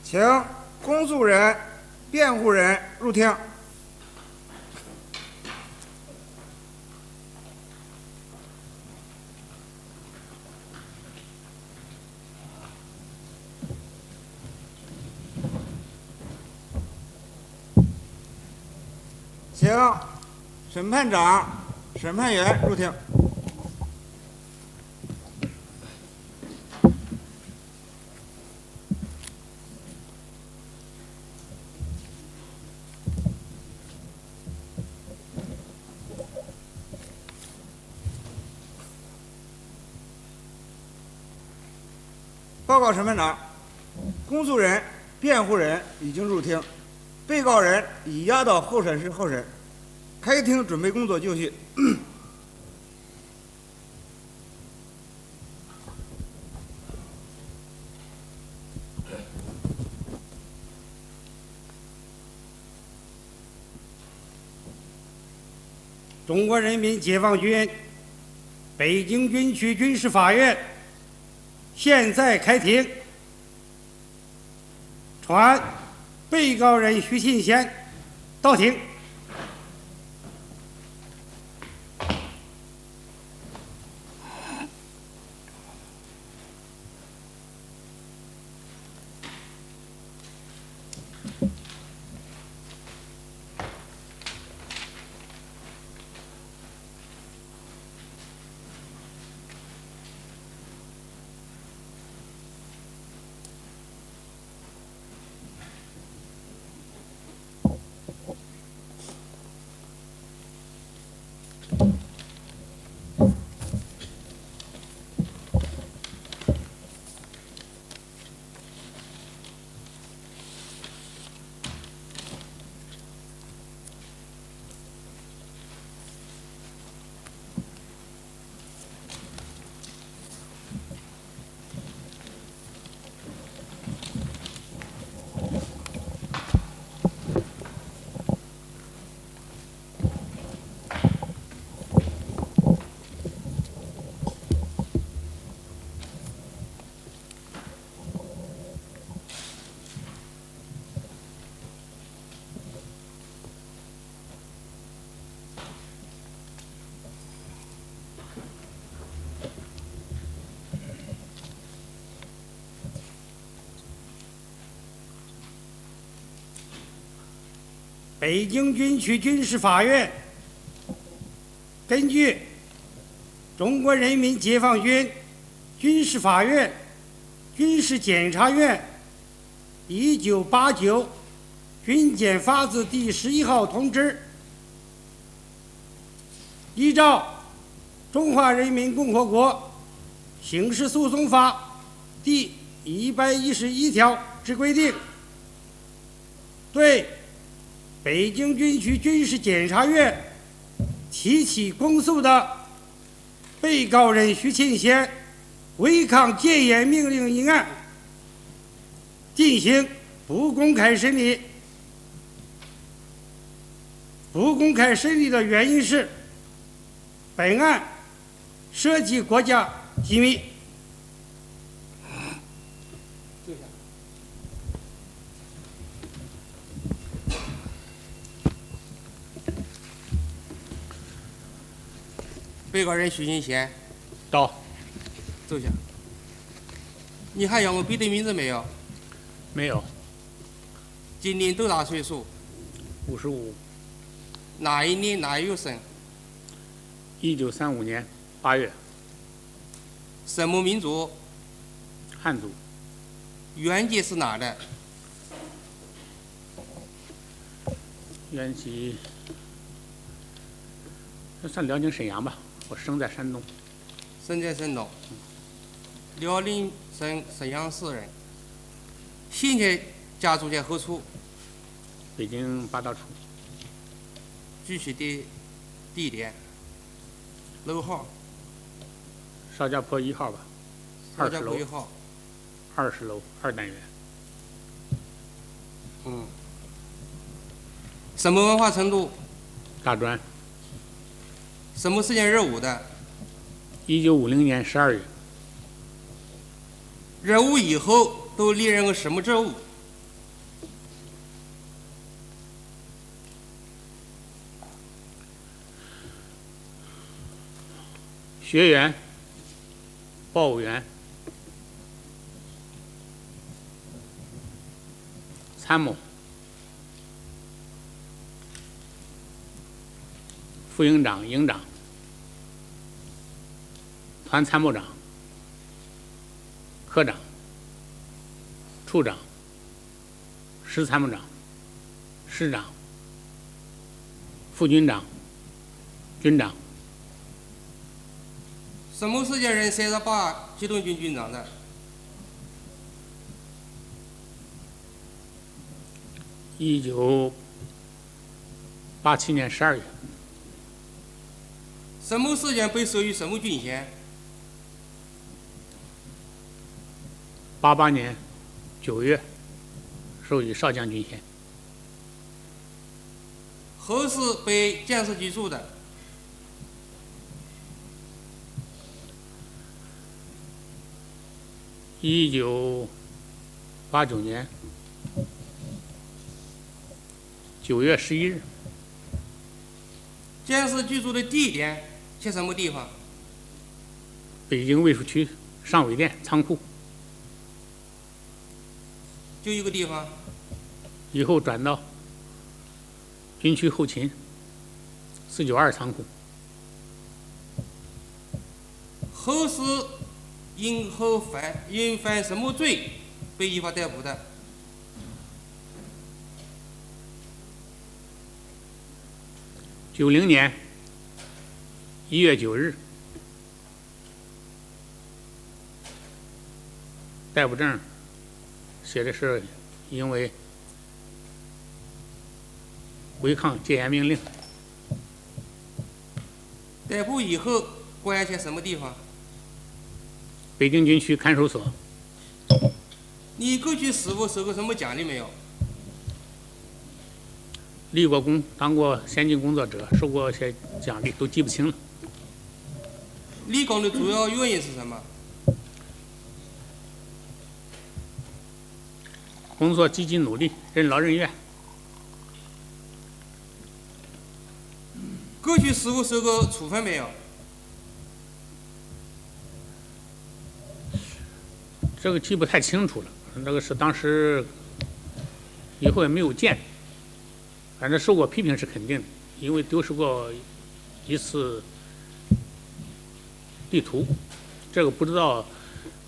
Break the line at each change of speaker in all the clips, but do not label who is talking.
请公诉人、辩护人入庭。请审判长、审判员入庭。报告审判长，公诉人、辩护人已经入庭，被告人已押到候审室候审，开庭准备工作就绪。
中国人民解放军北京军区军事法院现在开庭，传被告人徐庆贤到庭。北京军区军事法院根据中国人民解放军军事法院军事检察院1989军检法字第11号通知，依照中华人民共和国刑事诉讼法第111条之规定，对北京军区军事检察院提起公诉的被告人徐庆贤违抗戒严命令一案进行不公开审理。不公开审理的原因是，本案涉及国家机密。
被告人徐庆贤，
到。
坐下。你还要我笔的名字没有？
没有。
今年多大岁数
55。
哪一年哪一月生
1935年8月。
什么民族？
汉族。
原籍是哪的？
原籍算辽宁沈阳吧，我生在山东。
生在山东，辽宁省沈阳市人。现在家住在何处？
北京八道处。
具体的地点、楼号？
邵家坡1号吧。
邵家坡1号。
20楼2单元。
什么文化程度？
大专。
什么时间入伍的
？1950年12月。
入伍以后都历任个什么职务？
学员、报务员、参谋、副营长、营长、团参谋长、科长、处长、师参谋长、师长、副军长、军长。
什么时间任38机动军军长的？1987
年12月。
什么时间被授予什么军衔
88年9月，授予少将军衔。
何时被建设局处的？
1989年9月11日。
建设居住的地点在什么地方？
北京卫戍区上委店仓库。
就一个地方。
以后转到军区后勤492仓库。
何时因犯什么罪被依法逮捕的
？90年1月9日，逮捕证写的是因为违抗戒严命令。
逮捕以后关押在什么地方？
北京军区看守所。
你过去是否受过什么奖励没有？
立过功，当过先进工作者，受过些奖励，都记不清了。
立功的主要原因是什么？
工作积极努力，任劳任怨。
过去是否受过处分没有？
这个记不太清楚了，那个是当时以后也没有见。反正受过批评是肯定的，因为丢失过一次地图，这个不知道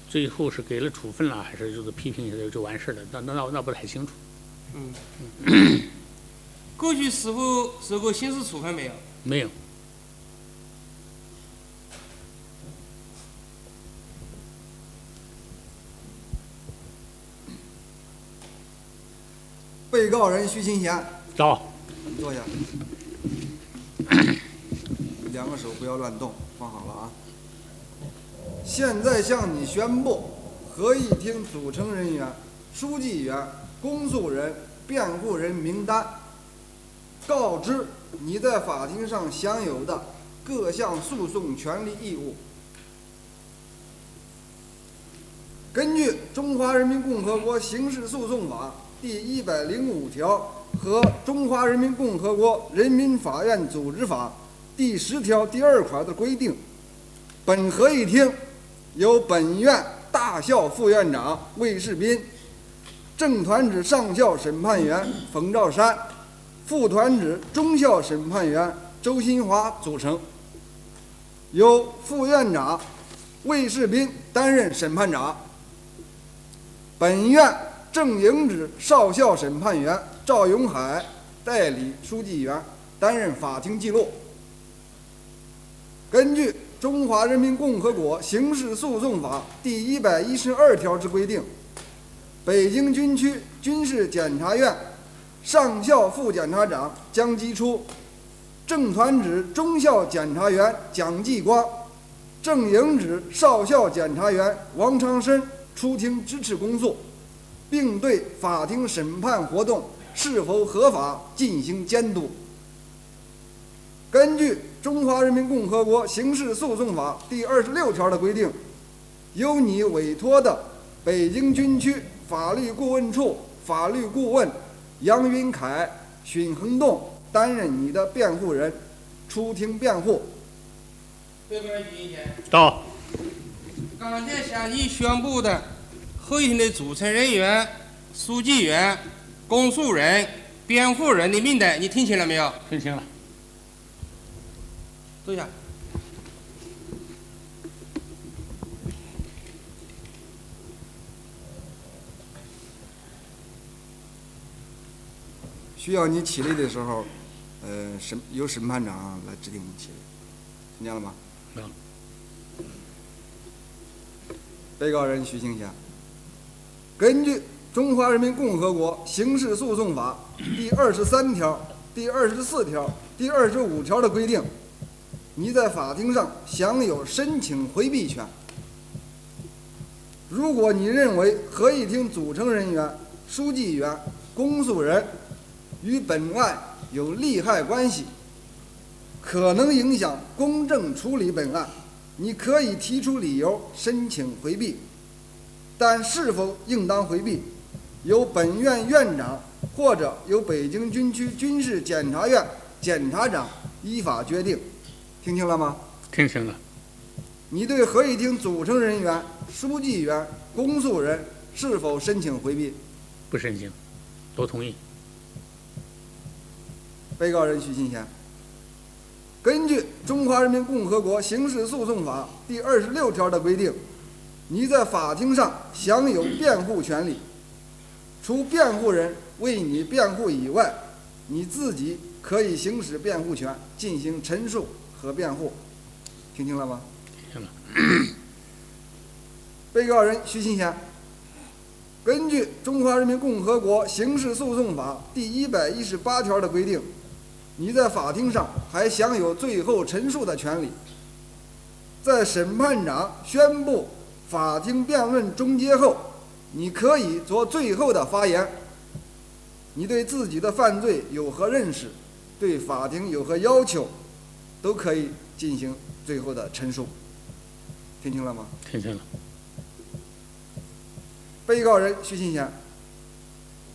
最后是给了处分了，还是就是批评一下就完事了，那不太清楚。
过去是否受过刑事处分没有？
没有。
被告人徐勤贤。
招。
你坐下。两个手不要乱动，放好了啊。现在向你宣布，合议庭组成人员、书记员、公诉人、辩护人名单。告知你在法庭上享有的各项诉讼权利义务。根据《中华人民共和国刑事诉讼法》第105条和《中华人民共和国人民法院组织法》第10条第2款的规定，本合议庭由本院大校副院长魏世斌、正团指上校审判员冯兆山、副团指中校审判员周新华组成，由副院长魏世斌担任审判长。本院正营指少校审判员赵永海代理书记员担任法庭记录。根据《中华人民共和国刑事诉讼法》第112条之规定，北京军区军事检察院上校副检察长江基初、正团指中校检察员蒋继光、正营指少校检察员王长申出庭支持公诉，并对法庭审判活动是否合法进行监督。根据《中华人民共和国刑事诉讼法》第26条的规定，由你委托的北京军区法律顾问处法律顾问杨云凯、许恒栋担任你的辩护人，出庭辩护。
被告人举一前。
到。
刚才向你宣布的合议庭的组成人员、书记员、公诉人、辩护人的名单，你听清了没有？
听清了。
坐下。
需要你起立的时候，由审判长来指定你起立，听见了吗？被告人徐庆霞，根据《中华人民共和国刑事诉讼法》第23条、第24条、第25条的规定，你在法庭上享有申请回避权。如果你认为合议庭组成人员、书记员、公诉人与本案有利害关系，可能影响公正处理本案，你可以提出理由申请回避，但是否应当回避，由本院院长或者由北京军区军事检察院检察长依法决定。听清了吗？
听清了。
你对合议庭组成人员、书记员、公诉人是否申请回避？
不申请，都同意。
被告人徐新贤，根据《中华人民共和国刑事诉讼法》第26条的规定，你在法庭上享有辩护权利，除辩护人为你辩护以外，你自己可以行使辩护权进行陈述和辩护。听清了吗？
听了。
被告人徐新贤，根据《中华人民共和国刑事诉讼法》第118条的规定，你在法庭上还享有最后陈述的权利。在审判长宣布法庭辩论终结后，你可以做最后的发言。你对自己的犯罪有何认识，对法庭有何要求，都可以进行最后的陈述。听清了吗？
听清了。
被告人徐新贤，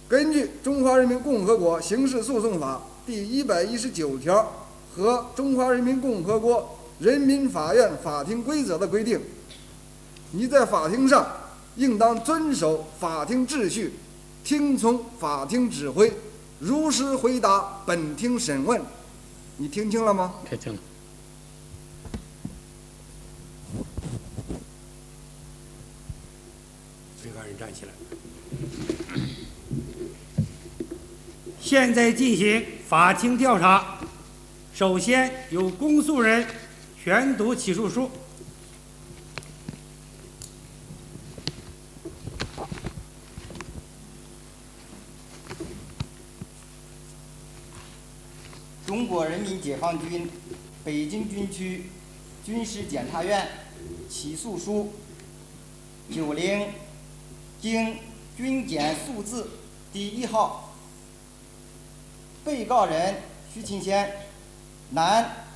根据《中华人民共和国刑事诉讼法》第119条和《中华人民共和国人民法院法庭规则》的规定，你在法庭上应当遵守法庭秩序，听从法庭指挥，如实回答本庭审问。你听清了吗？
听清了。
被告人站起来。
现在进行法庭调查，首先由公诉人宣读起诉书。
中国人民解放军北京军区军事检察院起诉书90经军检诉字第1号，被告人徐庆先，男，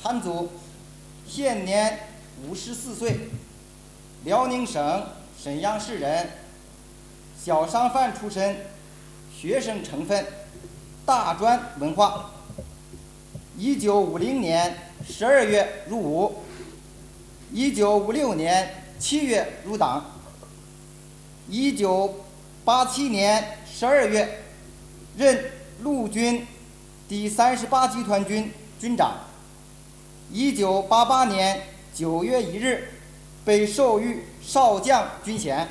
汉族，现年54岁，辽宁省沈阳市人，小商贩出身，学生成分，大专文化。1950年12月入伍，1956年7月入党，1987年12月任陆军第38集团军军长，1988年9月1日被授予少将军衔，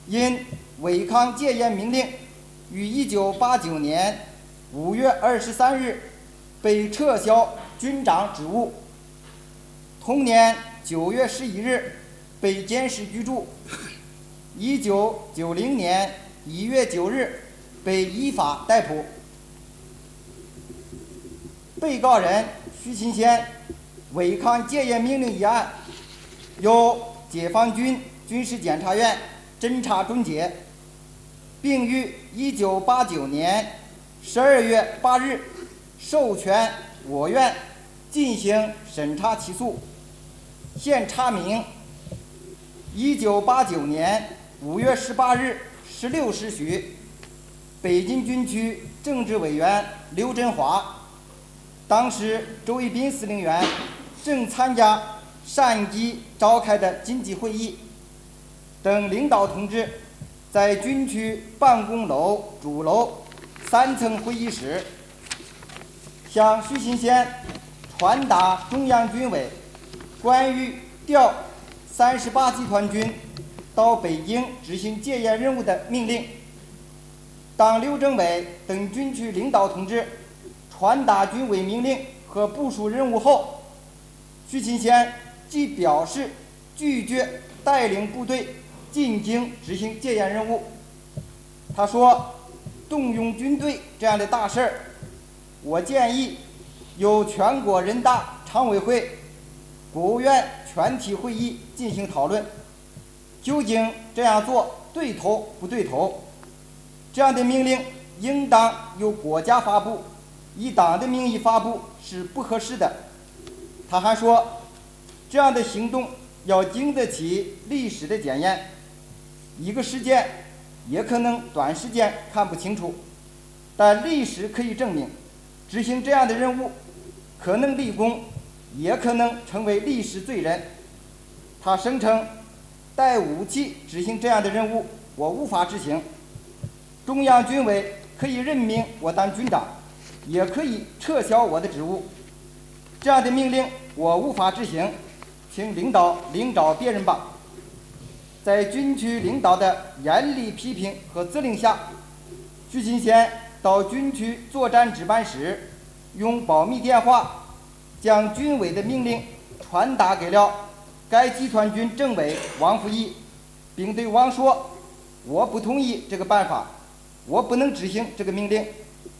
因违抗戒严命令，于1989年5月23日被撤销军长职务，同年9月11日被监视居住，1990年1月9日被依法逮捕。被告人徐勤先违抗戒严命令一案，由解放军军事检察院侦查终结，并于1989年12月8日授权我院进行审查起诉。现查明1989年5月18日16时许，北京军区政治委员刘振华，当时周一斌司令员正参加上级召开的经济会议等领导同志在军区办公楼主楼3层会议室向徐新先传达中央军委关于调38集团军到北京执行戒严任务的命令。当刘政委等军区领导同志传达军委命令和部署任务后，徐勤先即表示拒绝带领部队进京执行戒严任务。他说，动用军队这样的大事儿，我建议由全国人大常委会、国务院全体会议进行讨论，究竟这样做对头不对头？这样的命令应当由国家发布，以党的名义发布是不合适的。他还说，这样的行动要经得起历史的检验，一个事件也可能短时间看不清楚，但历史可以证明，执行这样的任务可能立功，也可能成为历史罪人。他声称，带武器执行这样的任务，我无法执行。中央军委可以任命我当军长，也可以撤销我的职务。这样的命令我无法执行，请领导另找别人吧。在军区领导的严厉批评和责令下，徐勤先到军区作战值班室，用保密电话将军委的命令传达给了该集团军政委王福义，并对王说：“我不同意这个办法，我不能执行这个命令，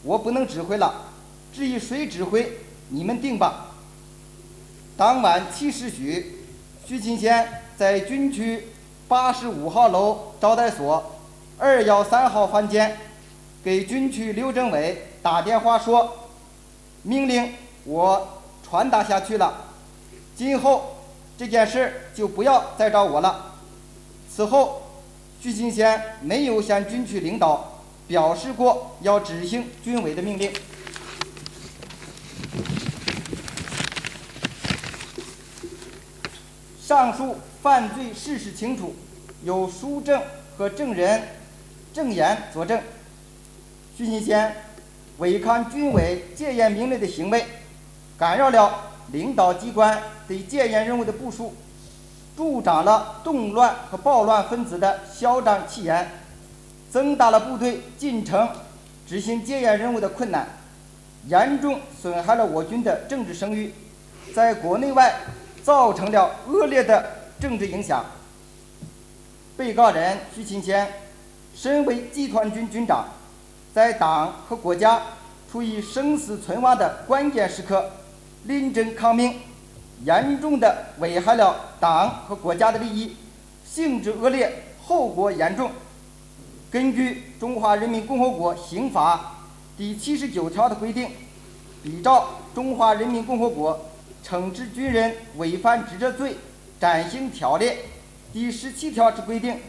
我不能指挥了，至于谁指挥，你们定吧。”当晚7时许，徐勤先在军区85号楼招待所213号房间给军区刘政委打电话说，命令我传达下去了，今后这件事就不要再找我了。此后，徐勤先没有向军区领导表示过要执行军委的命令。上述犯罪事实清楚，有书证和证人证言佐证。徐勤先违抗军委戒严命令的行为，干扰了领导机关对戒严任务的部署，助长了动乱和暴乱分子的嚣张气焰，增大了部队进城执行戒严任务的困难，严重损害了我军的政治声誉，在国内外造成了恶劣的政治影响。被告人徐勤先身为集团军军长，在党和国家处于生死存亡的关键时刻临阵抗命，严重地危害了党和国家的利益，性质恶劣，后果严重。根据《中华人民共和国刑法》第79条的规定，比照《中华人民共和国惩治军人违反职责罪暂行条例》第17条之规定，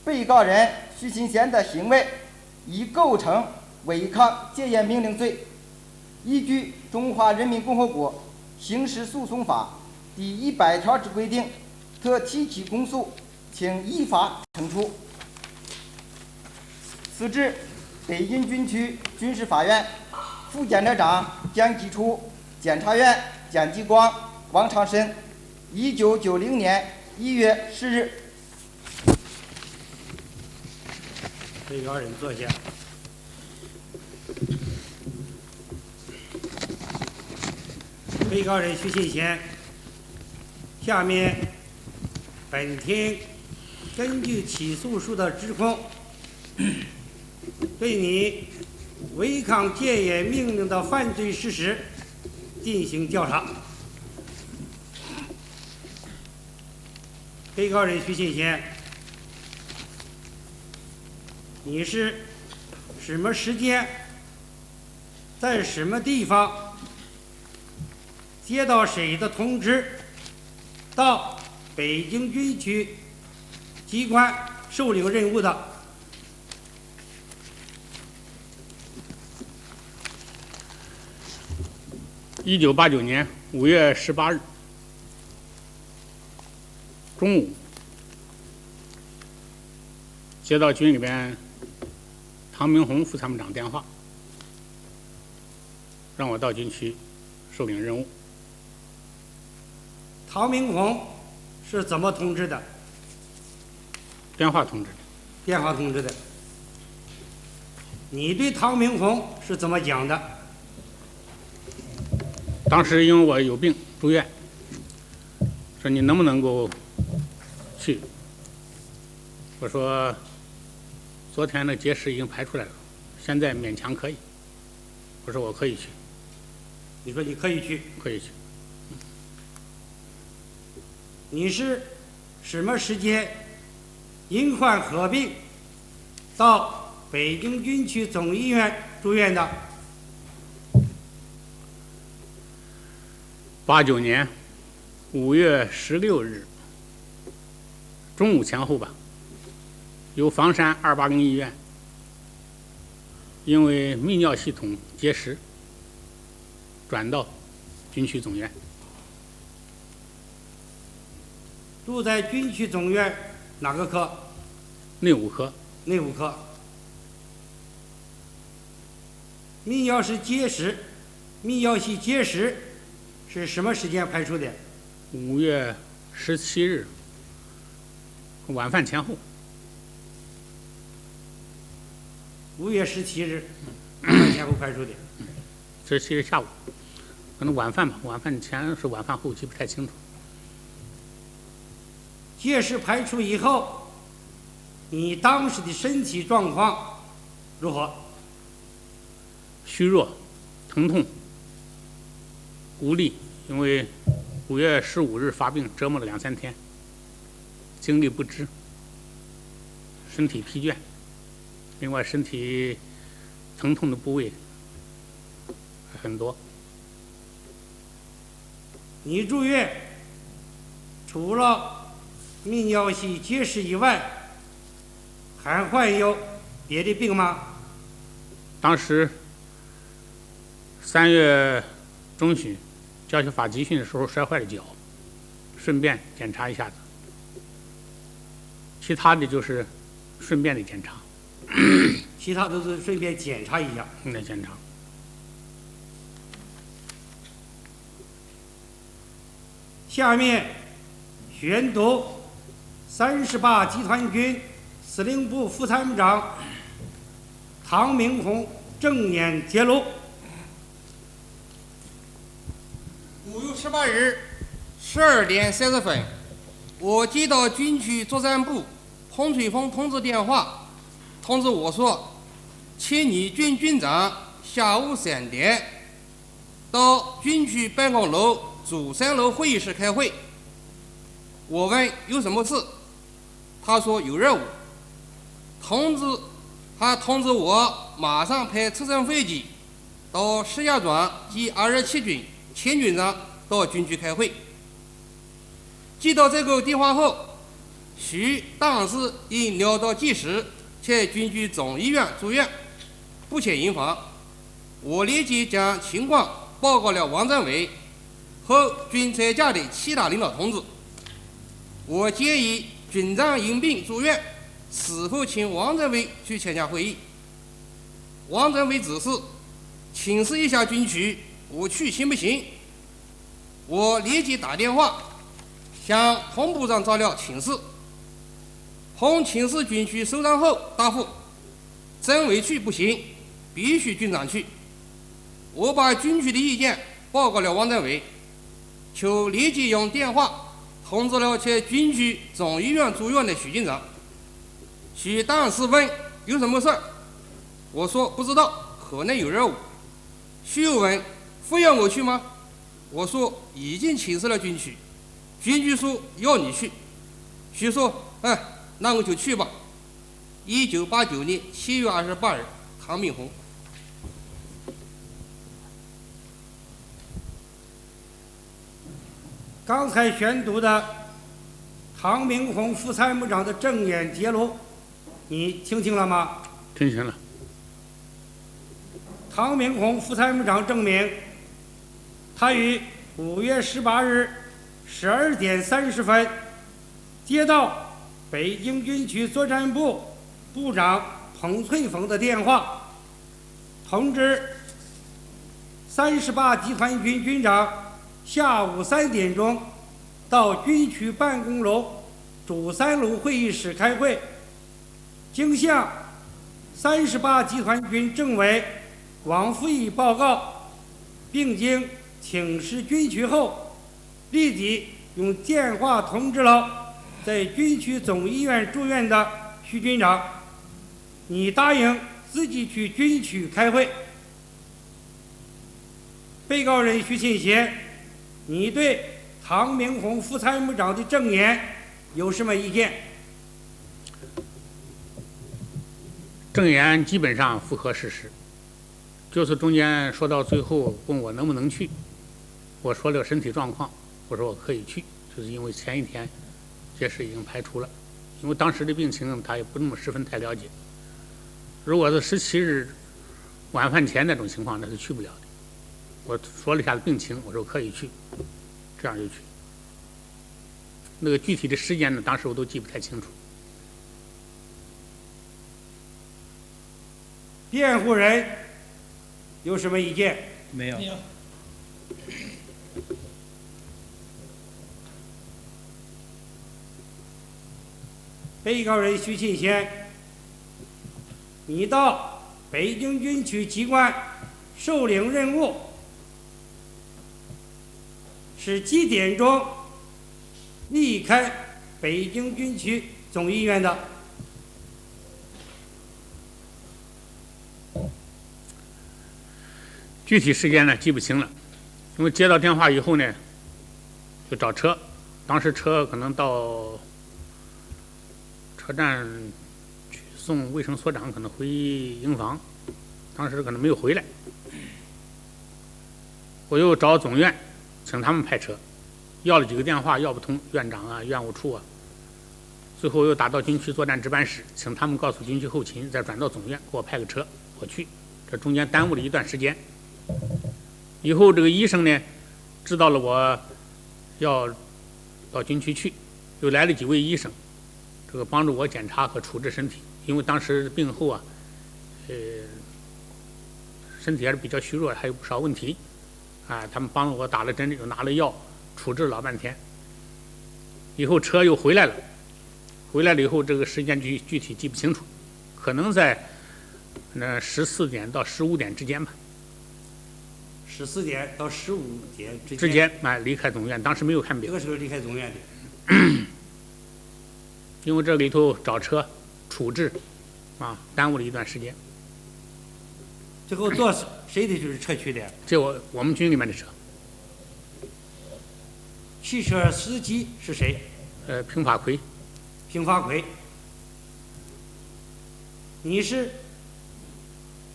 被告人徐勤先的行为已构成违抗戒严命令罪。依据《中华人民共和国刑事诉讼法》第100条之规定，特提起公诉，请依法惩处。此致北京军区军事法院副检察长江吉初、检察院蒋继光、王长申，1990年1月10日。
被告人坐下。被告人徐勤先，下面本庭根据起诉书的指控，对你违抗戒严命令的犯罪事实进行调查。被告人徐勤先，你是什么时间，在什么地方接到谁的通知，到北京军区机关受领任务的
？1989年5月18日。中午接到军里边唐明宏副参谋长电话，让我到军区受领任务。
唐明宏是怎么通知的？
电话通知的。
电话通知的。你对唐明宏是怎么讲的？
当时因为我有病住院，说你能不能够去？我说昨天的结石已经排出来了，现在勉强可以。我说我可以去。
你说你可以去？
可以去。
你是什么时间因患合并到北京军区总医院住院的
？89年5月16日中午前后吧，由房山28更医院因为泌尿系统结石转到军区总院。
住在军区总院哪个科？
内务科。
内务科。泌尿系结石，泌尿系结石是什么时间排出的
？5月17日晚饭前后。
5月17日晚饭前后排出的。
17日下午，可能晚饭吧，晚饭前是晚饭后，记不太清楚。
结石排出以后，你当时的身体状况如何？
虚弱、疼痛、无力，因为5月15日发病，折磨了2、3天，精力不支，身体疲倦，另外身体疼痛的部位很多。
你住院除了泌尿系结石以外，还患有别的病吗？
当时3月中旬教学法集训的时候摔坏了脚，顺便检查一下子。其他的就是顺便的检查。
其他都是顺便检查一下。
检查。
下面宣读38集团军司令部副参谋长唐明宏正言揭露。
5月18日12点30分，我接到军区作战部彭翠峰同志电话，通知我说，请你军军长下午3点到军区办公楼主3楼会议室开会。我问有什么事，他说有任务。他通知我马上派直升飞机到石家庄及227军前军长到军区开会。接到这个电话后，徐当时因尿道结石在军区总医院住院，不欠营房。我立即将情况报告了王政委和军在家的其他领导同志。我建议军长因病住院，是否请王政委去参加会议？王政委指示请示一下军区，我去行不行？我立即打电话向彭部长照料请示。彭请示军区首长后答复，政委去不行，必须军长去。我把军区的意见报告了王政委，就立即用电话通知了在军区总医院住院的许军长。许当时问有什么事儿，我说不知道，可能有任务。许又问非要我去吗？我说已经请示了军区，军区说要你去。许说那我就去吧。1989年7月28日，唐明宏。
刚才宣读的唐明宏副参谋长的正言揭露，你听清了吗？
听清了。
唐明宏副参谋长证明，他于5月18日12点30分接到北京军区作战部部长彭翠凤的电话，通知38集团军军长下午3点钟到军区办公楼主3楼会议室开会，经向38集团军政委王复义报告，并经请示军区后，立即用电话通知了在军区总医院住院的徐军长，你答应自己去军区开会。被告人徐庆贤，你对唐明宏副参谋长的证言有什么意见？
证言基本上符合事实，就是中间说到最后问我能不能去，我说了身体状况，我说我可以去，就是因为前一天这事已经排除了，因为当时的病情他也不那么十分太了解。如果是17日晚饭前那种情况，那是去不了的。我说了一下病情，我说可以去，这样就去。那个具体的时间呢，当时我都记不太清楚。
辩护人有什么意见？
没有。
被告人徐庆贤，你到北京军区机关受领任务是几点钟离开北京军区总医院的？
具体时间呢记不清了，因为接到电话以后呢，就找车，当时车可能到车站去送卫生所长，可能回营房，当时可能没有回来。我又找总院，请他们派车，要了几个电话要不通，院长啊、院务处啊，最后又打到军区作战值班室，请他们告诉军区后勤，再转到总院给我派个车，我去。这中间耽误了一段时间。以后这个医生呢，知道了我要到军区去，又来了几位医生，这个帮助我检查和处置身体，因为当时病后啊，身体还是比较虚弱，还有不少问题，啊，他们帮助我打了针，又拿了药，处置老半天。以后车又回来了，回来了以后，这个时间具体记不清楚，可能在那14点到15点之间吧。
14点到15点
之间离开总院，当时没有看病。
这个时候离开总院的。
因为这里头找车处置，耽误了一段时间。
最后坐谁的就是车去的？
这我们军里面的车。
汽车司机是谁？
平发奎。
平发奎。你是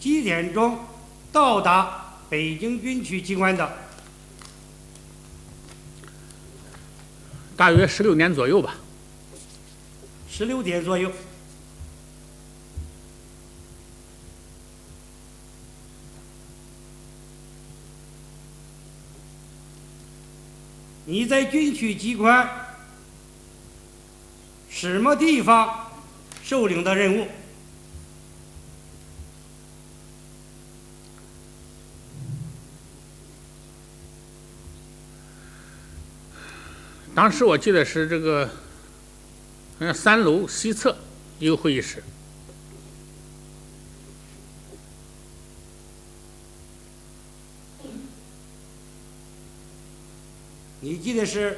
几点钟到达北京军区机关的？
大约16点左右吧。
16点左右。你在军区机关什么地方受领的任务？
当时我记得是这个，好像3楼西侧一个会议室。
你记得是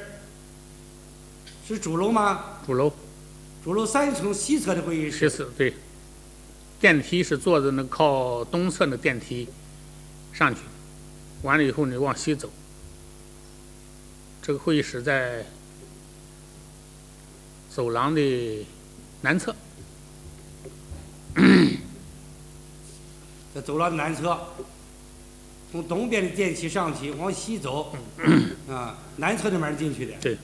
主楼吗？
主楼。
主楼3层西侧的会议室。
西侧对。电梯是坐在那靠东侧的电梯上去，完了以后你往西走。这个会议室在走廊的南侧。
在走廊的南侧，从东边的电梯上去，往西走，南侧的门进去的。
对。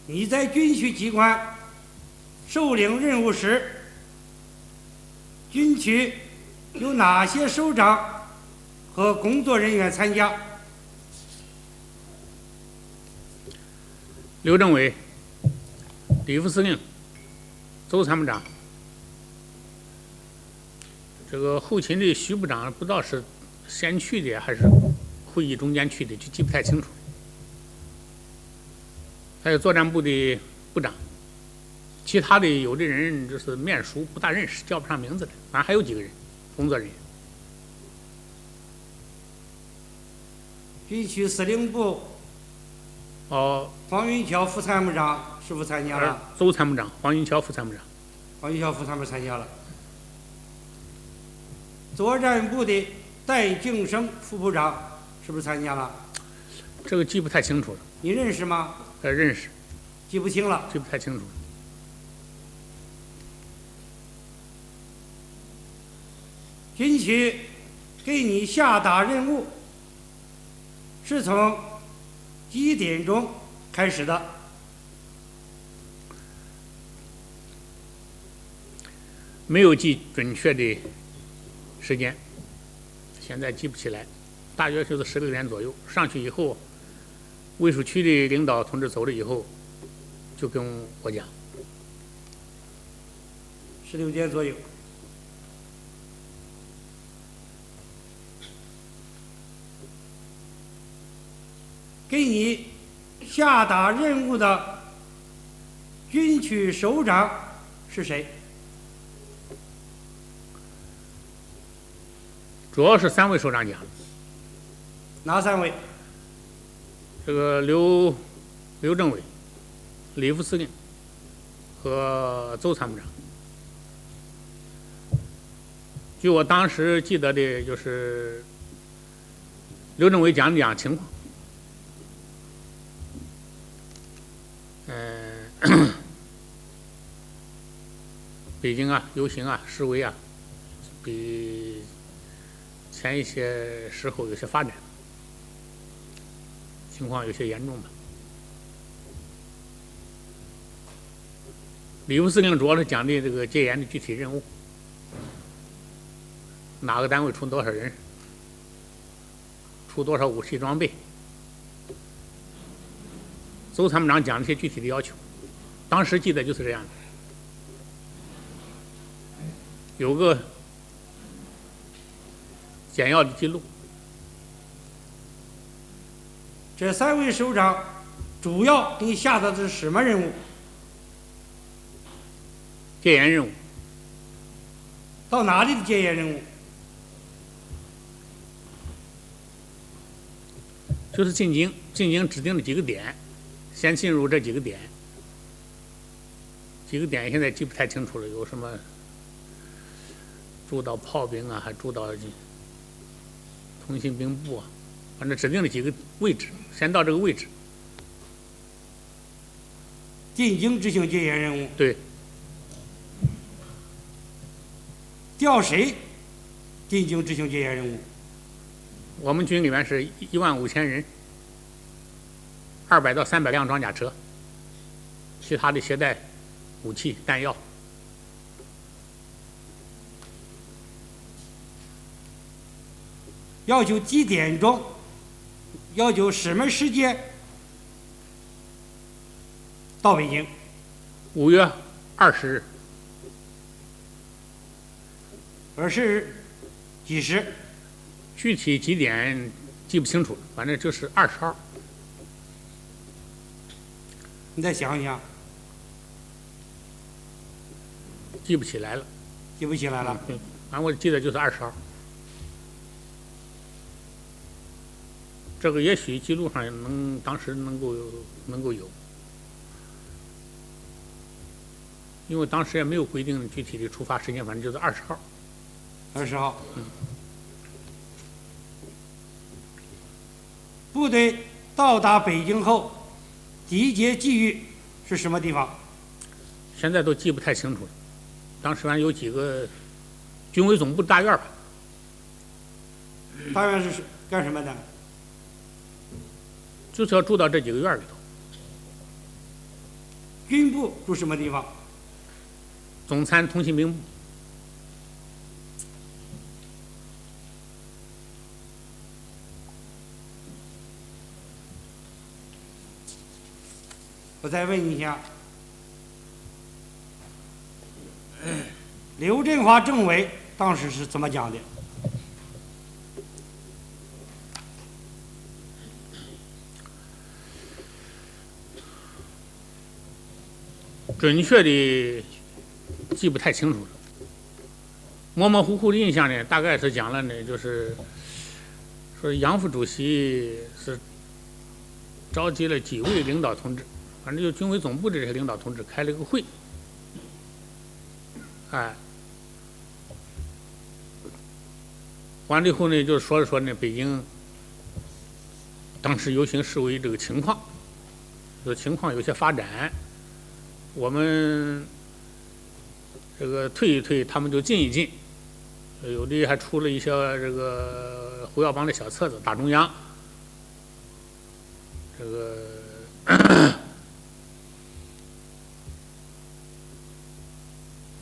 你在军区机关受领任务时，军区有哪些首长和工作人员参加。
刘政委、李副司令、周参谋长，这个后勤的徐部长不知道是先去的还是会议中间去的，就记不太清楚。还有作战部的部长，其他的有的人就是面熟不大认识，叫不上名字来。反正还有几个人，工作人员。
军区司令部黄云桥副参谋长是否参加了？
周参谋长，黄云桥副参谋长。
黄云桥副参谋参加了。作战部的戴敬生副部长是不是参加了？
这个记不太清楚了。
你认识吗？
认识。
记不清了。
记不太清楚了。
军区给你下达任务是从几点钟开始的？
没有记准确的时间，现在记不起来，大约就是16点左右。上去以后，卫戍区的领导同志走了以后，就跟我讲
，16点左右。给你下达任务的军区首长是谁？
主要是3位首长讲。
哪3位？
这个刘政委、李副司令和周参谋长。据我当时记得的，就是刘政委讲情况。北京啊，游行啊，示威啊，比前一些时候有些发展，情况有些严重吧。李副司令主要是讲的这个戒严的具体任务，哪个单位出多少人，出多少武器装备。周参谋长讲了一些具体的要求，当时记得就是这样的。有个简要的记录。
这3位首长主要给你下达的是什么任务？
戒严任务。
到哪里的戒严任务？
就是进京指定的几个点，先进入这几个点。几个点现在记不太清楚了，有什么？驻到炮兵啊，还驻到通信兵部啊，反正指定了几个位置，先到这个位置。
进京执行戒严任务。
对。
调谁进京执行戒严任务？
我们军里面是15000人，200到300辆装甲车，其他的携带武器弹药。
要求几点钟？要求什么时间到北京
？5月20日。
而是几时？
具体几点记不清楚，反正就是20号。
你再想一想。
记不起来了。
记不起来了。
反正我记得就是20号。这个也许记录上当时能够有，因为当时也没有规定具体的出发时间，反正就是20号。
20号。部队到达北京后，集结际遇是什么地方？
现在都记不太清楚了。当时反正有几个军委总部大院吧。
大院是干什么的？
就是要住到这几个院里头。
军部住什么地方？
总参通信兵部。
我再问你一下，刘振华政委当时是怎么讲的？
准确的记不太清楚了，模模糊糊的印象呢，大概是讲了呢，就是说杨副主席是召集了几位领导同志，反正就军委总部的这些领导同志开了个会，哎，完了以后呢，就说了说呢，北京当时游行示威这个情况，这情况有些发展。我们这个退一退，他们就进一进，有的还出了一些这个胡耀邦的小册子《大中央》，这个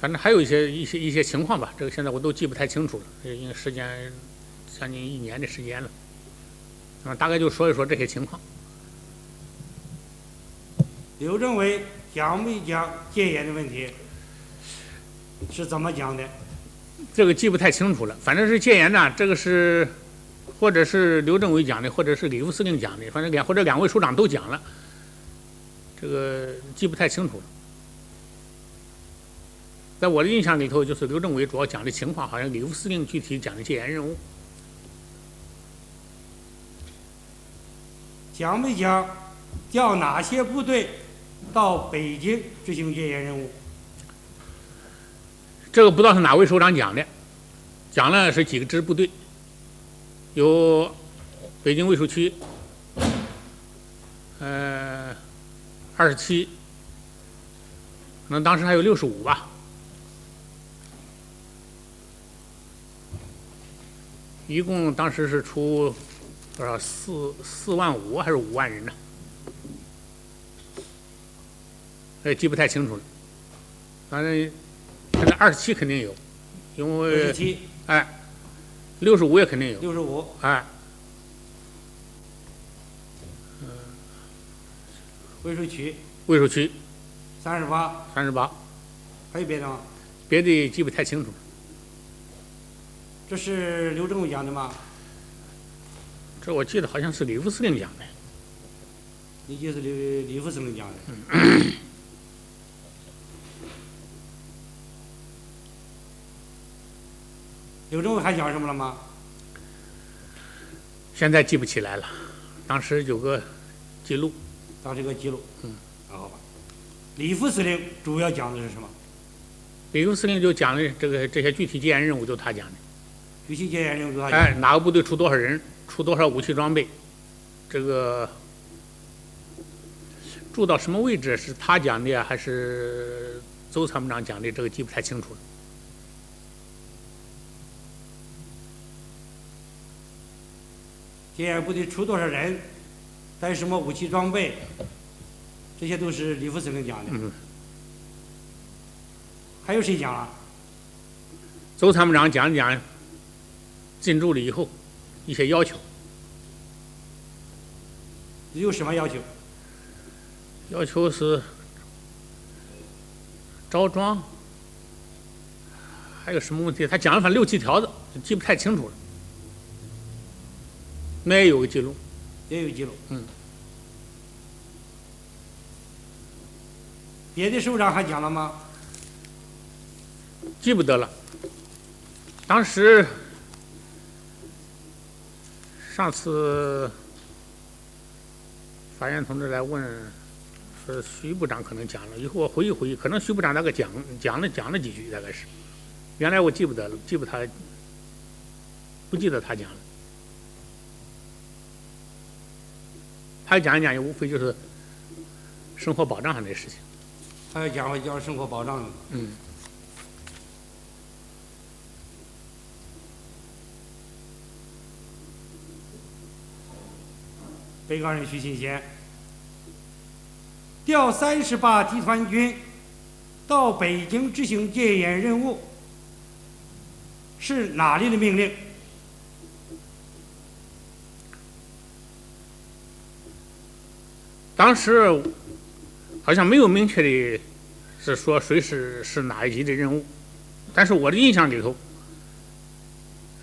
反正还有一些情况吧，这个现在我都记不太清楚了，因为时间将近1年的时间了，那么大概就说一说这些情况。
刘政委讲没讲戒严的问题？是怎么讲的？
这个记不太清楚了，反正是戒严呢，这个是或者是刘政委讲的，或者是李副司令讲的，反正或者2位首长都讲了，这个记不太清楚了。在我的印象里头，就是刘政委主要讲的情况，好像李副司令具体讲的戒严任务。
讲没讲调哪些部队到北京执行戒严任务？
这个不知道是哪位首长讲的，讲了是几个支部队，有北京卫戍区，27，可能当时还有65吧，一共当时是出多少4万5还是5万人呢？记不太清楚了，反正现在27肯定有，因为
27，
哎，65也肯定有
65，
哎，
卫戍区
卫戍区
38，
38，
还有别的吗？
别的记不太清楚了。
这是刘政委讲的吗？
这我记得好像是李副司令讲的。
你就是李副司令讲的。刘政委还讲什么了吗？
现在记不起来了，当时有个记录。
当这个记录。好吧。李副司令主要讲的是什么？
李副司令就讲的这些具体戒严任务，就他讲的。
具体戒严任务就他讲的。
哎，哪个部队出多少人，出多少武器装备，这个住到什么位置是他讲的呀，还是邹参谋长讲的？这个记不太清楚了。
戒严部队出多少人，带什么武器装备，这些都是李副司令讲的。还有谁讲了？
邹参谋长讲讲进驻了以后一些要求。
有什么要求？
要求是着装，还有什么问题？他讲了反正6、7条子，记不太清楚了。那也有个记录，
也有记录。别的首长还讲了吗？
记不得了。当时上次法院同志来问，说徐部长可能讲了，以后我回忆回忆，可能徐部长大概讲了几句，大概是。原来我记不得了，不记得他讲了。他讲一讲，也无非就是生活保障上的事情。
他要讲生活保障的。被告人徐庆贤，调38集团军到北京执行戒严任务，是哪里的命令？
当时好像没有明确的是说谁是哪一级的任务，但是我的印象里头，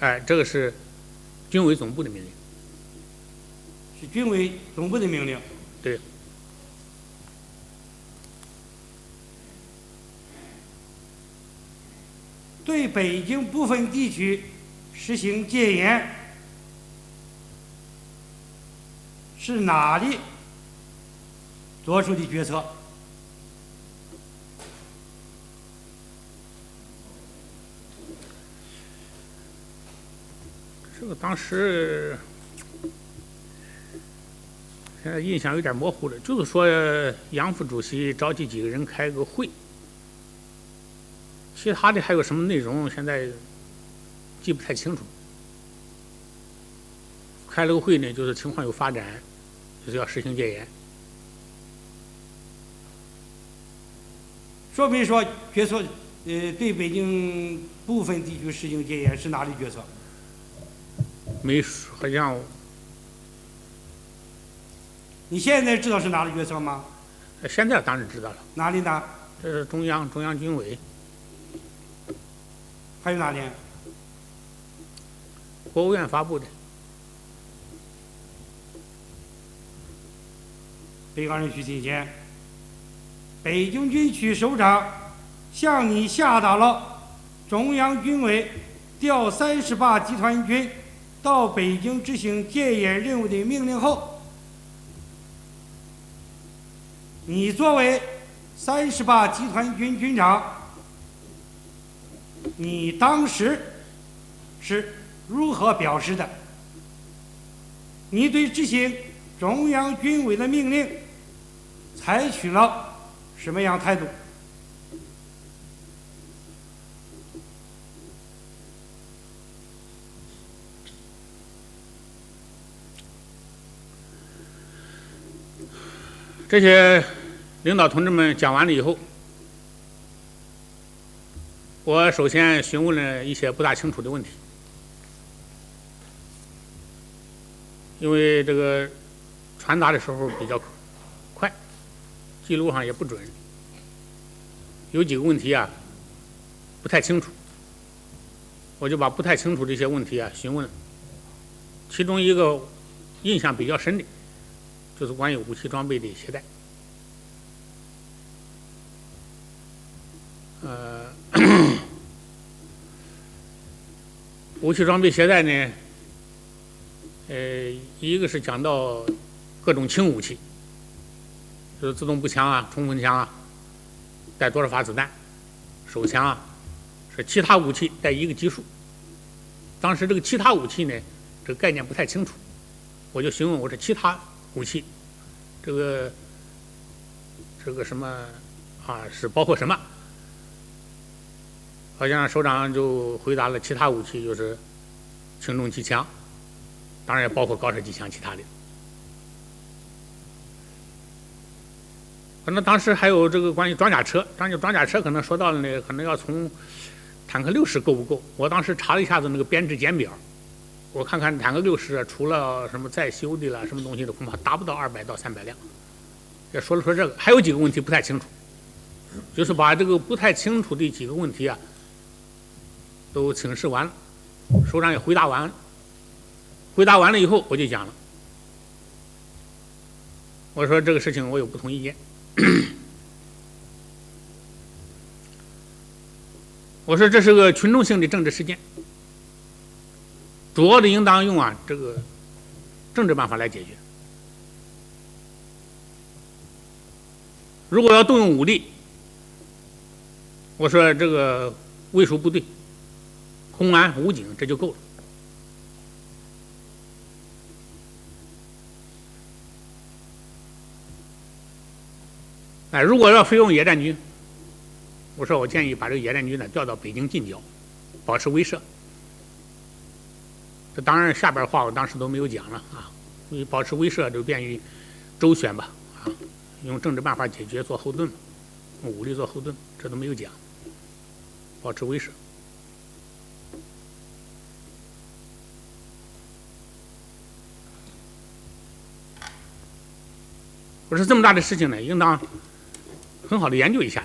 哎，这个是军委总部的命令。
是军委总部的命令。
对。
对北京部分地区实行戒严，是哪里做出的决策？
这个当时现在印象有点模糊了，就是说杨副主席召集几个人开个会，其他的还有什么内容现在记不太清楚。开了个会呢，就是情况有发展，就是要实行戒严。
说没说决策？对北京部分地区实行戒严是哪里决策？
没说，好像。
你现在知道是哪里决策吗？
现在当然知道了。
哪里呢？
这是中央军委。
还有哪里？
国务院发布的。
被告人徐庆贤，北京军区首长向你下达了中央军委调38集团军到北京执行戒严任务的命令后，你作为38集团军军长，你当时是如何表示的？你对执行中央军委的命令采取了什么样态度？
这些领导同志们讲完了以后，我首先询问了一些不大清楚的问题，因为这个传达的时候比较快，记录上也不准，有几个问题啊不太清楚，我就把不太清楚的一些问题啊询问了。其中一个印象比较深的，就是关于武器装备的携带。武器装备携带呢，一个是讲到各种轻武器，就是自动步枪啊、冲锋枪啊，带多少发子弹；手枪啊，是其他武器带一个级数。当时这个其他武器呢，这个概念不太清楚，我就询问我说其他武器，这个什么啊是包括什么？好像首长就回答了，其他武器就是轻重机枪，当然也包括高射机枪，其他的。可能当时还有这个关于装甲车，装甲车可能说到了呢，可能要从坦克60够不够？我当时查了一下子那个编制简表，我看看坦克60除了什么在修的了什么东西的，恐怕达不到200到300辆。也说了说这个，还有几个问题不太清楚，就是把这个不太清楚的几个问题啊都请示完了，首长也回答完了。回答完了以后，我就讲了，我说这个事情我有不同意见。我说这是个群众性的政治事件，主要的应当用这个政治办法来解决。如果要动用武力，我说这个卫戍部队、公安、武警这就够了。如果要非用野战军，我说我建议把这个野战军呢调到北京近郊，保持威慑。这当然下边话我当时都没有讲了啊，因为保持威慑就便于周旋吧啊，用政治办法解决做后盾嘛，用武力做后盾，这都没有讲，保持威慑。我说这么大的事情呢，应当很好的研究一下，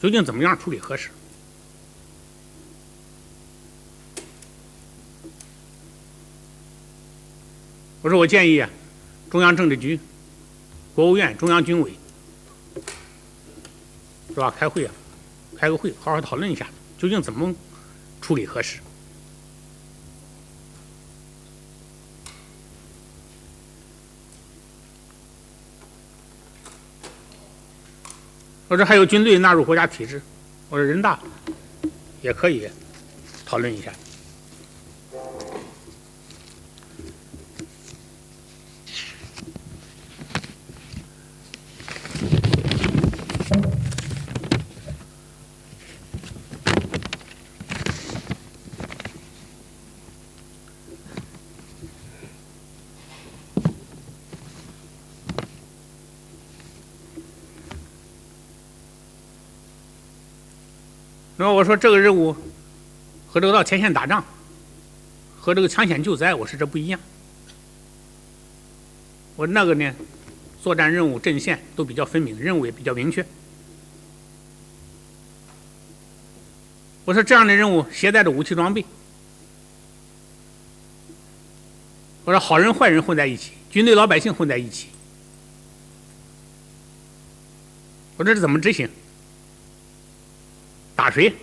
究竟怎么样处理合适。我说我建议啊，中央政治局、国务院、中央军委，是吧？开会啊，开个会，好好讨论一下，究竟怎么处理合适。我说还有军队纳入国家体制，我说人大也可以讨论一下。然后我说这个任务和这个到前线打仗，和这个抢险救灾，我说这不一样。我那个呢，作战任务阵线都比较分明，任务也比较明确。我说这样的任务携带着武器装备，我说好人坏人混在一起，军队老百姓混在一起，我这是怎么执行？打谁？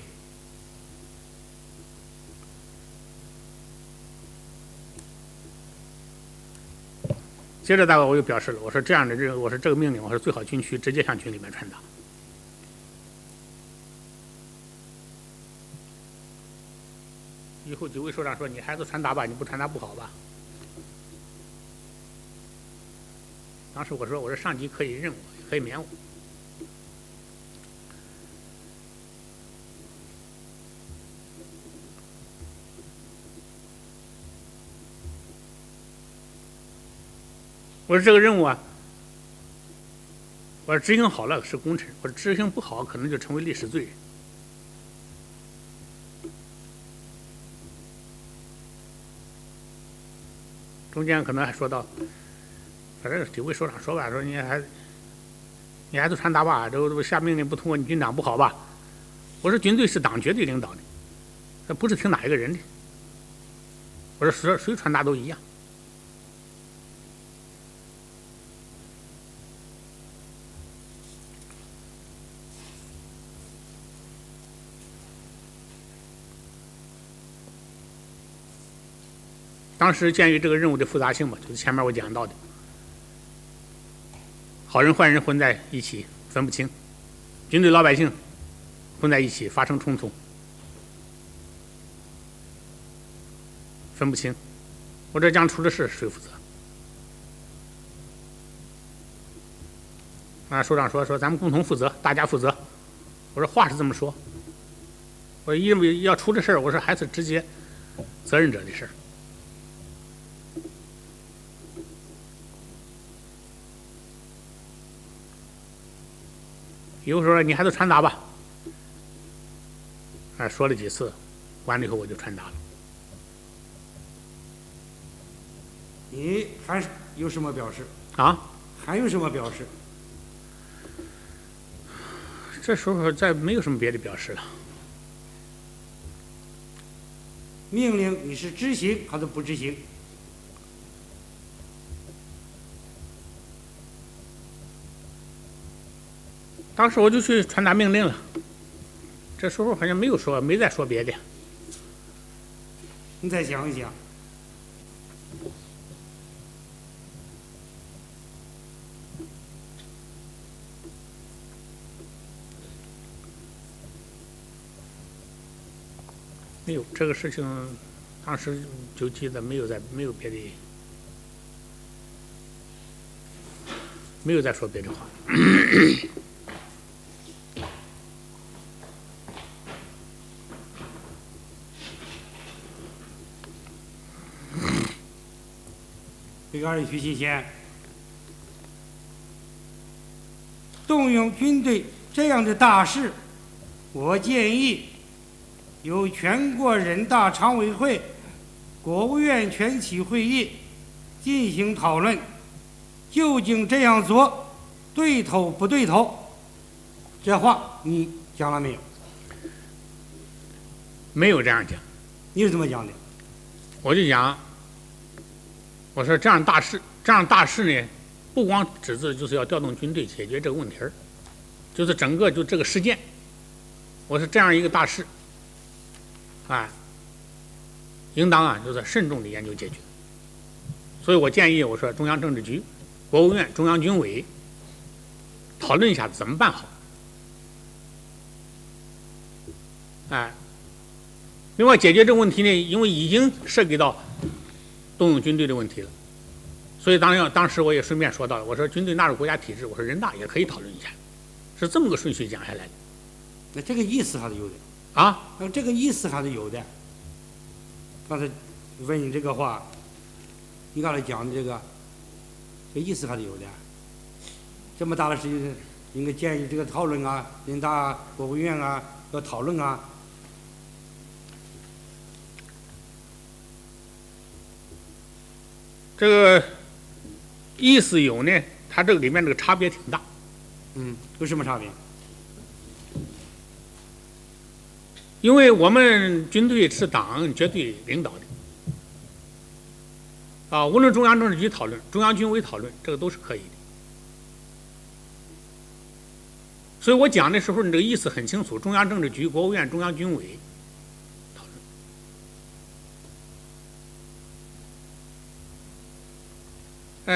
接着大概我又表示了，我说这样的任务，我说这个命令，我说最好军区直接向军里面传达。以后几位首长说你孩子传达吧，你不传达不好吧？当时我说上级可以认我，可以免我。我说这个任务啊，我说执行好了是功臣，我说执行不好可能就成为历史罪人。中间可能还说到，反正几位首长说吧，说你还是传达吧，这个下命令不通过，你军长不好吧？我说军队是党绝对领导的，这不是听哪一个人的。我说谁传达都一样。当时鉴于这个任务的复杂性嘛，就是前面我讲到的，好人坏人混在一起分不清，军队老百姓混在一起发生冲突分不清，我这将出的事谁负责？啊，首长说咱们共同负责，大家负责。我说话是这么说，我因为要出这事儿，我说还是直接责任者的事儿。有时候你还是传达吧，哎，说了几次，完了以后我就传达了。
你还有什么表示？
啊？
还有什么表示？
这时候再没有什么别的表示了。
命令你是执行还是不执行？
当时我就去传达命令了，这时候好像没再说别的。
你再想一想。
没有这个事情，当时就记得没有别的，没有再说别的话。
这个徐新贤，动用军队这样的大事，我建议由全国人大常委会、国务院全体会议进行讨论，究竟这样做对头不对头？这话你讲了没有？
没有这样讲，
你是怎么讲的？
我就讲，我说这样大事呢，不光指责就是要调动军队解决这个问题儿，就是整个就这个事件，我说这样一个大事，应当就是慎重的研究解决。所以我建议我说中央政治局、国务院、中央军委讨论一下怎么办好。另外解决这个问题呢，因为已经涉及到动用军队的问题了，所以当时我也顺便说到了，我说军队纳入国家体制，我说人大也可以讨论一下，是这么个顺序讲下来的。
那这个意思还是有的那这个意思还是有的。刚才问你这个话，你刚才讲的这意思还是有的。这么大的事情，应该建议这个讨论人大、国务院要讨论
这个意思有呢，它这个里面这个差别挺大。
有什么差别？
因为我们军队是党绝对领导的，无论中央政治局讨论、中央军委讨论，这个都是可以的。所以我讲的时候，你这个意思很清楚，中央政治局、国务院、中央军委讨论。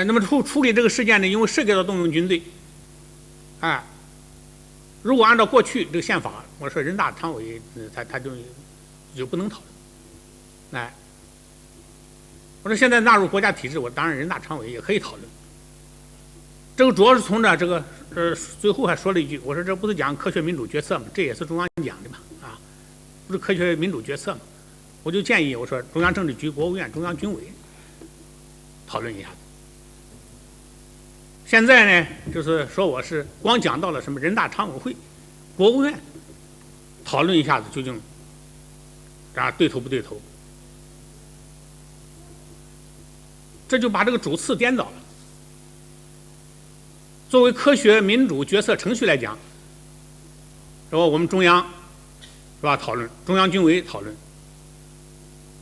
那么处理这个事件呢，因为涉及到动用军队，如果按照过去这个宪法，我说人大常委他就不能讨论。我说现在纳入国家体制，我当然人大常委也可以讨论。这个主要是从这个最后还说了一句，我说这不是讲科学民主决策吗？这也是中央讲的嘛，不是科学民主决策吗？我就建议我说中央政治局、国务院、中央军委讨论一下子。现在呢，就是说我是光讲到了什么人大常委会、国务院讨论一下子究竟对头不对头，这就把这个主次颠倒了。作为科学民主决策程序来讲，说我们中央是吧讨论，中央军委讨论。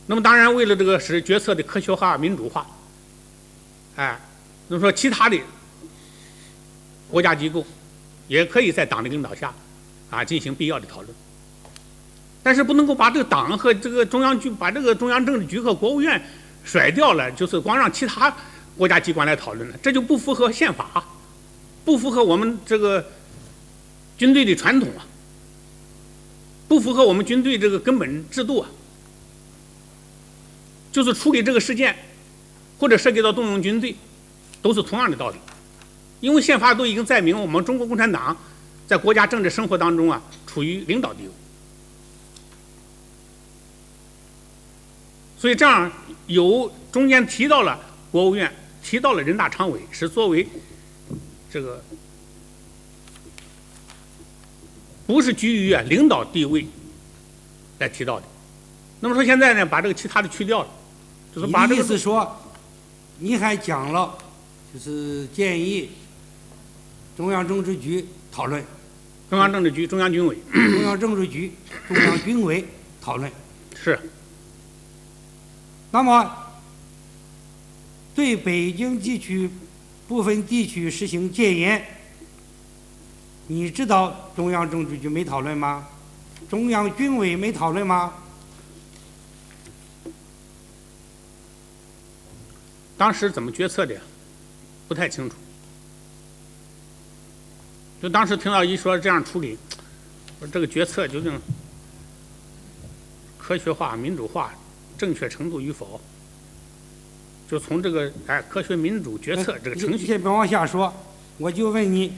那么当然为了这个使决策的科学化、民主化，那么说其他的国家机构也可以在党的领导下进行必要的讨论，但是不能够把这个党和这个把这个中央政治局和国务院甩掉了，就是光让其他国家机关来讨论了，这就不符合宪法，不符合我们这个军队的传统不符合我们军队这个根本制度就是处理这个事件或者涉及到动用军队，都是同样的道理。因为宪法都已经载明我们中国共产党在国家政治生活当中处于领导地位，所以这样中间提到了国务院，提到了人大常委，是作为这个不是居于领导地位来提到的。那么说现在呢，把这个其他的去掉了，就是把这个
意思说，你还讲了，就是建议中央政治局讨论，
中央政治局、中央军委、
中央政治局、中央军委讨论。
是。
那么，对北京地区部分地区实行戒严，你知道中央政治局没讨论吗？中央军委没讨论吗？
当时怎么决策的不太清楚，就当时听到一说这样处理，我说这个决策究竟科学化、民主化、正确程度与否，就从这个科学民主决策这个程序。
先别往下说，我就问你，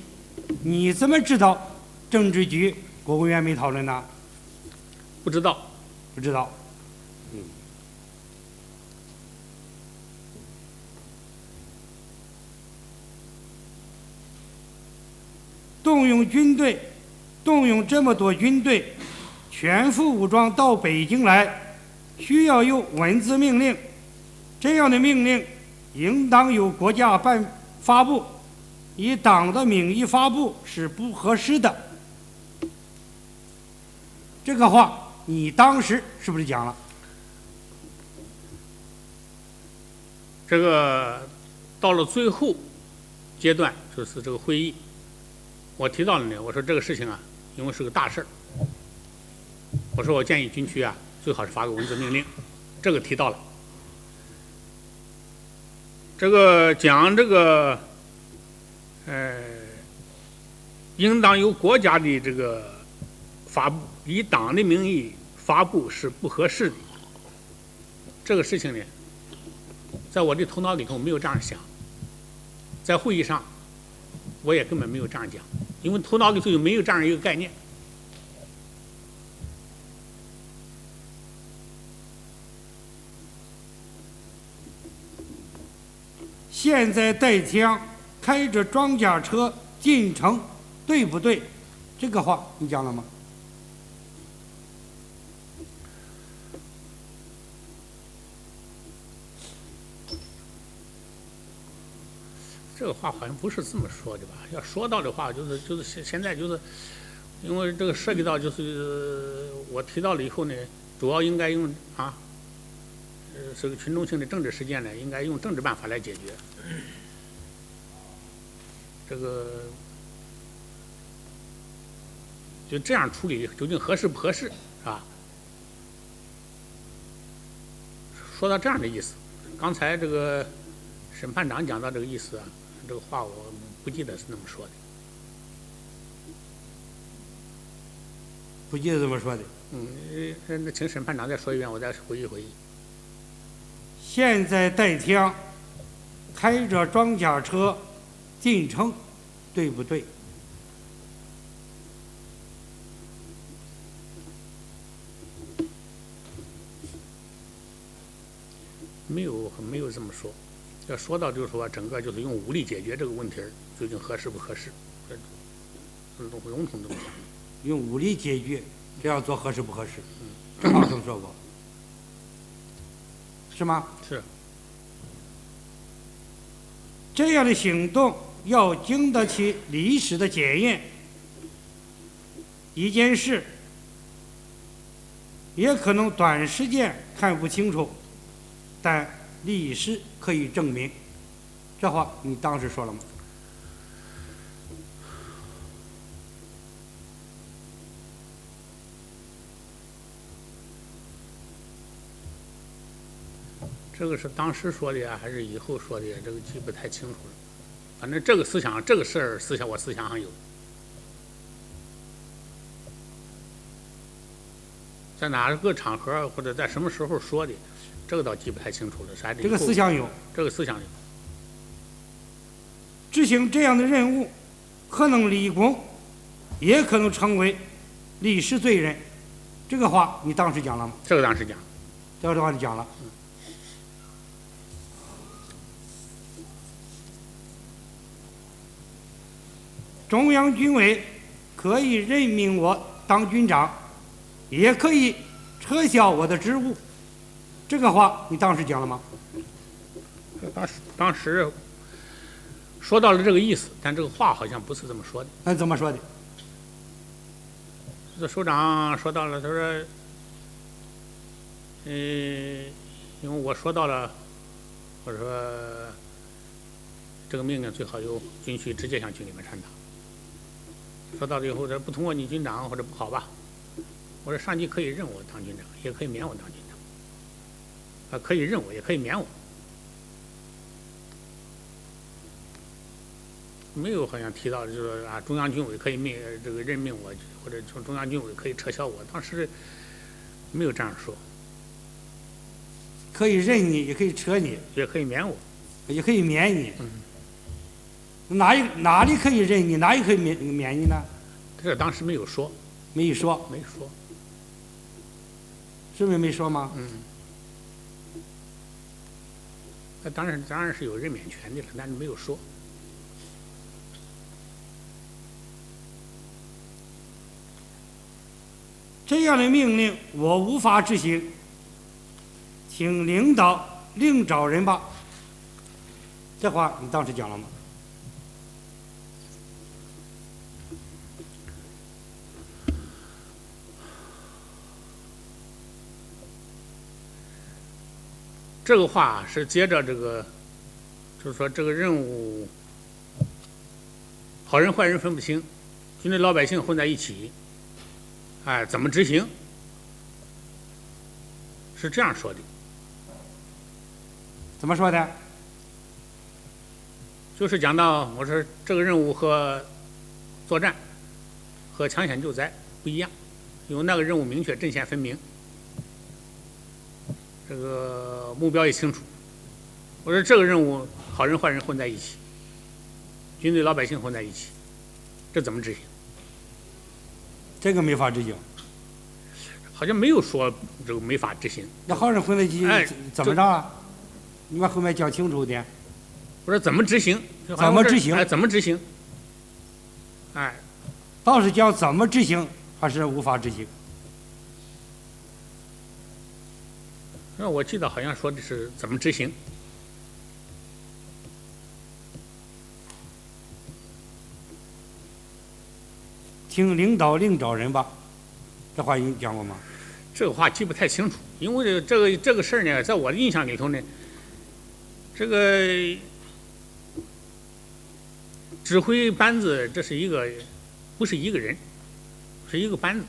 你怎么知道政治局、国务院没讨论呢？
不知道，
不知道。动用军队，动用这么多军队，全副武装到北京来，需要有文字命令，这样的命令应当由国家发布，以党的名义发布是不合适的。这个话你当时是不是讲了？
这个到了最后阶段，就是这个会议，我提到了呢，我说这个事情啊，因为是个大事儿，我说我建议军区啊，最好是发个文字命令，这个提到了。这个讲这个，应当由国家的这个发布，以党的名义发布是不合适的。这个事情呢，在我的头脑里头没有这样想，在会议上，我也根本没有这样讲，因为头脑里头就没有这样一个概念。
现在带枪，开着装甲车进城，对不对？这个话你讲了吗？
这个话好像不是这么说的吧？要说到的话，就是现在就是，因为这个涉及到就是我提到了以后呢，主要应该用啊，这个群众性的政治事件呢，应该用政治办法来解决。这个就这样处理究竟合适不合适啊？说到这样的意思，刚才这个审判长讲到这个意思啊，这个话我不记得是那么说的。
不记得这么说的。
那请审判长再说一遍，我再回忆回忆。
现在带枪，开着装甲车进城，对不对？
没有这么说。要说到就是说，整个就是用武力解决这个问题究竟合适不合适？这笼统这么讲。
用武力解决，这样做合适不合适？正好这么说过，是吗？
是。
这样的行动要经得起历史的检验。一件事也可能短时间看不清楚，但历史可以证明。这话你当时说了吗？
这个是当时说的呀，还是以后说的呀？这个记不太清楚了。反正这个思想，这个事儿我思想上有，在哪个场合或者在什么时候说的，这个倒记不太清楚了。啥？
这个思想有，
这个思想有。
执行这样的任务，可能立功，也可能成为历史罪人。这个话你当时讲了吗？
这个当时讲。
这个话你讲了。中央军委可以任命我当军长，也可以撤销我的职务。这个话你当时讲了吗？
当时说到了这个意思，但这个话好像不是这么说的。
那怎么说的？
这首长说到了，他说，因为我说到了，我说这个命令最好由军区直接向军里面传达。说到了以后，这不通过你军长或者不好吧？我说上级可以任我当军长，也可以免我当军长，可以任我，也可以免我。没有好像提到就是啊，中央军委可以这个任命我，或者从中央军委可以撤销我，当时没有这样说。
可以任你，也可以撤你，
也可以免我，
也可以免你。哪里可以任你，哪里可以免你呢？
这当时没有说，
没说，是不是没说吗？
那当然是有任免权的了，但是没有说。
这样的命令我无法执行，请领导另找人吧。这话你当时讲了吗？
这个话是接着这个，就是说这个任务，好人坏人分不清，军队老百姓混在一起，哎，怎么执行？是这样说的，
怎么说的？
就是讲到我说这个任务和作战和抢险救灾不一样，因为那个任务明确，阵线分明，这个目标也清楚。我说这个任务好人坏人混在一起，军队老百姓混在一起，这怎么执行？
这个没法执行。
好像没有说这个没法执行。
那好人混在一起
哎
怎么着啊？你把后面讲清楚点。
我说怎么执行？
怎么执行？
哎，怎么执行？哎，
倒是讲怎么执行，还是无法执行。
那我记得好像说的是怎么执行。
听领导领导人吧，这话你讲过吗？
这个话记不太清楚，因为这个事儿呢，在我的印象里头呢，这个指挥班子这是一个，不是一个人，是一个班子。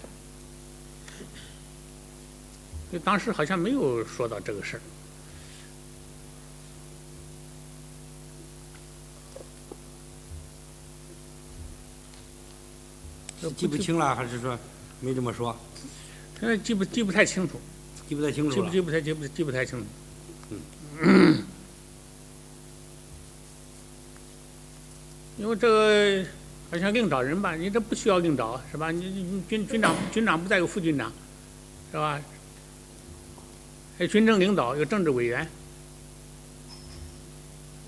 所以当时好像没有说到这个事儿。
记不清了，还是说没这么说？
现在记不太清楚，
记不太清楚了。
记不太清楚。因为这个好像领导人吧，你这不需要领导是吧？你军长不再有副军长，是吧？还有军政领导，有政治委员，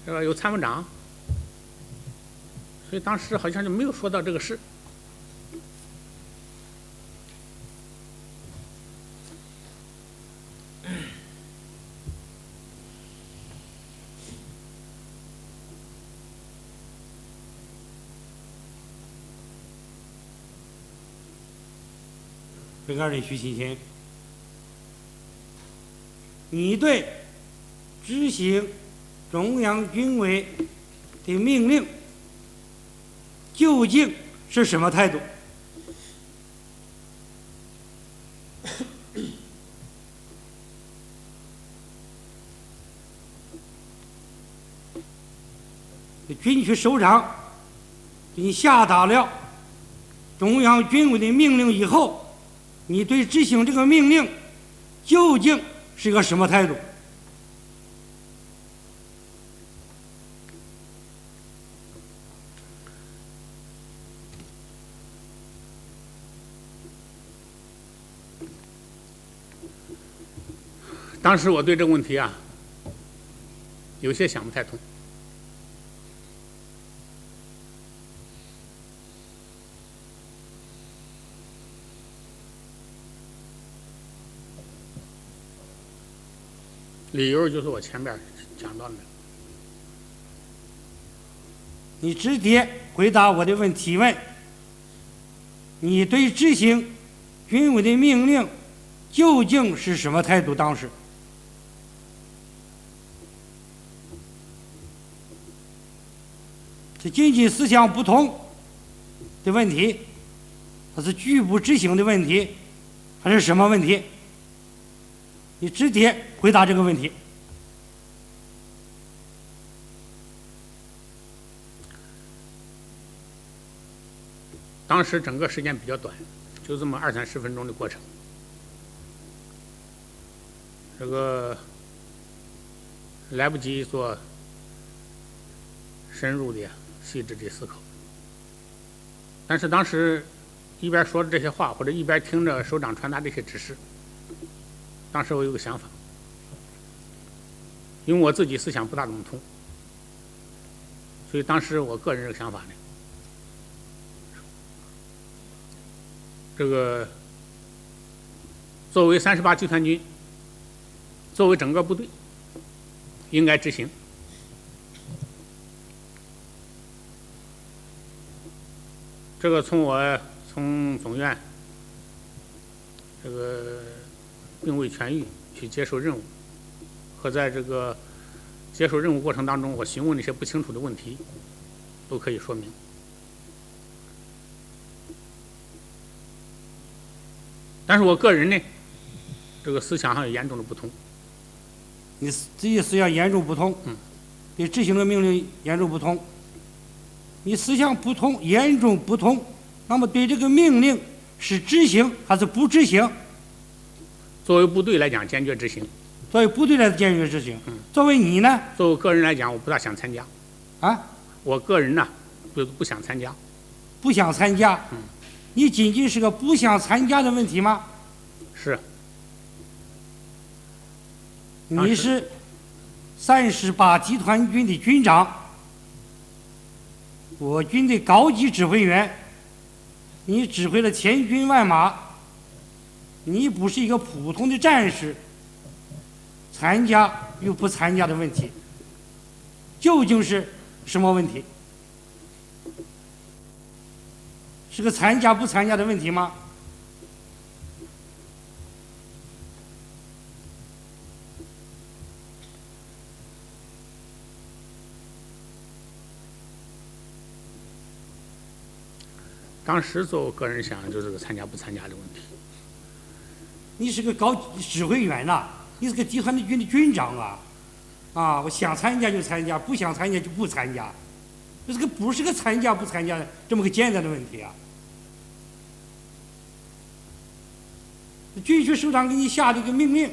是吧？有参谋长，所以当时好像就没有说到这个事。
本案人徐新贤，你对执行中央军委的命令究竟是什么态度？军区首长给你下达了中央军委的命令以后，你对执行这个命令究竟是个什么态度？
当时我对这个问题啊，有些想不太通。理由就是我前面讲到的。
你直接回答我的提问。你对执行军委的命令究竟是什么态度？当时是经济思想不同的问题，还是拒不执行的问题，还是什么问题？你直接回答这个问题。
当时整个时间比较短，就这么20-30分钟的过程。这个来不及做深入的、细致的思考。但是当时一边说着这些话，或者一边听着首长传达这些指示，当时我有个想法，因为我自己思想不大怎么通，所以当时我个人这个想法呢，这个作为38集团军，作为整个部队，应该执行。这个从总院这个并未痊愈去接受任务，和在这个接受任务过程当中，我询问那些不清楚的问题，都可以说明。但是我个人呢，这个思想上有严重的不同。
你自己思想严重不同，对执行的命令严重不同。你思想不同，严重不同，那么对这个命令是执行还是不执行？
作为部队来讲，坚决执行。
作为部队来坚决执行。作为你呢？
作为我个人来讲，我不大想参加。
啊？
我个人呢，不想参加。
不想参加？你仅仅是个不想参加的问题吗？
是。
你是38集团军的军长，我军的高级指挥员，你指挥了千军万马，你不是一个普通的战士。参加与不参加的问题，究竟是什么问题？是个参加不参加的问题吗？
当时我个人想就是个参加不参加的问题。
你是个高指挥员呐，你是个集团的军的军长啊，我想参加就参加，不想参加就不参加，这不是个参加不参加的这么个简单的问题啊。军区首长给你下的一个命令，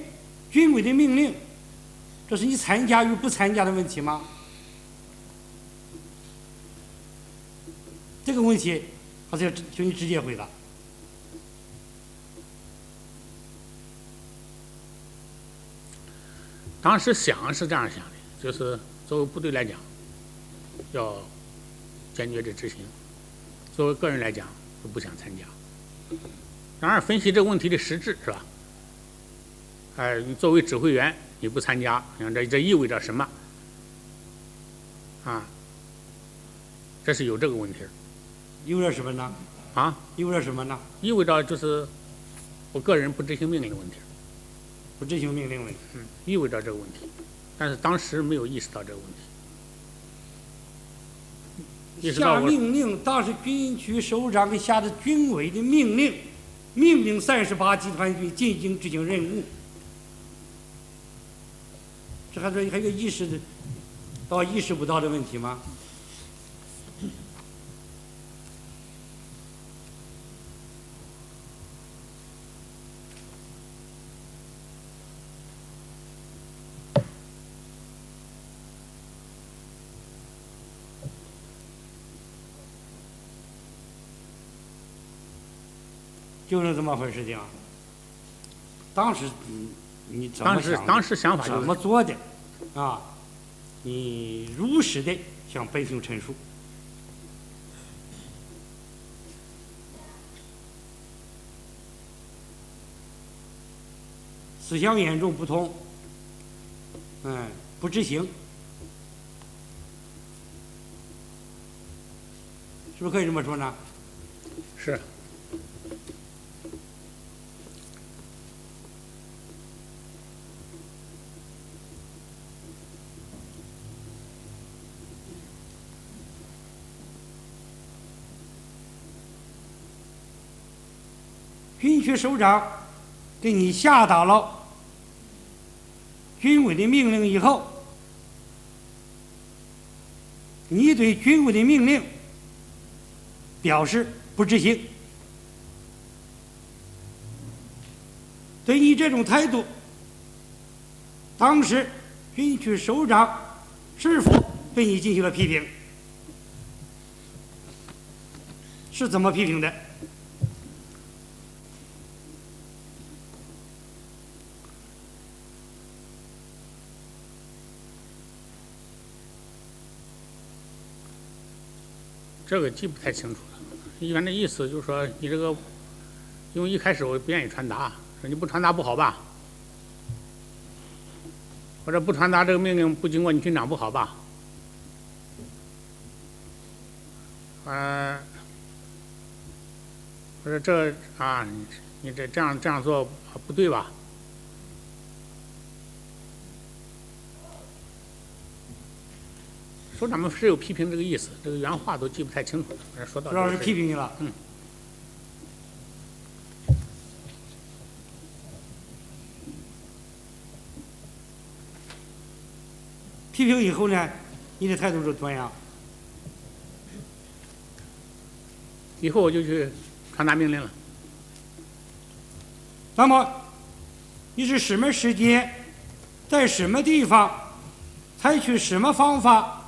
军委的命令，这是你参加与不参加的问题吗？这个问题还是要求你直接回答。
当时想是这样想的，就是作为部队来讲，要坚决的执行；作为个人来讲，就不想参加。当然，分析这个问题的实质是吧？你作为指挥员，你不参加，你看这意味着什么？这是有这个问题。
意味着什么呢？意味着什么呢？
意味着就是我个人不执行命令的问题。
不执行命令问题，
意味着这个问题，但是当时没有意识到这个问题。
下命令，当时军区首长给下的军委的命令，命令38集团军进行执行任务。这还有一个意识不到的问题吗？就是这么回事情。当时你怎么想的？
当时想法就是
怎么做的你如实的向百姓陈述。思想严重不同，不执行，是不是可以这么说呢？
是。
军区首长给你下达了军委的命令以后，你对军委的命令表示不执行，对你这种态度，当时军区首长是否对你进行了批评？是怎么批评的？
这个记不太清楚了。议员的意思就是说，你这个，因为一开始我不愿意传达，说你不传达不好吧？或者不传达这个命令不经过你军长不好吧？我说这你这样做不对吧？首长们是有批评这个意思，这个原话都记不太清楚了，反正说到
主要是批评你了。批评以后呢，你的态度是怎么样？
以后我就去传达命令了。
那么，你是什么时间，在什么地方，采取什么方法，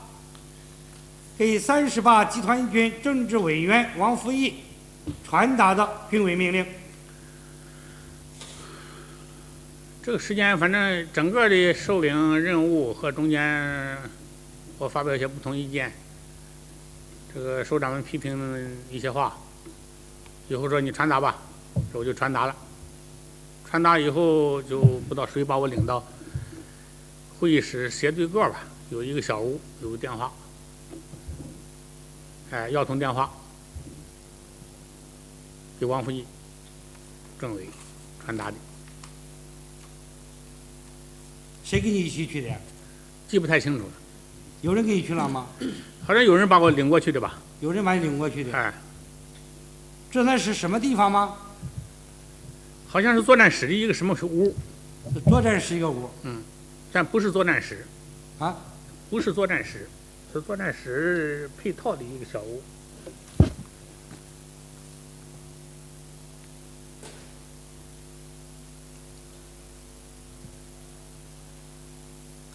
给38集团军政治委员王福义传达的军委命令？
这个时间，反正整个的首领任务和中间，我发表一些不同意见。这个首长们批评一些话，以后说你传达吧，我就传达了。传达以后就不知道谁把我领到会议室斜对过吧，有一个小屋，有个电话，要通电话给王福义政委传达的。
谁跟你一起去的呀？
记不太清楚了，
有人跟你去了吗？
好像有人把我领过去的吧？
有人把你领过去的。
哎，
这那是什么地方吗？
好像是作战室的一个什么屋。
作战室一个屋。
但不是作战室。
啊？
不是作战室，是作战室配套的一个小屋。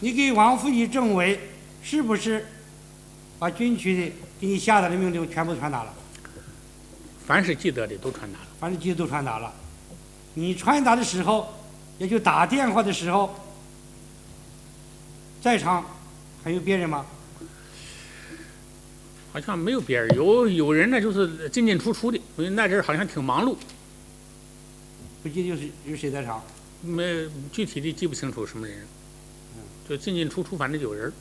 你给王福义政委是不是把军区的给你下达的命令全部传达了？
凡是记得的都传达了。
反正记得都传达了。你传达的时候，也就打电话的时候，在场还有别人吗？
好像没有别人，有人呢，就是进进出出的，因为那阵儿好像挺忙碌。
不记得有谁在场？
没具体的记不清楚什么人，就进进出出，反正有人。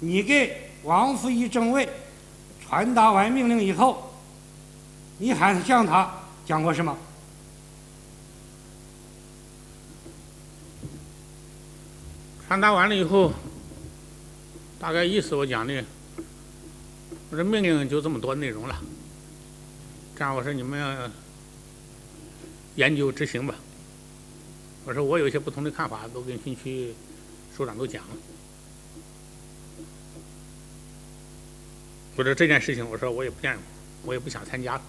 你给王福义政委传达完命令以后，你还向他讲过什么？
传达完了以后，大概意思我讲的，我这命令就这么多内容了。这样我说你们研究执行吧。我说我有一些不同的看法，都跟军区首长都讲了。我说这件事情，我说我也不想参加了。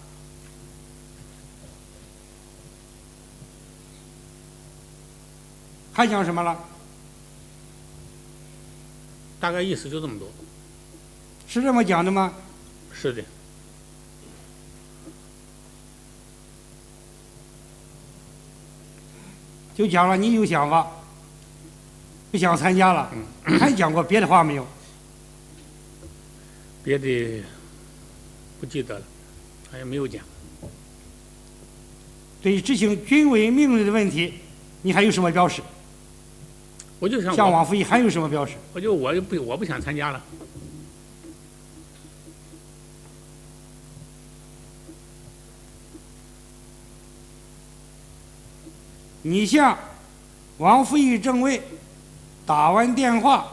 还讲什么了？
大概意思就这么多。
是这么讲的吗？
是的。
就讲了你有想法，不想参加了。还讲过别的话没有？
别的不记得了，好像没有讲。
对于执行军委命令的问题，你还有什么表示？
我就想
向王福义还有什么表示？
我不想参加了。
你向王福义政委打完电话，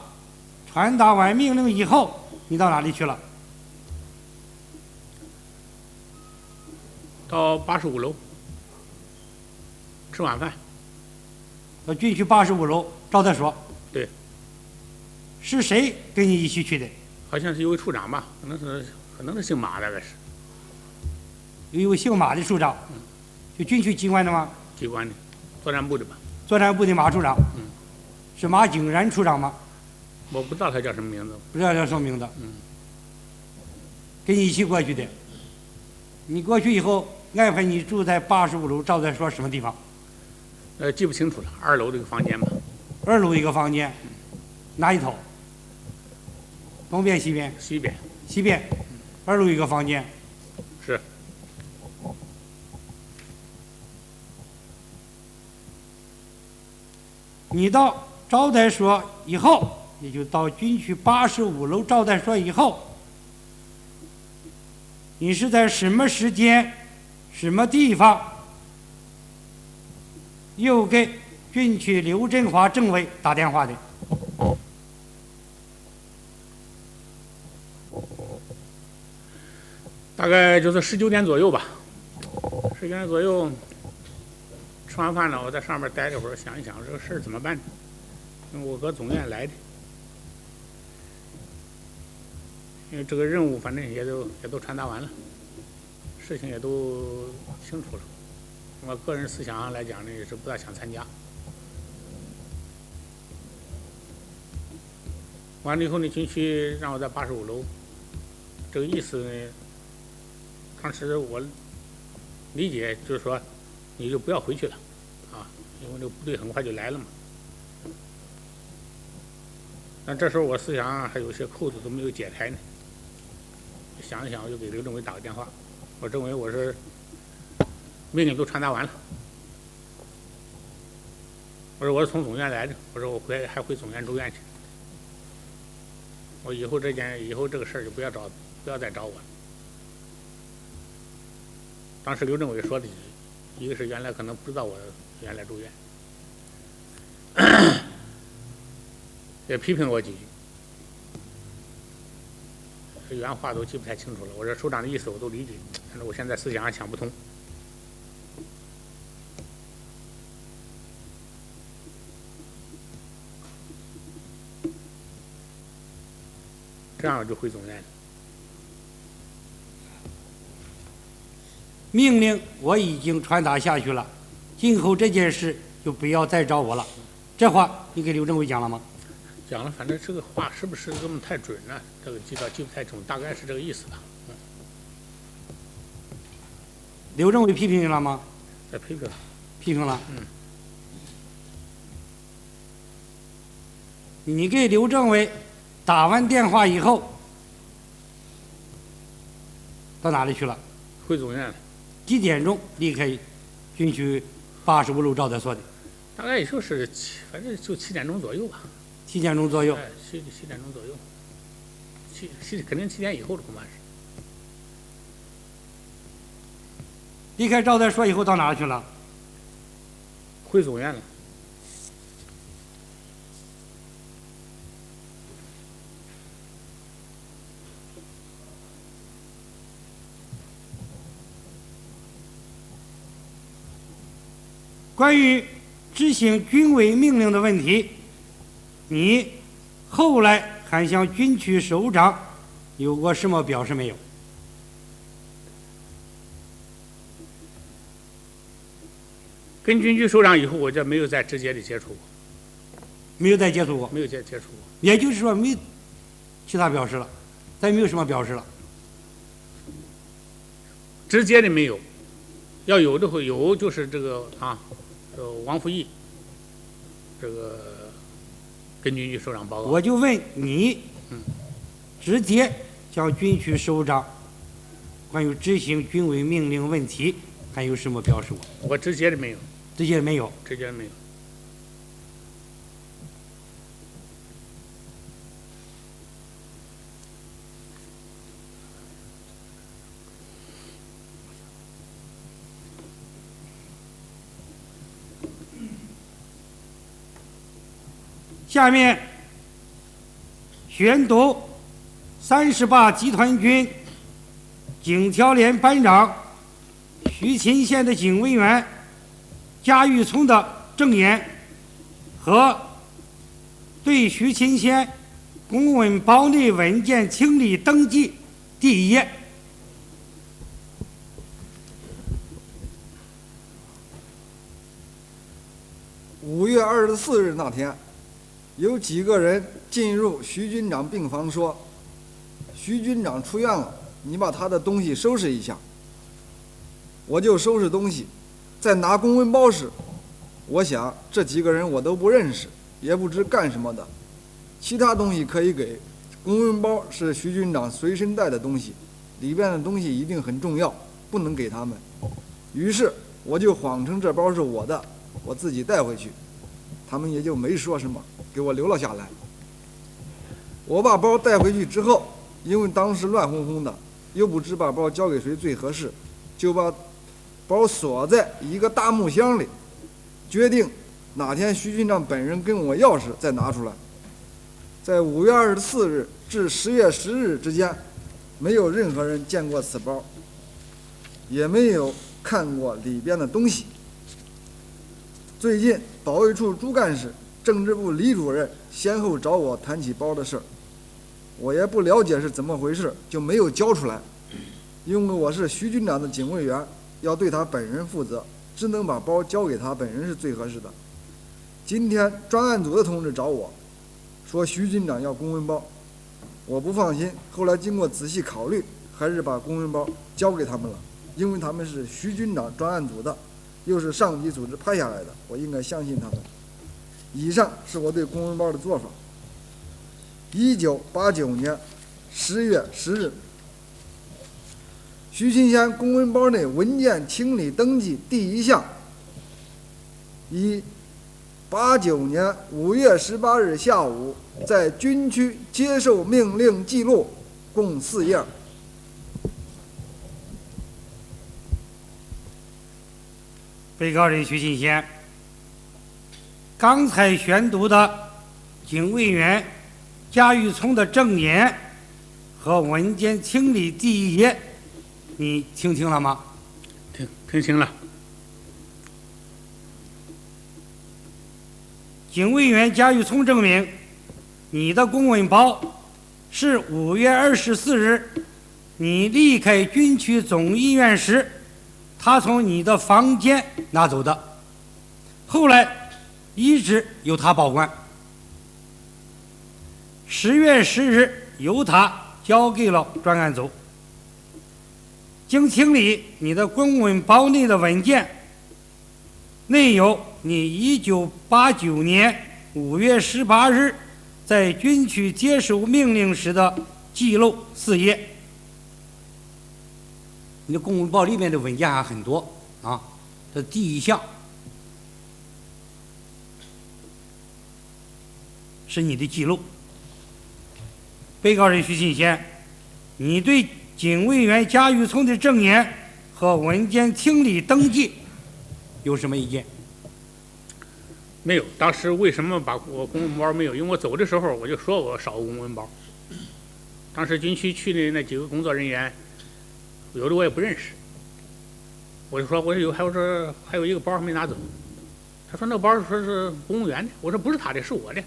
传达完命令以后，你到哪里去了？
到85楼吃晚饭。
到军区85楼招待所。
对。
是谁跟你一起去的？
好像是一位处长吧，可能是姓马，大概是。
有一位姓马的处长。就军区机关的吗？
机关的，作战部的吧。
作战部的马处长。是马景然处长吗？
我不知道他叫什么名字。
不知道叫什么名字。跟你一起过去的。你过去以后，安排你住在85楼招待所什么地方？
记不清楚了，2楼这个房间吧。
2楼一个房间，哪一头？东边、西边？
西边。
西边，2楼一个房间。
是。
你到招待所以后，也就到军区85楼招待所以后，你是在什么时间、什么地方，又给军区刘振华政委打电话的。
大概就是19点左右吧，19点左右，吃完饭了，我在上面待了会儿，想一想这个事儿怎么办。因为我搁总院来的，因为这个任务反正也都传达完了，事情也都清楚了。我个人思想上来讲呢，也是不大想参加。完了以后呢，军区让我在85楼，这个意思呢，当时我理解就是说，你就不要回去了，啊，因为这个部队很快就来了嘛。但这时候我思想上还有些扣子都没有解开呢，想一想，我就给刘政委打个电话，我政委我是命令都传达完了，我说我是从总院来的，我说我还回总院住院去，我以后这个事儿就不要再找我了。当时刘政委说的几句，一个是原来可能不知道我原来住院，也批评我几句，原话都记不太清楚了。我说首长的意思我都理解，但是我现在思想上想不通。这样我就回总院了。
命令我已经传达下去了，今后这件事就不要再找我了。这话你给刘政委讲了吗？
讲了，反正这个话是不是这么太准呢？这个记不太准，大概是这个意思吧。
刘政委批评你了吗？
再批评了。
批评了。你给刘政委打完电话以后，到哪里去了？
回总院了。
几点钟离开军区85楼招待所的？
大概也就是反正就7点钟左右吧。
7点钟左右。
哎，7点钟左右。肯定7点以后了，恐怕是。
离开招待所以后到哪儿去了？
回总院了。
关于执行军委命令的问题，你后来还向军区首长有过什么表示没有？
跟军区首长以后，我就没有再直接的接触过。
没有再接触过？
没有接触过。
也就是说，没其他表示了，再没有什么表示了。
直接的没有，要有的会有，就是这个王福义，这个跟军区首长报告。
我就问你，直接向军区首长关于执行军委命令问题还有什么表示过？
我直接的没有。
直接没有。
直接没有。
下面宣读38集团军警调连班长徐秦县的警卫员贾玉聪的证言和对徐秦县公文包内文件清理登记第1页。
5月24日那天，有几个人进入徐军长病房说：“徐军长出院了，你把他的东西收拾一下。”我就收拾东西，在拿公文包时，我想这几个人我都不认识，也不知干什么的，其他东西可以给，公文包是徐军长随身带的东西，里边的东西一定很重要，不能给他们。于是我就谎称这包是我的，我自己带回去，他们也就没说什么，给我留了下来。我把包带回去之后，因为当时乱哄哄的，又不知把包交给谁最合适，就把包锁在一个大木箱里，决定哪天徐军长本人跟我要时再拿出来。在5月24日至10月10日之间，没有任何人见过此包，也没有看过里边的东西。最近保卫处朱干事、政治部李主任先后找我谈起包的事儿，我也不了解是怎么回事，就没有交出来。因为我是徐军长的警卫员，要对他本人负责，只能把包交给他本人是最合适的。今天专案组的同志找我，说徐军长要公文包，我不放心，后来经过仔细考虑，还是把公文包交给他们了，因为他们是徐军长专案组的，又是上级组织派下来的，我应该相信他们。以上是我对公文包的做法。1989年10月10日，徐新贤公文包内文件清理登记第一项，以89年5月18日下午在军区接受命令记录，共4页。
被告人徐新贤，刚才宣读的警卫员贾玉聪的证言和文件清理第一页，你听清了吗？
听清了。
警卫员贾玉聪证明，你的公文包是5月24日你离开军区总医院时，他从你的房间拿走的，后来一直由他保管。10月10日由他交给了专案组。经清理你的公文包内的文件，内有你1989年5月18日在军区接受命令时的记录4页。你的公文包里面的文件还很多啊，这第一项是你的记录。被告人徐新贤，你对警卫员贾玉聪的证言和文件清理登记有什么意见？
没有。当时为什么把我公文包没有？因为我走的时候我就说我少个公文包。当时军区去的那几个工作人员，有的我也不认识。我就说还有一个包没拿走。他说那个包说是公务员的。我说不是他的，是我的。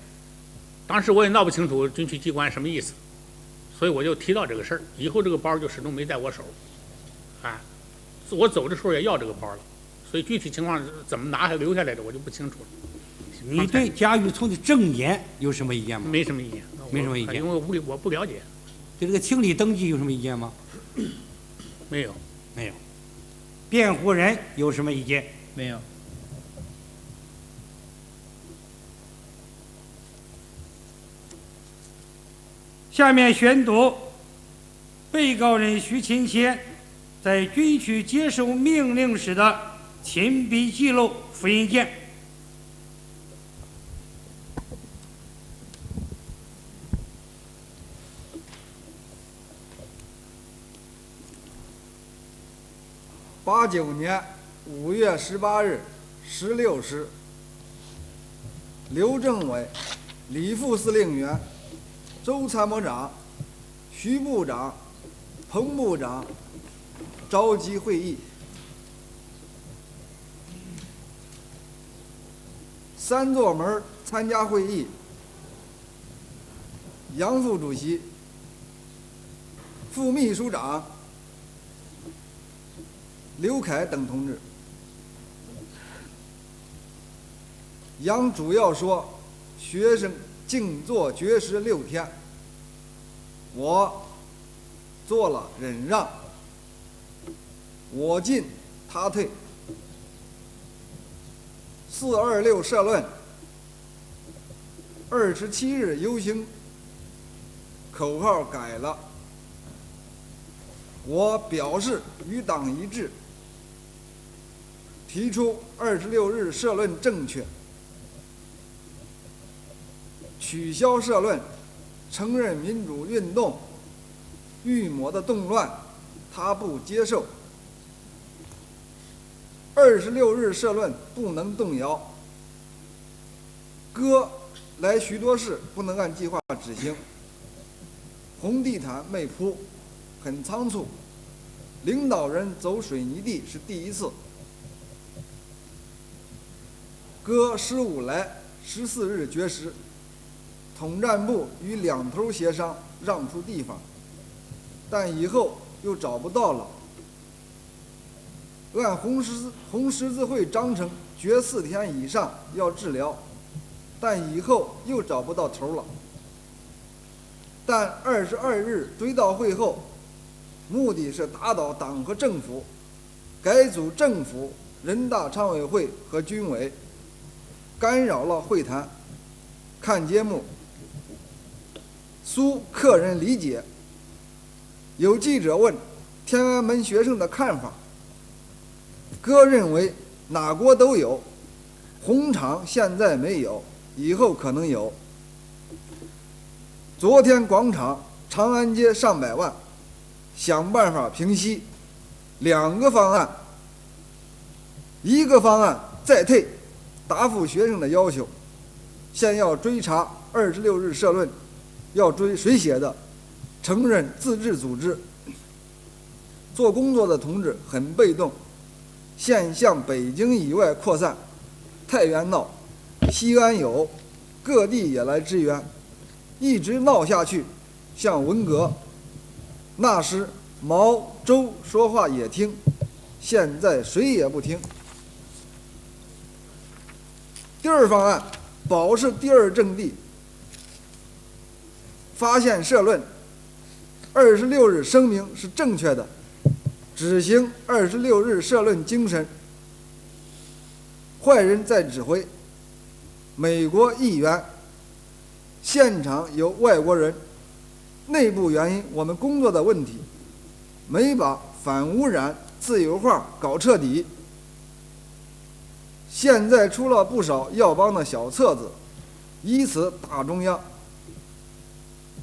当时我也闹不清楚军区机关什么意思，所以我就提到这个事儿。以后这个包就始终没在我手。我走的时候也要这个包了，所以具体情况怎么拿还留下来的我就不清楚了。
你对贾玉聪的证言有什么意见吗？
没什么意见，
没什么意见，
因为我不了解。
对这个清理登记有什么意见吗？
没有，
没有。辩护人有什么意见？
没有。
下面宣读被告人徐勤贤在军区接受命令时的亲笔记录复印件。
89年5月18日16时，刘政委、李副司令员、周参谋长、徐部长、彭部长召集会议。3座门参加会议，杨副主席、副秘书长刘凯等同志。杨主要说，学生静坐绝食6天，我做了忍让，我进他退。426社论27日游行口号改了，我表示与党一致，提出26日社论正确，取消社论，承认民主运动预谋的动乱，他不接受。26日社论不能动摇，哥来许多事不能按计划执行，红地毯没铺，很仓促。领导人走水泥地是第一次。哥15来14日绝食，统战部与两头协商让出地方，但以后又找不到了。按红十字会章程决4天以上要治疗，但以后又找不到头了。但22日追悼会后，目的是打倒党和政府，改组政府、人大常委会和军委，干扰了会谈。看节目，苏客人理解。有记者问天安门学生的看法，哥认为哪国都有，红场现在没有，以后可能有。昨天广场、长安街上百万，想办法平息。2个方案，一个方案再退，答复学生的要求。先要追查26日社论，要追谁写的，承认自治组织。做工作的同志很被动，现向北京以外扩散，太原闹，西安有，各地也来支援，一直闹下去，像文革。那时毛、周说话也听，现在谁也不听。第二方案，保持第二阵地，发现社论，26日声明是正确的，执行26日社论精神。坏人在指挥，美国议员，现场有外国人，内部原因我们工作的问题，没把反污染、自由化搞彻底。现在出了不少耀邦的小册子，以此打中央。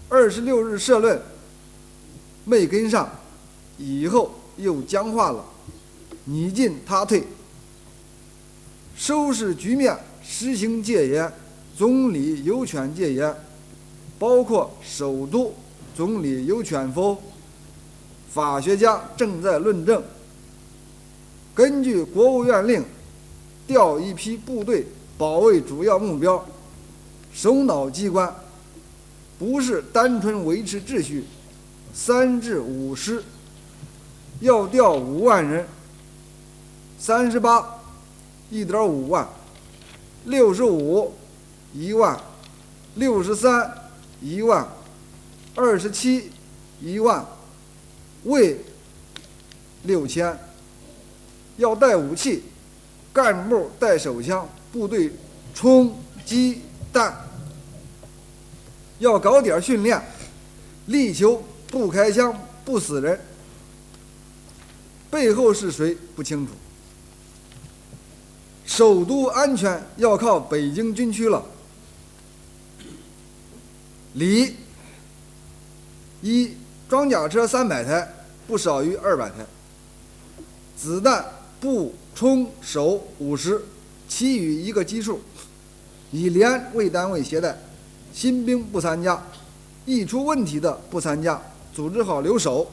26日社论没跟上，以后又僵化了，你进他退。收拾局面，实行戒严，总理有权戒严，包括首都总理有权否？法学家正在论证。根据国务院令，调一批部队保卫主要目标，首脑机关不是单纯维持秩序，3至5师，要调5万人，38 1.5万，65 1万，63 1万，27 1万，卫6000，要带武器，干部带手枪，部队充鸡蛋，要搞点训练，力求不开枪不死人。背后是谁不清楚。首都安全要靠北京军区了。李一，装甲车300台，不少于200台。子弹步冲手50，其余一个基数，以连为单位携带。新兵不参加，一出问题的不参加，组织好留守。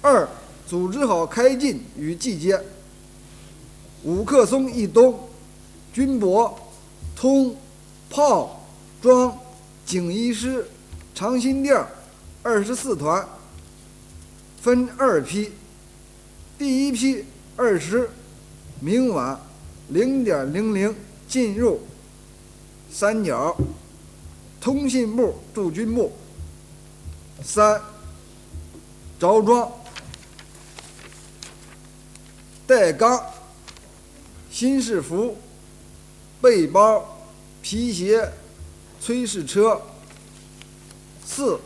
2，组织好开进与集结。五棵松以东，军博、通、炮、装、警一师、长辛店24团，分2批。第一批20，明晚0.00进入三角，通信部驻军部。3，着装，带钢、新式服、背包、皮鞋、炊事车。4，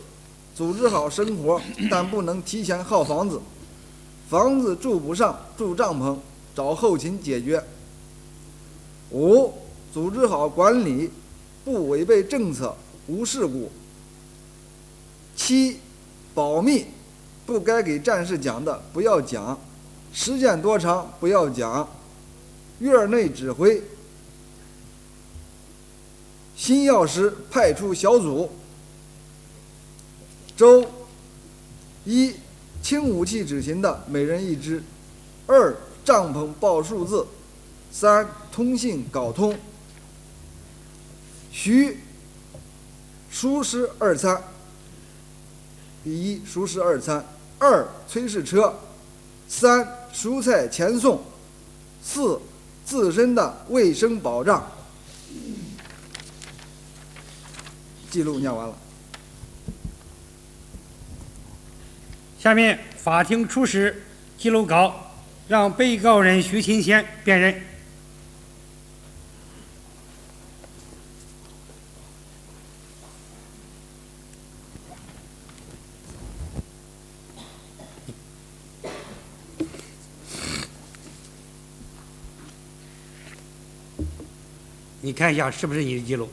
组织好生活，但不能提前耗房子，房子住不上，住帐篷，找后勤解决。5，组织好管理，不违背政策，无事故。7，保密，不该给战士讲的不要讲，时间多长不要讲。院内指挥，新药师派出小组：周一，轻武器执勤的每人一支；二，帐篷报数字；三，通信搞通；徐，熟食二餐。第一，熟食二餐；二，炊事车；三，蔬菜前送；四，自身的卫生保障。记录念完了。
下面法庭出示记录稿，让被告人徐勤贤辨认。你看一下是不是你的记录？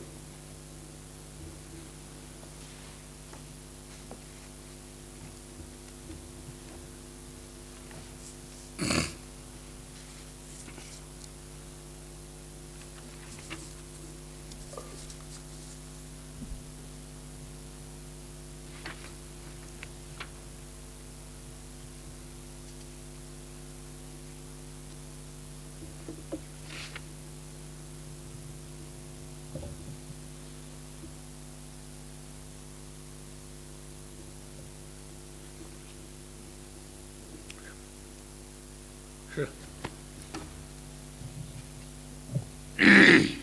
是。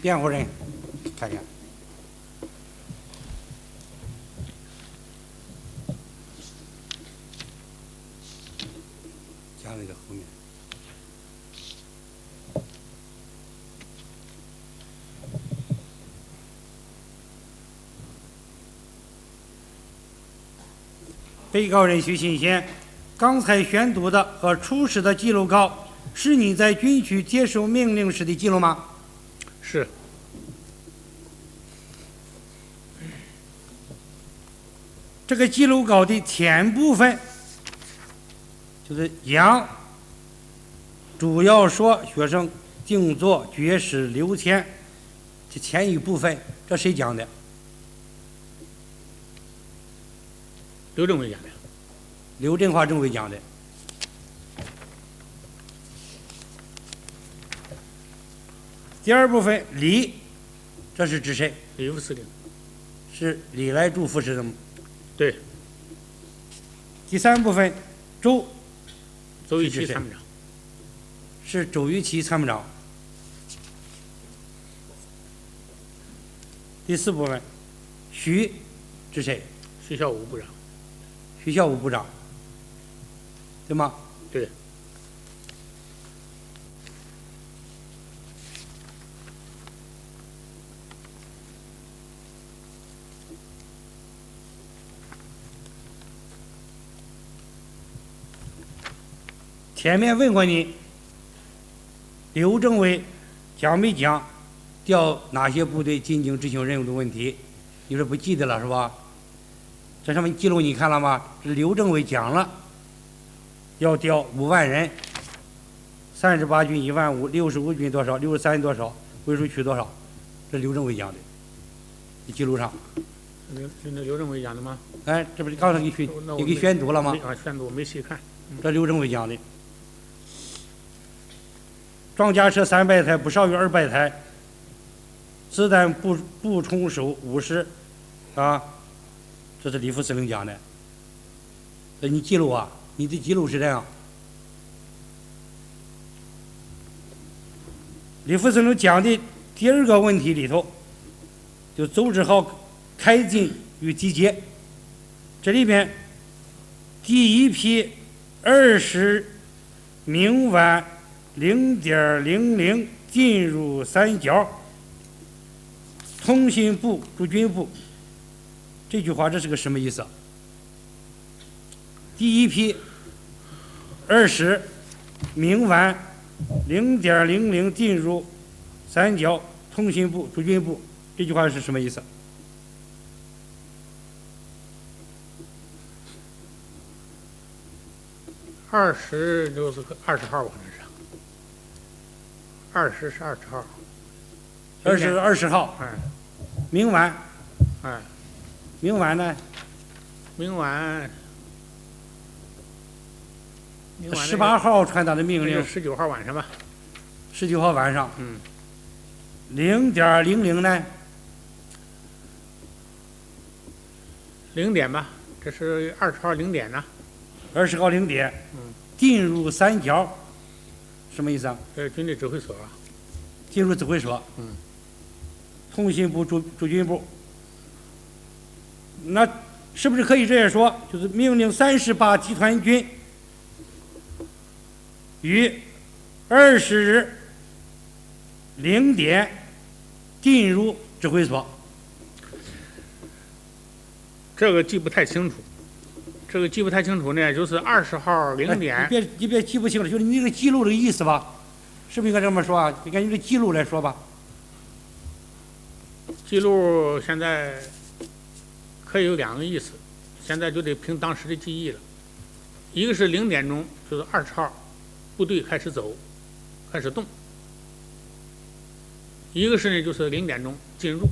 辩护人，看看。加那个后面。被告人徐勤贤，刚才宣读的和出示的记录稿是你在军区接受命令时的记录吗？
是。
这个记录稿的前部分就是讲，主要说学生静坐、绝食、留前，这前一部分，这谁讲的？
刘政委讲的。
刘振华政委讲的。第二部分李，这是指谁？
李副司令。
是李来柱副司令。
对。
第三部分周，
周玉琦参谋长。
是周玉琦参谋长。第四部分徐，指谁？
徐孝武部长。
徐孝武部长。对吗？
对。
前面问过你，刘政委讲没讲调哪些部队进京执行任务的问题？你说不记得了是吧？这上面记录你看了吗？是刘政委讲了。要调5万人，38军15000，65军多少，63多少，归属区多少，这刘政委讲的，记录上。
刘政委讲的吗？
哎，这不是刚才你给宣读了吗？
宣读我没细看。
这刘政委讲的。装甲车300台，不少于200台，子弹补充手50，啊，这是李副司令讲的。这你记录啊？你的记录是这样。李副司令讲的第二个问题里头，就组织好开进与集结。这里边第一批20明晚0.00进入三角，通信部驻军部。这句话这是个什么意思？第一批20明晚0.00进入三角，通信部驻军部。这句话是什么意思
？20就是个20号，可能是。20是20号。
20号。
嗯。
明晚，
哎，
明晚呢
明晚
18号传达的命令，
19号晚上吧。
19号晚上0:00呢
0点吧，这是20号0点呢。
20号0点，进入三角，什么意思啊？
军队指挥所。
进入指挥所。通信部驻军部。那是不是可以这样说？就是命令38集团军于20日0点进入指挥所。
这个记不太清楚。这个记不太清楚呢，就是20号0点。
你别记不清了，就是你这个记录这个意思吧？是不是应该这么说啊？你根据这记录来说吧。
记录现在可以有2个意思，现在就得凭当时的记忆了。一个是0点钟，就是20号，部队开始走，开始动；一个是呢，就是0点钟进入，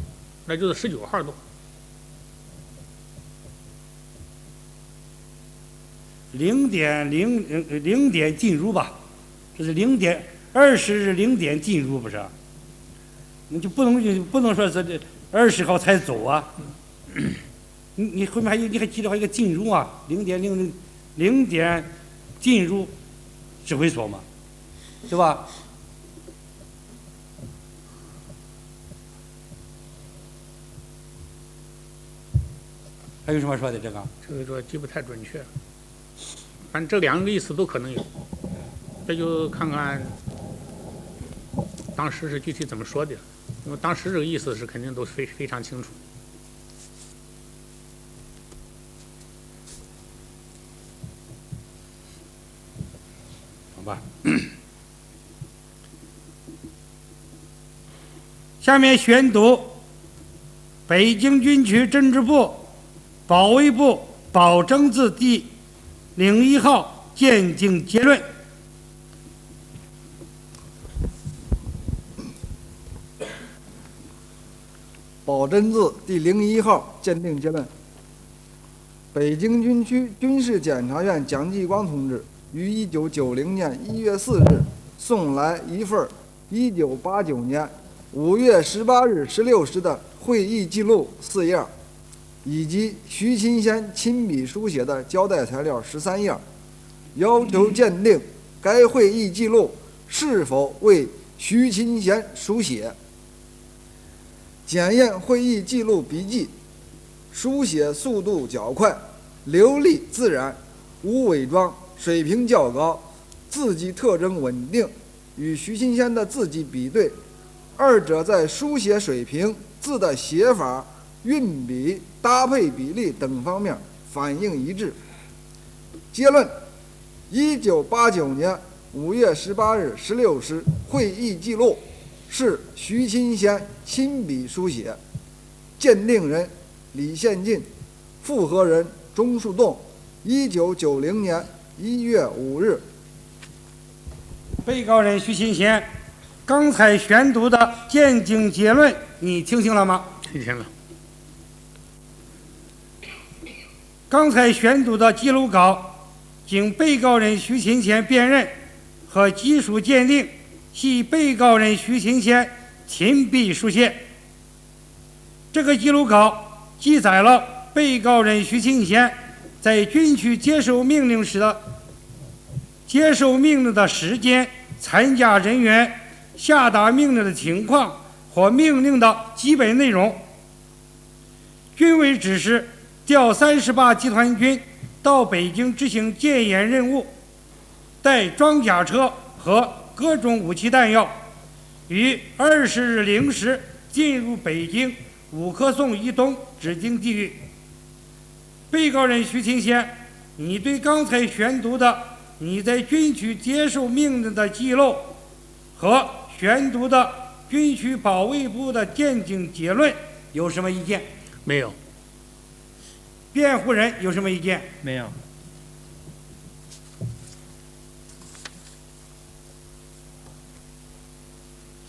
那就是19号动。
0点进入吧，这是20日0点进入，不是？你就不能说是20号才走啊。你后面你还记得还有一个进入啊，0点进入指挥所嘛，对吧？还有什么说的这个？
这个说记不太准确，反正这2个意思都可能有，这就看看当时是具体怎么说的，因为当时这个意思是肯定都非常清楚。
好吧。下面宣读北京军区政治部保卫部保政字第01号鉴定结论。
保真字第01号鉴定结论：北京军区军事检察院蒋继光同志于1990年1月4日送来一份1989年5月18日16时的会议记录4页，以及徐勤先亲笔书写的交代材料13页，要求鉴定该会议记录是否为徐勤先书写。检验会议记录笔记，书写速度较快，流利自然，无伪装，水平较高，字迹特征稳定，与徐勤先的字迹比对，二者在书写水平、字的写法、运笔、搭配比例等方面反应一致。结论：1989年5月18日16时会议记录是徐勤先亲笔书写，鉴定人李宪进，复核人钟树栋，1990年1月5日。
被告人徐勤先，刚才宣读的鉴定结论你听清了吗？
听清了。
刚才宣读的记录稿经被告人徐勤先辨认和技术鉴定，系被告人徐勤先亲笔书写。这个记录稿记载了被告人徐勤先在军区接受命令的时间、参加人员、下达命令的情况或命令的基本内容。军委指示调38集团军到北京执行检验任务，带装甲车和各种武器弹药，于20日0时进入北京五棵松以东指定地域。被告人徐勤先，你对刚才宣读的你在军区接受命令的记录和宣读的军区保卫部的鉴定结论有什么意见？
没有。
辩护人有什么意见？
没有。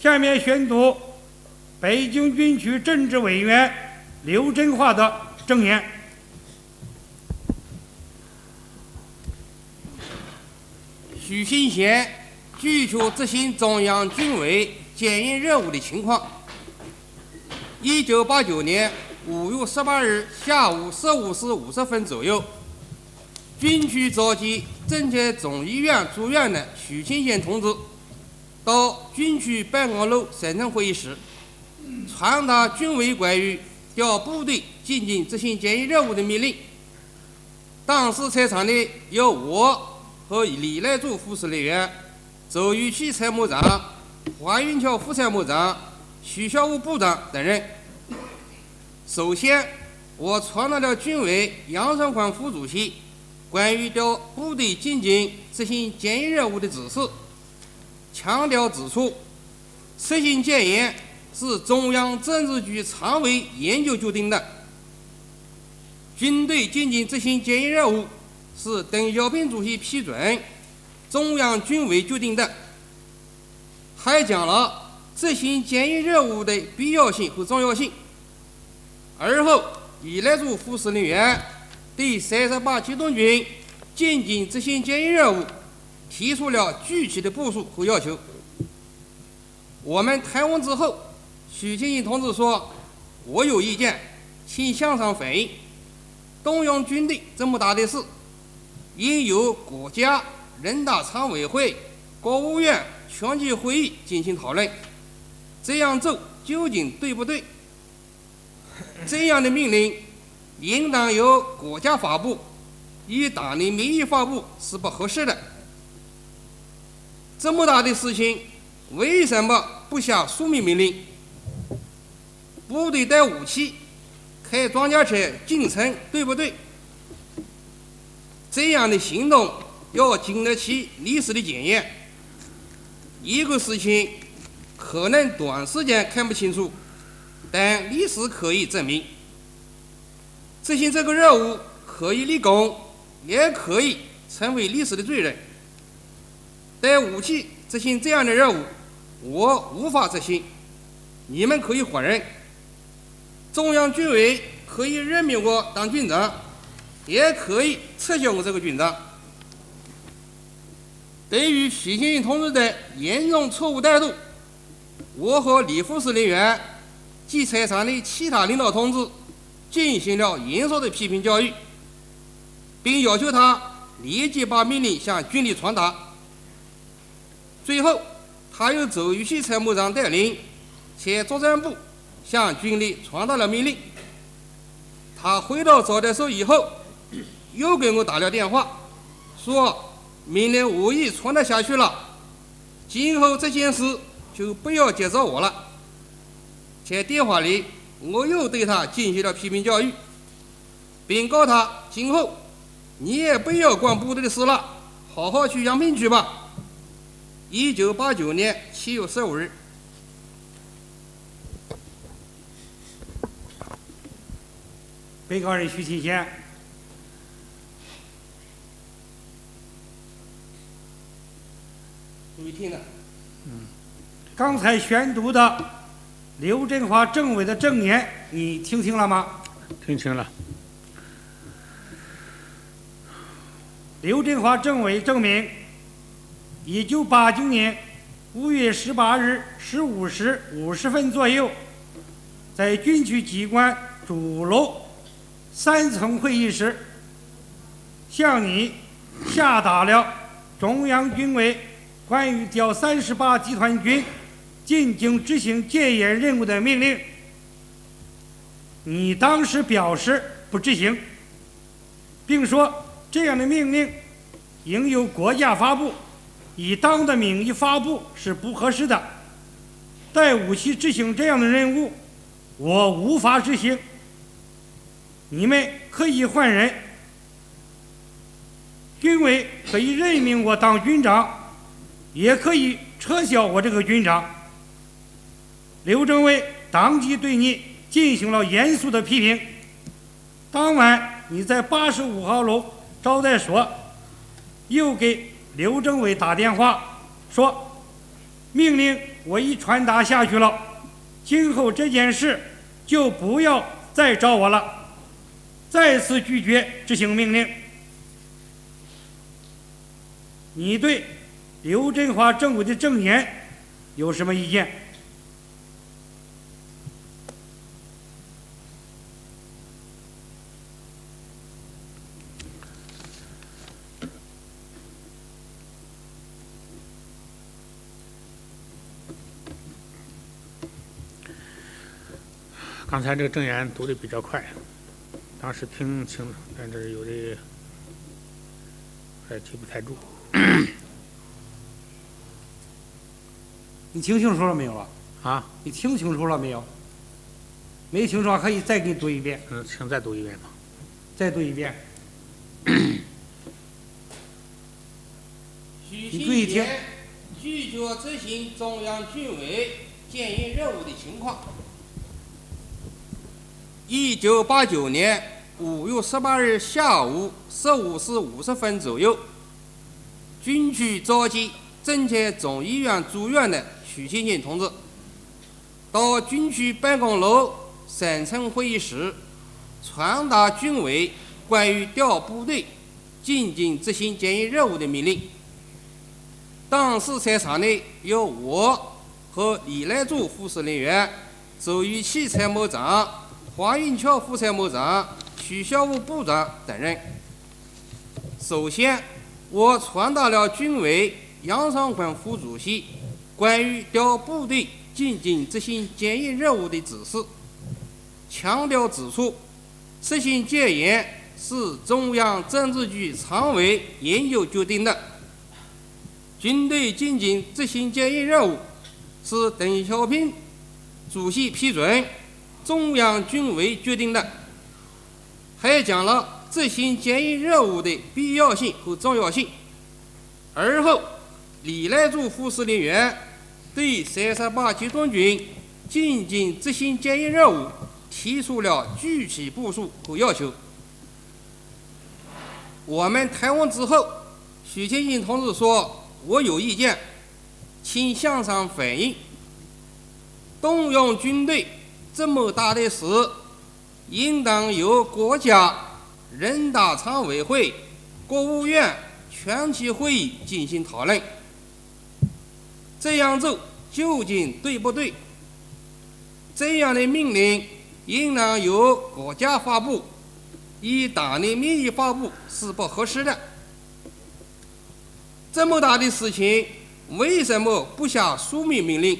下面宣读北京军区政治委员刘振华的证言。
许信贤具体执行中央军委检验任务的情况。1989年5月18日下午15时50分左右，军区召集正在总医院住院的许信贤同志到军区办公楼省城会议室，传达军委关于调部队进京执行检验任务的命令。当时在场的有我和李来柱副司令员、周玉器参谋长、黄云桥副参谋长、徐小武部长等人。首先，我传达了军委杨尚宽副主席关于调部队进京执行检验任务的指示，强调指出，实行检验是中央政治局常委研究决定的，军队进京执行检验任务是邓小平主席批准，中央军委决定的。还讲了执行检验任务的必要性和重要性。而后，李来柱副司令员对38机动军进京执行检验任务提出了具体的部署和要求。我们谈完之后，许庆义同志说：“我有意见，请向上反映。动用军队这么大的事，应由国家人大常委会、国务院全体会议进行讨论。这样做究竟对不对？这样的命令应当由国家发布，以党的名义发布是不合适的。这么大的事情，为什么不下书面命令？部队带武器、开装甲车进城，对不对？这样的行动要经得起历史的检验。一个事情可能短时间看不清楚，但历史可以证明，执行这个任务可以立功，也可以成为历史的罪人。带武器执行这样的任务，我无法执行，你们可以否认。中央军委可以任命我当军长，也可以撤销我这个军长。对于许信义同志的严重错误态度，我和李副司令员及在场的其他领导同志进行了严肃的批评教育，并要求他立即把命令向军里传达。最后，他由周玉器参谋长带领，在作战部向军里传达了命令。他回到招待所以后，又给我打了电话，说命令我已传达下去了，今后这件事就不要接着我了。在电话里，我又对他进行了批评教育，并告他今后你也不要管部队的事了，好好去养病去吧。1989年7月15日。
被告人许信贤，
注意听了。
刚才宣读的刘振华政委的证言，你听清了吗？
听清了。
刘振华政委证明，1989年5月18日15时50分左右，在军区机关主楼3层会议室，向你下达了中央军委关于调38集团军进京执行戒严任务的命令。你当时表示不执行，并说这样的命令应由国家发布，以党的名义发布是不合适的。带武器执行这样的任务，我无法执行。你们可以换人，军委可以任命我当军长，也可以撤销我这个军长。刘政委当即对你进行了严肃的批评。当晚你在85号楼招待所又给刘政委打电话，说命令我已传达下去了，今后这件事就不要再找我了，再次拒绝执行命令。你对刘振华政委的证言有什么意见？
刚才这个证言读的比较快，当时听清，但是有的还记不太住。
你听清楚了没有了？
啊？
你听清楚了没有？没听楚，可以再给你读一遍。
请再读一遍吧。
再读一遍。
许
你注意听。
拒绝执行中央军委建议任务的情况。1989年5月18日下午15时50分左右，军区召集政协总医院住院的许庆庆同志，到军区办公楼省城会议室传达军委关于调部队进京执行检疫任务的命令。当时在场内有我和李来柱副司令员、周玉器参谋长、华运桥副参谋长、许孝武部长等人。首先，我传达了军委杨尚昆副主席关于调部队进京执行检疫任务的指示，强调指出，执行戒严是中央政治局常委研究决定的，军队进京执行检疫任务是邓小平主席批准，中央军委决定的，还讲了执行检疫任务的必要性和重要性。而后，李来柱副司令员对38集中军进京执行检疫任务提出了具体部署和要求。我们谈完之后，许庆庆同志说：“我有意见，请向上反映。动用军队这么大的事，应当由国家人大常委会、国务院全体会议进行讨论。这样做究竟对不对？这样的命令应当由国家发布，以党的名义发布是不合适的。这么大的事情，为什么不下书面命令？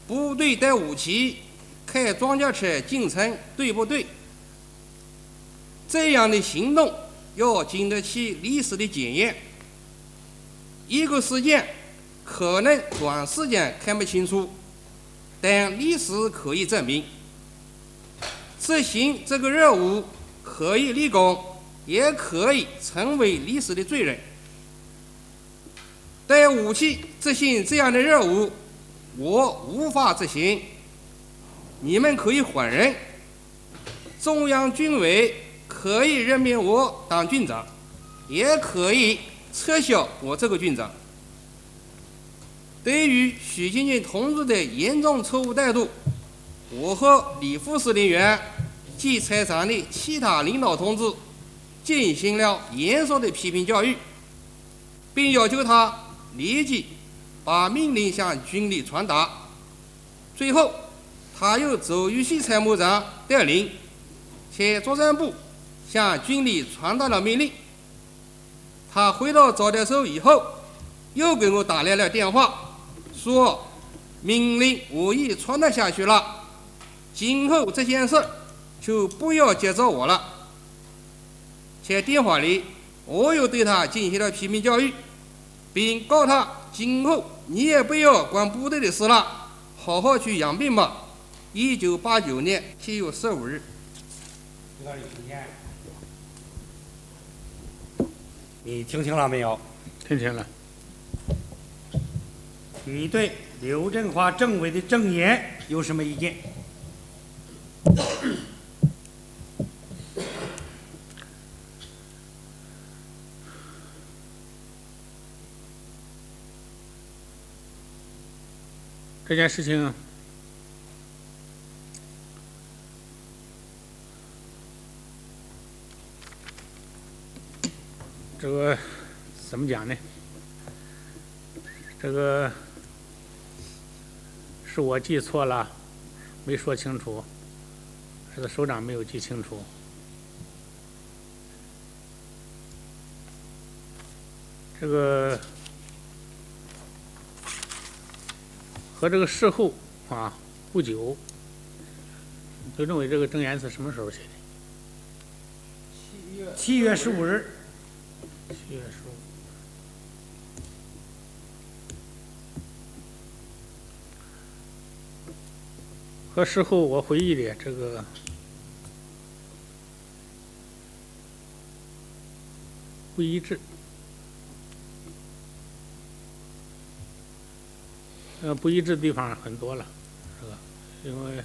部队带武器、开装甲车进城，对不对？这样的行动要经得起历史的检验。一个事件可能短时间看不清楚，但历史可以证明，执行这个任务可以立功，也可以成为历史的罪人。带武器执行这样的任务，我无法执行，你们可以换人，中央军委可以任命我当军长，也可以撤销我这个军长。对于许庆庆同志的严重错误态度，我和李副司令员及在场的其他领导同志进行了严肃的批评教育，并要求他立即把命令向军里传达。最后，他由周玉器参谋长带领，在作战部向军里传达了命令。他回到招待所以后，又给我打来了电话，说命令我已传达下去了，今后这件事就不要接着我了。在电话里，我又对他进行了批评教育，并告他今后你也不要管部队的事了，好好去养病吧。1989年7月15日。
你听清了没有？
听清了。
你对刘振华政委的证言有什么意见？
这件事情这个怎么讲呢？这个是我记错了，没说清楚，还是首长没有记清楚？这个和这个事后啊不久，就认为这个证言是什么时候写的
7月15日。
7月15。和事后我回忆的这个不一致。不一致的地方很多了，是吧？因为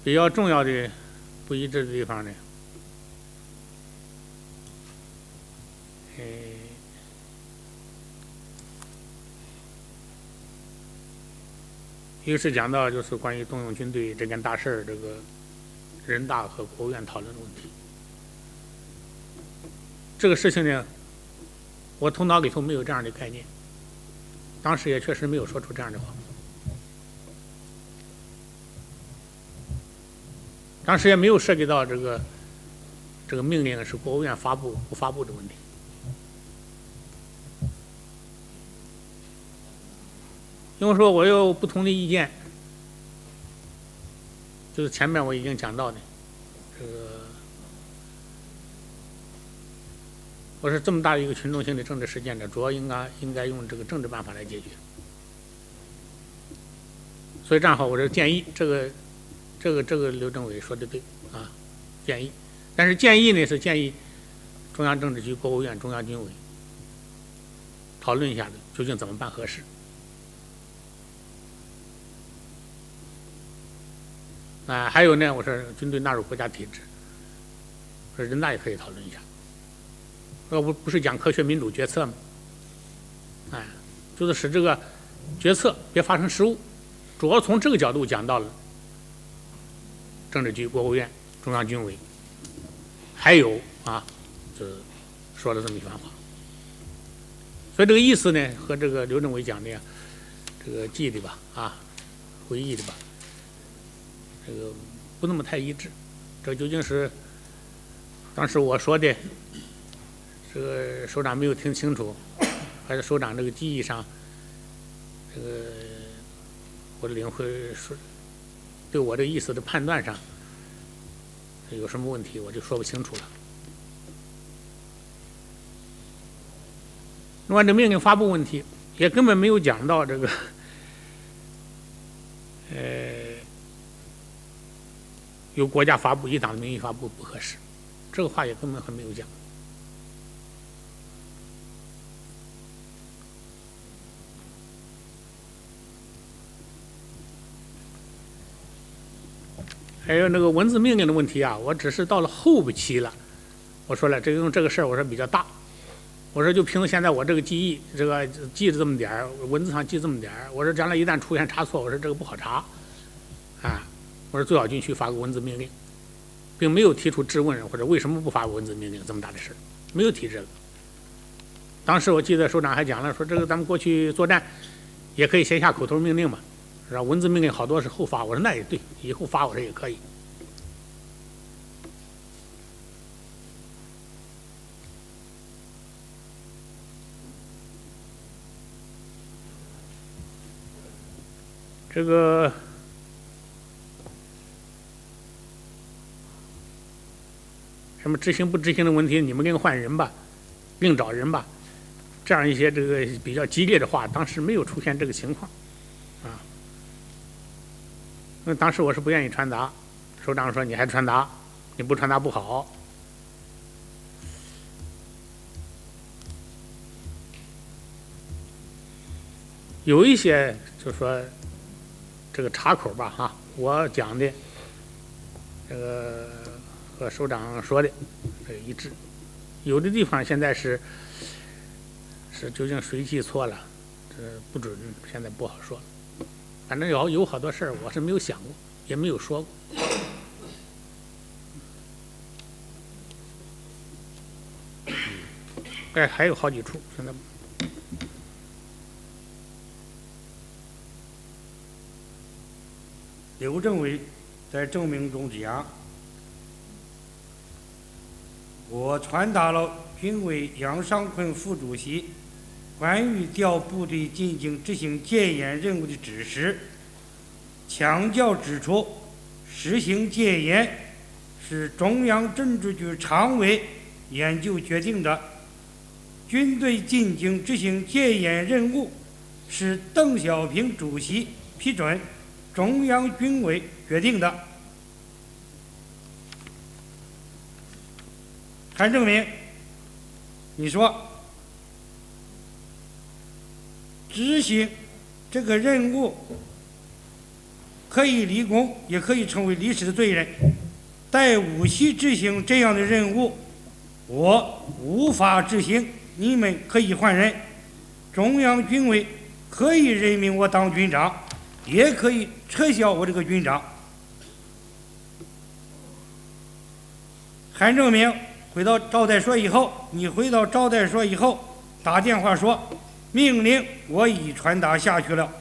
比较重要的不一致的地方呢，一个是讲到就是关于动用军队这件大事儿，这个人大和国务院讨论的问题。这个事情呢，我头脑里头没有这样的概念，当时也确实没有说出这样的话。当时也没有涉及到这个命令是国务院发布不发布的问题。因为说我有不同的意见，就是前面我已经讲到的，这个我是这么大一个群众性的政治事件呢，主要应该用这个政治办法来解决。所以正好我这建议，这个刘政委说的对啊，建议，但是建议呢是建议中央政治局、国务院、中央军委讨论一下究竟怎么办合适。还有呢，我说军队纳入国家体制，说人大也可以讨论一下。不是讲科学民主决策吗？就是使这个决策别发生失误，主要从这个角度讲到了政治局、国务院、中央军委，还有就说了这么一番话。所以这个意思呢，和这个刘政委讲的这个记的吧，回忆的吧，这个不那么太一致。这究竟是当时我说的，这个首长没有听清楚，还是首长这个记忆上，这个我的领会说对我的意思的判断上有什么问题，我就说不清楚了。另外，这命令发布问题也根本没有讲到这个，由国家发布以党的名义发布不合适，这个话也根本还没有讲。还有那个文字命令的问题我只是到了后期了，我说了，用这个事儿我说比较大，我说就凭现在我这个记忆，这个记着这么点儿，文字上记这么点儿，我说将来一旦出现差错，我说这个不好查，我说最好军区发个文字命令，并没有提出质问或者为什么不发个文字命令这么大的事儿，没有提这个。当时我记得首长还讲了，说这个咱们过去作战也可以先下口头命令嘛，是吧？文字命令好多是后发，我说那也对，以后发我说也可以。这个什么执行不执行的问题，你们另换人吧，另找人吧，这样一些这个比较激烈的话，当时没有出现这个情况，那当时我是不愿意传达，首长说你还传达，你不传达不好。有一些就说这个岔口吧，我讲的这个和首长说的一致，有的地方现在是究竟谁记错了，这不准，现在不好说。反正有好多事儿我是没有想过，也没有说过。还有好几处，现在
刘政委在证明中讲，我传达了军委杨尚昆副主席关于调部队进京执行戒严任务的指示，强调指出，实行戒严是中央政治局常委研究决定的，军队进京执行戒严任务是邓小平主席批准，中央军委决定的。韩正明，你说执行这个任务可以立功，也可以成为历史的罪人。带武器执行这样的任务，我无法执行，你们可以换人。中央军委可以任命我当军长，也可以撤销我这个军长。韩正明回到招待所以后，你回到招待所以后打电话说，命令我已传达下去了，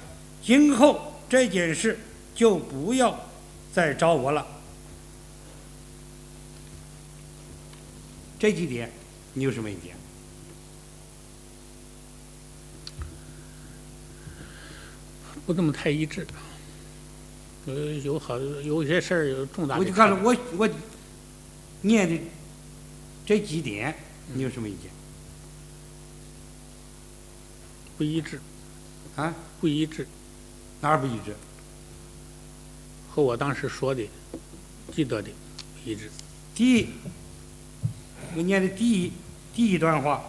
今后这件事就不要再找我了。这几点你有什么意见？
不怎么太一致。有些事儿有重大的。
我就看了我念的这几点，你有什么意见？
不一致。
啊？
不一致。
哪儿不一致？
和我当时说的、记得的不一致。
第一，我念的第一段话，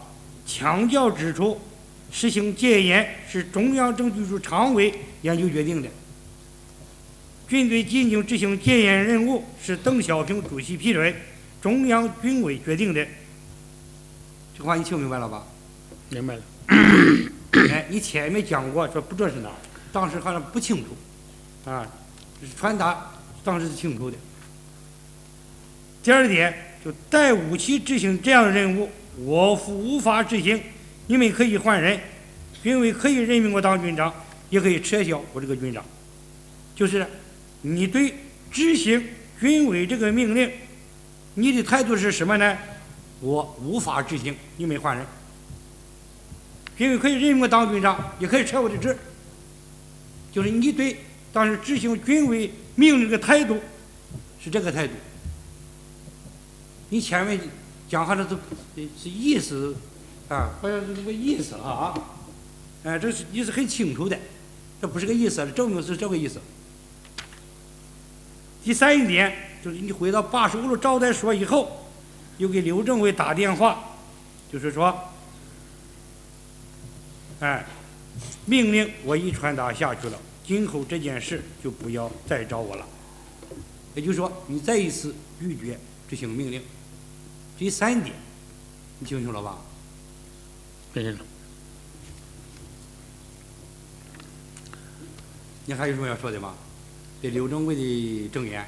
强调指出，实行戒严是中央政治局常委研究决定的，军队进京执行戒严任务是邓小平主席批准，中央军委决定的。这话你听明白了吧？
明白了。
哎，你前面讲过说不知道是哪儿，当时好像不清楚，啊，传达当时是清楚的。第二点，就带武器执行这样的任务，我无法执行，你们可以换人，军委可以任命我当军长，也可以撤销我这个军长。就是你对执行军委这个命令，你的态度是什么呢？我无法执行，你们换人。军委可以任命我当军长，也可以撤我的职。就是你对当时执行军委命令的态度是这个态度。你前面讲话的都是意思啊，好像是这个意思啊，哎，这是意思很清楚的，这不是个意思，证明是这个意思。第三一点就是你回到85路招待所以后，又给刘政委打电话，就是说，哎，命令我已传达下去了，今后这件事就不要再找我了。也就是说，你再一次拒绝执行命令。第三点，你听清楚了吧？
听清楚。
你还有什么要说的吗？对刘政委的证言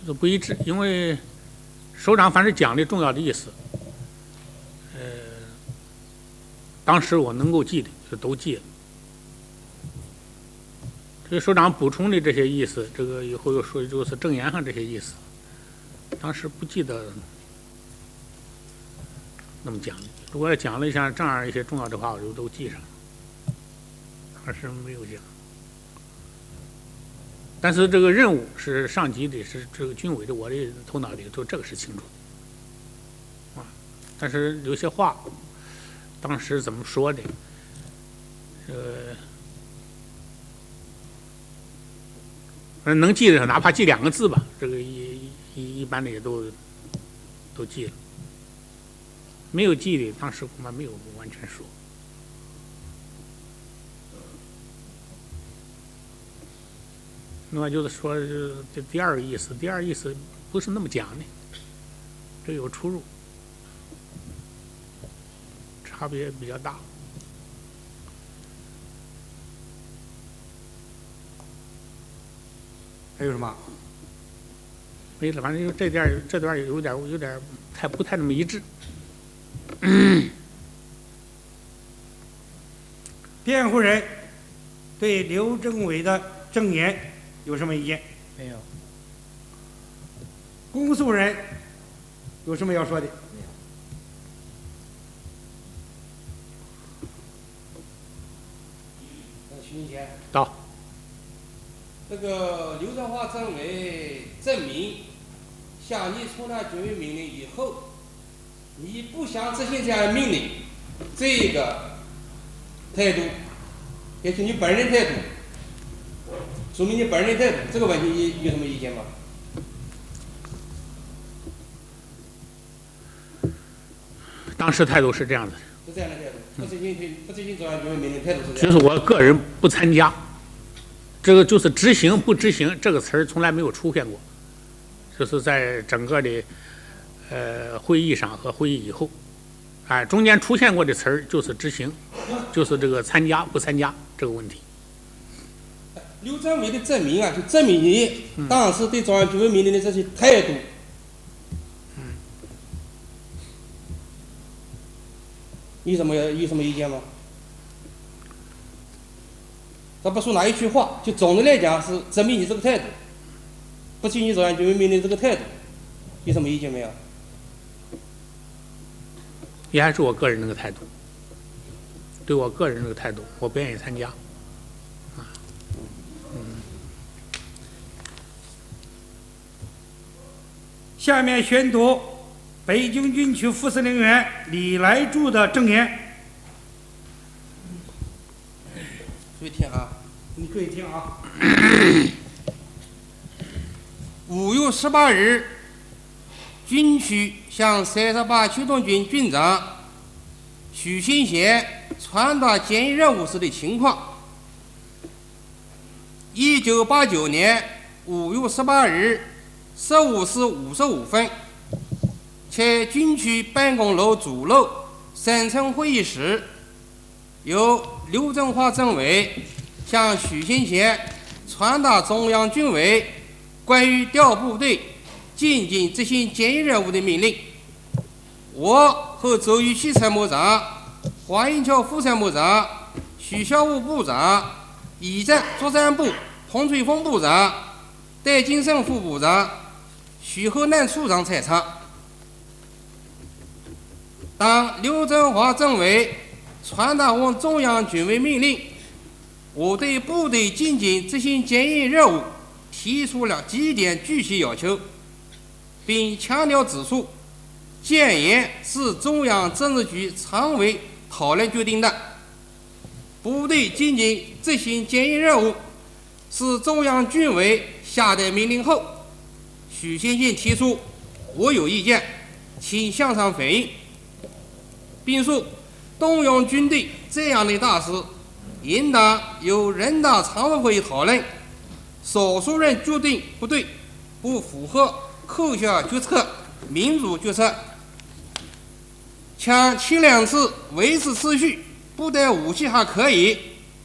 都不一致，因为首长凡是讲的重要的意思，当时我能够记的就都记了。这个首长补充的这些意思，这个以后又说就是证言上这些意思，当时不记得那么讲的。如果要讲了一下这样一些重要的话，我就都记上了。当时没有讲。但是这个任务是上级的，是这个军委的，我的头脑里头这个是清楚的，啊，但是有些话，当时怎么说的，能记得，哪怕记2个字吧，这个一般的也都记了，没有记的，当时恐怕没有完全说。另外就是说，这第二个意思不是那么讲的，这有出入，差别比较大。
还有什么？
没了，反正就这段有点不太那么一致。
辩护人对刘政委的证言有什么意见？
没有。
公诉人有什么要说的？
徐金贤，
到。
这个刘振华政委证明，向你出了军委命令以后，你不想执行这样的命令，这个态度，也是你本人态度，说明你本人态度，这个问题你有什么意见吗？
当时态度是这样的，
是这样的态度，不执行中央军委命令态度是这样。
就是我个人不参加，这个就是执行不执行这个词儿从来没有出现过，就是在整个的会议上和会议以后，哎，中间出现过的词儿就是执行，就是这个参加不参加这个问题。
刘政委的证明啊，就证明你当时对中央军委命令的这些态度。有什么意见吗？他不说哪一句话，就总的来讲是证明你这个态度，不执行中央军委命令这个态度，有什么意见没有？
也还是我个人那个态度，对我个人那个态度，我不愿意参加。
下面宣读北京军区副司令员李来柱的证言。
注意听啊！
你注意听啊
！5月18日，军区向38驱动军军长许新贤传达检疫任务时的情况。1989年5月18日15时55分，在军区办公楼主楼省城会议室，由刘振华政委向许新贤传达中央军委关于调部队进京执行检疫任务的命令。我和周玉溪参谋长、黄英桥副参谋长、许孝武部长、以战作战部彭翠峰部长、戴金胜副部长、许河南处长在场。当刘振华政委传达完中央军委命令，我对部队进京执行检疫任务提出了几点具体要求，并强调指出，检验是中央政治局常委讨论决定的，部队进京执行检疫任务是中央军委下达命令后，许先生提出我有意见，请向上反映，并说动用军队这样的大事，应当由人大常委会讨论，少数人决定不对，不符合科学决策、民主决策。抢7两次维持秩序，不带武器还可以，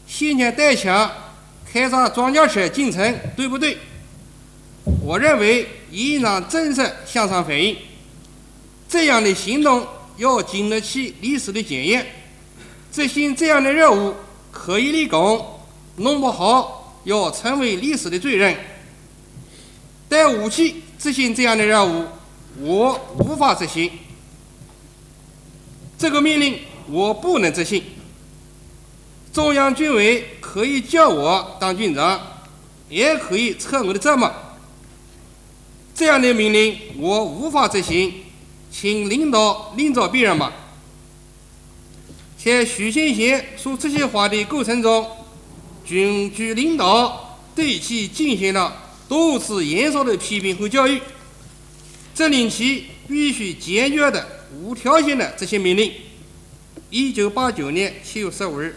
现在带枪开着装甲车进城，对不对？我认为应当正式向上反映，这样的行动要经得起历史的检验，执行这样的任务可以立功，弄不好要成为历史的罪人。带武器执行这样的任务，我无法执行。这个命令我不能执行。中央军委可以叫我当军长，也可以撤我的职务。这样的命令我无法执行，请领导另找别人吧。在许先贤说这些话的过程中，军区领导对其进行了多次严肃的批评和教育，责令其必须坚决的、无条件的执行命令。1989年7月15日。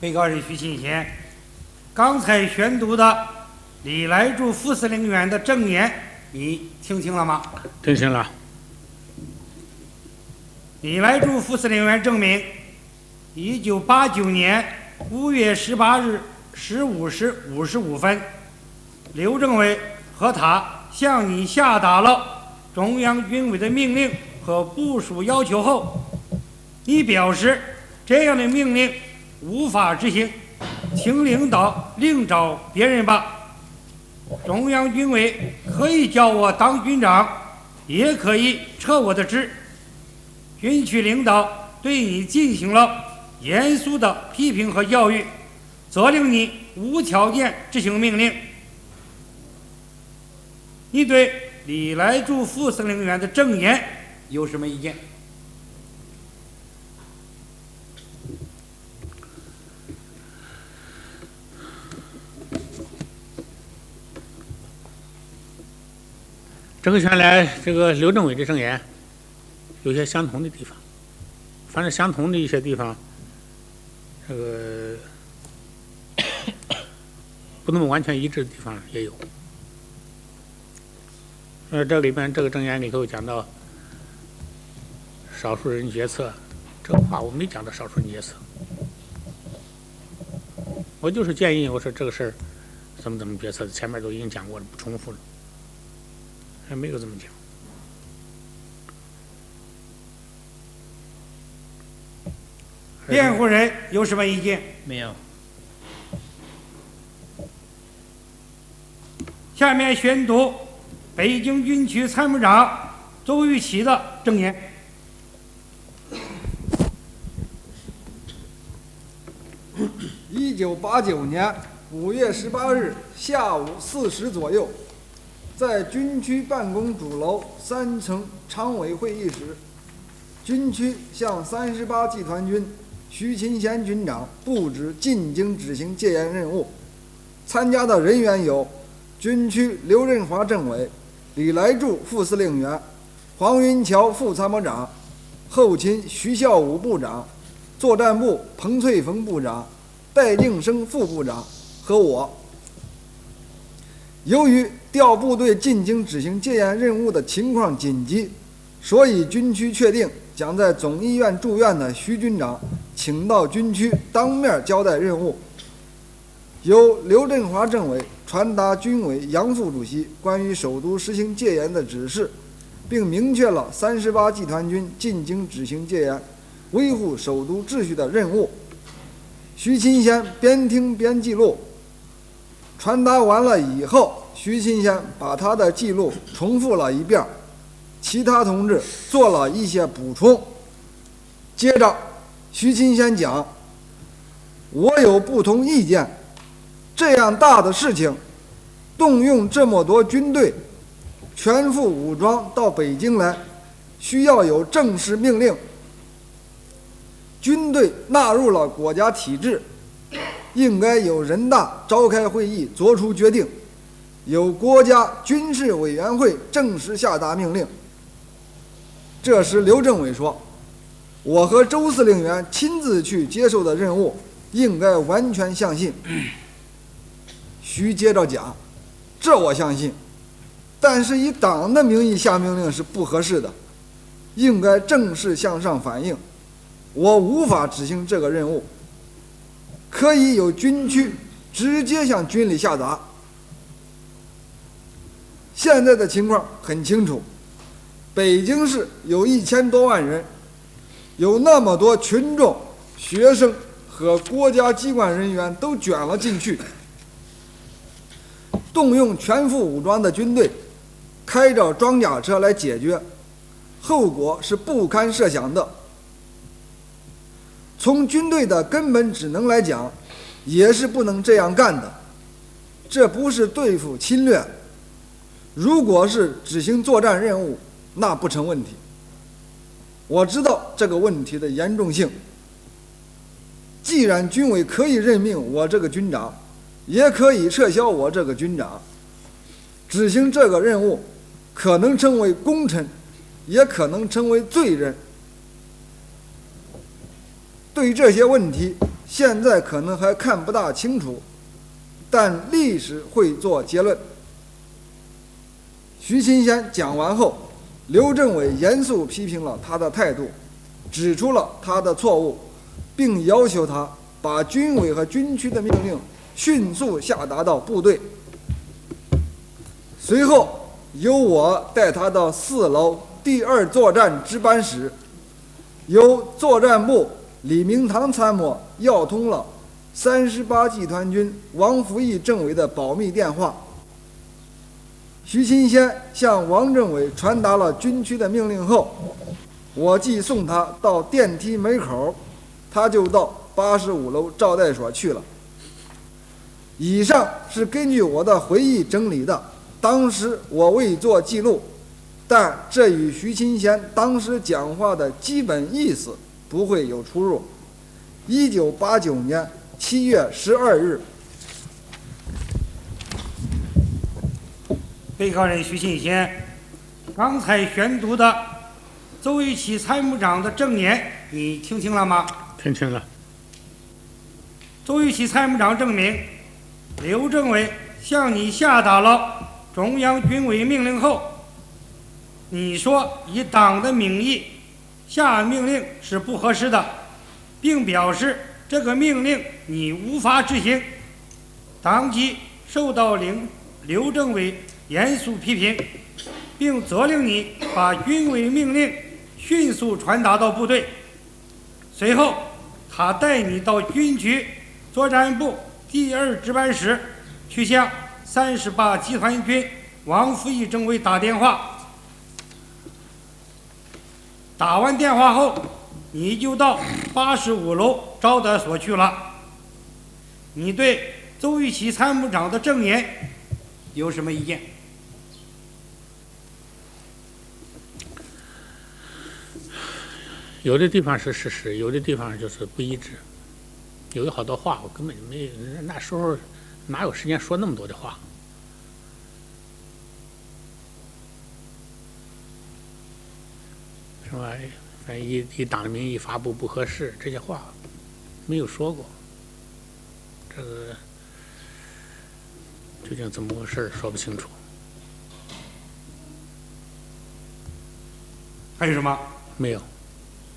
被告人许新贤，刚才宣读的李来柱副司令员的证言，你听清了吗？
听清了。
李来柱副司令员证明，1989年5月18日15时55分，刘政委和他向你下达了中央军委的命令和部署要求后，你表示这样的命令无法执行，请领导另找别人吧。中央军委可以叫我当军长，也可以撤我的职。军区领导对你进行了严肃的批评和教育，责令你无条件执行命令。你对李来柱副司令员的证言有什么意见？
这个原来这个刘政委的证言有些相同的地方，反正相同的一些地方，这个不那么完全一致的地方也有。这里边这个证言里头讲到少数人决策，这个话我没讲到少数人决策，我就是建议我说这个事儿怎么决策的，前面都已经讲过了，不重复了。还没有这么讲。
辩护人有什么意见？
没有。
下面宣读北京军区参谋长周玉琦的证言。
1989年5月18日下午4时左右，在军区办公主楼3层常委会议室，军区向38集团军徐勤贤军长布置进京执行戒严任务。参加的人员有军区刘振华政委、李来柱副司令员、黄云桥副参谋长、后勤徐孝武部长、作战部彭翠凤部长、戴敬生副部长和我。由于调部队进京执行戒严任务的情况紧急，所以军区确定将在总医院住院的徐军长请到军区当面交代任务。由刘振华政委传达军委杨副主席关于首都实行戒严的指示，并明确了38集团军进京执行戒严、维护首都秩序的任务。徐勤贤边听边记录，传达完了以后，徐勤贤把他的记录重复了一遍，其他同志做了一些补充。接着，徐勤贤讲：“我有不同意见，这样大的事情，动用这么多军队，全副武装到北京来，需要有正式命令。军队纳入了国家体制，应该由人大召开会议作出决定，由国家军事委员会正式下达命令。”这时刘政委说：“我和周司令员亲自去接受的任务，应该完全相信。”徐接着讲：“这我相信，但是以党的名义下命令是不合适的，应该正式向上反映。我无法执行这个任务，可以由军区直接向军里下达。现在的情况很清楚，北京市有1000多万人，有那么多群众、学生和国家机关人员都卷了进去，动用全副武装的军队，开着装甲车来解决，后果是不堪设想的。从军队的根本职能来讲，也是不能这样干的。这不是对付侵略，如果是执行作战任务，那不成问题。我知道这个问题的严重性。既然军委可以任命我这个军长，也可以撤销我这个军长，执行这个任务可能成为功臣，也可能成为罪人。对于这些问题，现在可能还看不大清楚，但历史会做结论。徐勤贤讲完后，刘政委严肃批评了他的态度，指出了他的错误，并要求他把军委和军区的命令迅速下达到部队。随后，由我带他到4楼第2作战值班室，由作战部李明堂参谋要通了38集团军王福义政委的保密电话。徐勤先向王政委传达了军区的命令后，我即送他到电梯门口，他就到85楼招待所去了。以上是根据我的回忆整理的，当时我未做记录，但这与徐勤先当时讲话的基本意思不会有出入。1989年7月12日，
被告人徐勤先刚才宣读的邹维奇参谋长的证言，你听清了吗？
听清了。
邹维奇参谋长证明，刘政委向你下达了中央军委命令后，你说以党的名义下命令是不合适的，并表示这个命令你无法执行，当即受到刘政委严肃批评，并责令你把军委命令迅速传达到部队。随后他带你到军区作战部第2值班室去向38集团军王福义政委打电话。打完电话后，你就到85楼招待所去了。你对邹维奇参谋长的证言有什么意见？
有的地方是事实，有的地方就是不一致。有好多话我根本就没有，那时候哪有时间说那么多的话？是吧？反正以党的名义发布不合适，这些话没有说过。这个究竟怎么回事说不清楚。
还有什么？
没有。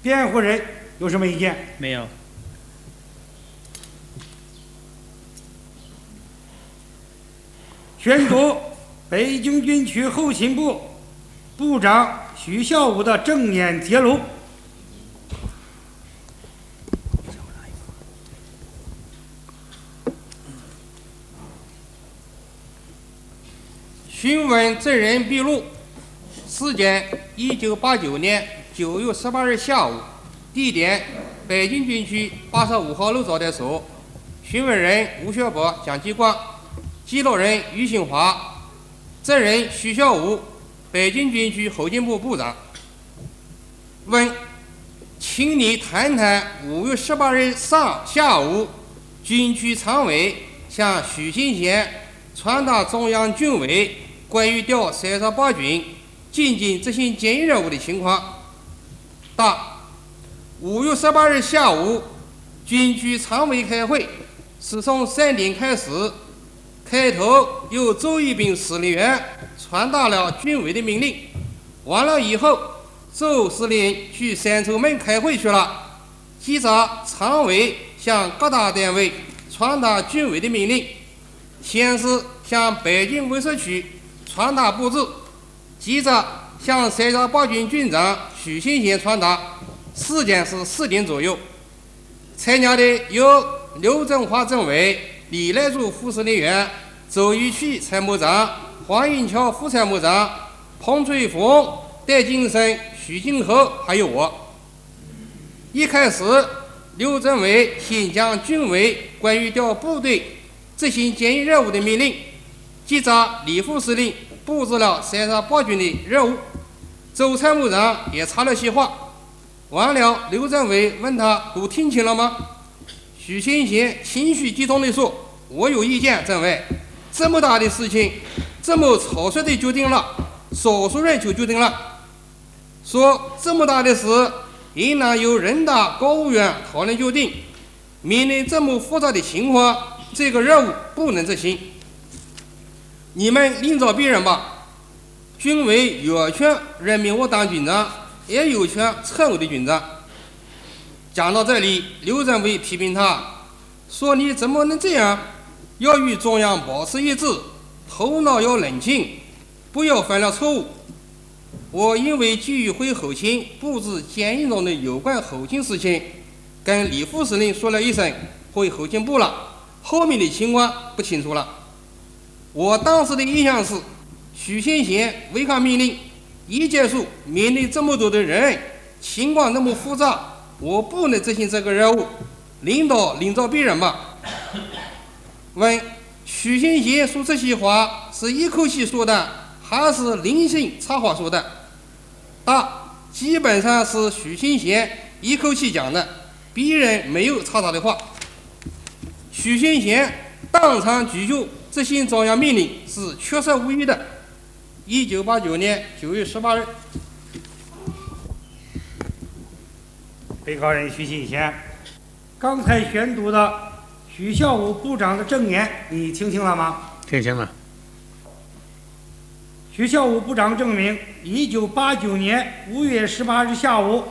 辩护人有什么意见？
没有。
宣读北京军区后勤部部长徐孝武的证言揭露。
询问证人笔录：时间1989年9月18日下午，地点北京军区85号楼招待所，询问人吴学博、蒋继光，记录人于新华，证人徐孝武，北京军区后勤部部长。问：请你谈谈5月18日下午，军区常委向徐勤先传达中央军委关于调38军进京执行检疫任务的情况。答：5月18日下午，军区常委开会是从3点开始，开头由周一兵司令员传达了军委的命令，完了以后，周司令去三筹门开会去了。接着常委向各大单位传达军委的命令，先是向北京卫戍区传达布置，接着向38军军长许勤先传达，时间是4点左右。参加的有刘振华政委、李来柱副司令员、周玉渠参谋长、黄运桥副参谋长、彭翠凤、戴金生、许金河，还有我。一开始，刘政委先将军委关于调部队执行检疫任务的命令，接着李副司令布置了38军的任务，周参谋长也插了些话。完了，刘政委问他都听清了吗？许勤先情绪激动地说：“我有意见，政委，这么大的事情，这么草率的决定了，少数人就决定了。说这么大的事，应当由人大国务院讨论决定。面对这么复杂的情况，这个任务不能执行。你们领导别人吧，军委有权任命我当军长，也有权撤我的军长。”讲到这里，刘政委批评他说：“你怎么能这样？要与中央保持一致，头脑要冷静。不要犯了错误。我因为急于回后勤布置监狱中的有关后勤事情，跟李副司令说了一声回后勤部了，后面的情况不清楚了。我当时的印象是，许县县违抗命令一结束，面对这么多的人，情况那么复杂，我不能执行这个任务，领导领导别人嘛。问许县县说这些话是一口气说的，还是零星插话说的？答：基本上是许县县一口气讲的，别人没有插他的话。许县县当场拒绝执行中央命令是确实无疑的。1989年9月18日。
被告人许信贤，刚才宣读的许孝武部长的证言，你听清了吗？
听清了。
许孝武部长证明，1989年5月18日下午，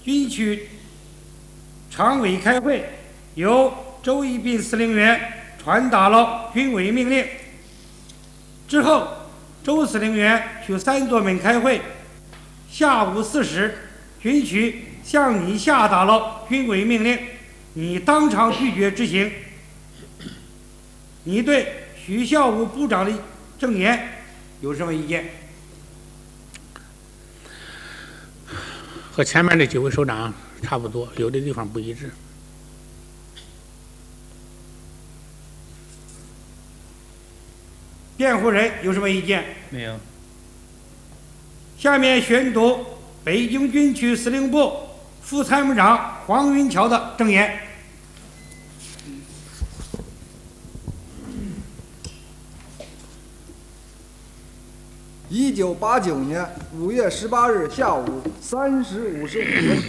军区常委开会，由周一斌司令员传达了军委命令。之后，周司令员去3座门开会，下午4时，军区向你下达了军委命令，你当场拒绝执行。你对许孝武部长的证言有什么意见？
和前面的几位首长差不多，有的地方不一致。
辩护人有什么意见？
没有。
下面宣读北京军区司令部副参谋长黄云桥的证言。
1989年5月18日下午3时55分，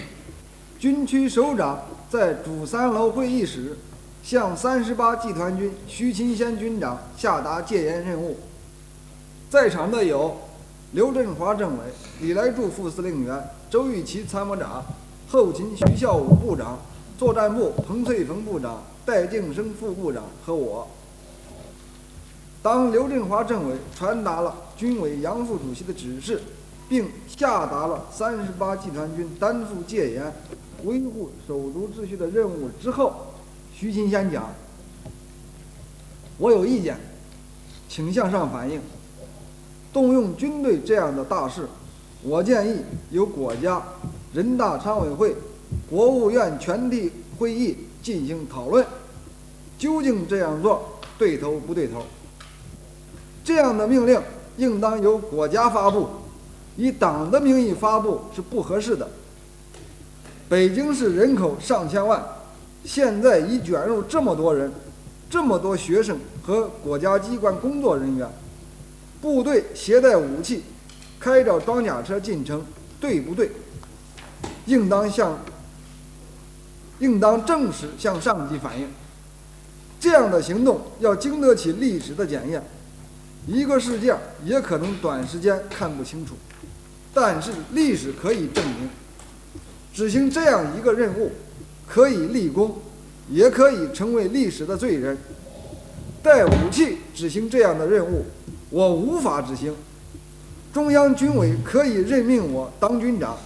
军区首长在主3楼会议室向38集团军徐勤先军长下达戒严任务。在场的有刘振华政委、李来柱副司令员、周玉琦参谋长、后勤徐孝武部长、作战部彭翠凤部长、戴敬生副部长和我。当刘振华政委传达了军委杨副主席的指示，并下达了38集团军担负戒严、维护手足秩序的任务之后，徐勤先讲：“我有意见，请向上反映。动用军队这样的大事，我建议由国家人大常委会、国务院全体会议进行讨论，究竟这样做对头不对头？这样的命令应当由国家发布，以党的名义发布是不合适的。北京市人口上千万，现在已卷入这么多人，这么多学生和国家机关工作人员，部队携带武器，开着装甲车进城，对不对？应当正式向上级反映。这样的行动要经得起历史的检验。一个事件也可能短时间看不清楚，但是历史可以证明，执行这样一个任务，可以立功，也可以成为历史的罪人。带武器执行这样的任务，我无法执行。中央军委可以任命我当军长，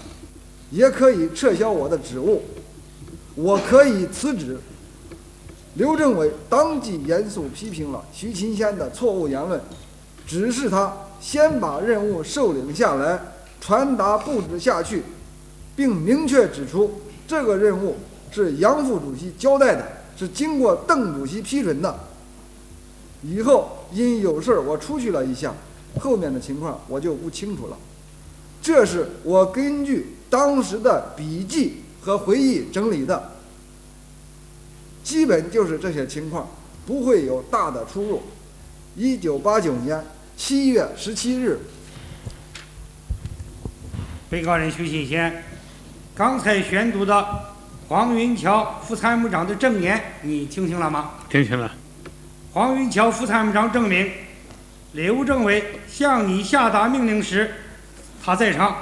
也可以撤销我的职务，我可以辞职。刘政委当即严肃批评了徐勤先的错误言论，指示他先把任务受领下来，传达布置下去，并明确指出这个任务是杨副主席交代的，是经过邓主席批准的。以后因有事我出去了一下，后面的情况我就不清楚了。这是我根据当时的笔记和回忆整理的，基本就是这些情况，不会有大的出入。1989年7月17日。
被告人徐信贤，刚才宣读的黄云桥副参谋长的证言，你听清了吗？
听清了。
黄云桥副参谋长证明，刘政委向你下达命令时，他在场。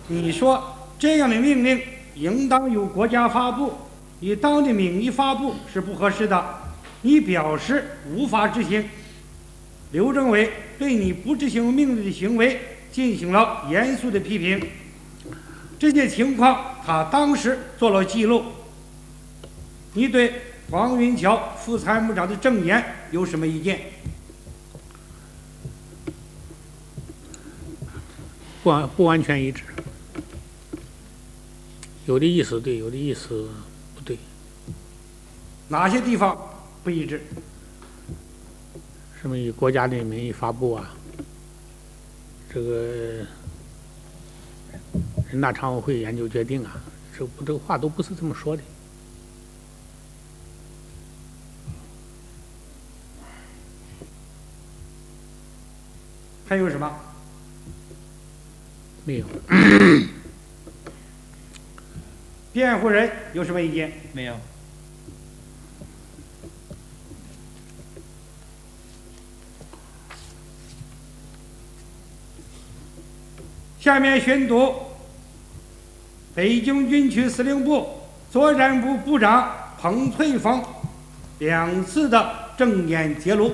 你说这样的命令应当由国家发布，以党的名义发布是不合适的，你表示无法执行。刘政委对你不执行命令的行为进行了严肃的批评。这些情况他当时做了记录。你对黄云桥副参谋长的证言有什么意见？
不完全一致，有的意思对，有的意思不对。
哪些地方不一致？
什么以国家的名义发布啊，这个人大常委会研究决定啊，这个话都不是这么说的。
还有什么？
没有。
辩护人有什么意见？
没有。
下面宣读北京军区司令部作战部部长彭翠凤2次的证言揭露。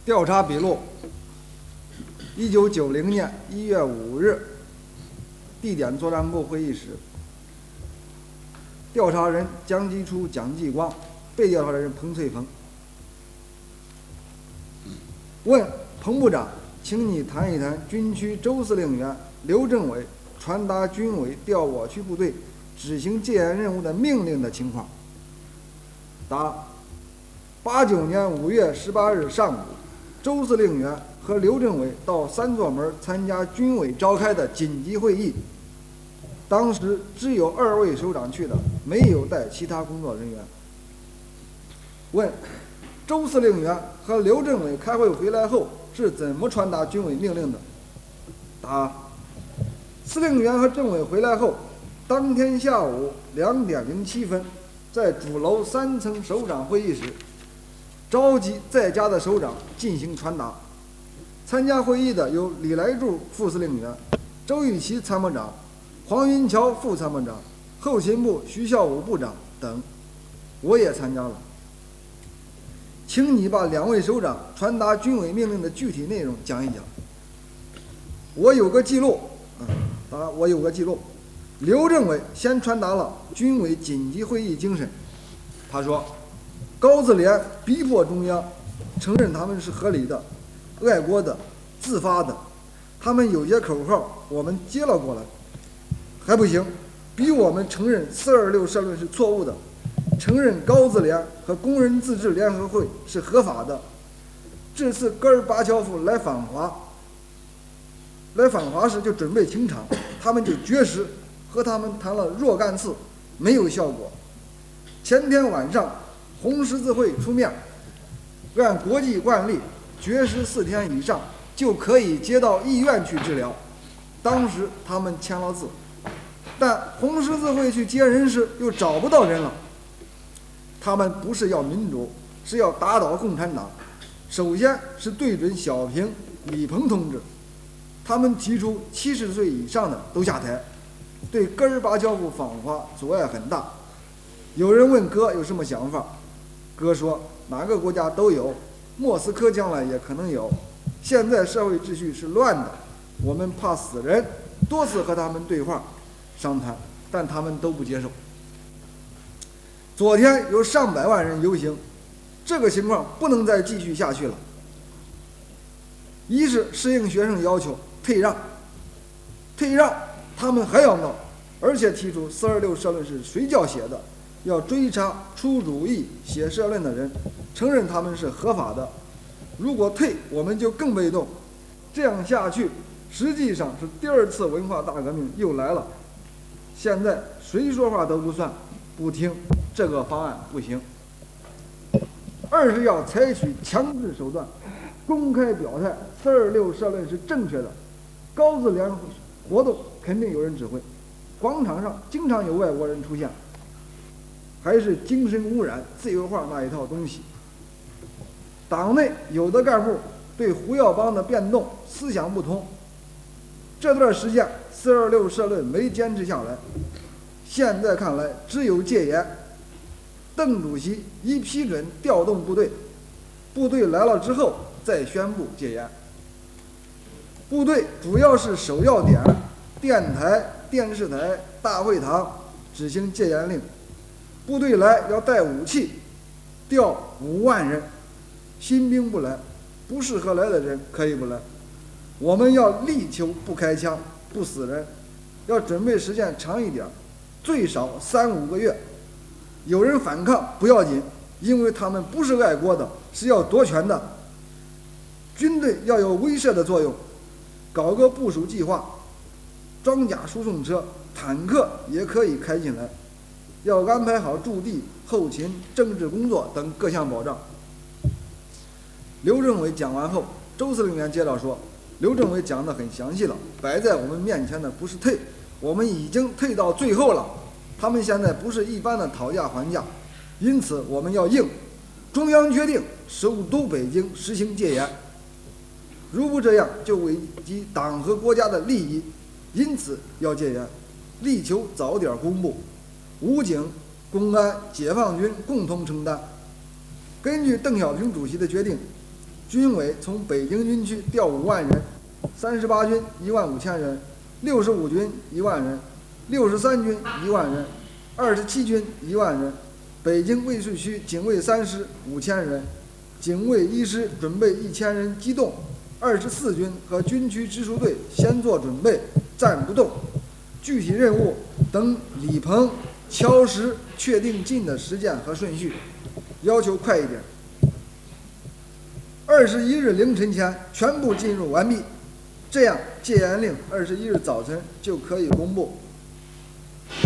调查笔录：1990年1月5日，地点作战部会议室。调查人蒋基初、蒋继光，被调查人彭翠凤。问彭部长，请你谈一谈军区周司令员刘政委传达军委调我区部队执行戒严任务的命令的情况。答：89年5月18日上午，周司令员和刘政委到三座门参加军委召开的紧急会议。当时只有2位首长去的，没有带其他工作人员。问周司令员和刘政委开会回来后是怎么传达军委命令的？答：司令员和政委回来后，当天下午2点07分，在主楼3层首长会议室召集在家的首长进行传达。参加会议的有李来柱副司令员、周玉琦参谋长、黄云桥副参谋长、后勤部徐孝武部长等，我也参加了。请你把2位首长传达军委命令的具体内容讲一讲。我有个记录，我有个记录。刘政委先传达了军委紧急会议精神。他说，高自联逼迫中央承认他们是合理的、爱国的、自发的，他们有些口号我们接了过来，还不行，逼我们承认426社论是错误的，承认高自联和工人自治联合会是合法的。这次戈尔巴乔夫来访华时就准备清场，他们就绝食，和他们谈了若干次，没有效果。前天晚上红十字会出面，按国际惯例，绝食4天以上就可以接到医院去治疗。当时他们签了字，但红十字会去接人时又找不到人了。他们不是要民主，是要打倒共产党。首先是对准小平、李鹏同志，他们提出70岁以上的都下台，对戈尔巴乔夫访华阻碍很大。有人问哥有什么想法，哥说哪个国家都有，莫斯科将来也可能有。现在社会秩序是乱的，我们怕死人，多次和他们对话商谈，但他们都不接受。昨天有上百万人游行，这个情况不能再继续下去了。一是适应学生要求，退让，他们还要闹，而且提出426社论是谁教写的，要追查出主意写社论的人，承认他们是合法的。如果退，我们就更被动，这样下去实际上是第2次文化大革命又来了。现在谁说话都不算，不听，这个方案不行。2是要采取强制手段，公开表态426社论是正确的。高自联活动肯定有人指挥，广场上经常有外国人出现，还是精神污染、自由化那一套东西。党内有的干部对胡耀邦的变动思想不同，这段时间426社论没坚持下来，现在看来只有戒严。邓主席一批准调动部队，部队来了之后再宣布戒严。部队主要是首要点电台、电视台、大会堂执行戒严令。部队来要带武器，调5万人，新兵不来，不适合来的人可以不来。我们要力求不开枪、不死人，要准备时间长一点，最少3、5个月。有人反抗不要紧，因为他们不是爱国的，是要夺权的。军队要有威慑的作用，搞个部署计划，装甲输送车、坦克也可以开进来，要安排好驻地、后勤、政治工作等各项保障。刘政委讲完后，周司令员接着说，刘政委讲得很详细了，摆在我们面前的不是退，我们已经退到最后了。他们现在不是一般的讨价还价，因此我们要硬。中央决定首都北京实行戒严，如不这样就危及党和国家的利益，因此要戒严，力求早点公布。武警、公安、解放军共同承担。根据邓小平主席的决定，军委从北京军区调5万人，38军15000人，65军1万人，63军1万人，27军1万人，北京卫戍区警卫3师5000人，警卫1师准备1000人机动，24军和军区直属队先做准备，暂不动。具体任务等李鹏、乔石确定进的时间和顺序，要求快一点。21日凌晨前全部进入完毕，这样戒严令21日早晨就可以公布。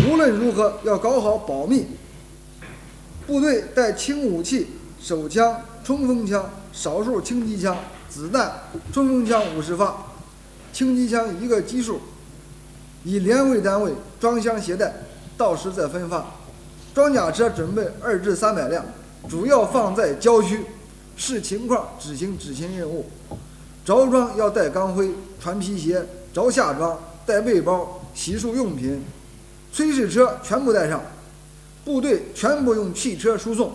无论如何要搞好保密。部队带轻武器、手枪、冲锋枪、少数轻机枪、子弹、冲锋枪50发，轻机枪1个基数，以连为单位装箱携带，到时再分发。装甲车准备2至300辆，主要放在郊区，视情况执行任务。着装要带钢盔、穿皮鞋，着下装带背包、洗漱用品。炊事车全部带上，部队全部用汽车输送。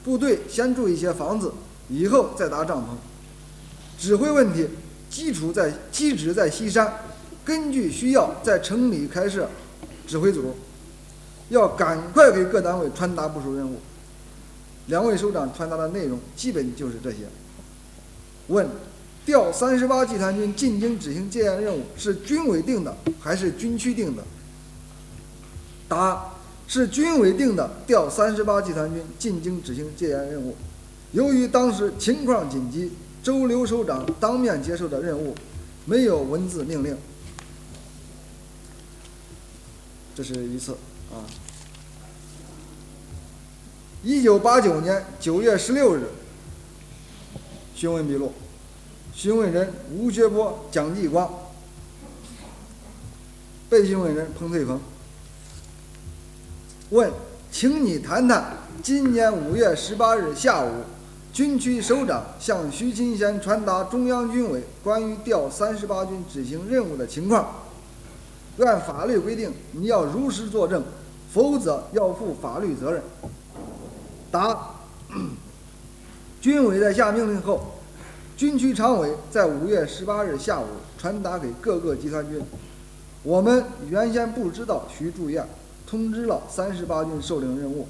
部队先住一些房子，以后再搭帐篷。指挥问题，基址在西山，根据需要在城里开设指挥组，要赶快给各单位传达部署任务。2位首长传达的内容基本就是这些。问：调38集团军进京执行戒严任务是军委定的还是军区定的？答：是军委定的，调38集团军进京执行戒严任务。由于当时情况紧急，周刘首长当面接受的任务，没有文字命令。这是一次啊。1989年9月16日，询问笔录，询问人吴学波、蒋继光，被询问人彭翠凤。问：请你谈谈今年5月18日下午，军区首长向徐勤贤传达中央军委关于调38军执行任务的情况。按法律规定，你要如实作证，否则要负法律责任。答：军委在下命令后，军区常委在5月18日下午传达给各个集团军，我们原先不知道徐住院，通知了38军受领任务。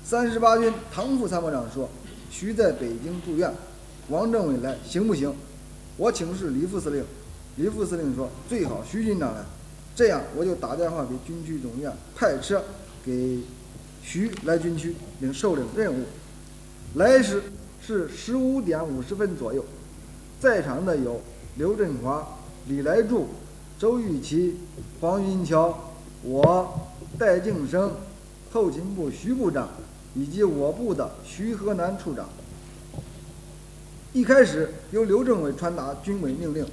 38军唐副参谋长说，徐在北京住院，王政委来行不行？我请示李副司令，李副司令说最好徐军长来，这样我就打电话给军区总院，派车给徐来军区受领任务。来时是15点50分左右，在场的有刘振华、李来柱、周玉琪、黄云桥、我、戴敬生、后勤部徐部长以及我部的徐河南处长。一开始由刘政委传达军委命令，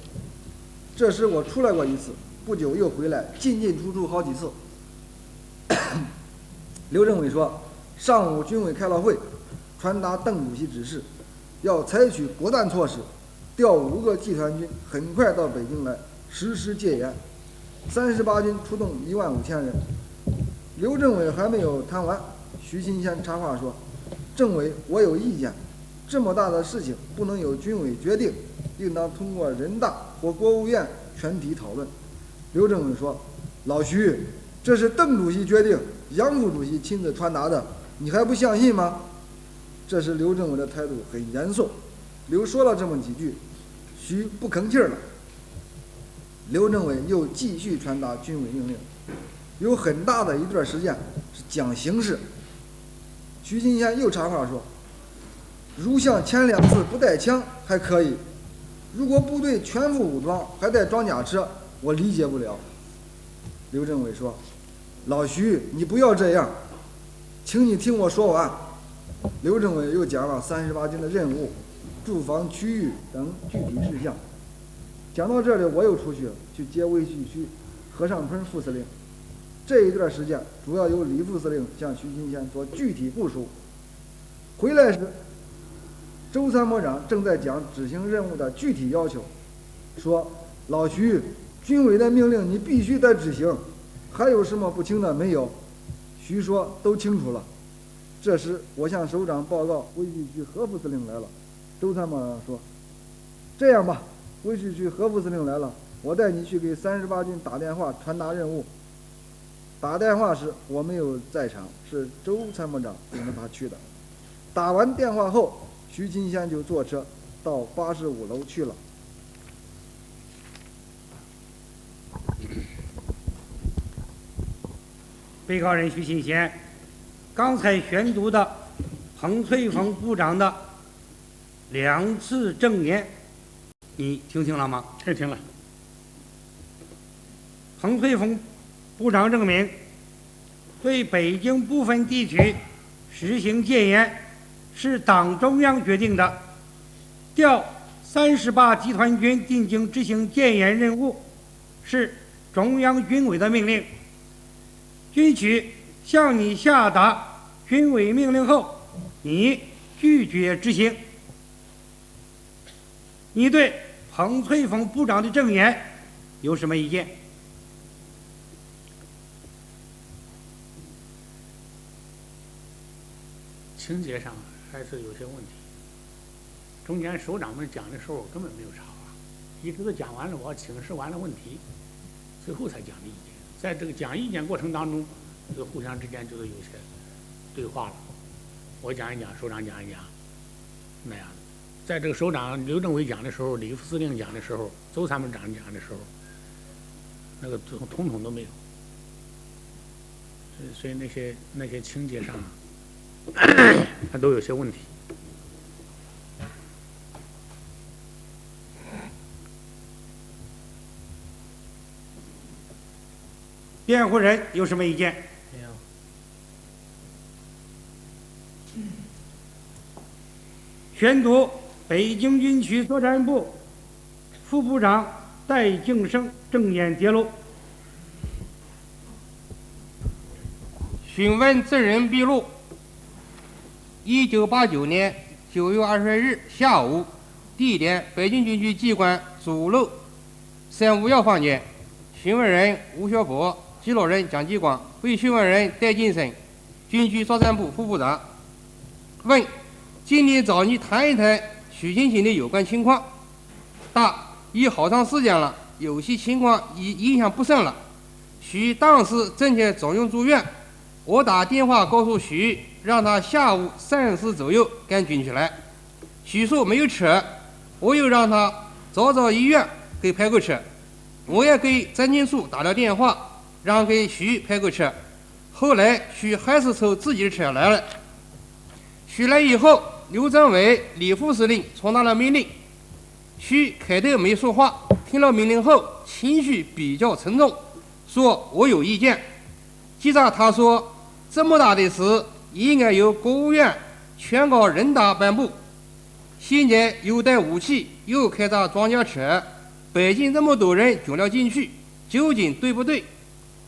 这时我出来过一次，不久又回来，进进出出好几次。刘政委说，上午军委开了会，传达邓主席指示，要采取果断措施，调5个集团军很快到北京来，实施戒严。38军出动15000人。刘政委还没有谈完，徐新先插话说：“政委，我有意见，这么大的事情不能由军委决定，应当通过人大或国务院全体讨论。”刘政委说：“老徐，这是邓主席决定，杨副主席亲自传达的，你还不相信吗？”这时刘政委的态度很严肃。刘说了这么几句，徐不吭气儿了。刘政委又继续传达军委命令，有很大的一段时间是讲形势。徐新先又插话说：“如像前2次不带枪还可以，如果部队全副武装还带装甲车，我理解不了。”刘政委说：“老徐，你不要这样，请你听我说完。”刘政委又讲了38军的任务、驻防区域等具体事项。讲到这里，我又出去了，去接魏旭区何尚春副司令。这一段时间，主要由李副司令向徐新先做具体部署。回来时，周参谋长正在讲执行任务的具体要求，说：“老徐，军委的命令你必须得执行，还有什么不清的没有？”徐说：“都清楚了。”这时，我向首长报告魏旭区何副司令来了。周参谋长说：“这样吧，魏旭区何副司令来了，我带你去给38军打电话传达任务。”打电话时我没有在场，是周参谋长领着他去的。打完电话后，徐金先就坐车到85楼去了。
被告人徐新先，刚才宣读的彭翠凤部长的2次证言，你听清了吗？
听清了。
彭翠凤部长证明，对北京部分地区实行戒严是党中央决定的，调38集团军进京执行戒严任务是中央军委的命令。军区向你下达军委命令后，你拒绝执行。你对彭翠凤部长的证言有什么意见？
情节上还是有些问题。中间首长们讲的时候根本没有插话，一直都讲完了，我请示完了问题，最后才讲的意见。在这个讲意见过程当中，就互相之间就是有些对话了。我讲一讲，首长讲一讲，那样的。在这个首长刘政委讲的时候，李副司令讲的时候，周参谋长讲的时候，那个统统都没有。所以那些情节上，它都有些问题。
辩护人有什么意见？
没有。
宣读北京军区作战部副部长戴敬生证言揭露。
询问证人笔录：1989年9月20日下午，地点北京军区机关主楼351号房间。询问人吴学博，记录人蒋继光，被询问人戴金生，军区作战部副部长。问：今天找你谈一谈许新新的有关情况。答：已好长时间了，有些情况已影响不深了。许当时正在中庸住院，我打电话告诉许，让他下午3时左右赶军区来。许说没有车，我又让他找医院给派个车。我也给张金树打了电话，让给许派个车。后来许还是凑自己的车来了。许来以后，刘政委、李副司令传达了命令。许开头没说话，听了命令后情绪比较沉重，说我有意见。接着他说，这么大的事应该由国务院全国人大颁布。现在又带武器，又开着装甲车，北京这么多人涌了进去，究竟对不对？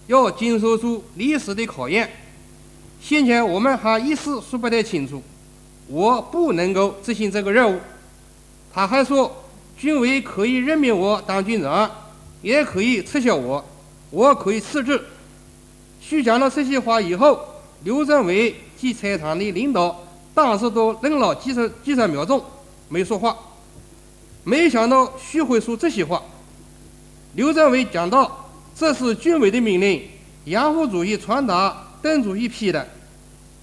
要经受住历史的考验。现在我们还一时说不太清楚，我不能够执行这个任务。他还说，军委可以任命我当军长，也可以撤销我可以辞职。徐讲了这些话以后，刘振伟及在场的领导当时都愣了几十秒钟，没说话。没想到徐会说这些话。刘振伟讲到，这是军委的命令，杨副主席传达，邓主席批的，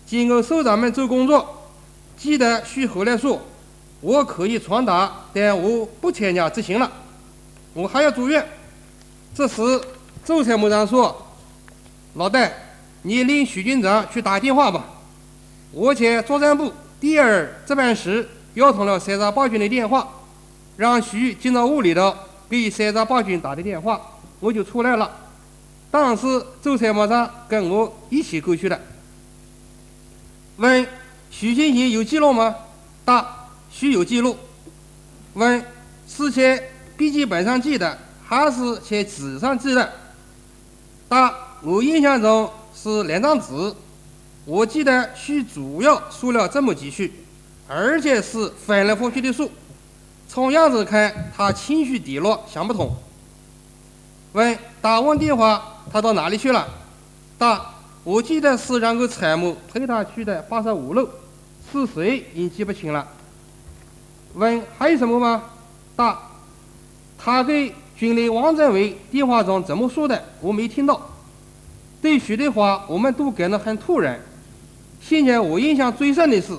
今后首长们做工作。记得徐后来说，我可以传达，但我不参加执行了，我还要住院。这时周参谋长说，老戴，你领徐军长去打电话吧。我在作战部第二值班室要通了338军的电话，让徐进到屋里头给338军打的电话，我就出来了。当时周参谋长跟我一起过去的。问徐进行有记录吗？答：徐有记录。问是在笔记本上记的，还是在纸上记的？答：我印象中是2张纸。我记得徐主要说了这么几句，而且是翻来覆去的说。从样子看，他情绪低落，想不通。问打完电话，他到哪里去了？答：我记得是让个参谋陪他去的85楼，是谁已记不清了。问还有什么吗？答：他给军令王政委电话中怎么说的，我没听到。对徐的话，我们都感到很突然。现在我印象最深的是，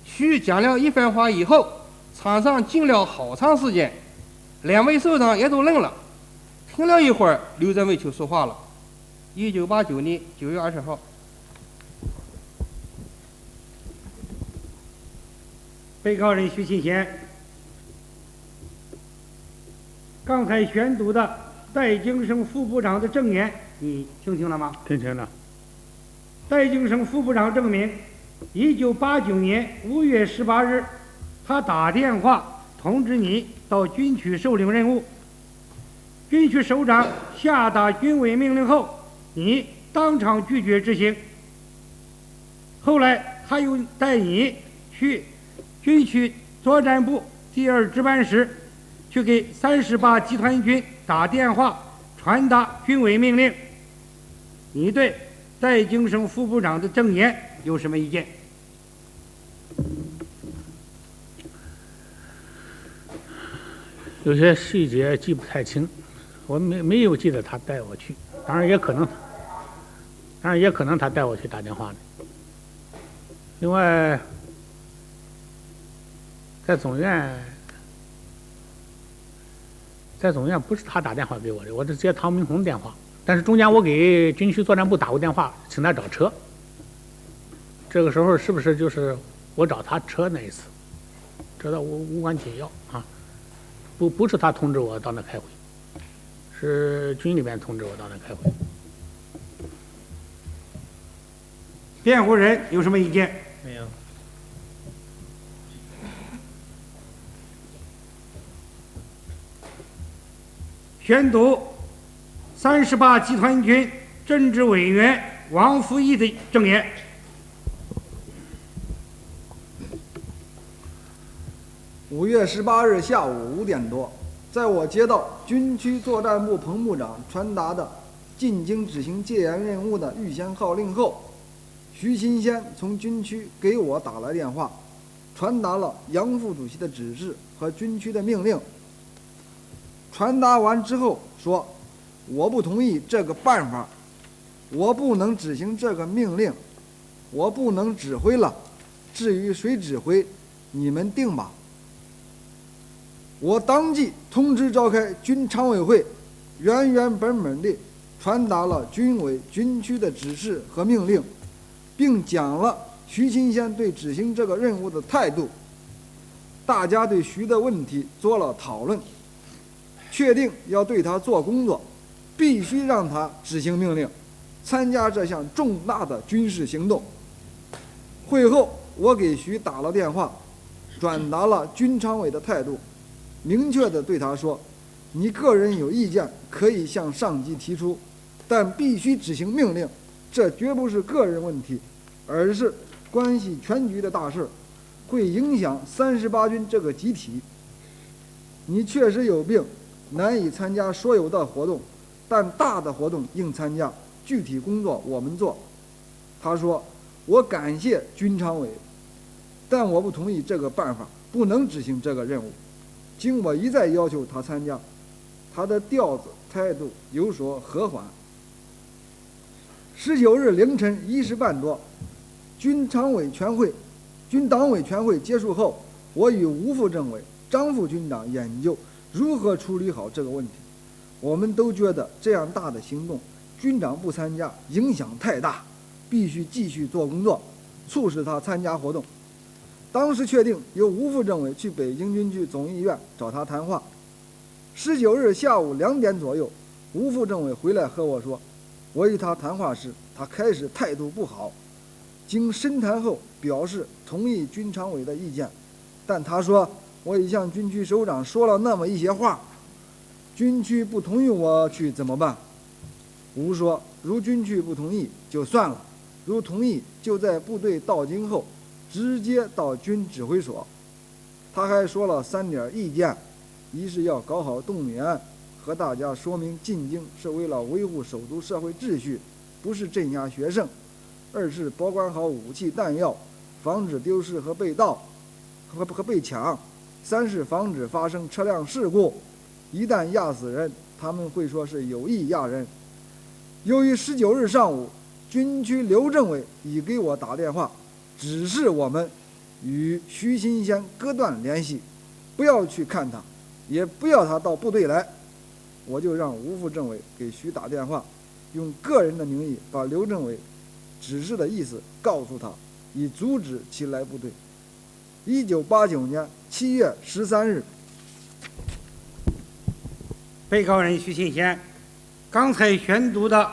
徐讲了一番话以后，场上静了好长时间，2位首长也都愣了。停了一会儿，刘振伟就说话了。1989年9月20号。
被告人徐庆贤，刚才宣读的戴京生副部长的证言，你听清了吗？
听清了。
戴京生副部长证明，1989年5月18日，他打电话通知你到军区受领任务。军区首长下达军委命令后，你当场拒绝执行。后来他又带你去军区作战部第2值班室，去给38集团军打电话传达军委命令。你对戴京生副部长的证言有什么意见？
有些细节记不太清，我没有记得他带我去，当然也可能他带我去打电话的。另外，在总院不是他打电话给我的，我是接唐明红电话。但是中间我给军区作战部打过电话，请他找车。这个时候是不是就是我找他车那一次？这倒无关紧要啊。不是他通知我到那开会，是军里面通知我到那开会。
辩护人有什么意见？
没有。
宣读38集团军政治委员王福义的证言。
5月18日下午5点多，在我接到军区作战部彭部长传达的进京执行戒严任务的预先号令后，徐新先从军区给我打来电话，传达了杨副主席的指示和军区的命令。传达完之后说，我不同意这个办法，我不能执行这个命令，我不能指挥了，至于谁指挥，你们定吧。我当即通知召开军常委会，原本地传达了军委军区的指示和命令，并讲了徐新先对执行这个任务的态度。大家对徐的问题做了讨论，确定要对他做工作，必须让他执行命令，参加这项重大的军事行动。会后，我给徐打了电话，转达了军常委的态度，明确地对他说，你个人有意见可以向上级提出，但必须执行命令，这绝不是个人问题，而是关系全局的大事，会影响38军这个集体。你确实有病，难以参加所有的活动，但大的活动应参加，具体工作我们做。他说：“我感谢军常委，但我不同意这个办法，不能执行这个任务。”经我一再要求他参加，他的调子态度有所和缓。19日凌晨1时半多，军党委全会结束后，我与吴副政委、张副军长研究如何处理好这个问题。我们都觉得这样大的行动，军长不参加影响太大，必须继续做工作，促使他参加活动。当时确定由吴副政委去北京军区总医院找他谈话。19日下午2点左右，吴副政委回来和我说，我与他谈话时，他开始态度不好，经深谈后表示同意军常委的意见，但他说我已向军区首长说了那么一些话，军区不同意我去怎么办？吴说，如军区不同意就算了，如同意就在部队到京后直接到军指挥所。他还说了3点意见：一是要搞好动员，和大家说明进京是为了维护首都社会秩序，不是镇压学生；二是保管好武器弹药，防止丢失和被盗和被抢；三是防止发生车辆事故，一旦压死人，他们会说是有意压人。由于19日上午，军区刘政委已给我打电话，指示我们与徐新先割断联系，不要去看他，也不要他到部队来。我就让吴副政委给徐打电话，用个人的名义把刘政委指示的意思告诉他，以阻止其来部队。1989年7月13日，
被告人徐新贤，刚才宣读的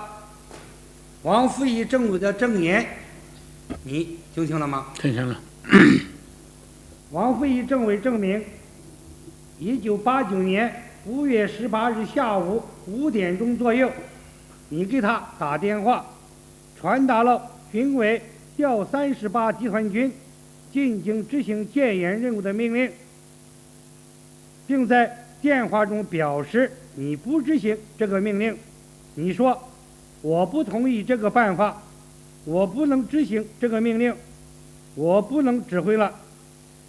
王复义政委的证言，你听清了吗？
听清了。
王复义政委证明，1989年5月18日下午5点钟左右，你给他打电话，传达了军委调38集团军进京执行戒严任务的命令，并在电话中表示你不执行这个命令。你说，我不同意这个办法，我不能执行这个命令，我不能指挥了，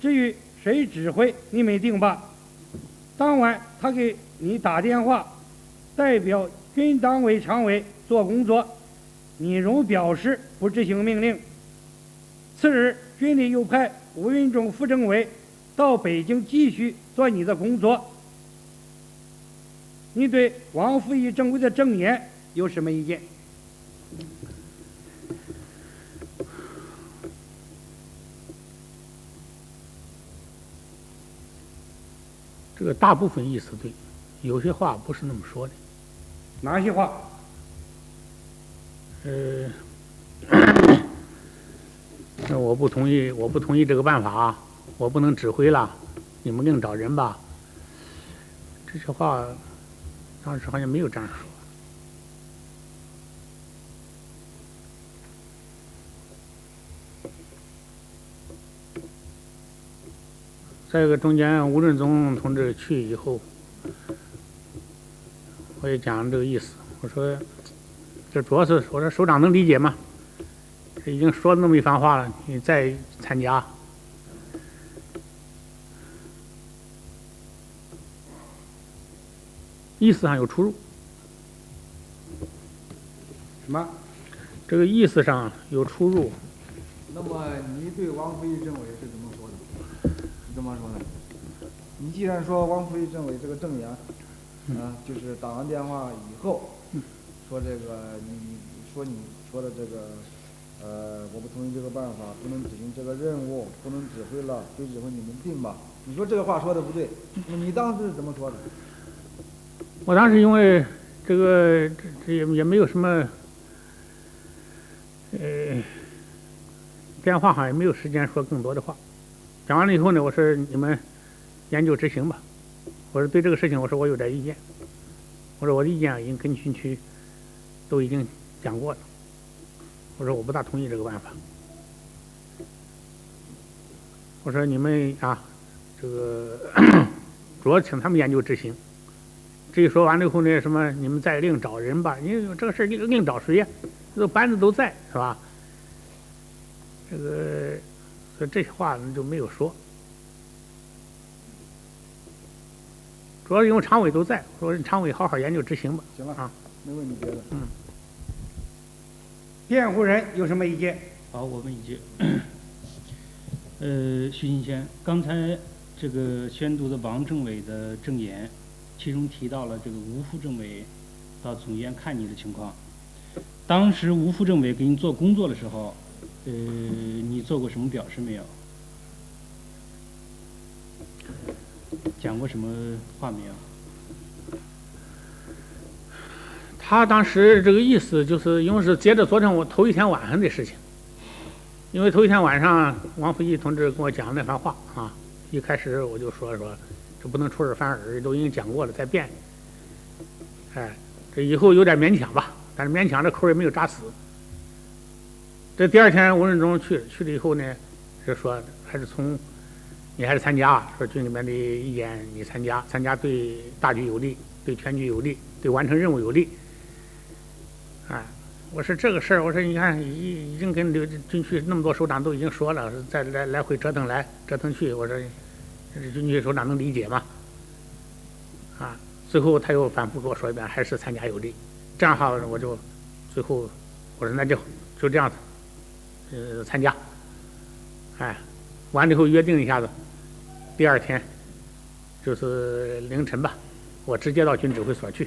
至于谁指挥你们定吧。当晚他给你打电话，代表军党委常委做工作，你仍表示不执行命令。次日，军里又派吴云中副政委到北京继续做你的工作。你对王复义政委的证言有什么意见？
这个大部分意思对，有些话不是那么说的。
哪些话？
那我不同意这个办法，我不能指挥了，你们另找人吧。这些话当时好像没有这样说。在这个中间，吴润宗同志去以后，我也讲这个意思。我说，这主要是我说首长能理解吗？这已经说那么一番话了，你再参加，意思上有出入。
什么？
这个意思上有出入。
那么你对王复义政委是怎么说的？怎么说的？你既然说王复义政委这个证言，就是打完电话以后，说这个你说的这个，我不同意这个办法，不能执行这个任务，不能指挥了，谁指挥你们定吧。你说这个话说的不对，你当时是怎么说的？
我当时因为这个这也没有什么，电话上也没有时间说更多的话。讲完了以后呢，我说你们研究执行吧。我说对这个事情，我说我有点意见。我说我的意见已经跟军区都已经讲过了。我说我不大同意这个办法。我说你们这个主要请他们研究执行，这一说完了以后呢，什么你们再另找人吧，你这个事儿另找谁呀？这班子都在是吧？这个，所以这些话就没有说。主要是因为常委都在，说常委好好研究执行吧。
行了
啊，
没问题别的。
辩护人有什么意见？
好，我问一句，徐金先，刚才这个宣读的王政委的证言，其中提到了这个吴副政委到总医院看你的情况。当时吴副政委给你做工作的时候，你做过什么表示没有？讲过什么话没有？
他当时这个意思就是因为是接着昨天我头一天晚上的事情，因为头一天晚上王福义同志跟我讲那番话啊，一开始我就说这不能出尔反尔，都已经讲过了再变，哎，这以后有点勉强吧，但是勉强这口也没有扎死。这第二天吴任忠去了以后呢，就说还是你还是参加，说军里面的意见你参加对大局有利，对全局有利，对完成任务有利。哎，我说这个事儿，我说你看已经跟军区那么多首长都已经说了，再来回折腾来折腾去，我说这军区首长能理解吗？啊，最后他又反复跟我说一遍，还是参加有利。这样哈，我就最后我说那就这样子，参加。哎，完了以后约定一下子，第二天就是凌晨吧，我直接到军指挥所去。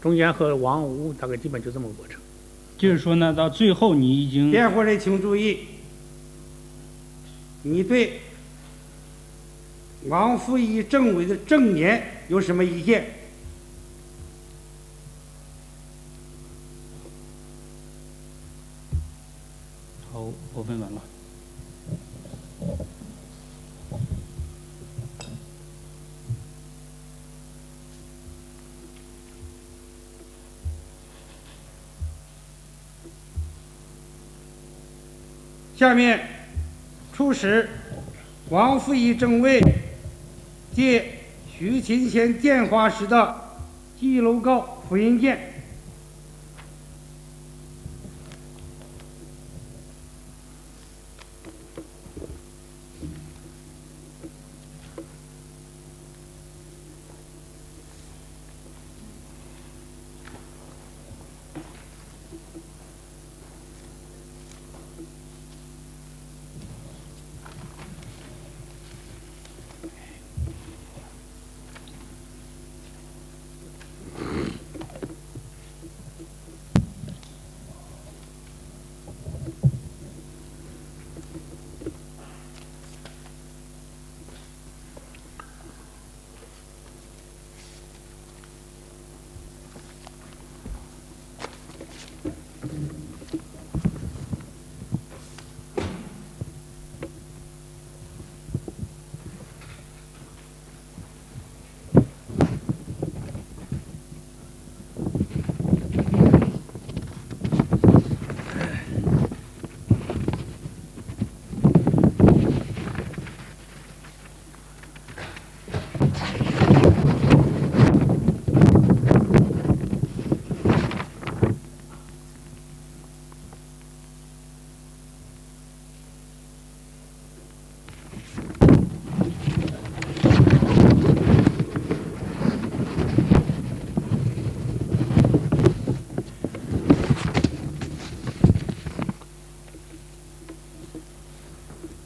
中间和王吴大概基本就这么个过程。
就是说呢，到最后你已经
辩护人请注意，你对王福义政委的证言有什么意见？
好，我问完了。
下面出示王福义政委借徐勤县电话时的记录告复印件。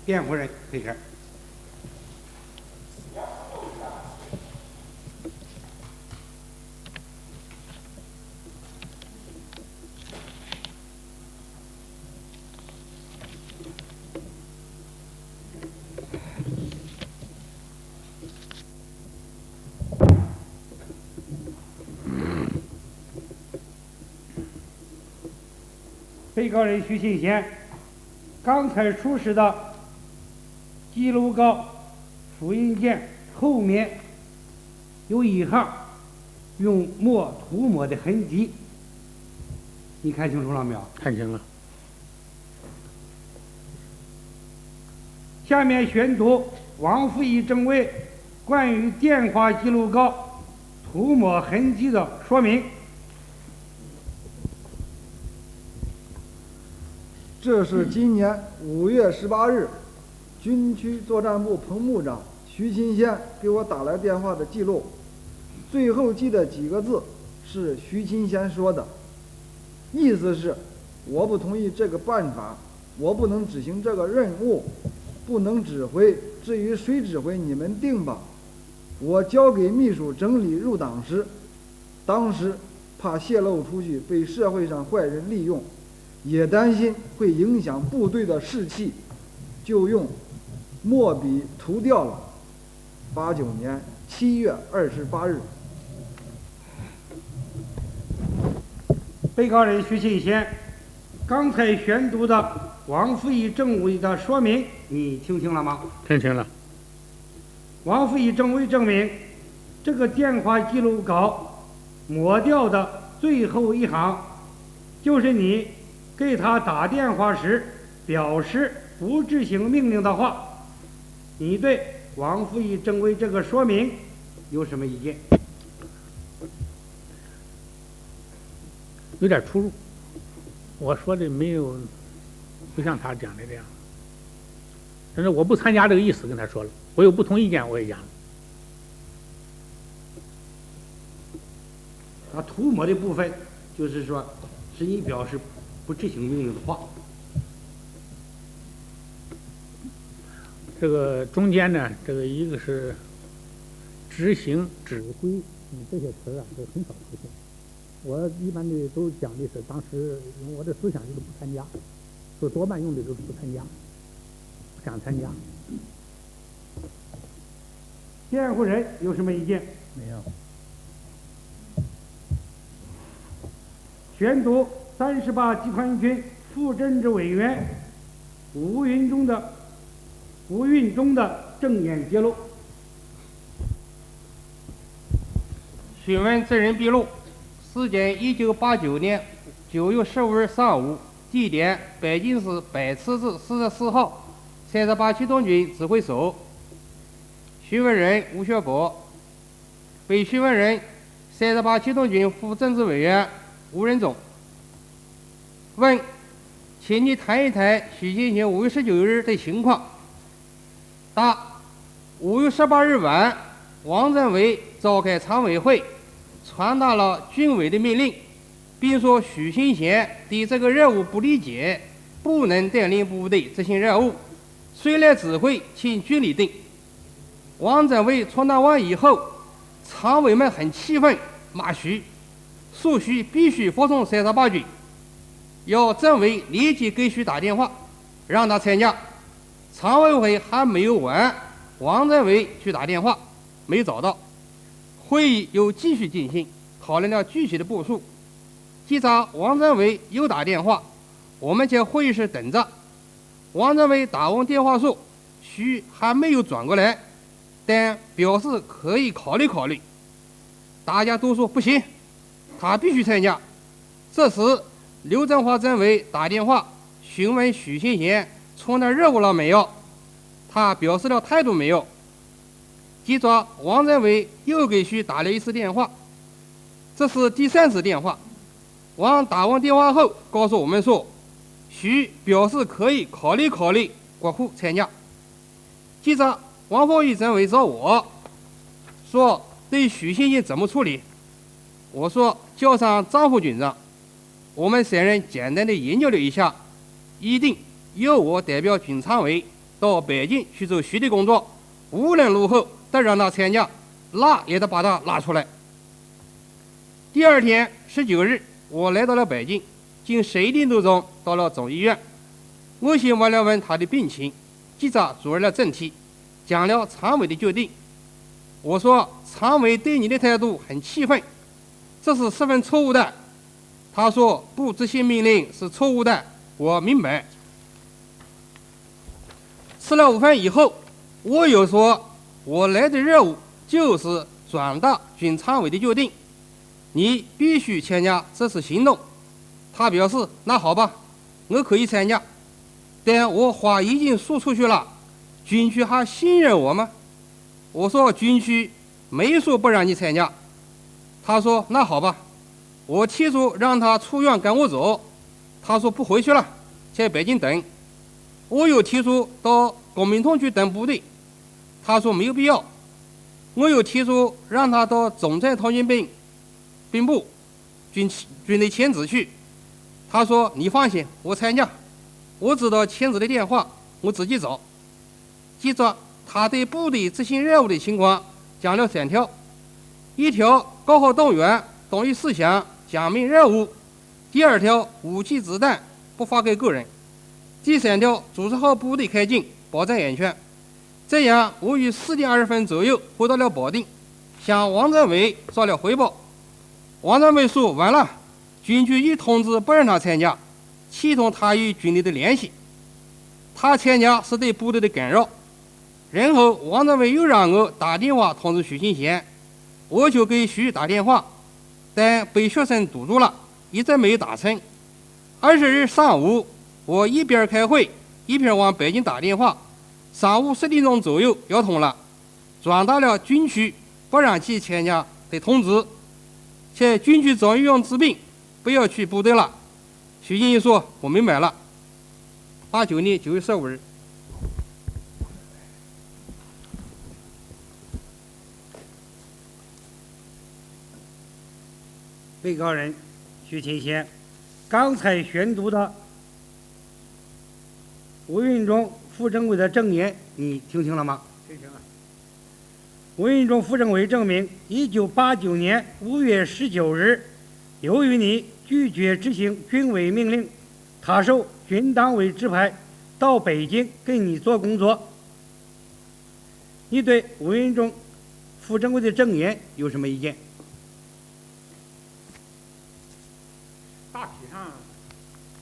辩护人可以开始。被告人徐庆贤刚才出示的记录告复印件后面有一行用墨涂抹的痕迹，你看清楚了没有？
看清了。
下面宣读王福义政委关于电话记录稿涂抹痕迹的说明。
这是今年5月18日，军区作战部彭部长徐勤先给我打来电话的记录。最后记的几个字是徐勤先说的，意思是我不同意这个办法，我不能执行这个任务，不能指挥，至于谁指挥你们定吧。我交给秘书整理入党时，当时怕泄露出去被社会上坏人利用，也担心会影响部队的士气，就用墨笔涂掉了。89年7月28日。
被告人徐勤先，刚才宣读的王复义政委的说明，你听清了吗？
听清了。
王复义政委证明，这个电话记录稿抹掉的最后一行，就是你给他打电话时表示不执行命令的话。你对王复义政委这个说明有什么意见？
有点出入，我说的没有不像他讲的这样，但是我不参加这个意思跟他说了，我有不同意见我也讲了。
他涂抹的部分就是说是你表示不执行命令的话。
这个中间呢，这个一个是执行、指挥，这些词啊都很少出现。我一般的都讲的是当时用我的思想就是不参加，所以多半用的都是不参加，不想参加。
辩护人有什么意见？
没有。
宣读38集团军副政治委员吴运忠的证言揭露。
询问证人笔录，时间1989年9月15日上午，地点北京市北池子44号38机动军指挥所。询问人吴学博，被询问人38机动军副政治委员吴仁忠。问，请你谈一谈徐勤先5月19日的情况。答：5月18日晚，王政委召开常委会，传达了军委的命令，并说徐勤先对这个任务不理解，不能带领部队执行任务，谁来指挥，请军里定。王政委传达完以后，常委们很气愤，骂徐，说徐必须服从38军，要政委立即给徐打电话，让他参加。常委会还没有完，王政委去打电话，没找到。会议又继续进行，讨论了具体的部署。接着王政委又打电话，我们在会议室等着。王政委打完电话说，徐还没有转过来，但表示可以考虑考虑。大家都说不行，他必须参加。这时刘振华政委打电话询问许勤先传达任务了没有，他表示了态度没有。接着王政委又给徐打了一次电话，这是第3次电话。王打完电话后告诉我们说，徐表示可以考虑考虑国库参加。接着王凤玉政委找我说，对许勤先怎么处理？我说叫上张副军长，我们3人简单的研究了一下，一定由我代表军常委到北京去做徐的工作，无论如何得让他参加，拉也得把他拉出来。第2天19日，我来到了北京，经水林路中到了总医院。我先问了问他的病情，接着转入了正题，讲了常委的决定。我说常委对你的态度很气愤，这是十分错误的。他说不执行命令是错误的，我明白。吃了午饭以后，我又说我来的任务就是转达军常委的决定，你必须参加这次行动。他表示那好吧，我可以参加，但我话已经说出去了，军区还信任我吗？我说军区没说不让你参加。他说那好吧。我提出让他出院赶我走，他说不回去了，在北京等。我又提出到国民党去等部队，他说没有必要。我又提出让他到总参讨军兵部军内签字去，他说你放心，我参加，我知道签字的电话，我自己找。接着他对部队执行任务的情况讲了3条：一条搞好动员，动于思想，讲明任务；第2条武器子弹不发给个人；第3条组织好部队开进，保障安全。这样，我于4点20分左右回到了保定，向王政委做了汇报。王政委说完了，军区已通知不让他参加，系统他与军队的联系，他参加是对部队的干扰。然后王政委又让我打电话通知徐新贤，我就给徐打电话，但被学生堵住了，一直没有打成。20日上午，我一边开会一边往北京打电话，上午10点钟左右要通了，转达了军区不让其参加的通知，且军区总医院治病，不要去部队了。徐经理说我明白了。89年9月15日。
被告人徐勤贤，刚才宣读的吴运忠副政委的证言，你听清了吗？
听清了。
吴运忠副政委证明，1989年5月19日，由于你拒绝执行军委命令，他受军党委指派到北京跟你做工作。你对吴运忠副政委的证言有什么意见？
大体上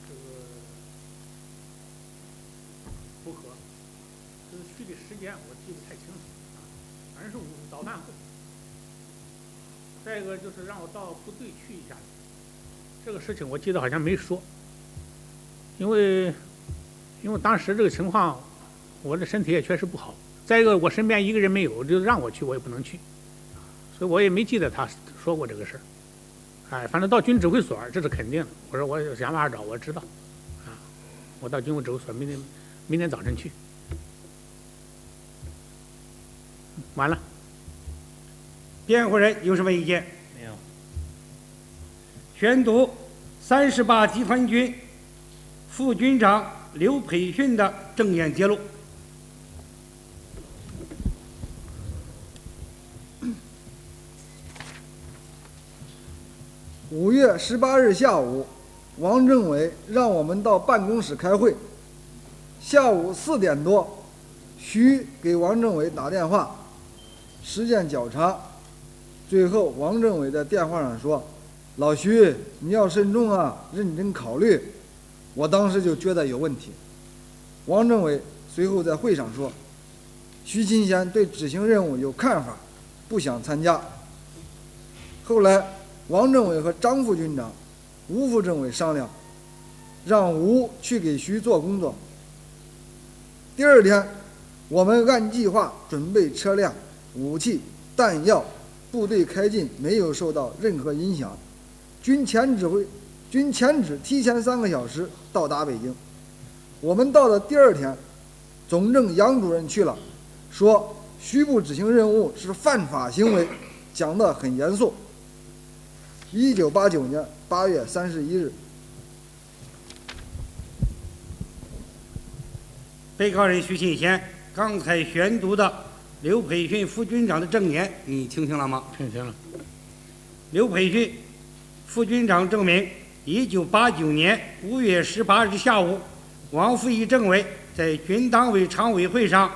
这个不合，就是去的时间我记不太清楚，反正是早饭后。再一个就是让我到部队去一下，这个事情我记得好像没说，因为当时这个情况，我的身体也确实不好。再一个我身边一个人没有，就让我去我也不能去，所以我也没记得他说过这个事儿。哎，反正到军指挥所这是肯定的。我说我想办法找，我知道，啊，我到军务指挥所明天早晨去。完了。
辩护人有什么意见？
没有。
宣读38集团军副军长刘培训的证言揭露。
5月18日下午，王政委让我们到办公室开会。下午4点多，徐给王政委打电话，时间较长。最后，王政委在电话上说：“老徐，你要慎重啊，认真考虑。”我当时就觉得有问题。王政委随后在会上说：“徐勤贤对执行任务有看法，不想参加。”后来，王政委和张副军长、吴副政委商量，让吴去给徐做工作。第2天，我们按计划准备车辆、武器、弹药，部队开进没有受到任何影响。军前指提前3个小时到达北京。我们到的第2天，总政杨主任去了，说徐部执行任务是犯法行为，讲得很严肃。1989年8月31日。
被告人徐勤贤刚才宣读的刘培训副军长的证言，你听清了吗？
听清了。
刘培训副军长证明，1989年5月18日下午，王副一政委在军党委常委会上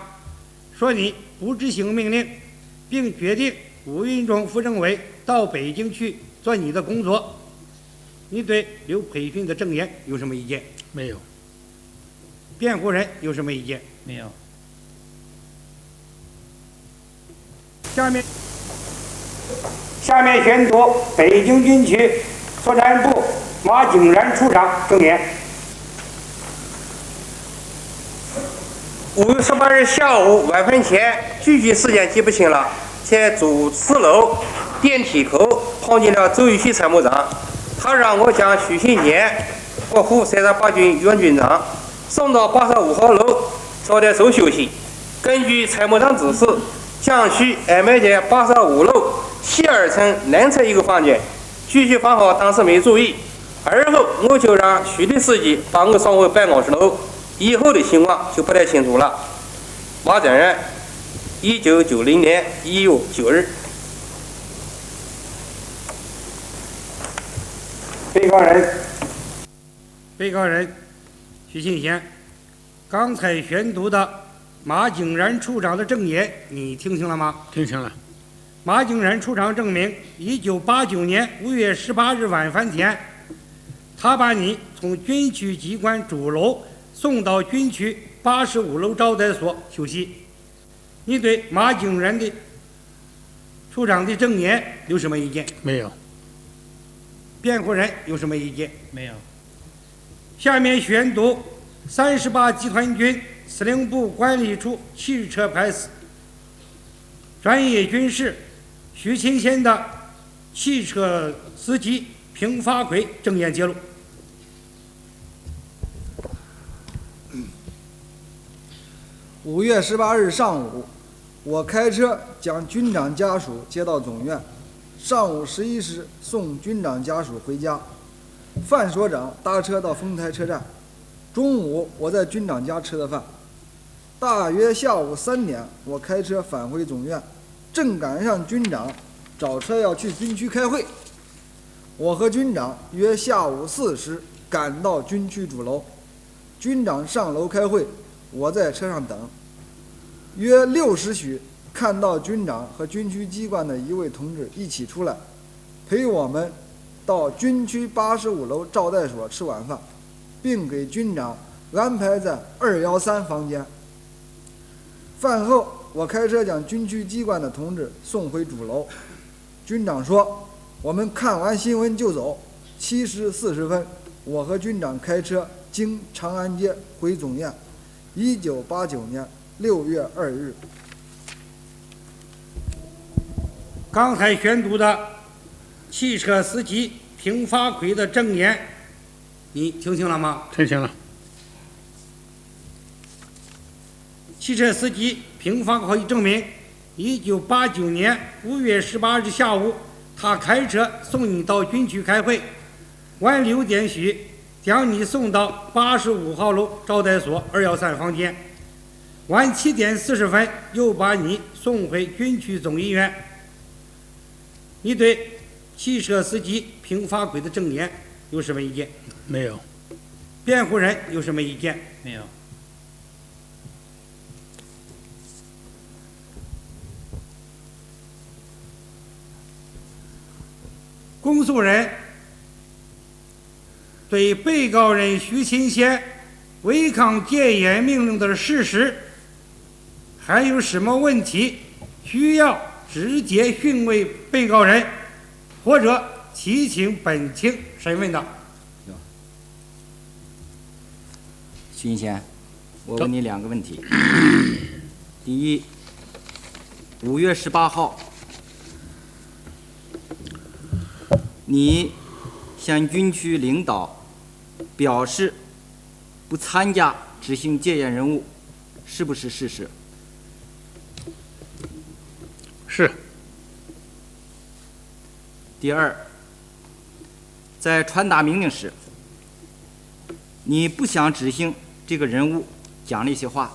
说你不执行命令，并决定吴运忠副政委到北京去做你的工作。你对刘培训的证言有什么意见？
没有。
辩护人有什么意见？
没有。
下面宣读北京军区作战部马景然处长证言。
5月18日下午晚饭前，具体时间记不清了，在主4楼电梯口碰见了周玉旭参谋长，他让我将徐庆年国府38军袁军长送到85号楼招待所休息。根据参谋长指示，将徐安排在85楼西2层南侧一个房间。徐旭房号当时没注意，而后我就让徐的司机把我送回办公室楼，以后的情况就不太清楚了。马展然，1990年1月9日。
被告人徐庆贤，刚才宣读的马景然处长的证言，你听清了吗？
听清了。
马景然处长证明，1989年5月18日晚饭前，他把你从军区机关主楼送到军区85楼招待所休息。你对马景然的处长的证言有什么意见？
没有。
辩护人有什么意见？
没有。
下面宣读38集团军司令部管理处汽车排司专业军士徐勤贤的汽车司机平发奎证言揭露。
5月18日上午，我开车将军长家属接到总院，上午11时送军长家属回家。范所长搭车到丰台车站，中午我在军长家吃的饭。大约下午3点，我开车返回总院，正赶上军长找车要去军区开会。我和军长约下午4时赶到军区主楼，军长上楼开会，我在车上等。约6时许，看到军长和军区机关的一位同志一起出来，陪我们到军区85楼招待所吃晚饭，并给军长安排在213房间。饭后，我开车将军区机关的同志送回主楼。军长说：“我们看完新闻就走。”7时40分，我和军长开车经长安街回总院。1989年6月2日。
刚才宣读的汽车司机平发奎的证言，你听清了吗？
听清了。
汽车司机平发奎证明，1989年5月18日下午，他开车送你到军区开会，晚6点许将你送到85号楼招待所213房间，晚7点40分又把你送回军区总医院。你对汽车司机平发奎的证言有什么意见？
没有。
辩护人有什么意见？
没有。
公诉人对被告人徐勤贤违抗戒严命令的事实还有什么问题需要直接讯问被告人，或者提请本庭审问的？
徐勤贤，我问你2个问题。第一，5月18号，你向军区领导表示不参加执行戒严任务，是不是事实？
是。
第二，在传达命令时，你不想执行这个任务，讲了一些话，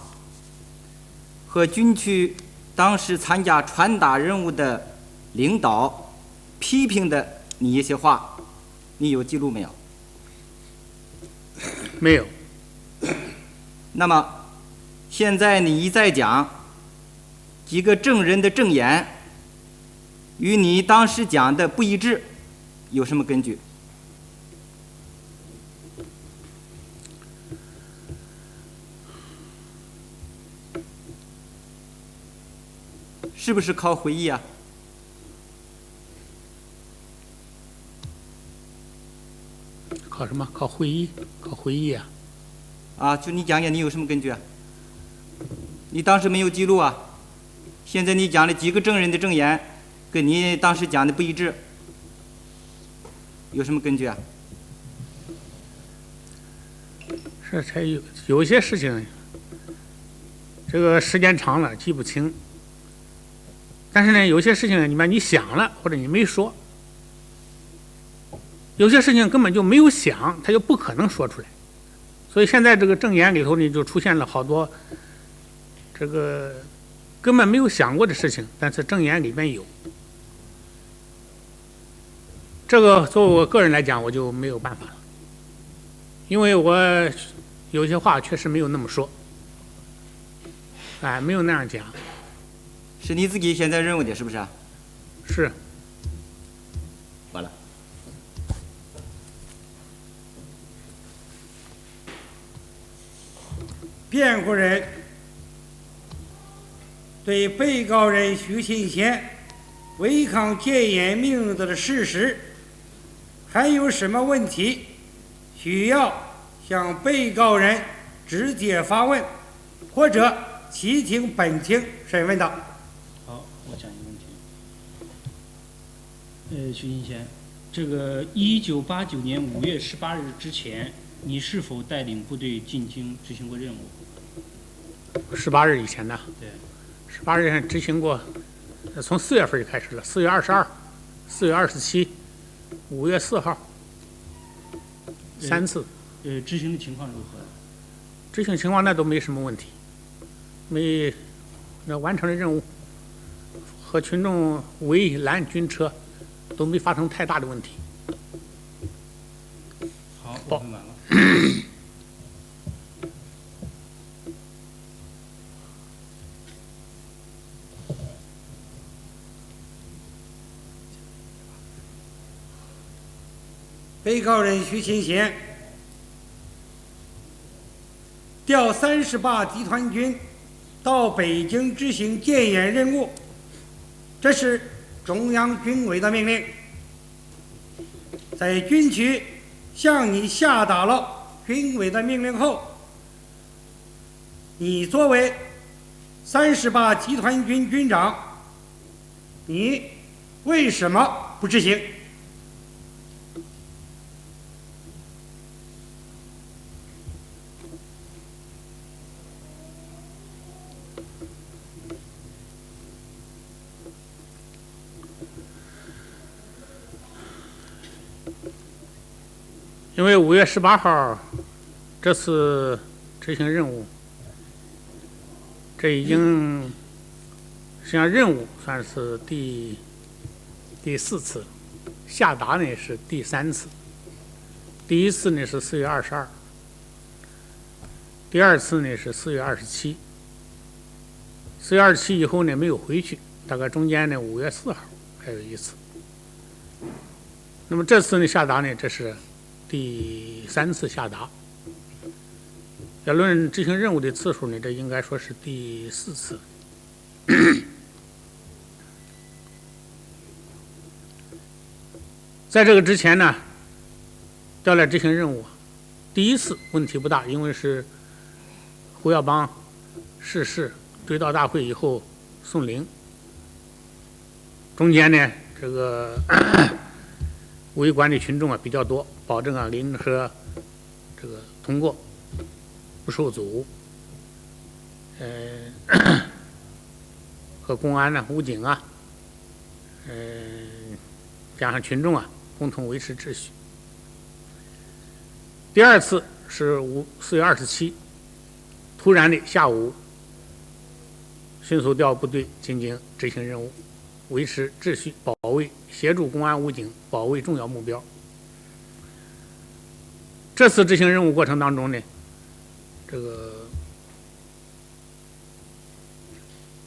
和军区当时参加传达任务的领导批评的你一些话，你有记录没有？
没有。
那么现在你一再讲几个证人的证言与你当时讲的不一致，有什么根据？是不是靠回忆啊？
靠什么？靠会议？靠回忆啊？
啊，就你讲讲，你有什么根据啊？你当时没有记录啊。现在你讲的几个证人的证言，跟你当时讲的不一致，有什么根据啊？
是才有些事情，这个时间长了记不清。但是呢，有些事情你想了或者你没说，有些事情根本就没有想，他就不可能说出来。所以现在这个证言里头呢，就出现了好多这个根本没有想过的事情，但是证言里面有。这个作为我个人来讲，我就没有办法了，因为我有些话确实没有那么说，没有那样讲。
是你自己现在认为的，是不是啊？
是。
完了。
辩护人对被告人徐庆贤违抗戒严命令的事实还有什么问题需要向被告人直接发问，或者其听本庭审问的？
好，我讲一个问题。徐庆贤，这个1989年5月18日之前，你是否带领部队进京执行过任务
？18日以前呢？
对。
18日执行过，从4月份就开始了，4月22、4月27、5月4号，3次。
执行的情况如何？
执行情况那都没什么问题，那完成的任务和群众围拦军车都没发生太大的问题。
好，我问完了。
被告人徐庆贤调38集团军到北京执行戒严任务，这是中央军委的命令。在军区向你下达了军委的命令后，你作为38集团军军长，你为什么不执行？
因为5月18号这次执行任务，这已经实际上任务算是第4次，下达呢是第3次。第一次呢是4月22，第二次呢是4月27。4月27以后呢没有回去，大概中间呢5月4号还有一次。那么这次呢下达呢，这是第3次下达。要论执行任务的次数呢，这应该说是第4次。在这个之前呢，调来执行任务，第一次问题不大，因为是胡耀邦逝世追悼大会以后送灵，中间呢这个围观的群众比较多，保证临河这个通过不受阻。和公安武警加上群众共同维持秩序。第二次是4月27，突然的下午，迅速调部队进京执行任务，维持秩序，保卫，协助公安武警保卫重要目标。这次执行任务过程当中呢，这个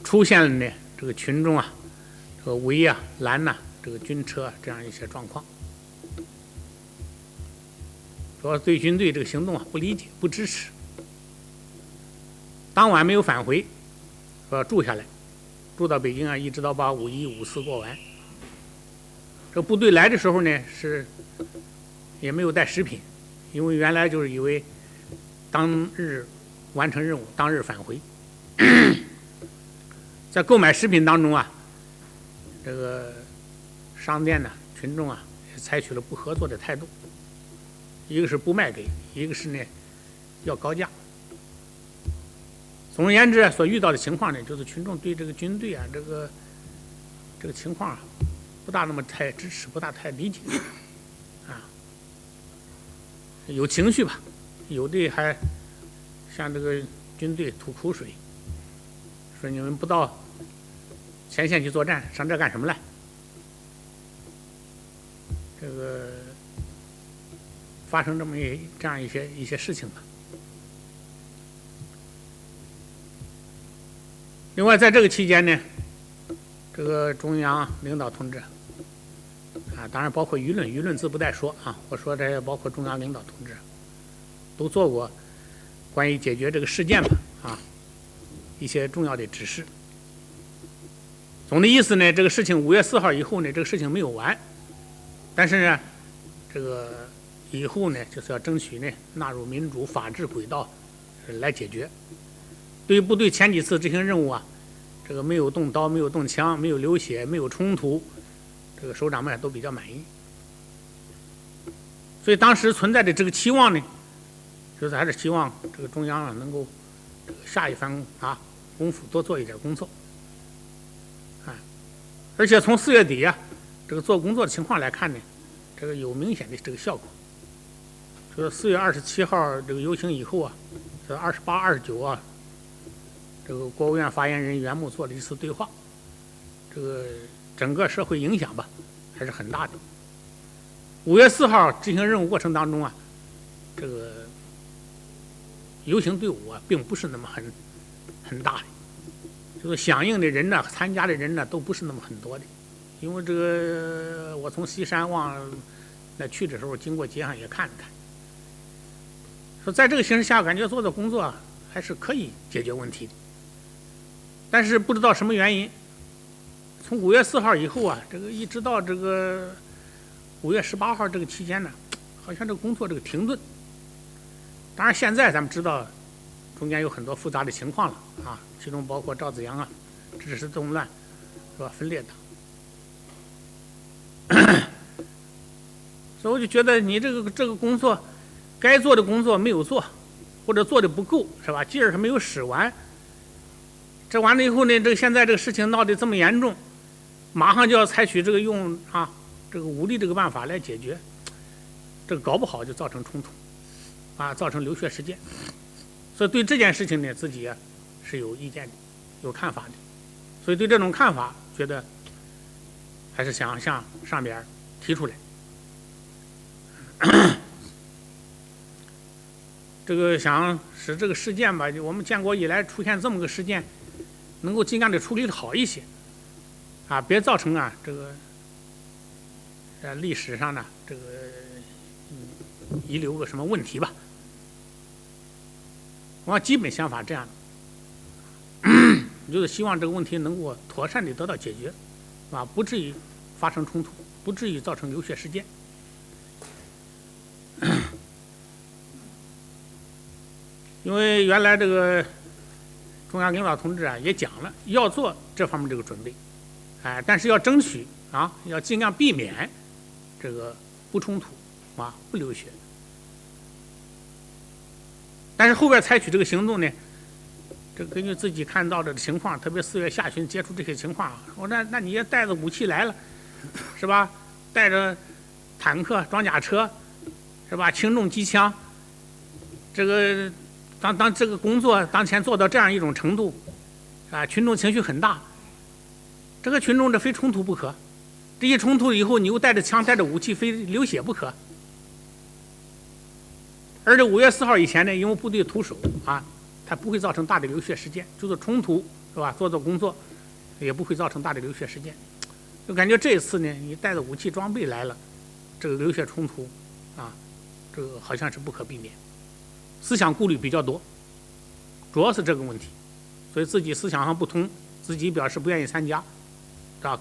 出现了呢这个群众这个围拦这个军车这样一些状况，主要对军队这个行动不理解不支持。当晚没有返回，说住下来，住到北京一直到把5·1、5·4过完。这部队来的时候呢是也没有带食品，因为原来就是以为当日完成任务当日返回。在购买食品当中啊，这个商店呢、群众啊，也采取了不合作的态度。一个是不卖给，一个是呢要高价。总而言之，所遇到的情况呢，就是群众对这个军队啊，这个情况啊，不大那么太支持，不大太理解，啊，有情绪吧，有的还向这个军队吐口水，说你们不到前线去作战，上这干什么来？这个发生这样一些事情吧。另外，在这个期间呢，这个中央领导同志啊，当然包括舆论自不待说啊。我说这也包括中央领导同志，都做过关于解决这个事件吧啊一些重要的指示。总的意思呢，这个事情5月4号以后呢，这个事情没有完，但是呢，这个以后呢，就是要争取呢纳入民主法治轨道来解决。对于部队前几次执行任务啊，这个没有动刀，没有动枪，没有流血，没有冲突，这个首长们都比较满意。所以当时存在的这个期望呢，就是还是希望这个中央啊能够下一番功夫，多做一点工作。而且从4月底啊，这个做工作的情况来看呢，这个有明显的这个效果。就是4月27号这个游行以后啊，这28、29啊，这个国务院发言人袁木做了一次对话，这个整个社会影响吧还是很大的。5月4号执行任务过程当中啊，这个游行队伍啊并不是那么很大的。就是响应的人呢，参加的人呢，都不是那么很多的，因为这个我从西山往那去的时候，经过街上也看了看，说在这个形势下，感觉做的工作还是可以解决问题的。但是不知道什么原因，从5月4号以后啊，这个一直到这个5月18号这个期间呢，好像这个工作这个停顿。当然现在咱们知道，中间有很多复杂的情况了啊，其中包括赵紫阳啊支持动乱，是吧？分裂党，所以我就觉得你这个工作，该做的工作没有做，或者做的不够，是吧？劲儿还没有使完。这完了以后呢，这个现在这个事情闹得这么严重，马上就要采取这个用这个武力这个办法来解决，这个搞不好就造成冲突，造成流血事件。所以对这件事情呢，自己是有意见的，有看法的。所以对这种看法，觉得还是想向上边提出来。这个想使这个事件吧，我们建国以来出现这么个事件，能够尽量的处理的好一些，别造成这个历史上呢这个遗留个什么问题吧。我基本想法这样的，就是希望这个问题能够妥善的得到解决，不至于发生冲突，不至于造成流血事件。因为原来这个中央领导同志也讲了，要做这方面这个准备，但是要争取要尽量避免这个不冲突不流血。但是后边采取这个行动呢，这根据自己看到的情况，特别4月下旬接触这些情况，我说那你也带着武器来了，是吧？带着坦克、装甲车，是吧？轻重机枪，这个当这个工作当前做到这样一种程度，群众情绪很大，这个群众这非冲突不可，这一冲突以后，你又带着枪、带着武器，非流血不可。而且5月4号以前呢，因为部队徒手它不会造成大的流血事件，就是冲突是吧？做工作也不会造成大的流血事件。就感觉这一次呢，你带着武器装备来了，这个流血冲突这个好像是不可避免。思想顾虑比较多，主要是这个问题，所以自己思想上不通，自己表示不愿意参加，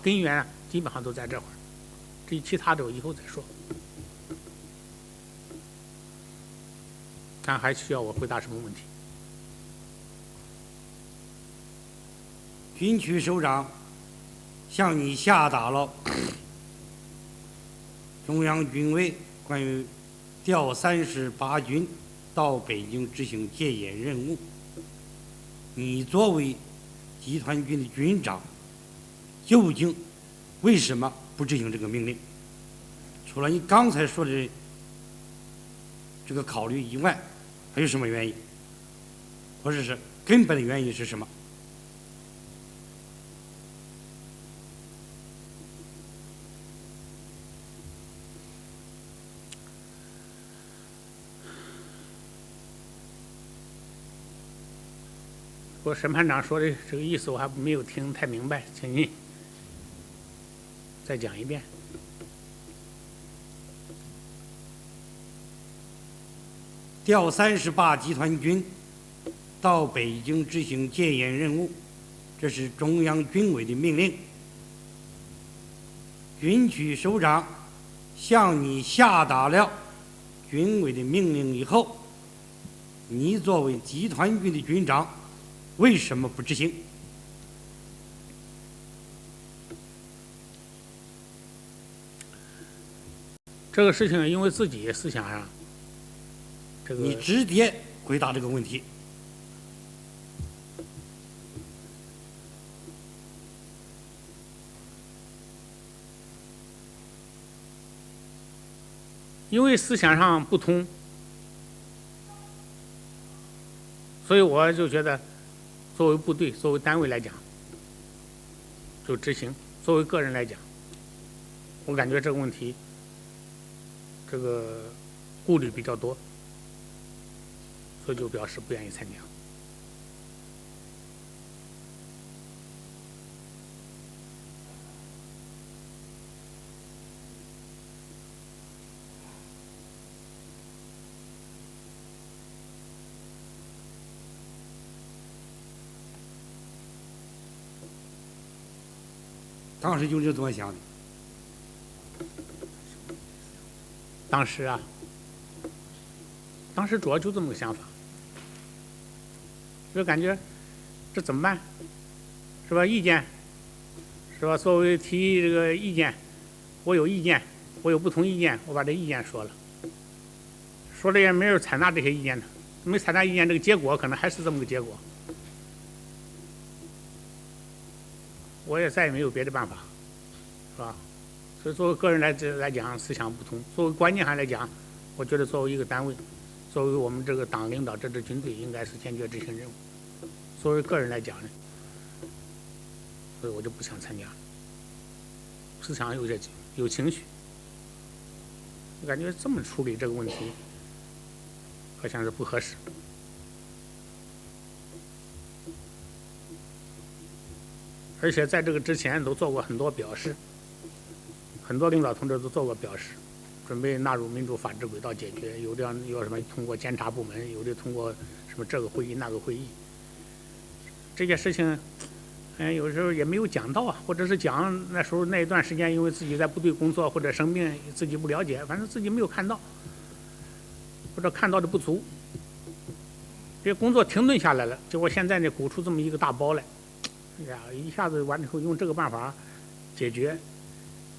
根源基本上都在这会儿。至于其他的，我以后再说。看还需要我回答什么问题？
军区首长向你下达了中央军委关于调38军到北京执行戒严任务。你作为集团军的军长，究竟为什么不执行这个命令？除了你刚才说的这个考虑以外，还有什么原因？或者是根本的原因是什么？
我审判长说的这个意思我还没有听太明白，请您再讲一遍。
调38集团军到北京执行戒严任务，这是中央军委的命令。军区首长向你下达了军委的命令以后，你作为集团军的军长，为什么不执行？
这个事情因为自己思想上，这个
你直接回答这个问题。
因为思想上不同，所以我就觉得，作为部队、作为单位来讲，就执行；作为个人来讲，我感觉这个问题，这个顾虑比较多，所以就表示不愿意参加。
当时就是这么想的。
当时啊，当时主要就这么个想法，就感觉这怎么办？是吧？意见，是吧？作为提这个意见，我有意见，我有不同意见，我把这意见说了，说了也没人采纳这些意见的，没采纳意见，这个结果可能还是这么个结果。我也再也没有别的办法，是吧？所以作为个人来讲，思想不同；作为观念上来讲，我觉得作为一个单位，作为我们这个党领导这支军队，应该是坚决执行任务。作为个人来讲呢，所以我就不想参加。思想有情绪，我感觉这么处理这个问题，好像是不合适。而且在这个之前都做过很多表示，很多领导同志都做过表示，准备纳入民主法治轨道解决，有什么通过监察部门，有的通过什么这个会议那个会议。这件事情，有时候也没有讲到啊，或者是讲那时候那一段时间，因为自己在部队工作或者生病，自己不了解，反正自己没有看到，或者看到的不足，这工作停顿下来了。结果现在呢，鼓出这么一个大包来。哎呀，一下子完了以后用这个办法解决，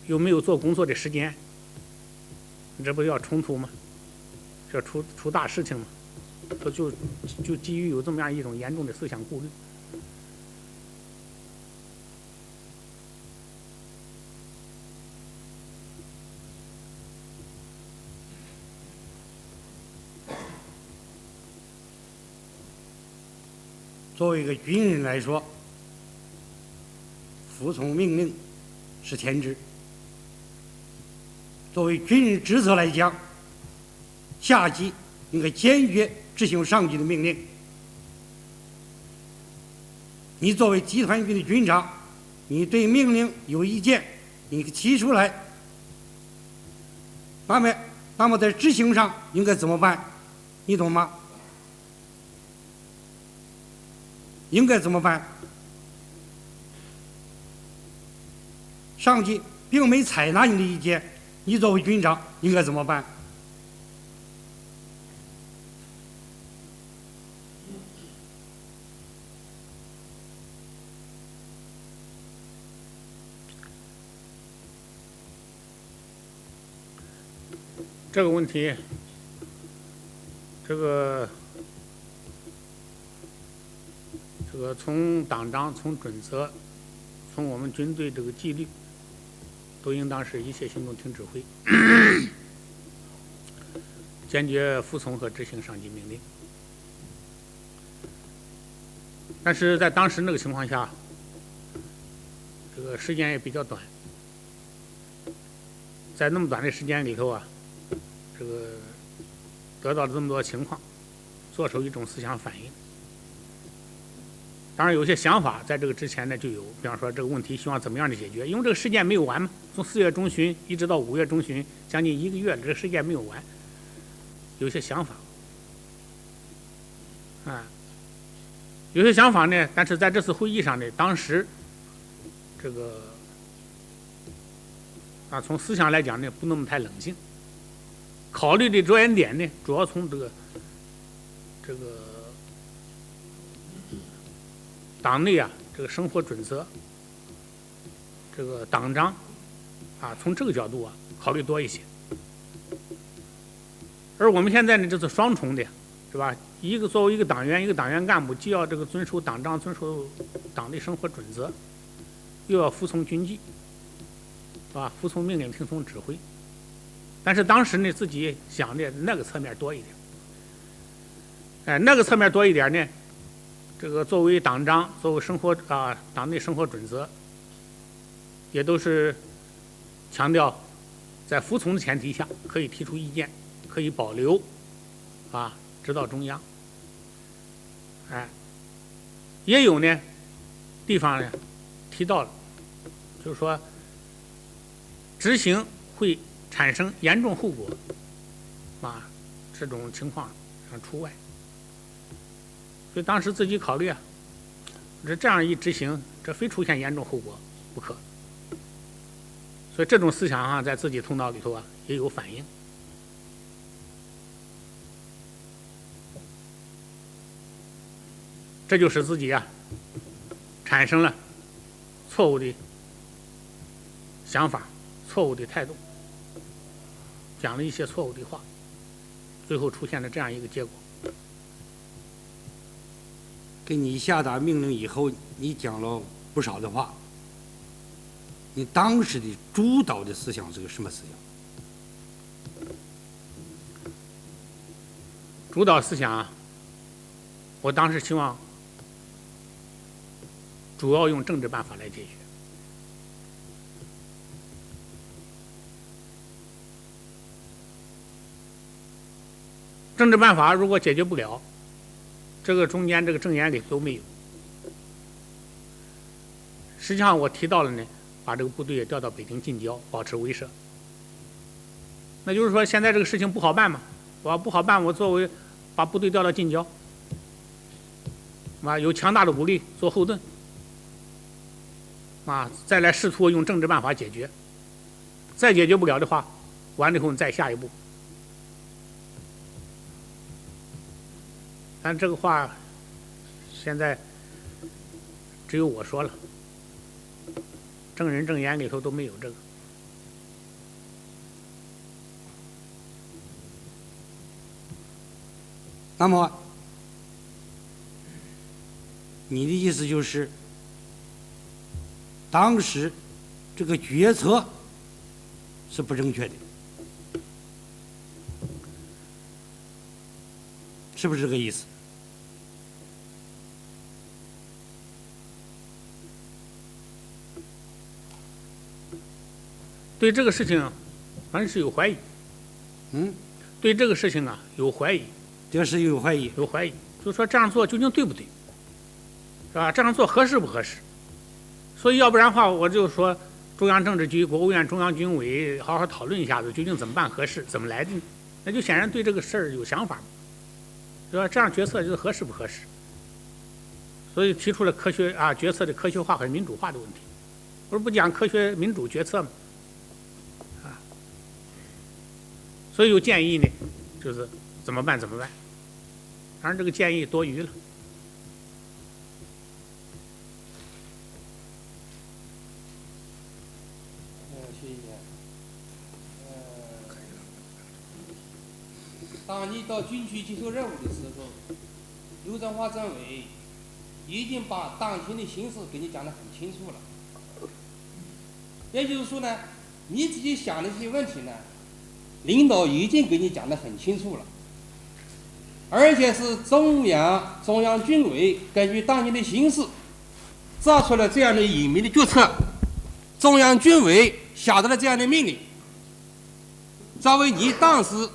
又没有做工作的时间，这不要冲突吗？这出大事情吗？就基于有这么样一种严重的思想顾虑。
作为一个军人来说，服从命令是天职。作为军人职责来讲，下级应该坚决执行上级的命令。你作为集团军的军长，你对命令有意见，你提出来，那么在执行上应该怎么办？你懂吗？应该怎么办？上级并没采纳你的意见，你作为军长应该怎么办？
这个问题，这个从党章、从准则、从我们军队这个纪律，都应当是一切行动听指挥，坚决服从和执行上级命令。但是在当时那个情况下，这个时间也比较短，在那么短的时间里头啊，这个得到了这么多情况，做出一种思想反应。当然，有些想法在这个之前呢就有，比方说这个问题希望怎么样的解决，因为这个事件没有完嘛，从4月中旬一直到5月中旬，将近1个月，这个事件没有完，有些想法，有些想法呢，但是在这次会议上呢，当时这个从思想来讲呢，不那么太冷静。考虑的着眼点呢，主要从这个党内这个生活准则，这个党章从这个角度考虑多一些。而我们现在呢，这是双重的，是吧？一个作为一个党员，一个党员干部，既要这个遵守党章，遵守党的生活准则，又要服从军纪，是吧？服从命令，听从指挥。但是当时呢，自己想的那个侧面多一点，那个侧面多一点呢，这个作为党章，作为生活党内生活准则，也都是强调在服从的前提下，可以提出意见，可以保留，指导中央。也有呢地方呢提到了，就是说执行会产生严重后果，这种情况除外。所以当时自己考虑这样一执行，这非出现严重后果不可。所以这种思想在自己头脑里头也有反应。这就使自己产生了错误的想法、错误的态度，讲了一些错误的话，最后出现了这样一个结果。
给你下达命令以后，你讲了不少的话，你当时的主导的思想是个什么思想？
主导思想我当时希望主要用政治办法来解决。政治办法如果解决不了，这个中间这个证言里都没有。实际上我提到了呢，把这个部队也调到北京近郊，保持威慑。那就是说现在这个事情不好办嘛，不好办，我作为把部队调到近郊，有强大的武力做后盾，再来试图用政治办法解决。再解决不了的话，完了以后再下一步。但这个话现在只有我说了，证人证言里头都没有这个。
那么你的意思就是，当时这个决策是不正确的，是不是这个意思？
对这个事情反正是有怀疑。对这个事情有怀疑。
这是有怀疑。
有怀疑，就说这样做究竟对不对，是吧？这样做合适不合适？所以要不然的话，我就说中央政治局、国务院中央军委好好讨论一下子，究竟怎么办合适，怎么来的呢？那就显然对这个事儿有想法，是吧？这样决策就是合适不合适？所以提出了科学决策的科学化和民主化的问题。不是不讲科学民主决策吗？所以有建议呢，就是怎么办怎么办。当然这个建议多余了。
徐议员，
当你到军区接受任务的时候，刘振华政委已经把当前的形势给你讲得很清楚了。也就是说呢，你自己想的这些问题呢，领导已经给你讲得很清楚了，而且是中央军委根据当前的形势，做出了这样的隐秘的决策，中央军委下达了这样的命令。作为你当时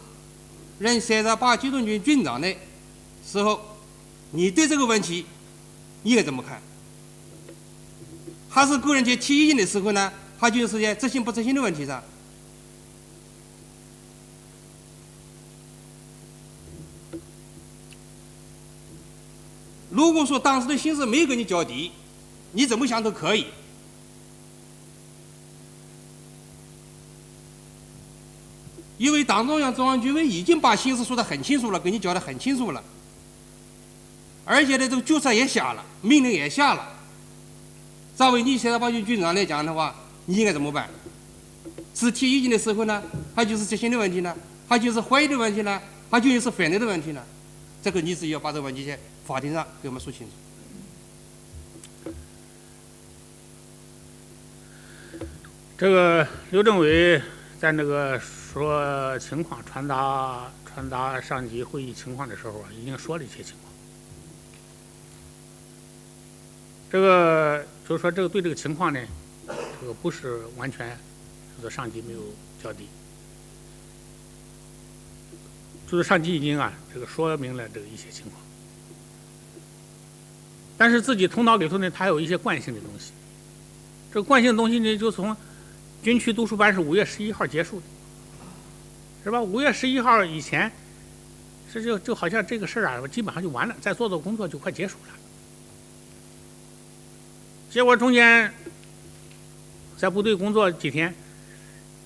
任38机动军军长的时候，你对这个问题应该怎么看？还是个人去提意见的时候呢，还就是些执行不执行的问题上？如果说当时的形势没有跟你交底，你怎么想都可以。因为党中央、中央军委已经把形势说得很清楚了，给你讲得很清楚了，而且呢，这个决策也下了，命令也下了。作为你38军军长来讲的话，你应该怎么办？是提意见的时候呢，还就是执行的问题呢，还就是怀疑的问题呢，还就是反对的问题呢？这个你自己要把这个问题在法庭上给我们说清楚。
这个刘政委在那个说情况传达上级会议情况的时候啊，已经说了一些情况。这个就是说，这个对这个情况呢，这个不是完全就是上级没有交底，就是上级已经啊这个说明了这个一些情况，但是自己头脑里头呢，它有一些惯性的东西。这个惯性的东西呢，就从军区读书班是5月11号结束的，是吧？5月11号以前，就好像这个事儿啊，基本上就完了，再做工作就快结束了。结果中间在部队工作几天，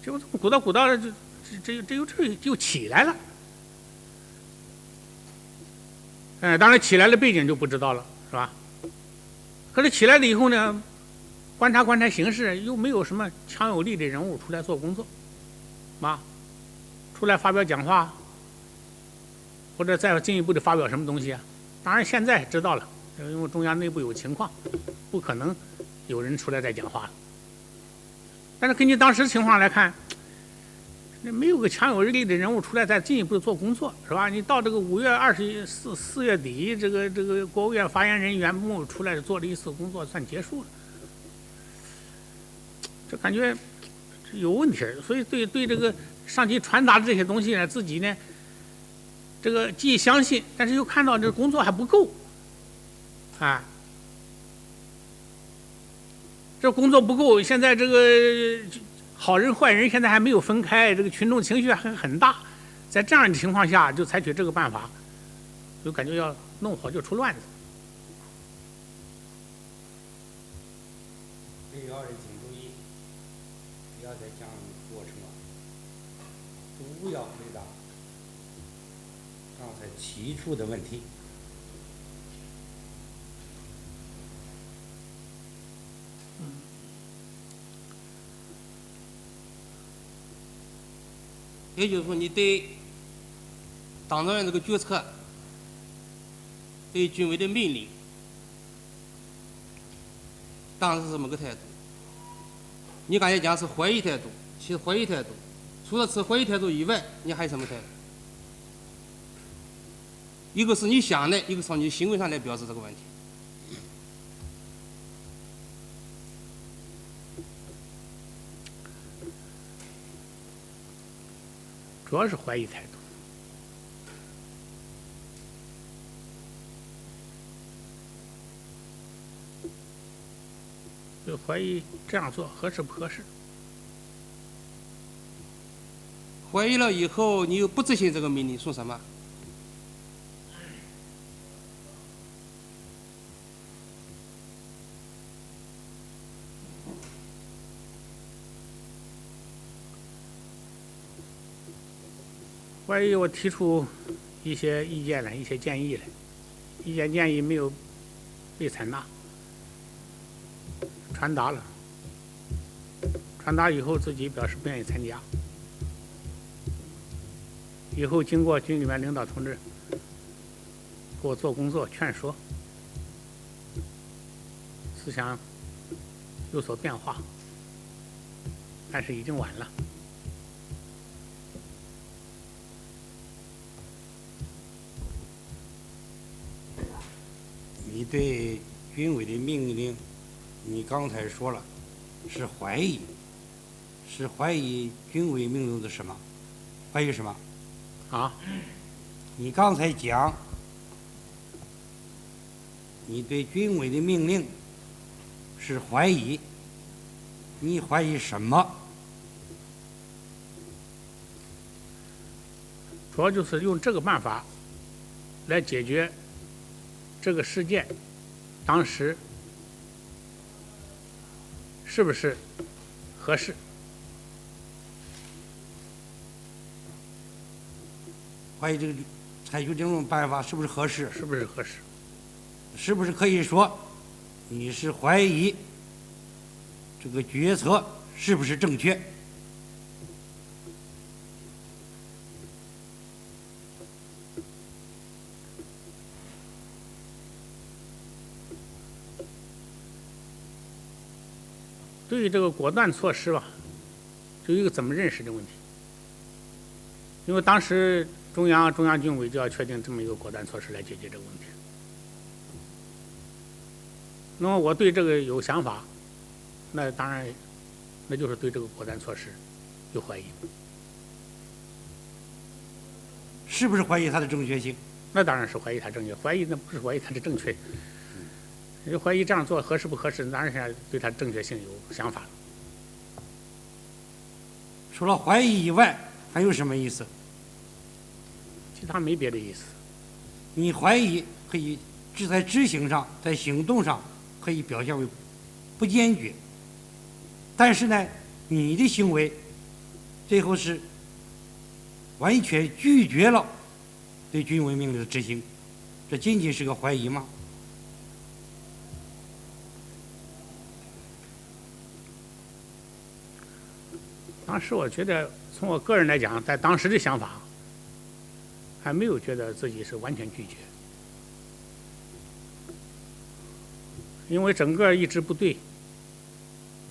结果鼓捣的就起来了。当然起来的背景就不知道了，是吧？可是起来了以后呢，观察形势，又没有什么强有力的人物出来做工作，出来发表讲话，或者再进一步的发表什么东西啊？当然现在知道了，因为中央内部有情况，不可能有人出来再讲话了。但是根据当时情况来看，那没有个强有力的人物出来再进一步的做工作，是吧？你到这个5月24月底，这个国务院发言人袁木出来做了一次工作，算结束了。这感觉有问题，所以对这个上级传达的这些东西呢，自己呢，这个既相信，但是又看到这工作还不够，这工作不够，现在这个好人坏人现在还没有分开，这个群众情绪还很大，在这样的情况下就采取这个办法，就感觉要弄好就出乱子。
被告人请注意，不要再讲过程了，不要回答刚才提出的问题。
也就是说，你对党中央这个决策，对军委的命令，当时是什么个态度？你刚才讲是怀疑态度，其实怀疑态度，除了持怀疑态度以外，你还有什么态度？一个是你想的，一个是从你行为上来表示这个问题。
主要是怀疑态度。就怀疑这样做合适不合适？
怀疑了以后，你又不执行这个命令，说什么？
怀疑我提出一些意见来，一些建议来，意见建议没有被采纳，传达了，传达以后自己表示不愿意参加，以后经过军里面领导同志给我做工作劝说，思想有所变化，但是已经晚了。
你对军委的命令，你刚才说了是怀疑，是怀疑军委命令的什么？怀疑什么？
啊？
你刚才讲，你对军委的命令是怀疑，你怀疑什么？
主要就是用这个办法来解决这个事件，当时是不是合适？
怀疑这个采取这种办法是不是合适？
是不是合适？
是不是可以说你是怀疑这个决策是不是正确？
对于这个果断措施吧，就有一个怎么认识的问题。因为当时中央军委就要确定这么一个果断措施来解决这个问题。那么我对这个有想法，那当然，那就是对这个果断措施有怀疑。
是不是怀疑它的正确性？
那当然是怀疑它正确，怀疑那不是怀疑它的正确。就怀疑这样做合适不合适，当然是对它正确性有想法。
除了怀疑以外，还有什么意思？
其他没别的意思。
你怀疑可以在执行上，在行动上可以表现为不坚决，但是呢，你的行为最后是完全拒绝了对军委命令的执行，这仅仅是个怀疑吗？
当时我觉得，从我个人来讲，在当时的想法，还没有觉得自己是完全拒绝，因为整个一支部队，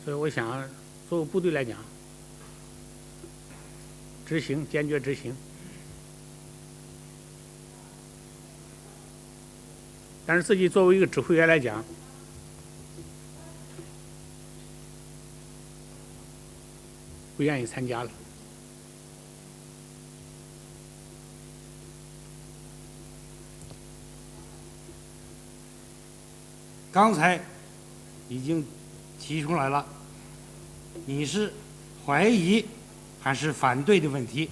所以我想，作为部队来讲，执行，坚决执行。但是自己作为一个指挥员来讲，不愿意参加了。
刚才已经提出来了，你是怀疑还是反对的问题。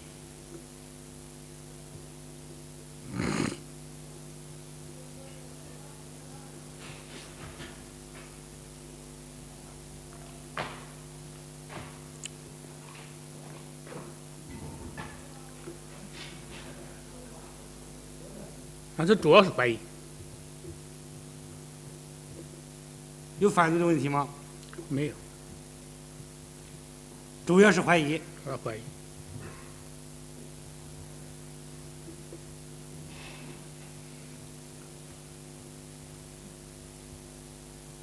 这主要是怀疑。
有反对的问题吗？
没有，
主要是怀疑。
主要怀疑。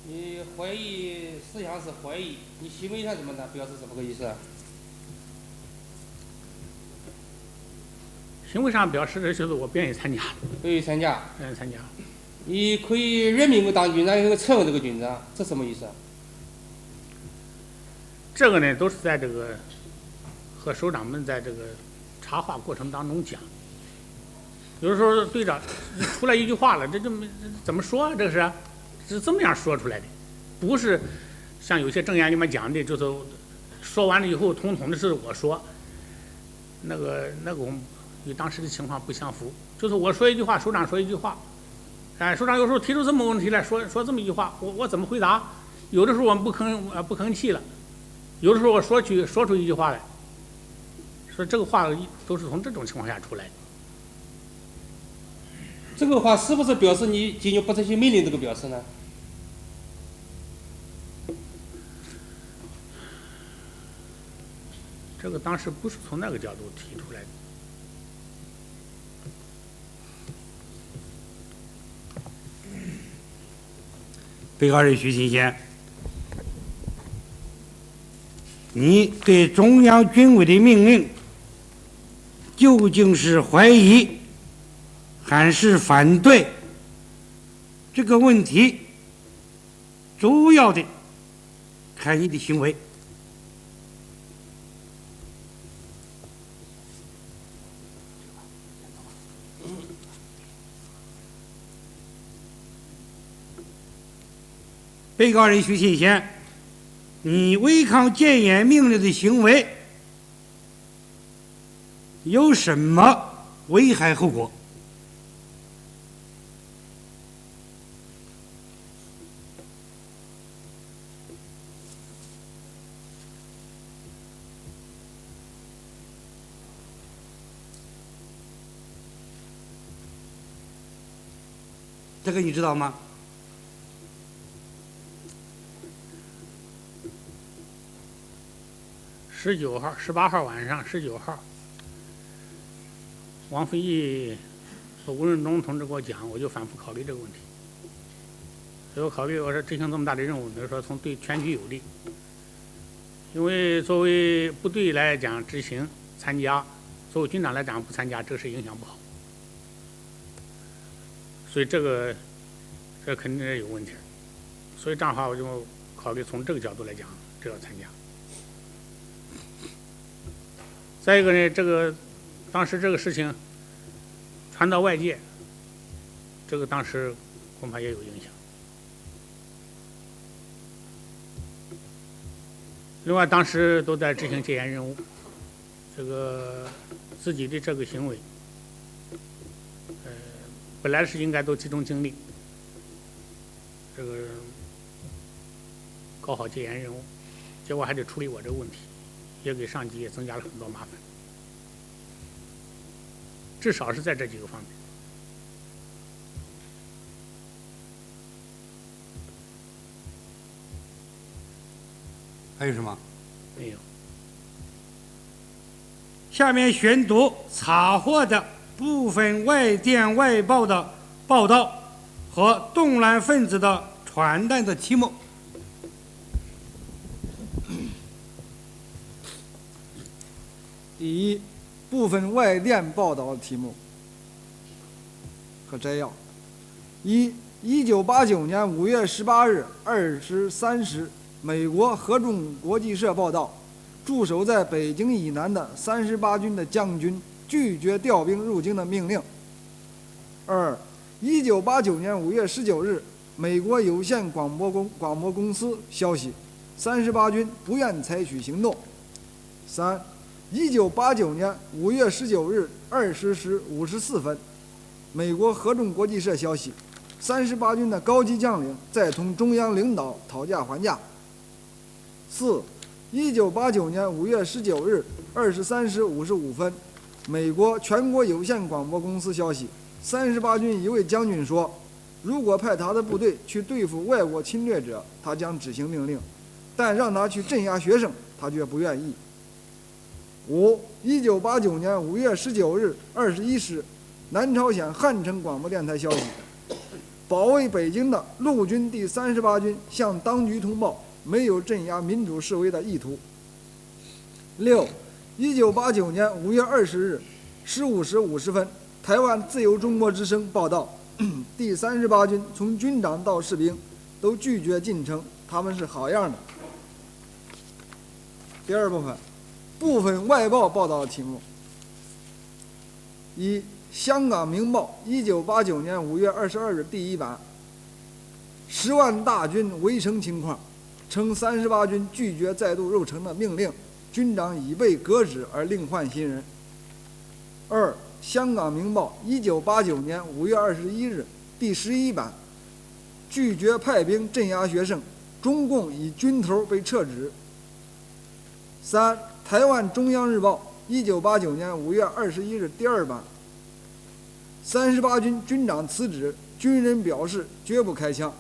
你怀疑思想是怀疑，你行为上怎么呢？表示怎么个意思？
行为上表示的就是我不愿意参加。
不愿意参加。
不愿意参加。
你可以任命我当军长，又撤我这个军长，这什么意思？
这个呢，都是在这个和首长们在这个茶话过程当中讲。有的时候队长出来一句话了，这怎么说啊？这是这么样说出来的，不是像有些证言里面讲的，就是说完了以后，统统的是我说，那个我们与当时的情况不相符。就是我说一句话，首长说一句话。首长有时候提出这么问题来说这么一句话，我怎么回答？有的时候我们不吭气了，有的时候我说出一句话来，说这个话都是从这种情况下出来的。
这个话是不是表示你坚决不执行命令这个表示呢？
这个当时不是从那个角度提出来的。
被告人徐新贤，你对中央军委的命令究竟是怀疑还是反对？这个问题主要的看你的行为。被告人徐新贤，你违抗戒严命令的行为有什么危害后果？这个你知道吗？18
号晚上，19号，王飞义和吴润东同志给我讲，我就反复考虑这个问题。所以我考虑，我说执行这么大的任务，比如说从对全局有利，因为作为部队来讲执行参加，作为军长来讲不参加，这个事影响不好。所以这肯定是有问题。所以这样的话，我就考虑从这个角度来讲，这要参加。再一个呢，当时这个事情传到外界，这个当时恐怕也有影响。另外，当时都在执行戒严任务，这个自己的这个行为，本来是应该都集中精力，这个搞好戒严任务，结果还得处理我这个问题。也给上级也增加了很多麻烦，至少是在这几个方面。
还有什么？
没有。
下面宣读查获的部分外电外报的报道和动乱分子的传单的题目。
第一，部分外电报道的题目和摘要：1989年5月18日23时，美国合众国际社报道，驻守在北京以南的38军的将军拒绝调兵入京的命令。1989年5月19日，美国有线广播公司消息，38军不愿采取行动。1989年5月19日20时54分，美国合众国际社消息，38军的高级将领在同中央领导讨价还价。1989年5月19日23时55分，美国全国有线广播公司消息，38军一位将军说，如果派他的部队去对付外国侵略者，他将执行命令，但让他去镇压学生，他却不愿意。1989年5月19日21时，南朝鲜汉城广播电台消息，保卫北京的陆军第38军向当局通报没有镇压民主示威的意图。1989年5月20日15时50分，台湾自由中国之声报道，第38军从军长到士兵都拒绝进城，他们是好样的。第二部分，部分外报报道的题目：香港明报1989年5月22日第一版，10万大军围城情况，称38军拒绝再度入城的命令，军长已被革职而另换新人。香港明报1989年5月21日第11版，拒绝派兵镇压学生，中共以军头被撤职。台湾中央日报1989年5月21日第二版，38军军长辞职，军人表示绝不开枪。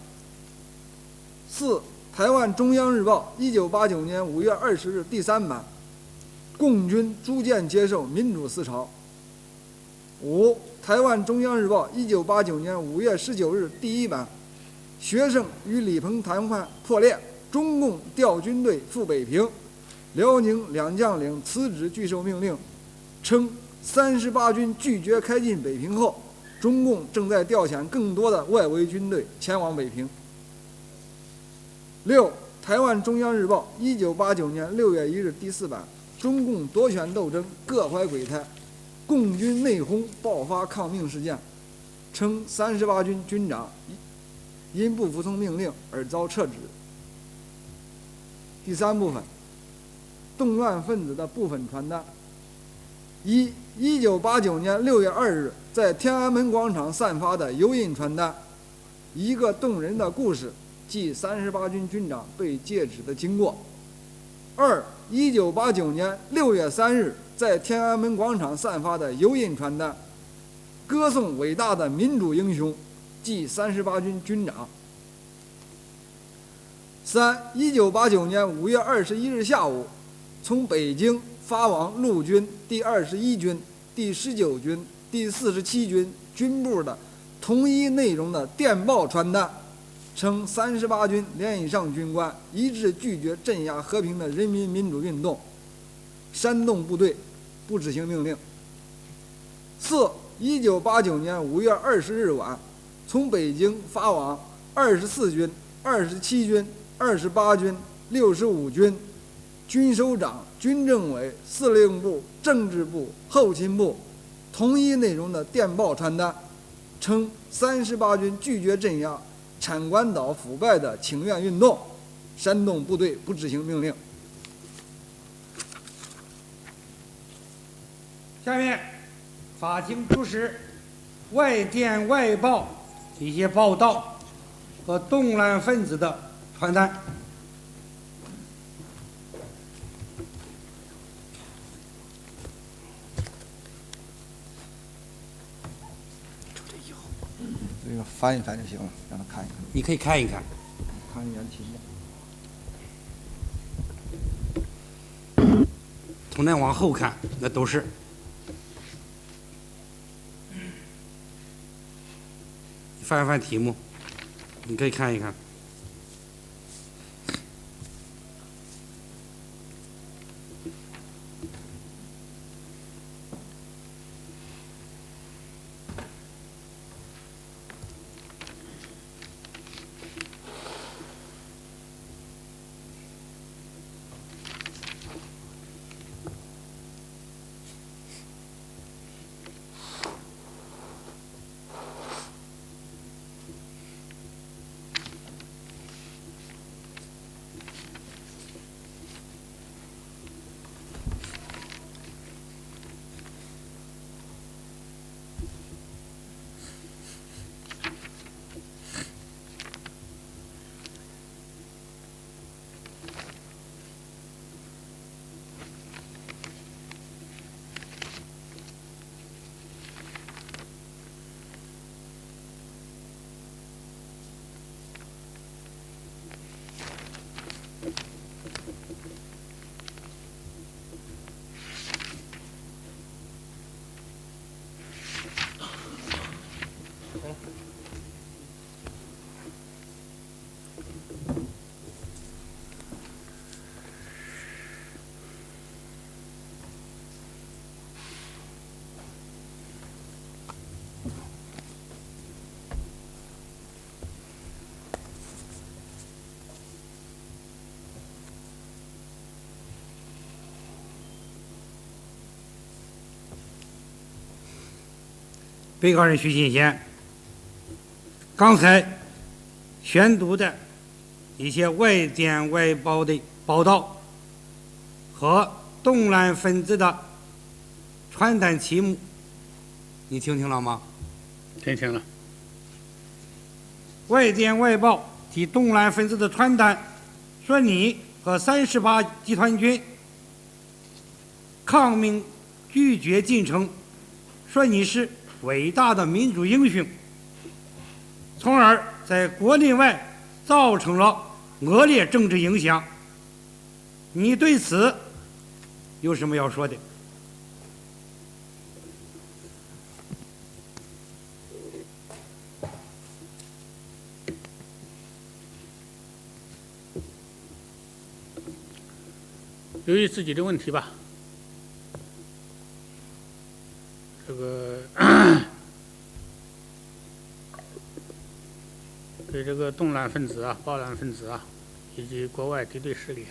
台湾中央日报1989年5月20日第三版，共军逐渐接受民主思潮。台湾中央日报1989年5月19日第一版，学生与李鹏谈判破裂，中共调军队赴北平，辽宁两将领辞职拒受命令，称38军拒绝开进北平后，中共正在调遣更多的外围军队前往北平。6. 台湾中央日报1989年6月1日第4版，中共夺权斗争各怀鬼胎，共军内讧爆发抗命事件，称38军军长因不服从命令而遭撤职。第3部分，动乱分子的部分传单。1989年6月2日在天安门广场散发的油印传单，一个动人的故事，即38军军长被戒指的经过。2. 1989年6月3日在天安门广场散发的油印传单，歌颂伟大的民主英雄，即38军军长。3. 1989年5月21日下午，从北京发往陆军第21军、第19军、第47军军部的同一内容的电报传单，称38军连以上军官一致拒绝镇压和平的人民民主运动，煽动部队不执行命令。4. 1989年5月20日晚，从北京发往24军、27军、28军、65军军首长、军政委、司令部、政治部、后勤部同一内容的电报传单，称38军拒绝镇压产官岛腐败的请愿运动，煽动部队不执行命令。
下面，法庭出示外电外报一些报道和动乱分子的传单。
这个翻一翻就行了，让他看一看，
你可以看一看。
看一眼题目。
从那往后看，那都是。翻一翻题目，你可以看一看。被告人徐新贤，刚才宣读的一些外电外报的报道和动乱分子的传单题目，你听清了吗？
听清了。
外电外报提动乱分子的传单，说你和38集团军抗命拒绝进城，说你是伟大的民主英雄，从而在国内外造成了恶劣政治影响。你对此有什么要说的？
由于自己的问题吧，这个对这个动乱分子啊、暴乱分子啊，以及国外敌对势力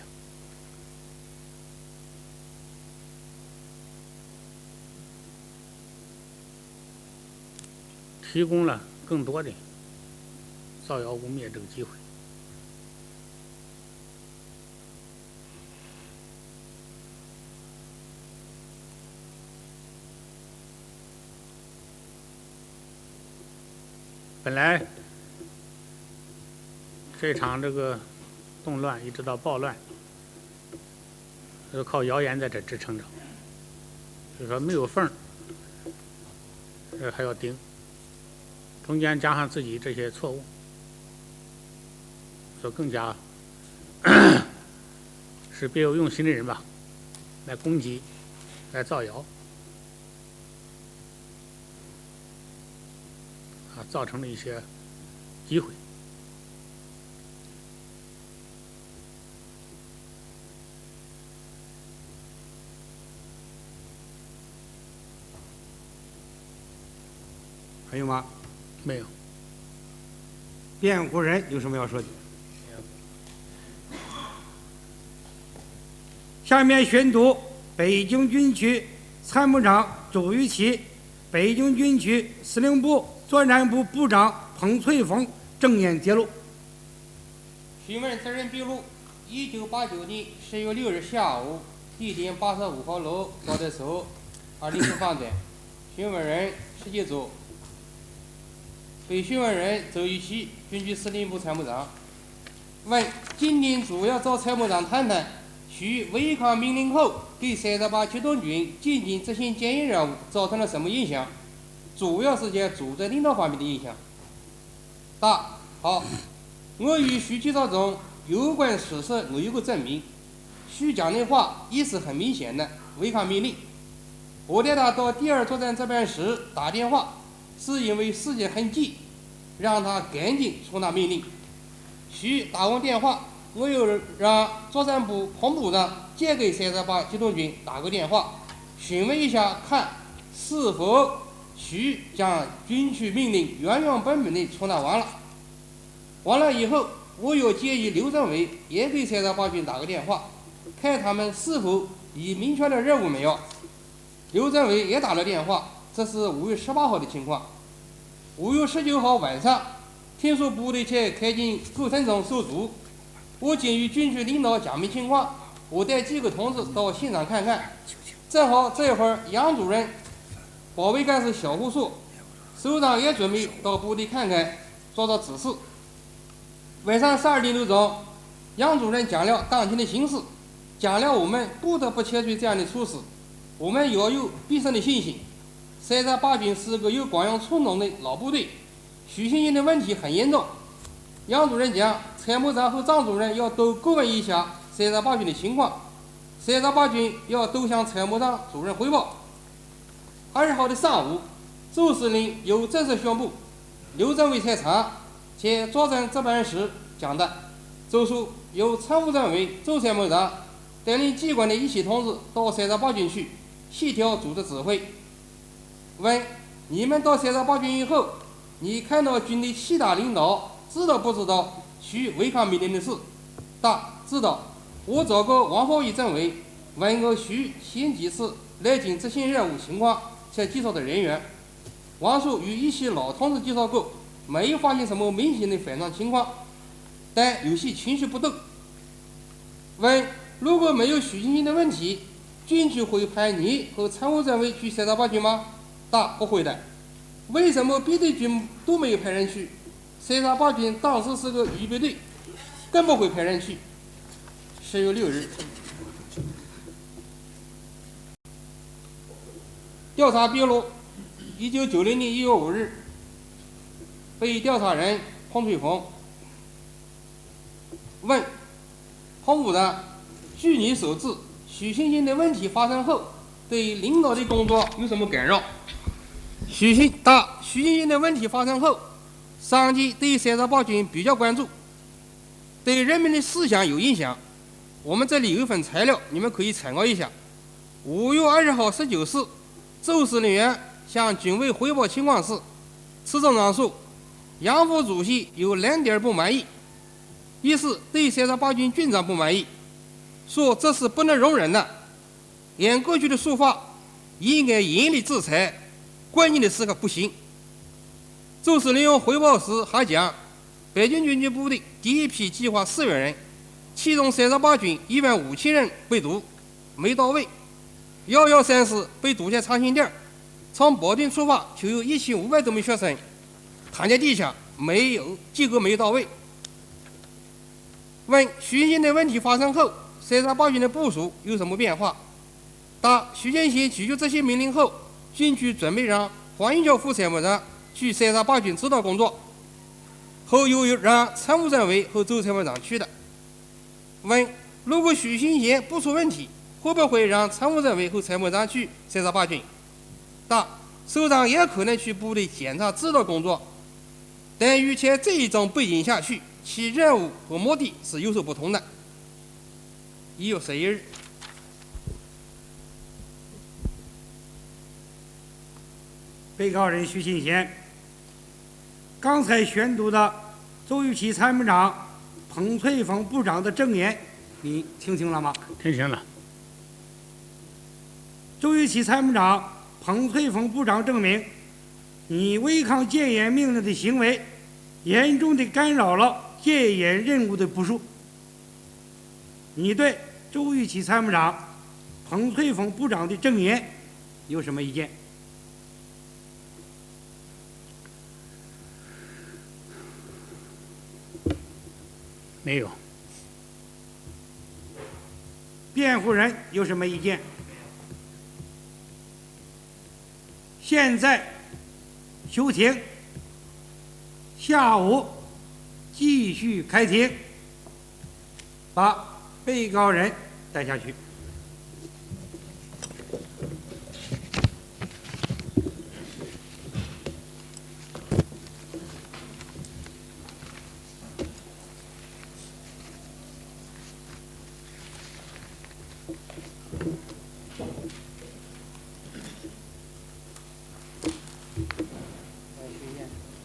提供了更多的造谣污蔑这个机会。本来这场这个动乱一直到暴乱，都靠谣言在这支撑着，就是说没有缝儿，还要盯，中间加上自己这些错误，所以更加是别有用心的人吧，来攻击，来造谣。造成了一些机会。
还有吗？
没有。
辩护人有什么要说的？
下面宣读北京军区参谋长周玉琦、北京军区司令部作战部部长彭翠凤证言揭露。
询问责任笔录：1989年10月6日下午，地点85号楼招待所204房间。询问人石杰祖。被询问人周玉琦，军区司令部参谋长。问：今天主要找参谋长谈谈，徐违抗命令后给38机动军进行执行检验任务造成了什么影响？主要是在组织领导方面的影响。答：好。我与徐介绍中有关事实我有个证明。徐讲的话意思很明显的违抗命令。我带他到第2作战值班室打电话，是因为时间很急，让他赶紧传达命令。徐打完电话，我又让作战部彭部长再给38机动军打个电话，询问一下看是否徐将军区命令原原本本的传达完了。完了以后，我又建议刘政委也给38军打个电话，看他们是否已明确了任务没有。刘政委也打了电话，这是5月18号的情况。5月19号晚上，听说部队在开进构成中受阻，我经与军区领导讲明情况，我带几个同志到现场看看。正好这会儿杨主任、保卫干事小胡说，首长也准备到部队看看，做做指示。晚上12点多钟，杨主任讲了当前的形势，讲了我们不得不采取这样的措施，我们要有必胜的信心。38军是个有广用从容的老部队，许信任的问题很严重。杨主任讲，参谋长和张主任要都过问一下38军的情况，38军要都向参谋长主任汇报。20号的上午，周司令又正式宣布，刘政委在场，在作战值班室讲的。周叔由参谋政委周参谋长带领机关的一些同志到38军去协调组织指挥。问：你们到38军以后，你看到军队其他领导知道不知道徐违抗命令的事？答：知道。我找过王浩一政委，问过徐前几次来京执行任务情况才介绍的人员。王叔与一些老同志介绍过，没有发现什么明显的反常情况，但有些情绪不动。问：如果没有许信信的问题，军区会派你和参谋政委去38军吗？答：不会的。为什么别的军都没有派人去？38军当时是个预备队，更不会派人去。10月6日，调查笔录：1990年1月5日，被调查人彭翠凤。问：彭部长，据你所知，许信信的问题发生后，对领导的工作有什么干扰？许信信的问题发生后，上级对38军比较关注，对人民的思想有影响。我们这里有一份材料，你们可以参考一下。5月20号19时，周司令员向军委汇报情况时，次政长说，杨副主席有2点不满意：一是对38军军长不满意，说这是不能容忍的，按过去的说法，应该严厉制裁，关键的时刻不行。周司令员汇报时还讲，北京军区部队第一批计划4万人，其中38军15000人被堵，没到位。113师被堵在长辛店，从保定出发就有1500多名学生躺在地下，计格没有到位。问徐建的问题发生后，38军的部署有什么变化？答：徐建新拒绝这些命令后，军区准备让黄云桥副参谋长去38军指导工作，后又让参谋长委和周参谋长去的。问：如果徐新贤不出问题，会不会让参谋长委和参谋长去38军？答：首长也可能去部队检查指导工作，但与在这一种背景下去，其任务和目的是有所不同的。1月11日。
被告人徐新贤，刚才宣读的周玉琦参谋长、彭翠凤部长的证言，你听清了吗？
听清了。
周玉琦参谋长、彭翠凤部长证明，你违抗戒严命令的行为，严重的干扰了戒严任务的部署。你对周玉琦参谋长、彭翠凤部长的证言有什么意见？
没有。
辩护人有什么意见？现在休庭，下午继续开庭，把被告人带下去。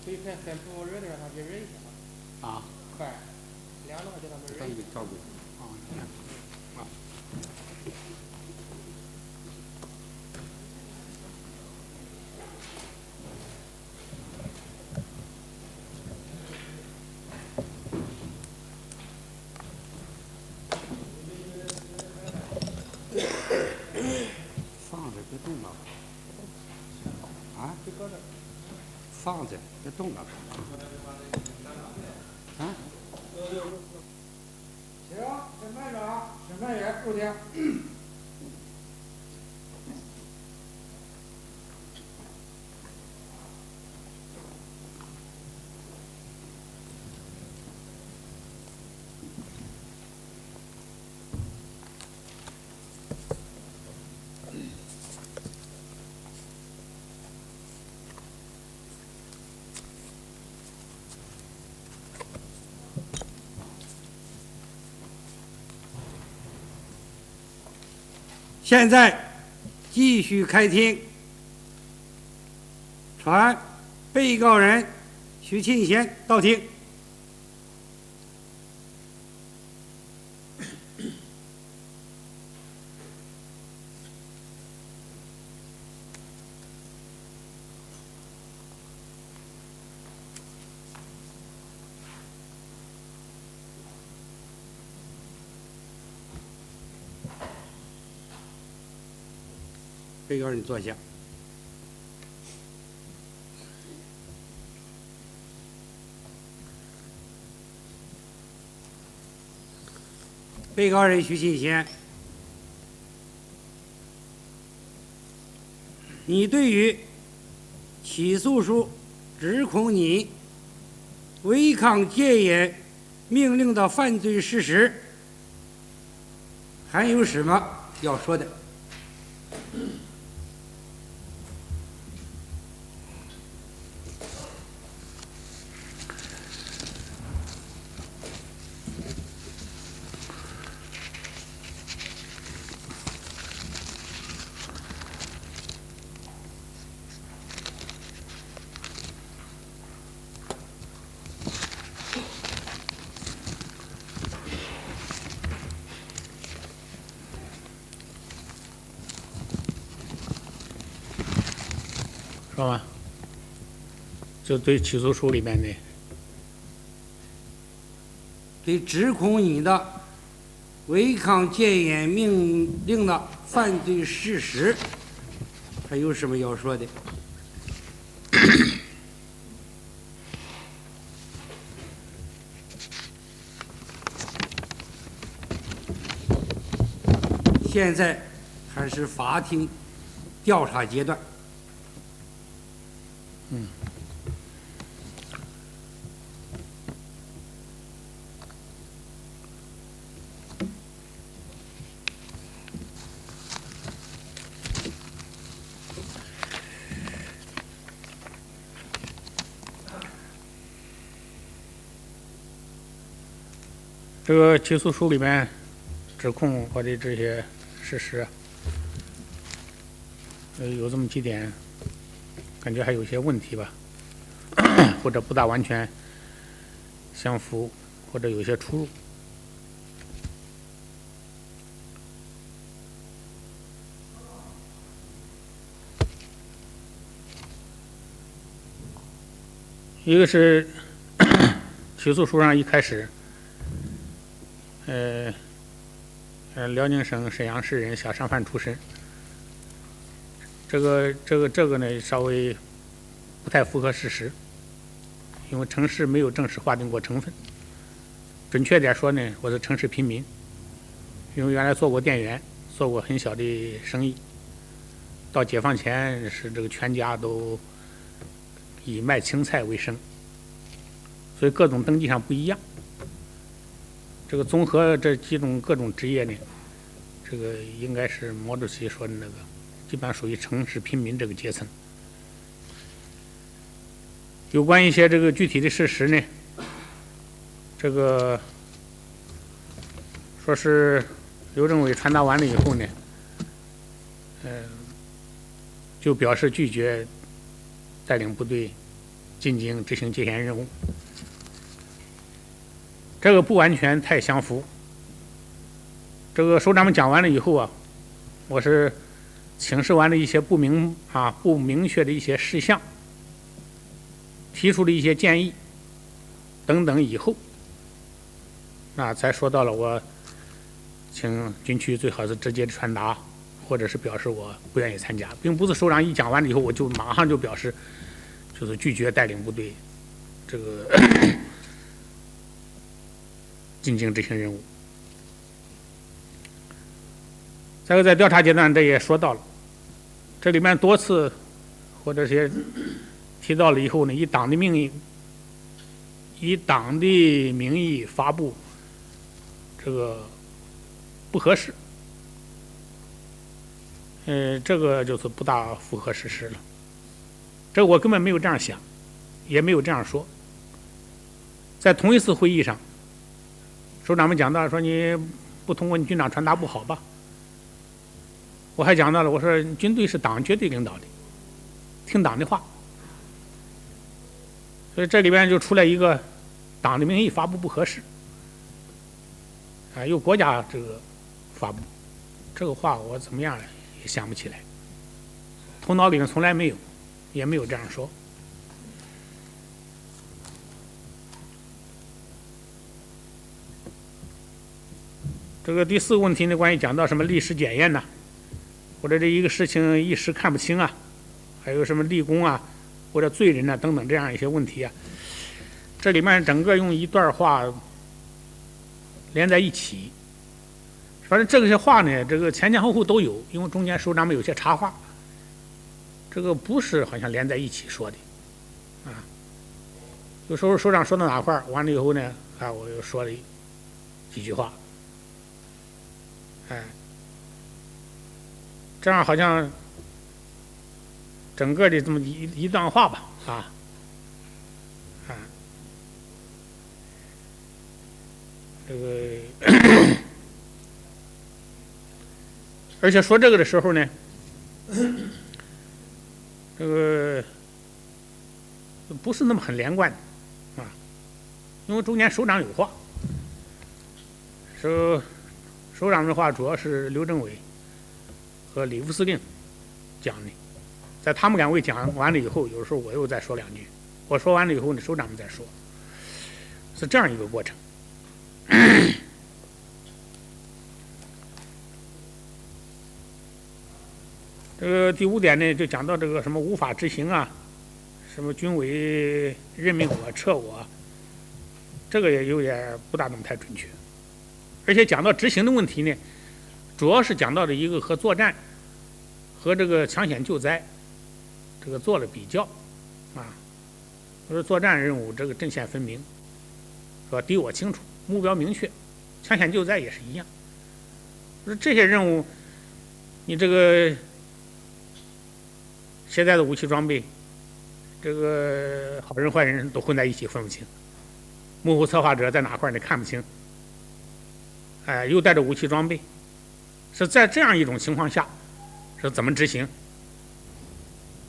可以看很不热的让他别热一下
啊，
快，凉的话叫他们热一下。
照顾啊，啊。
放着别动了，啊，放着别动了，啊。
行，审判长、审判员入庭。现在继续开庭，传被告人徐庆贤到庭。
被告人坐下。
被告人徐庆贤，你对于起诉书指控你违抗戒严命令的犯罪事实，还有什么要说的？
说吧，就对起诉书里面的，
对指控你的违抗戒严命令的犯罪事实，还有什么要说的？现在还是法庭调查阶段。
这个起诉书里面指控我的这些事实，有这么几点，感觉还有些问题吧，或者不大完全相符，或者有些出入。一个是起诉书上一开始，辽宁省沈阳市人，小商贩出身。这个呢，稍微不太符合事实，因为城市没有正式划定过成分。准确点说呢，我是城市贫民，因为原来做过店员，做过很小的生意。到解放前是这个全家都以卖青菜为生，所以各种登记上不一样。这个综合这几种各种职业呢，这个应该是毛主席说的那个，基本上属于城市贫民这个阶层。有关一些这个具体的事实呢，这个说是刘政委传达完了以后呢，就表示拒绝带领部队进京执行戒严任务。这个不完全太相符。这个首长们讲完了以后啊，我是请示完了一些不明确的一些事项，提出了一些建议等等以后，才说到了我请军区最好是直接的传达，或者是表示我不愿意参加，并不是首长一讲完了以后我就马上就表示就是拒绝带领部队这个进京执行任务。再个在调查阶段，这也说到了，这里面多次或者些提到了以后呢，以党的名义发布这个不合适，这个就是不大符合事实了。这我根本没有这样想，也没有这样说。在同一次会议上，首长们讲到说你不通过你军长传达不好吧？我还讲到了，我说军队是党绝对领导的，听党的话。所以这里边就出来一个党的名义发布不合适，由国家这个发布，这个话我怎么样也想不起来，头脑里面从来没有，也没有这样说。这个第四个问题呢，关于讲到什么历史检验呢，或者这一个事情一时看不清啊，还有什么立功啊，或者罪人啊等等这样一些问题啊，这里面整个用一段话连在一起。反正这些话呢，这个前前后后都有，因为中间首长们有些插话，这个不是好像连在一起说的，有时候首长说到哪块完了以后呢，我又说了几句话，这样好像整个的这么一段话吧，这个而且说这个的时候呢，这个不是那么很连贯的因为中间首长有话，首长的话主要是刘政委和李副司令讲的，在他们两位讲完了以后，有时候我又再说两句，我说完了以后呢，首长们再说，是这样一个过程。这个第5点呢，就讲到这个什么无法执行啊，什么军委任命我撤我，这个也有点不大那么太准确。而且讲到执行的问题呢，主要是讲到的一个和作战和这个抢险救灾这个做了比较啊。我说作战任务这个阵线分明，是吧？敌我清楚，目标明确，抢险救灾也是一样。我说这些任务，你这个携带的武器装备，这个好人坏人都混在一起分不清，幕后策划者在哪块你看不清，哎，又带着武器装备，是在这样一种情况下，是怎么执行？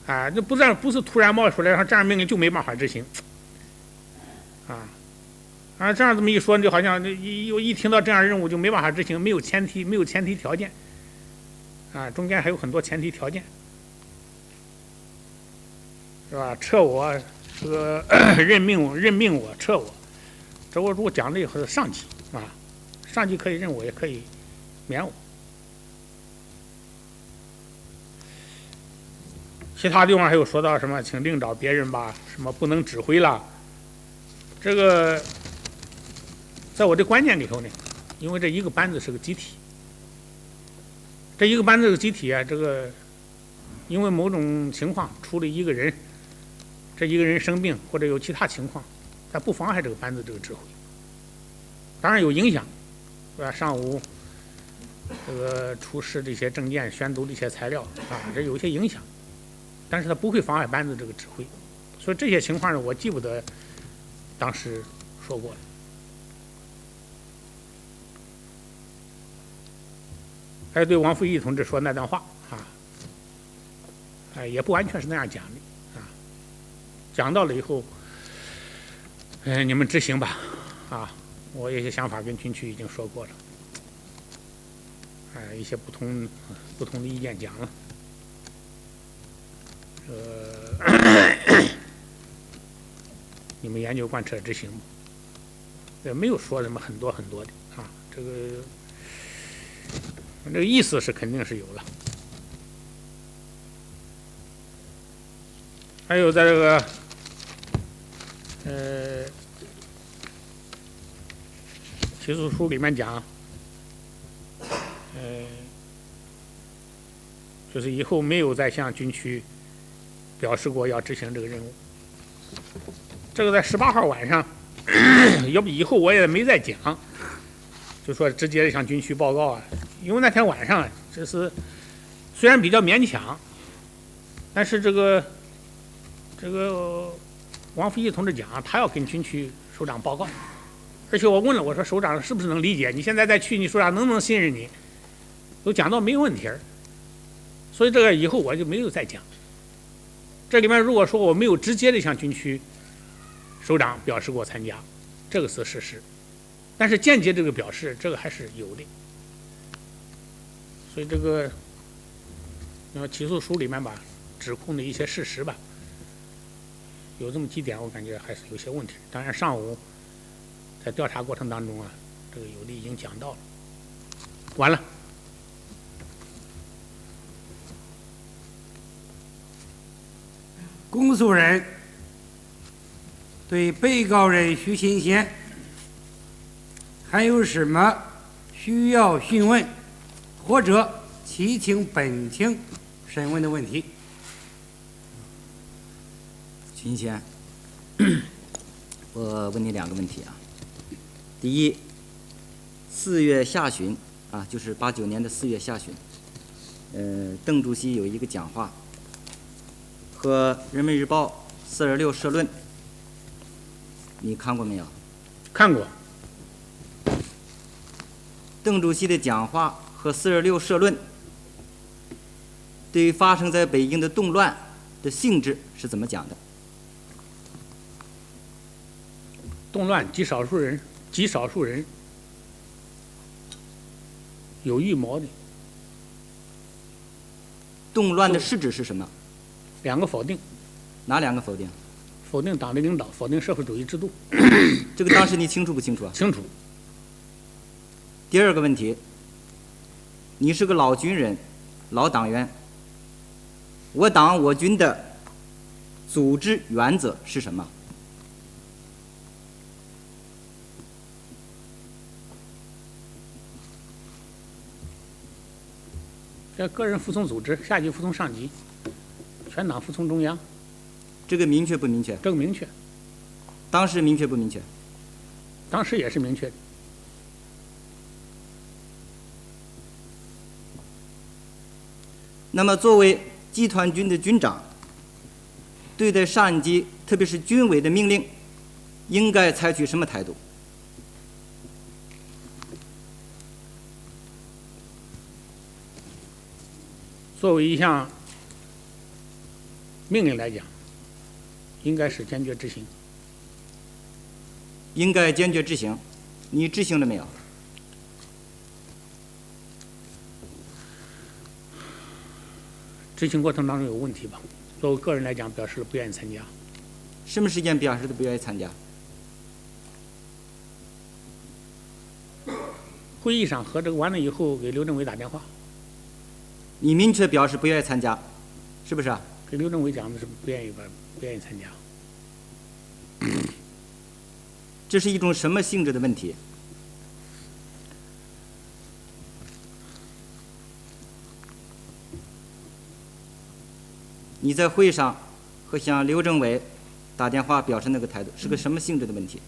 啊，这不是突然冒出来，说这样命令就没办法执行，这样这么一说，就好像一听到这样任务就没办法执行，没有前提条件，中间还有很多前提条件。是吧？撤我，这个任命我撤我，这我如果讲的以后是上级啊，上级可以任我，也可以免我。其他地方还有说到什么，请另找别人吧，什么不能指挥了。这个在我的观念里头呢，因为这一个班子是个集体，这一个班子是个集体啊，这个因为某种情况出了一个人。这一个人生病或者有其他情况，他不妨碍这个班子这个指挥，当然有影响，是吧？上午这个出示这些证件、宣读这些材料这有一些影响，但是他不会妨碍班子这个指挥，所以这些情况呢，我记不得当时说过了。还对王富义同志说那段话也不完全是那样讲的。讲到了以后，你们执行吧，我有些想法跟军区已经说过了，一些不同的意见讲了，你们研究贯彻执行吧，也没有说什么很多的这个意思是肯定是有了。还有在这个起诉书里面讲，就是以后没有再向军区表示过要执行这个任务。这个在18号晚上，要不以后我也没再讲，就说直接向军区报告因为那天晚上这是虽然比较勉强，但是这个王富义同志讲，他要跟军区首长报告，而且我问了，我说首长是不是能理解？你现在再去，你首长能不能信任你？都讲到没有问题，所以这个以后我就没有再讲。这里面如果说我没有直接的向军区首长表示过参加，这个是事实，但是间接这个表示，这个还是有的。所以这个起诉书里面吧，指控的一些事实吧。有这么几点，我感觉还是有些问题。当然，上午在调查过程当中这个有的已经讲到了。完了。
公诉人对被告人徐新贤还有什么需要询问或者其情本庭审问的问题？
秦先，我问你2个问题第一，4月下旬就是89年的4月下旬，邓主席有一个讲话，和《人民日报》426社论，你看过没有？
看过。
邓主席的讲话和426社论对于发生在北京的动乱的性质是怎么讲的？
动乱极少数人有预谋的。
动乱的实质是什么？
2个否定，
哪2个否定？
否定党的领导，否定社会主义制度。
这个当时你清楚不清楚啊？
清楚。
第2个问题，你是个老军人、老党员，我党我军的组织原则是什么？
这个人服从组织，下级服从上级，全党服从中央。
这个明确不明确？
这个明确。
当时明确不明确？
当时也是明确的。
那么，作为集团军的军长，对待上级，特别是军委的命令，应该采取什么态度？
作为一项命令来讲，应该是坚决执行。
应该坚决执行。你执行了没有？
执行过程当中有问题吧？作为个人来讲，表示了不愿意参加。
什么时间表示的不愿意参加？
会议上和这个完了以后，给刘政委打电话。
你明确表示不愿意参加，是不是啊？
给刘政委讲的是不愿意参加。
这是一种什么性质的问题？你在会上和向刘政委打电话表示那个态度，是个什么性质的问题？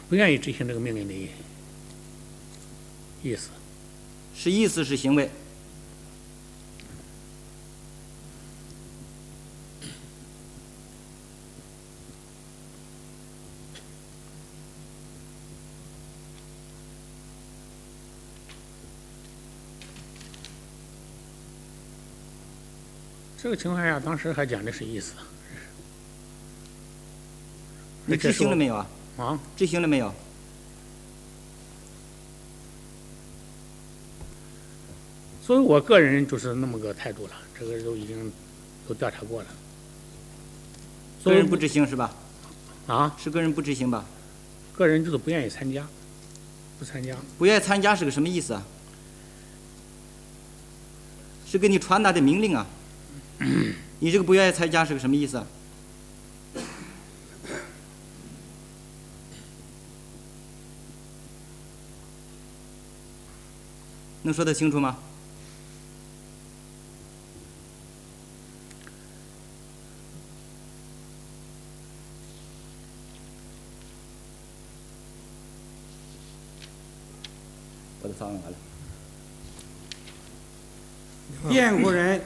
不愿意执行这个命令的意思。
是意思是行为？
这个情况下，当时还讲的是意思。
你执行了没有啊？
啊？
执行了没有？
所以我个人就是那么个态度了，这个都已经都调查过了。
个人不执行是吧？
啊？
是个人不执行吧？
个人就是不愿意参加，不参加。
不愿意参加是个什么意思啊？是给你传达的命令啊。你这个不愿意参加是个什么意思啊？能说得清楚吗？我的发问完了。
辩护人，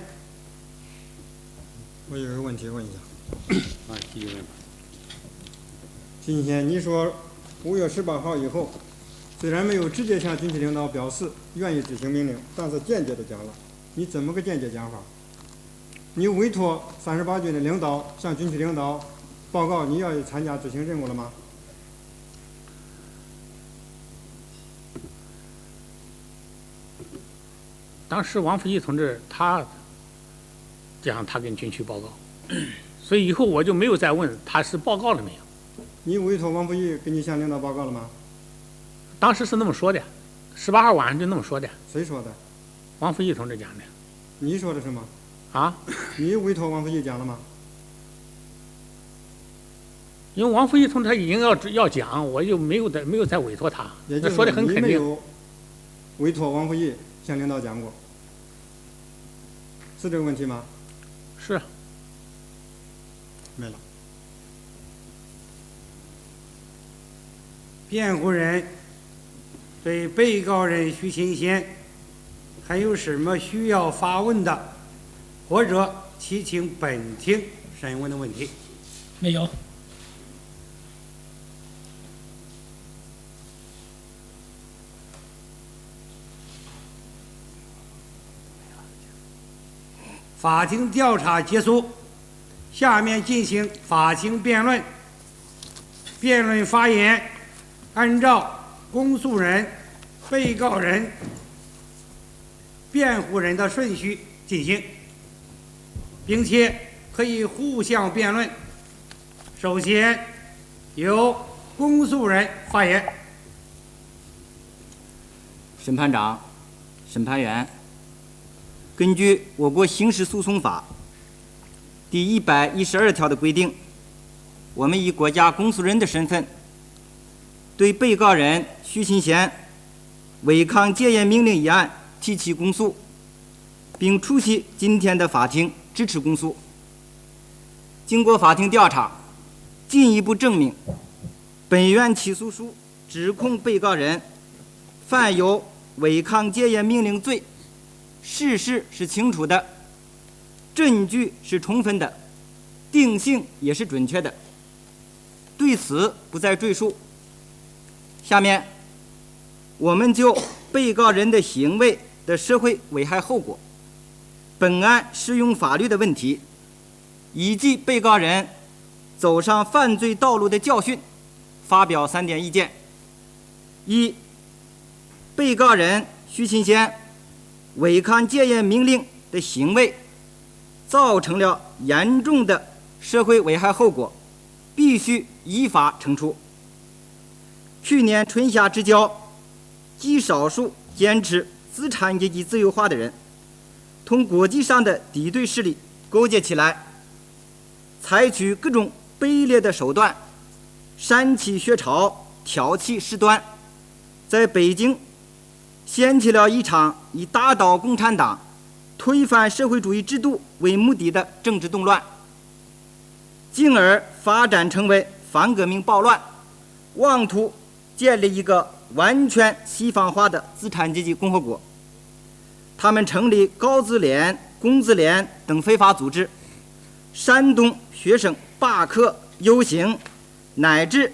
我有个问题问一下。
啊，继续问吧。
今天你说5月18号以后，虽然没有直接向军区领导表示愿意执行命令，但是间接的讲了。你怎么个间接讲法？你委托38军的领导向军区领导报告你要参加执行任务了吗？
当时王福义同志他讲他跟军区报告，所以以后我就没有再问他是报告了没有。
你委托王福义给你向领导报告了吗？
当时是那么说的，18号晚上就那么说的。
谁说的？
王福义同志讲的。
你说的是吗？
啊？
你委托王福义讲了吗？
因为王福义同志他已经要讲，我就没有再委托他。
也就是
说的很肯定。
你没有委托王福义向领导讲过，是这个问题吗？
是。
没了。
辩护人对被告人徐勤先还有什么需要发问的，或者提请本庭审问的问题？
没有。
法庭调查结束，下面进行法庭辩论。辩论发言按照公诉人、被告人
辩护人的顺序进行，并且可以互相辩论。首先由公诉人发言。
审判长、审判员，根据我国刑事诉讼法第112条的规定，我们以国家公诉人的身份，对被告人徐新贤违抗戒严命令一案提起公诉，并出席今天的法庭支持公诉。经过法庭调查，进一步证明，本院起诉书指控被告人犯有违抗戒严命令罪，事实是清楚的，证据是充分的，定性也是准确的，对此不再赘述。下面我们就被告人的行为的社会危害后果、本案适用法律的问题，以及被告人走上犯罪道路的教训，发表3点意见。一、被告人徐新贤违抗戒严命令的行为造成了严重的社会危害后果，必须依法惩处。去年春夏之交，极少数坚持资产阶级自由化的人，同国际上的敌对势力勾结起来，采取各种卑劣的手段，煽起学潮，挑起事端，在北京掀起了一场以打倒共产党、推翻社会主义制度为目的的政治动乱，进而发展成为反革命暴乱，妄图建立一个完全西方化的资产阶级共和国。他们成立高自联、工自联等非法组织，煽动学生罢课、游行，乃至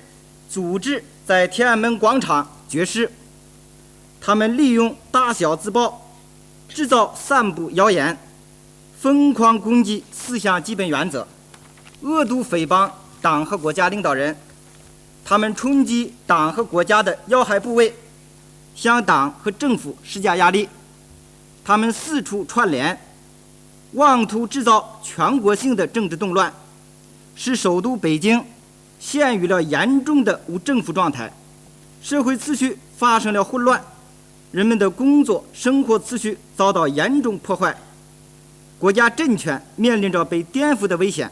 组织在天安门广场绝食。他们利用大小自爆，制造散布谣言，疯狂攻击思想基本原则，恶毒诽谤党和国家领导人。他们冲击党和国家的要害部位，向党和政府施加压力。他们四处串联，妄图制造全国性的政治动乱，使首都北京陷于了严重的无政府状态，社会秩序发生了混乱，人们的工作生活秩序遭到严重破坏，国家政权面临着被颠覆的危险。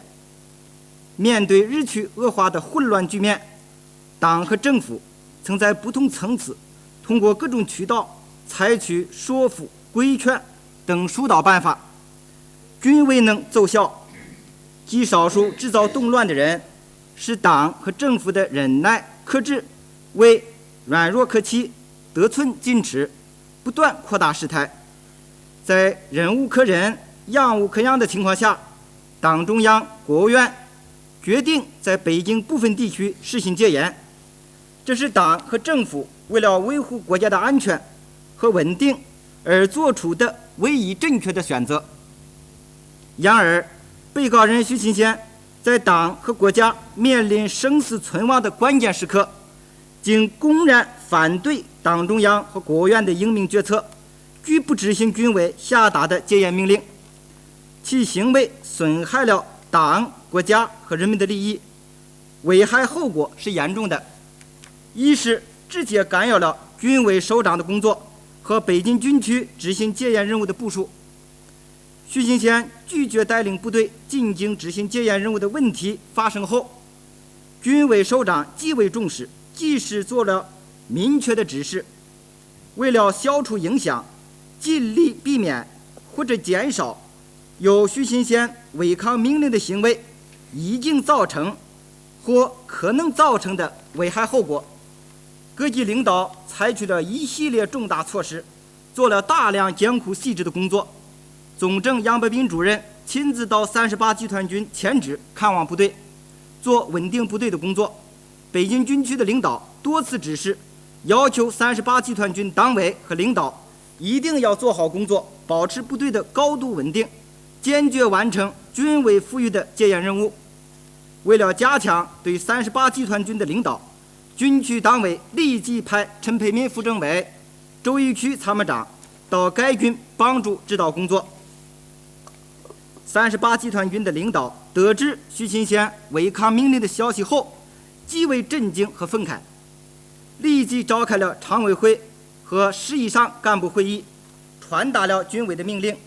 面对日趋恶化的混乱局面，党和政府曾在不同层次通过各种渠道采取说服、规劝等疏导办法，均未能奏效。极少数制造动乱的人，使党和政府的忍耐克制为软弱可欺、得寸进尺，不断扩大事态。在忍无可忍、样无可样的情况下，党中央、国务院决定在北京部分地区实行戒严，这是党和政府为了维护国家的安全和稳定而做出的唯一正确的选择。然而，被告人徐新贤在党和国家面临生死存亡的关键时刻，竟公然反对党中央和国务院的英明决策，拒不执行军委下达的戒严命令，其行为损害了党、国家和人民的利益，危害后果是严重的。一是直接干扰了军委首长的工作和北京军区执行戒严任务的部署。徐新贤拒绝带领部队进京执行戒严任务的问题发生后，军委首长极为重视，及时做了明确的指示，为了消除影响，尽力避免或者减少有徐新贤违抗命令的行为已经造成或可能造成的危害后果。各级领导采取了一系列重大措施，做了大量艰苦细致的工作。总政杨伯斌主任亲自到38集团军前指看望部队，做稳定部队的工作。北京军区的领导多次指示，要求38集团军党委和领导一定要做好工作，保持部队的高度稳定，坚决完成军委赋予的戒严任务。为了加强对38集团军的领导，军区党委立即派陈培民副政委、周一区参谋长到该军帮助指导工作。38集团军的领导得知徐勤先违抗命令的消息后，极为震惊和愤慨，立即召开了常委会和师以上干部会议，传达了军委的命令，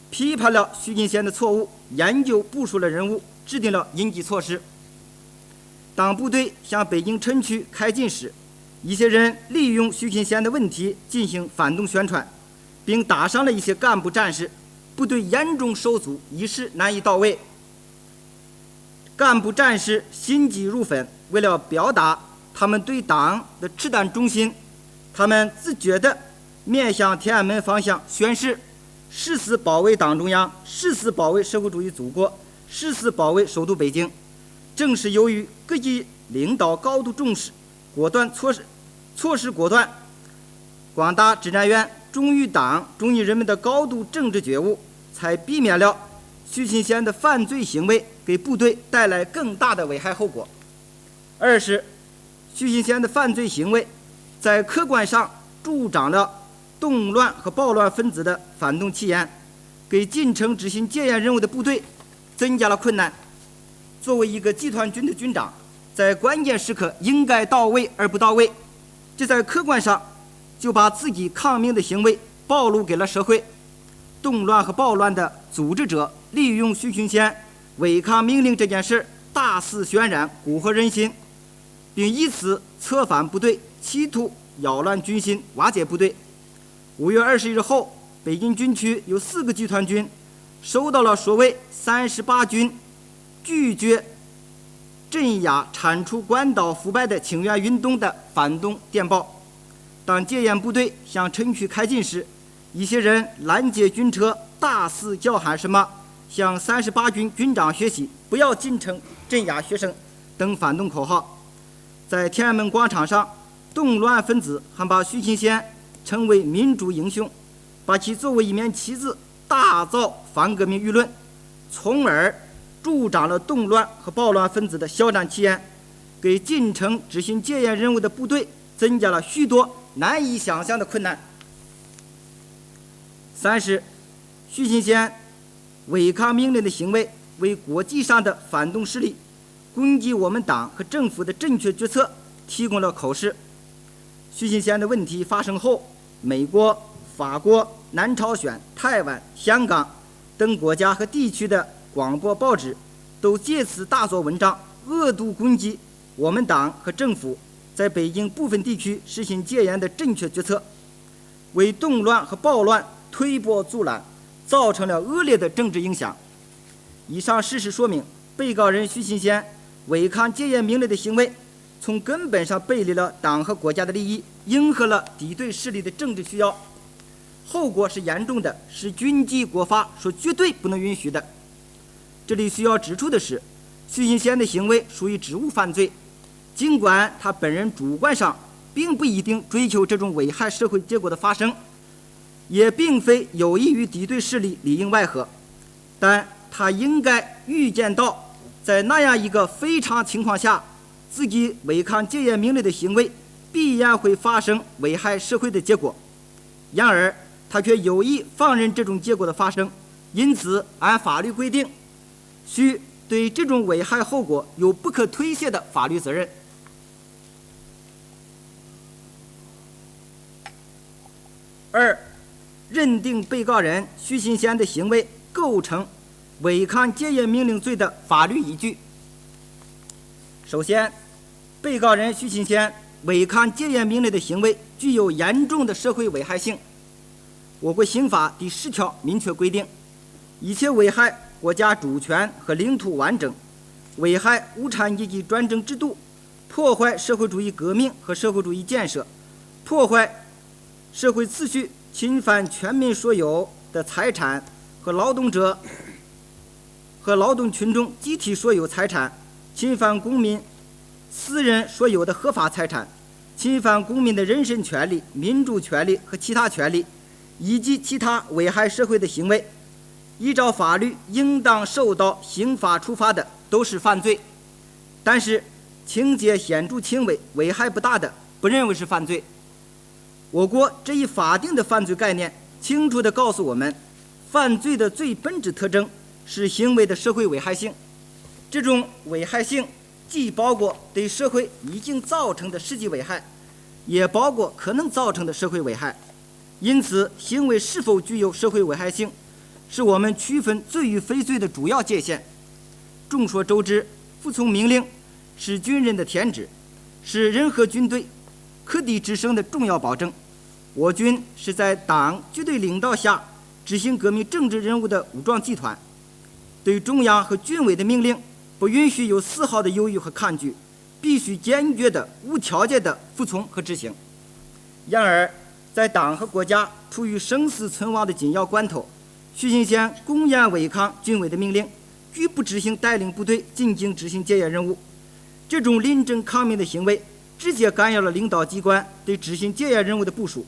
批判了徐勤先的错误，研究部署了人物，制定了应急措施。当部队向北京城区开进时，一些人利用徐勤先的问题进行反动宣传，并打伤了一些干部战士，部队严重受阻，一时难以到位。干部战士心急如焚，为了表达他们对党的赤胆忠心，他们自觉地面向天安门方向宣誓：誓死保卫党中央，誓死保卫社会主义祖国，誓死保卫首都北京。正是由于各级领导高度重视，措施果断，广大指战员忠于党、忠于人民的高度政治觉悟，才避免了徐勤先的犯罪行为给部队带来更大的危害后果。二是徐勤先的犯罪行为在客观上助长了动乱和暴乱分子的反动气焰，给进城执行戒严任务的部队增加了困难。作为一个集团军的军长，在关键时刻应该到位而不到位，这在客观上就把自己抗命的行为暴露给了社会。动乱和暴乱的组织者利用徐勤先违抗命令这件事大肆渲染，蛊惑人心，并以此策反部队，企图扰乱军心，瓦解部队。5月21日后，北京军区有4个集团军收到了所谓38军拒绝镇压铲除关岛腐败的请愿运动的反动电报。当戒严部队向城区开进时，一些人拦截军车，大肆叫喊什么向38军军长学习，不要进城镇压学生等反动口号。在天安门广场上，动乱分子还把徐勤先称为民主英雄，把其作为一面旗帜，大造反革命舆论，从而助长了动乱和暴乱分子的嚣张气焰，给进城执行戒严任务的部队增加了许多难以想象的困难。3是徐勤先违抗命令的行为，为国际上的反动势力攻击我们党和政府的正确决策提供了口实。徐勤先的问题发生后，美国、法国、南朝鲜、台湾、香港等国家和地区的广播报纸都借此大做文章，恶毒攻击我们党和政府在北京部分地区实行戒严的正确决策，为动乱和暴乱推波助澜，造成了恶劣的政治影响。以上事实说明，被告人徐勤先违抗戒严命令的行为，从根本上背离了党和国家的利益，迎合了敌对势力的政治需要，后果是严重的，是军纪国法所绝对不能允许的。这里需要指出的是，徐勤先的行为属于职务犯罪，尽管他本人主观上并不一定追求这种危害社会结果的发生，也并非有意于敌对势力里应外合，但他应该预见到在那样一个非常情况下，自己违抗戒严命令的行为必然会发生危害社会的结果，然而他却有意放任这种结果的发生，因此按法律规定需对这种危害后果有不可推卸的法律责任。2、认定被告人徐勤先的行为构成违抗戒严命令罪的法律依据。首先，被告人徐勤先违抗戒严命令的行为具有严重的社会危害性。我国刑法第10条明确规定，一切危害国家主权和领土完整，危害无产阶级专政制度，破坏社会主义革命和社会主义建设，破坏社会秩序，侵犯全民所有的财产和劳动者和劳动群众集体所有财产，侵犯公民私人所有的合法财产，侵犯公民的人身权利、民主权利和其他权利，以及其他危害社会的行为，依照法律应当受到刑罚处罚的都是犯罪，但是情节显著轻微、危害不大的不认为是犯罪。我国这一法定的犯罪概念清楚地告诉我们，犯罪的最本质特征是行为的社会危害性。这种危害性既包括对社会已经造成的实际危害，也包括可能造成的社会危害。因此，行为是否具有社会危害性，是我们区分罪与非罪的主要界限。众所周知，服从命令是军人的天职，是任何军队可敌之声的重要保证。我军是在党绝对领导下执行革命政治任务的武装集团，对中央和军委的命令不允许有丝毫的犹豫和抗拒，必须坚决的、无条件的服从和执行。然而，在党和国家处于生死存亡的紧要关头，徐行贤公然违抗军委的命令，拒不执行带领部队进京执行戒严任务。这种临阵抗命的行为，直接干扰了领导机关对执行戒严任务的部署，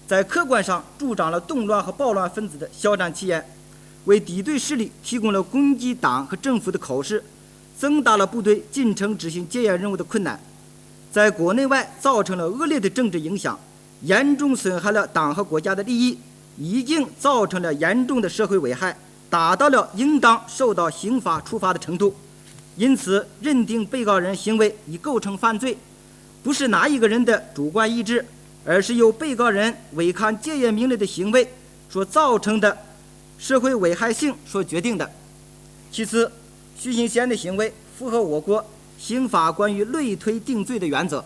在客观上助长了动乱和暴乱分子的嚣张气焰，为敌对势力提供了攻击党和政府的口实，增大了部队进城执行戒严任务的困难，在国内外造成了恶劣的政治影响，严重损害了党和国家的利益，已经造成了严重的社会危害，达到了应当受到刑罚处罚的程度。因此，认定被告人行为已构成犯罪，不是哪一个人的主观意志，而是由被告人违抗戒严命令的行为所造成的社会危害性所决定的。其次，徐行贤的行为符合我国刑法关于类推定罪的原则。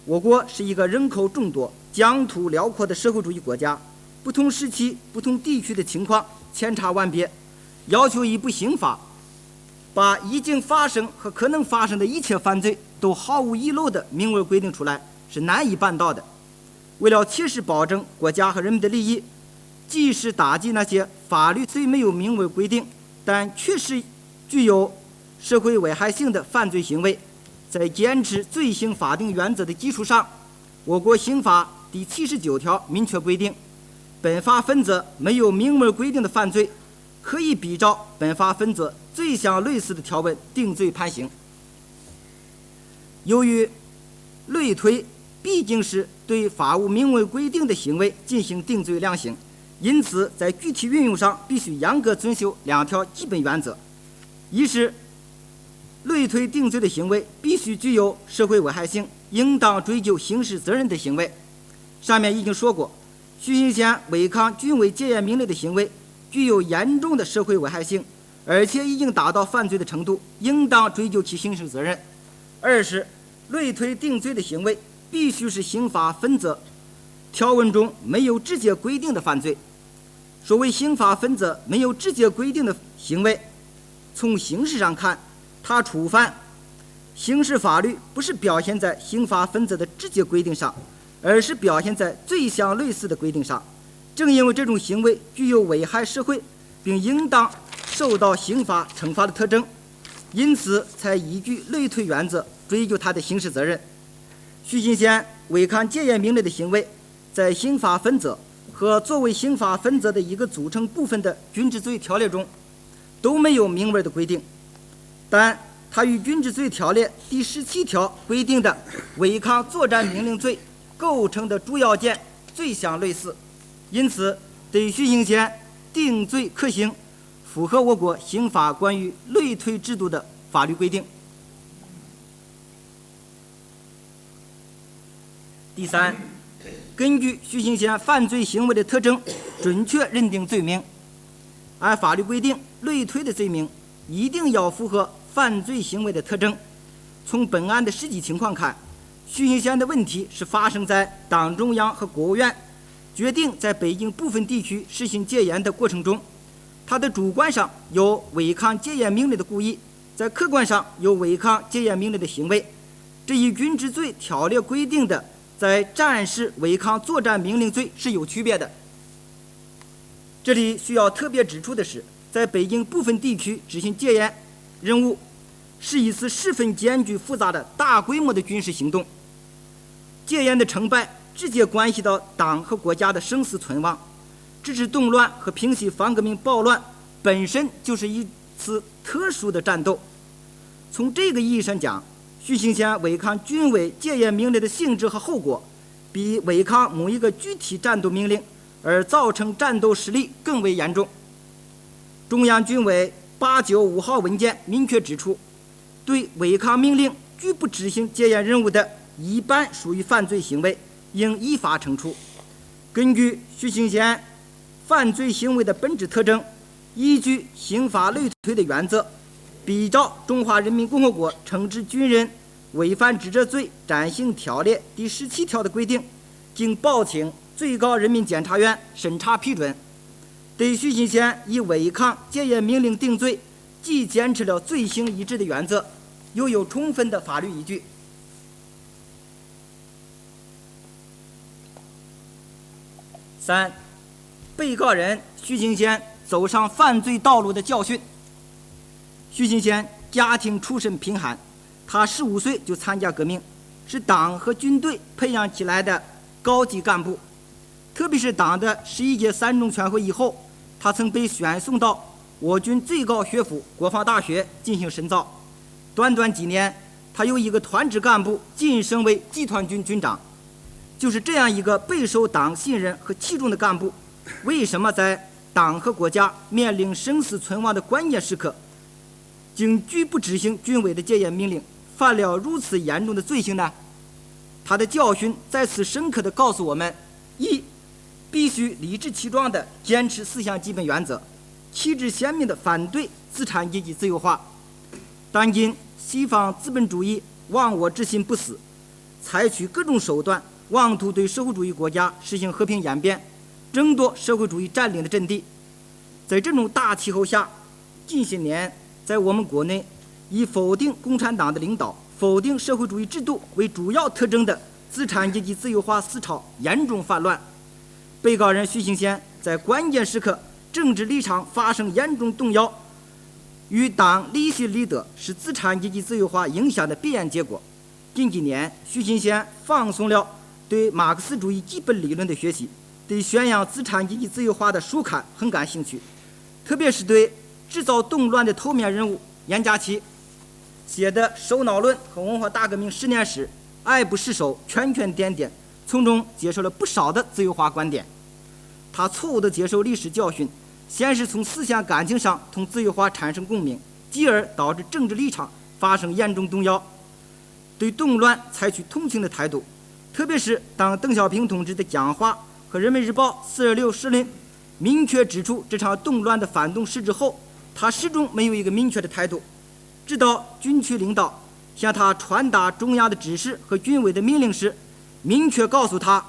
我国是一个人口众多、疆土辽阔的社会主义国家，不同时期、不同地区的情况千差万别，要求一部刑法把已经发生和可能发生的一切犯罪都毫无遗漏地明文规定出来，是难以办到的。为了切实保证国家和人民的利益，即使打击那些法律虽没有明文规定，但确实具有社会危害性的犯罪行为，在坚持罪刑法定原则的基础上，我国刑法第79条明确规定，本法分则没有明文规定的犯罪，可以比照本法分则罪相类似的条文定罪判刑。由于类推毕竟是对法务明文规定的行为进行定罪量刑，因此在具体运用上必须严格遵守两条基本原则：一是类推定罪的行为必须具有社会危害性，应当追究刑事责任的行为。上面已经说过，徐行贤违抗军委戒严命令的行为具有严重的社会危害性，而且已经达到犯罪的程度，应当追究其刑事责任。二是类推定罪的行为必须是刑法分则条文中没有直接规定的犯罪。所谓刑法分则没有直接规定的行为，从形式上看，它触犯刑事法律不是表现在刑法分则的直接规定上，而是表现在罪相类似的规定上。正因为这种行为具有危害社会并应当受到刑法惩罚的特征，因此才依据类推原则追究他的刑事责任。徐行贤违抗戒严命令的行为，在刑法分则和作为刑法分则的一个组成部分的军事罪条例中都没有明文的规定，但它与军事罪条例第17条规定的违抗作战命令罪构成的主要件罪相类似，因此对徐行贤定罪可行，符合我国刑法关于类推制度的法律规定。第三，根据徐行贤犯罪行为的特征，准确认定罪名。按法律规定，类推的罪名一定要符合犯罪行为的特征。从本案的实际情况看，徐行贤的问题是发生在党中央和国务院决定在北京部分地区实行戒严的过程中，他的主观上有违抗戒严命令的故意，在客观上有违抗戒严命令的行为，这与军事罪条例规定的在战时违抗作战命令罪是有区别的。这里需要特别指出的是，在北京部分地区执行戒严任务是一次十分艰巨复杂的大规模的军事行动，戒严的成败直接关系到党和国家的生死存亡，制止动乱和平息反革命暴乱本身就是一次特殊的战斗。从这个意义上讲，徐行贤违抗军委戒严命令的性质和后果，比违抗某一个具体战斗命令而造成战斗失利更为严重。中央军委895号文件明确指出，对违抗命令拒不执行戒严任务的，一般属于犯罪行为，应依法惩处。根据徐行贤犯罪行为的本质特征，依据刑法类推的原则，比照《中华人民共和国惩治军人违反职责罪暂行条例》第17条的规定，经报请最高人民检察院审查批准，对徐行贤以违抗戒严命令定罪，既坚持了罪行一致的原则，又有充分的法律依据。3、被告人徐行贤走上犯罪道路的教训。徐行贤家庭出身贫寒，他15岁就参加革命，是党和军队培养起来的高级干部。特别是党的11届3中全会以后，他曾被选送到我军最高学府国防大学进行深造。短短几年，他由一个团职干部晋升为集团军军长。就是这样一个备受党信任和器重的干部，为什么在党和国家面临生死存亡的关键时刻，竟拒不执行军委的戒严命令，犯了如此严重的罪行呢？他的教训在此深刻地告诉我们：一、必须理直气壮地坚持4项基本原则，旗帜鲜明地反对资产阶级自由化。当今西方资本主义亡我之心不死，采取各种手段，妄图对社会主义国家实行和平演变，争夺社会主义占领的阵地。在这种大气候下，近些年在我们国内以否定共产党的领导、否定社会主义制度为主要特征的资产阶级自由化思潮严重泛乱。被告人徐行贤在关键时刻政治立场发生严重动摇，与党离析离德，是资产阶级自由化影响的必然结果。近几年，徐行贤放松了对马克思主义基本理论的学习，对宣扬资产阶级自由化的书刊很感兴趣，特别是对制造动乱的头面人物严家琪写的《首脑论》和文化大革命10年史爱不释手，拳拳点点，从中接受了不少的自由化观点。他错误地接受历史教训，先是从思想感情上同自由化产生共鸣，继而导致政治立场发生严重动摇，对动乱采取同情的态度。特别是当邓小平同志的讲话和《人民日报》46社论明确指出这场动乱的反动实质后，他始终没有一个明确的态度。直到军区领导向他传达中央的指示和军委的命令时，明确告诉他，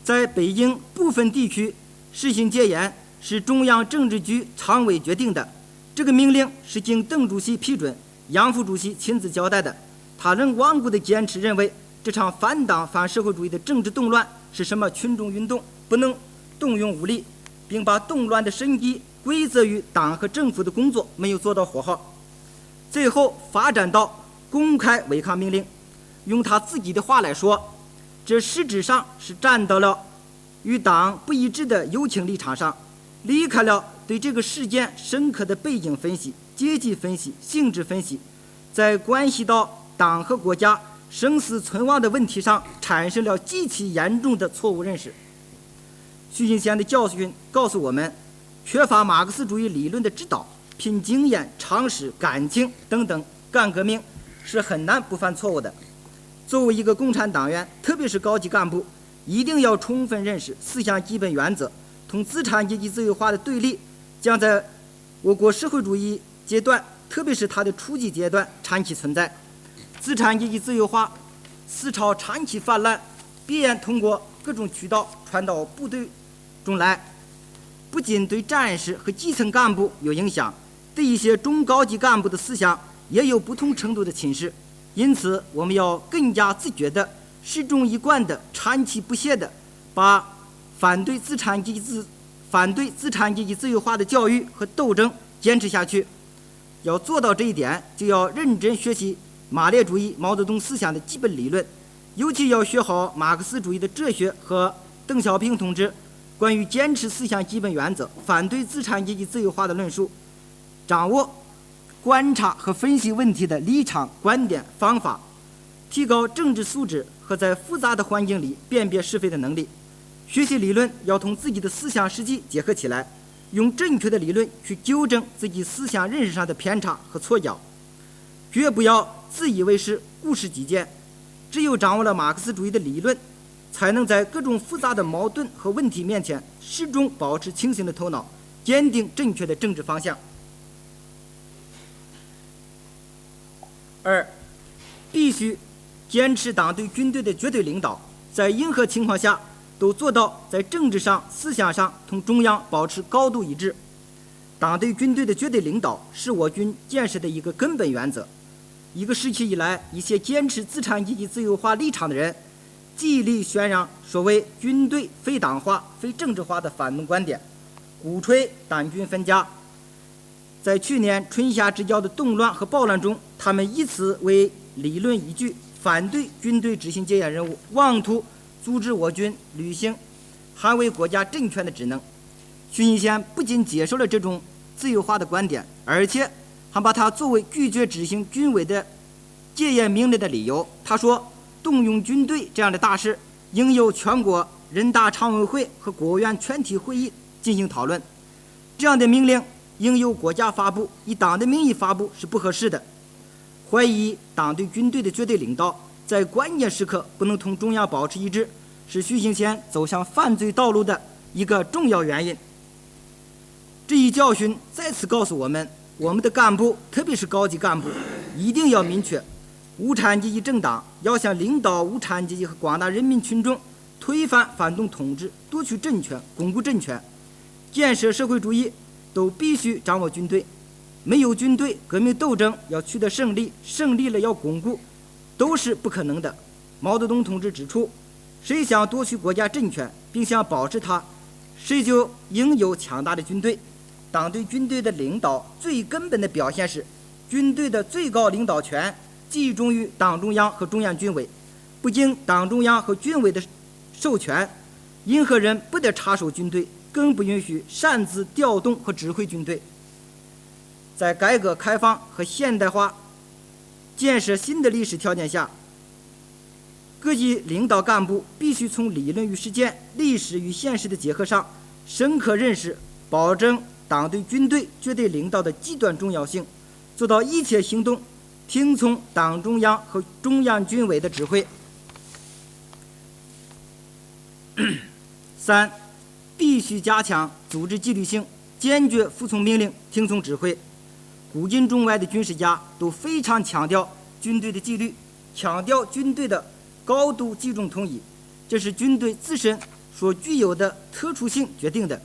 在北京部分地区实行戒严是中央政治局常委决定的，这个命令是经邓主席批准、杨副主席亲自交代的。他仍顽固地坚持认为，这场反党反社会主义的政治动乱是什么群众运动，不能动用武力，并把动乱的生机归责于党和政府的工作没有做到火候，最后发展到公开违抗命令。用他自己的话来说，这实质上是站到了与党不一致的右倾立场上，离开了对这个事件深刻的背景分析、阶级分析、性质分析，在关系到党和国家生死存亡的问题上产生了极其严重的错误认识。徐行贤的教训告诉我们，缺乏马克思主义理论的指导，凭经验、常识、感情等等干革命是很难不犯错误的。作为一个共产党员，特别是高级干部，一定要充分认识4项基本原则同资产阶级自由化的对立将在我国社会主义阶段，特别是它的初级阶段长期存在。资产阶级自由化思潮长期泛滥，必然通过各种渠道传到部队中来，不仅对战士和基层干部有影响，对一些中高级干部的思想也有不同程度的侵蚀。因此，我们要更加自觉地、始终一贯地、长期不懈地把反对资产阶级自由化的教育和斗争坚持下去。要做到这一点，就要认真学习马列主义、毛泽东思想的基本理论，尤其要学好马克思主义的哲学和邓小平同志关于坚持4项基本原则、反对资产阶级自由化的论述，掌握观察和分析问题的立场、观点、方法，提高政治素质和在复杂的环境里辨别是非的能力。学习理论要同自己的思想实际结合起来，用正确的理论去纠正自己思想认识上的偏差和错脚，绝不要自以为是、固执己见。只有掌握了马克思主义的理论，才能在各种复杂的矛盾和问题面前始终保持清醒的头脑，坚定正确的政治方向。二，必须坚持党对军队的绝对领导，在任何情况下都做到在政治上、思想上同中央保持高度一致。党对军队的绝对领导是我军建设的一个根本原则。一个时期以来，一些坚持资产阶级自由化立场的人，极力宣扬所谓军队非党化、非政治化的反动观点，鼓吹党军分家。在去年春夏之交的动乱和暴乱中，他们以此为理论依据，反对军队执行戒严任务，妄图阻止我军履行捍卫国家政权的职能。徐新贤不仅接受了这种自由化的观点，而且还把它作为拒绝执行军委的戒严命令的理由。他说，动用军队这样的大事，应由全国人大常委会和国务院全体会议进行讨论，这样的命令应由国家发布，以党的名义发布是不合适的。怀疑党对军队的绝对领导在关键时刻不能同中央保持一致，是徐行贤走向犯罪道路的一个重要原因。这一教训再次告诉我们，我们的干部，特别是高级干部，一定要明确，无产阶级政党要想领导无产阶级和广大人民群众推翻反动统治、夺取政权、巩固政权、建设社会主义，都必须掌握军队。没有军队，革命斗争要取得胜利，胜利了要巩固，都是不可能的。毛泽东同志指出，谁想夺取国家政权并想保持它，谁就应有强大的军队。党对军队的领导最根本的表现是，军队的最高领导权集中于党中央和中央军委，不经党中央和军委的授权，任何人不得插手军队，更不允许擅自调动和指挥军队。在改革开放和现代化建设新的历史条件下，各级领导干部必须从理论与实践、历史与现实的结合上，深刻认识保证党对军队绝对领导的极端重要性，做到一切行动听从党中央和中央军委的指挥。三，必须加强组织纪律性，坚决服从命令，听从指挥。古今中外的军事家都非常强调军队的纪律，强调军队的高度集中统一，这是军队自身所具有的特殊性决定的。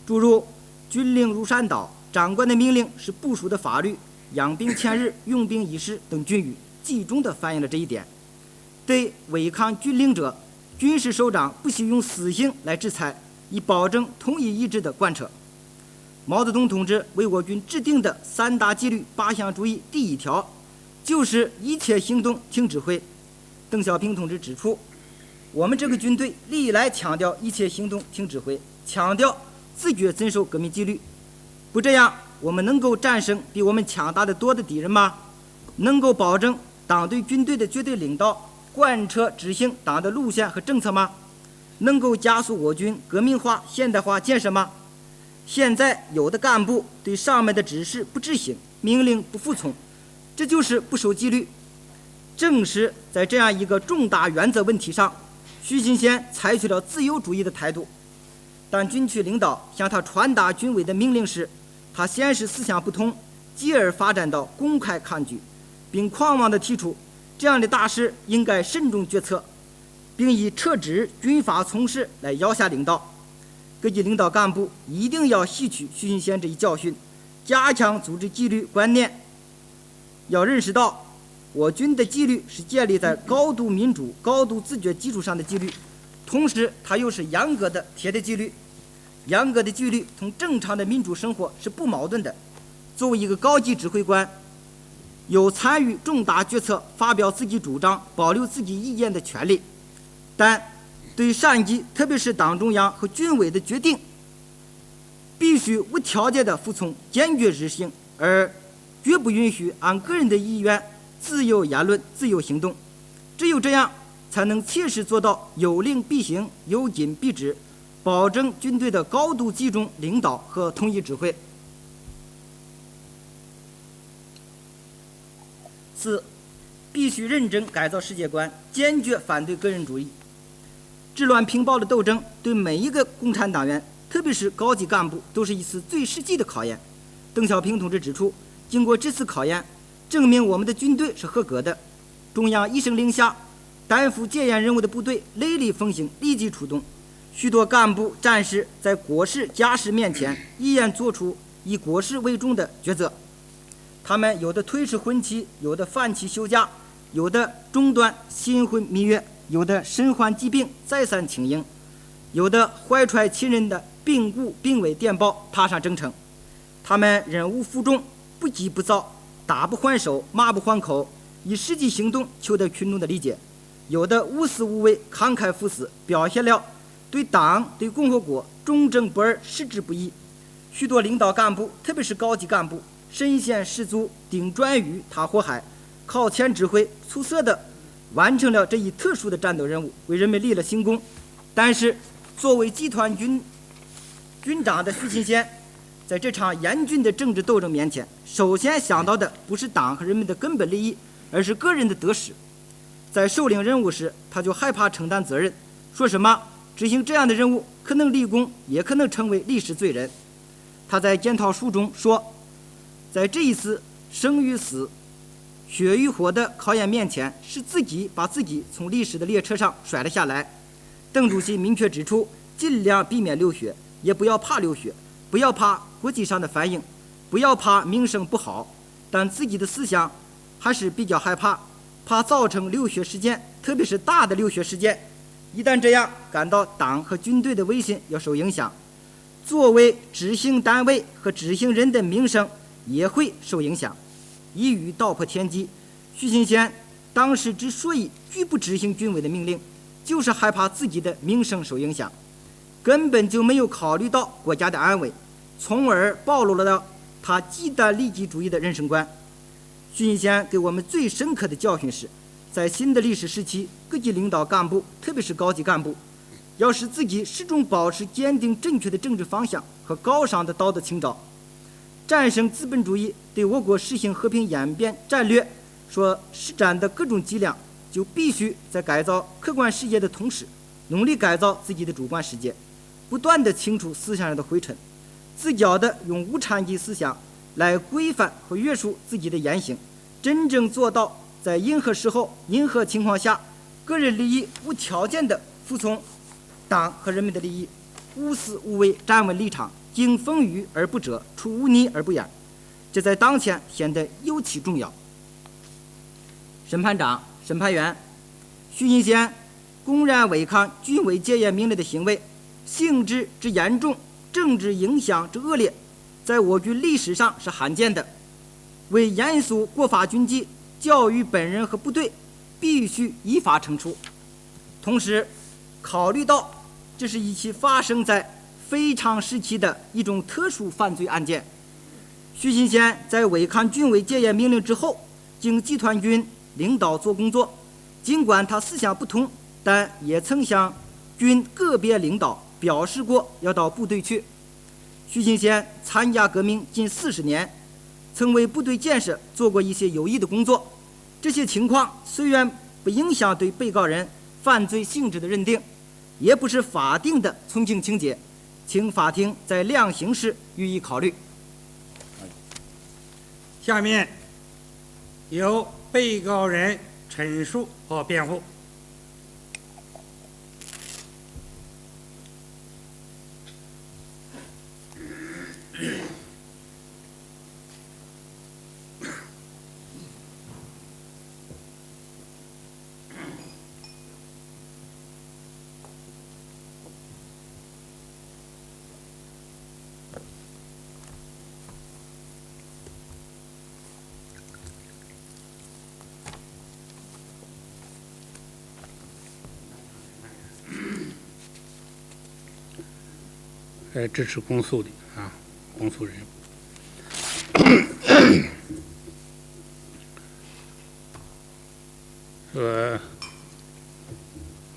诸如军令如山倒，长官的命令是部署的法律，养兵千日，用兵一时等军语，集中地反映了这一点。对违抗军令者，军事首长不惜用死刑来制裁，以保证统一意志的贯彻。毛泽东同志为我军制定的3大纪律8项注意第1条，就是一切行动听指挥。邓小平同志指出，我们这个军队历来强调一切行动听指挥，强调自觉遵守革命纪律。不这样，我们能够战胜比我们强大的多的敌人吗？能够保证党对军队的绝对领导，贯彻执行党的路线和政策吗？能够加速我军革命化、现代化建设吗？现在有的干部对上面的指示不执行，命令不服从，这就是不守纪律。正是在这样一个重大原则问题上，徐新贤采取了自由主义的态度。当军区领导向他传达军委的命令时，他先是思想不通，继而发展到公开抗拒，并狂妄地提出这样的大事应该慎重决策，并以撤职军法从事来要挟领导。各级领导干部一定要吸取徐新贤这一教训，加强组织纪律观念。要认识到，我军的纪律是建立在高度民主、高度自觉基础上的纪律，同时它又是严格的铁的纪律。严格的纪律同正常的民主生活是不矛盾的。作为一个高级指挥官，有参与重大决策、发表自己主张、保留自己意见的权利，但对上级，特别是党中央和军委的决定，必须无条件的服从，坚决执行，而绝不允许按个人的意愿自由言论、自由行动。只有这样，才能切实做到有令必行、有紧必止，保证军队的高度集中领导和统一指挥。四，必须认真改造世界观，坚决反对个人主义。治乱平暴的斗争对每一个共产党员，特别是高级干部，都是一次最实际的考验。邓小平同志指出，经过这次考验，证明我们的军队是合格的。中央一声令下，担负戒严任务的部队雷厉风行，立即出动。许多干部战士在国事家事面前，依然做出以国事为重的抉择。他们有的推迟婚期，有的放弃休假，有的中断新婚蜜月，有的身患疾病再三请缨，有的怀揣亲人的病故病危电报踏上征程。他们任务负重，不急不躁，打不还手，骂不还口，以实际行动求得群众的理解。有的无私无畏，慷慨赴死，表现了对党对共和国忠贞不二，矢志不移。许多领导干部，特别是高级干部，身先士卒，顶砖鱼踏火海，靠前指挥，出色地完成了这一特殊的战斗任务，为人们立了新功。但是作为集团军长的徐勤先，在这场严峻的政治斗争面前，首先想到的不是党和人民的根本利益，而是个人的得失。在受领任务时，他就害怕承担责任，说什么执行这样的任务可能立功，也可能成为历史罪人。他在检讨书中说，在这一次生与死、血与火的考验面前，是自己把自己从历史的列车上甩了下来。邓主席明确指出，尽量避免流血，也不要怕流血，不要怕国际上的反应，不要怕名声不好，但自己的思想还是比较害怕，怕造成流血事件，特别是大的流血事件。一旦这样，感到党和军队的威信要受影响，作为执行单位和执行人的名声也会受影响。一语道破天机，徐勤先当时之所以拒不执行军委的命令，就是害怕自己的名声受影响，根本就没有考虑到国家的安危，从而暴露了他极端利己主义的人生观。徐勤先给我们最深刻的教训是，在新的历史时期，各级领导干部，特别是高级干部，要使自己始终保持坚定正确的政治方向和高尚的道德情操。战胜资本主义，对我国实行和平演变战略所施展的各种伎俩，就必须在改造客观世界的同时，努力改造自己的主观世界，不断地清除思想上的灰尘，自觉地用无产阶级思想来规范和约束自己的言行，真正做到在任何时候、任何情况下，个人利益无条件地服从党和人民的利益，无私无畏，站稳立场，经风雨而不折，出污泥而不染。这在当前显得尤其重要。审判长、审判员徐勤先公然违抗军委戒严命令的行为，性质之严重，政治影响之恶劣，在我军历史上是罕见的。为严肃国法军纪，教育本人和部队，必须依法惩处。同时，考虑到这是一起发生在非常时期的一种特殊犯罪案件，徐勤先在违抗军委戒严命令之后，经集团军领导做工作，尽管他思想不同，但也曾向军个别领导表示过要到部队去。徐勤先参加革命近40年，曾为部队建设做过一些有益的工作。这些情况虽然不影响对被告人犯罪性质的认定，也不是法定的从轻情节，请法庭在量刑时予以考虑。
下面由被告人陈述和辩护。
支持公诉的公诉人。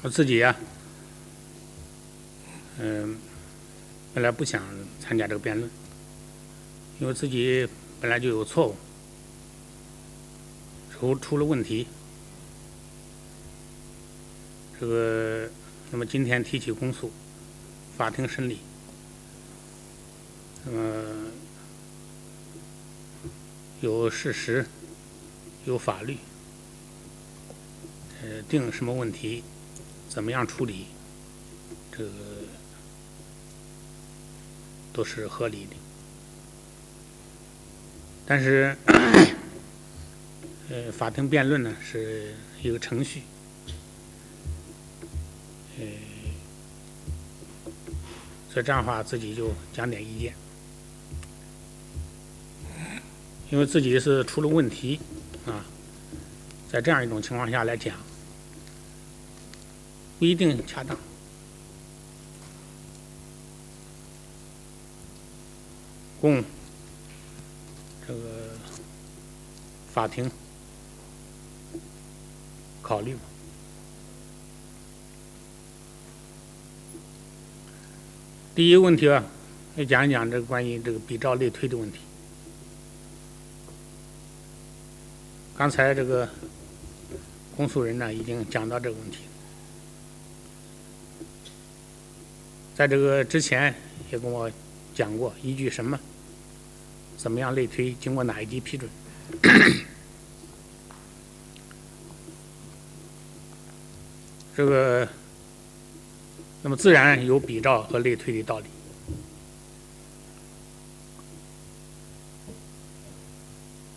我自己呀，本来不想参加这个辩论，因为自己本来就有错误，出了问题。那么今天提起公诉，法庭审理，那么有事实，有法律，定什么问题，怎么样处理，这个都是合理的。但是，法庭辩论呢是一个程序，所以这样的话自己就讲点意见，因为自己是出了问题啊，在这样一种情况下来讲，不一定恰当。供这个法庭考虑。第一个问题啊，要讲一讲这个关于这个比照类推的问题。刚才这个公诉人呢已经讲到这个问题，在这个之前也跟我讲过依据什么，怎么样类推，经过哪一级批准。这个那么自然有比照和类推的道理。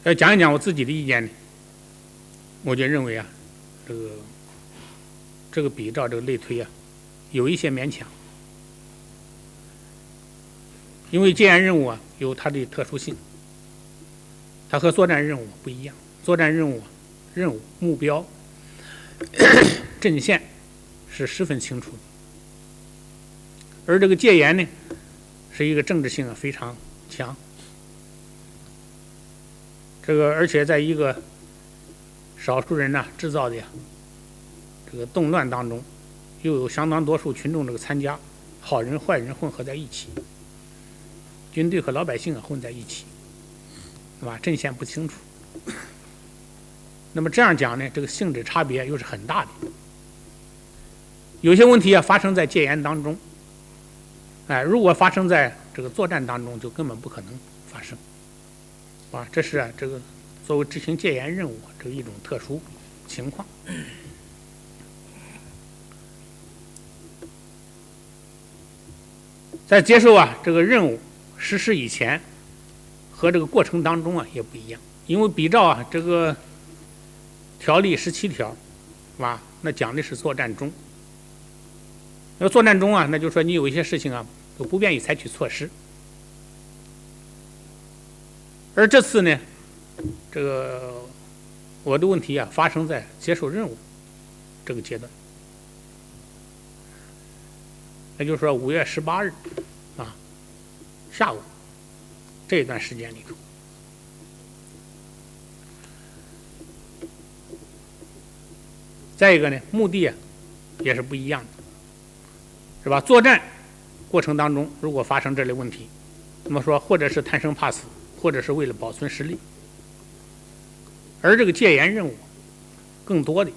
要讲一讲我自己的意见呢，我就认为啊，这个比照这个类推啊，有一些勉强，因为戒严任务啊有它的特殊性，它和作战任务不一样。作战任务目标阵线是十分清楚的。而这个戒严呢，是一个政治性非常强，而且在一个少数人制造的这个动乱当中，又有相当多数群众参加，好人坏人混合在一起，军队和老百姓混在一起，对吧？阵线不清楚。那么这样讲呢，这个性质差别又是很大的。有些问题发生在戒严当中。如果发生在这个作战当中，就根本不可能发生，这是这个作为执行戒严任务这一种特殊情况。在接受这个任务实施以前和这个过程当中也不一样，因为比照这个条例17条，那讲的是作战中。那作战中那就是说你有一些事情都不愿意采取措施，而这次呢，这个我的问题发生在接受任务这个阶段，那就是说5月18日下午这一段时间里头，再一个呢，目的也是不一样的。是吧？作战过程当中，如果发生这类问题，那么说或者是贪生怕死，或者是为了保存实力。而这个戒严任务，更多的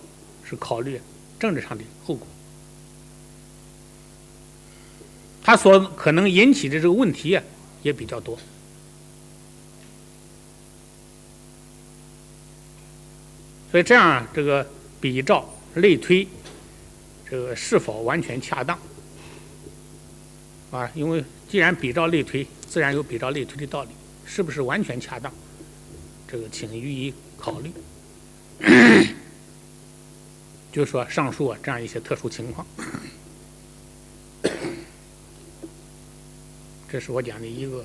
是考虑政治上的后果，它所可能引起的这个问题也比较多。所以这样这个比照类推，这个是否完全恰当？因为既然比照类推，自然有比照类推的道理，是不是完全恰当？这个请予以考虑。就是说上述这样一些特殊情况，这是我讲的一个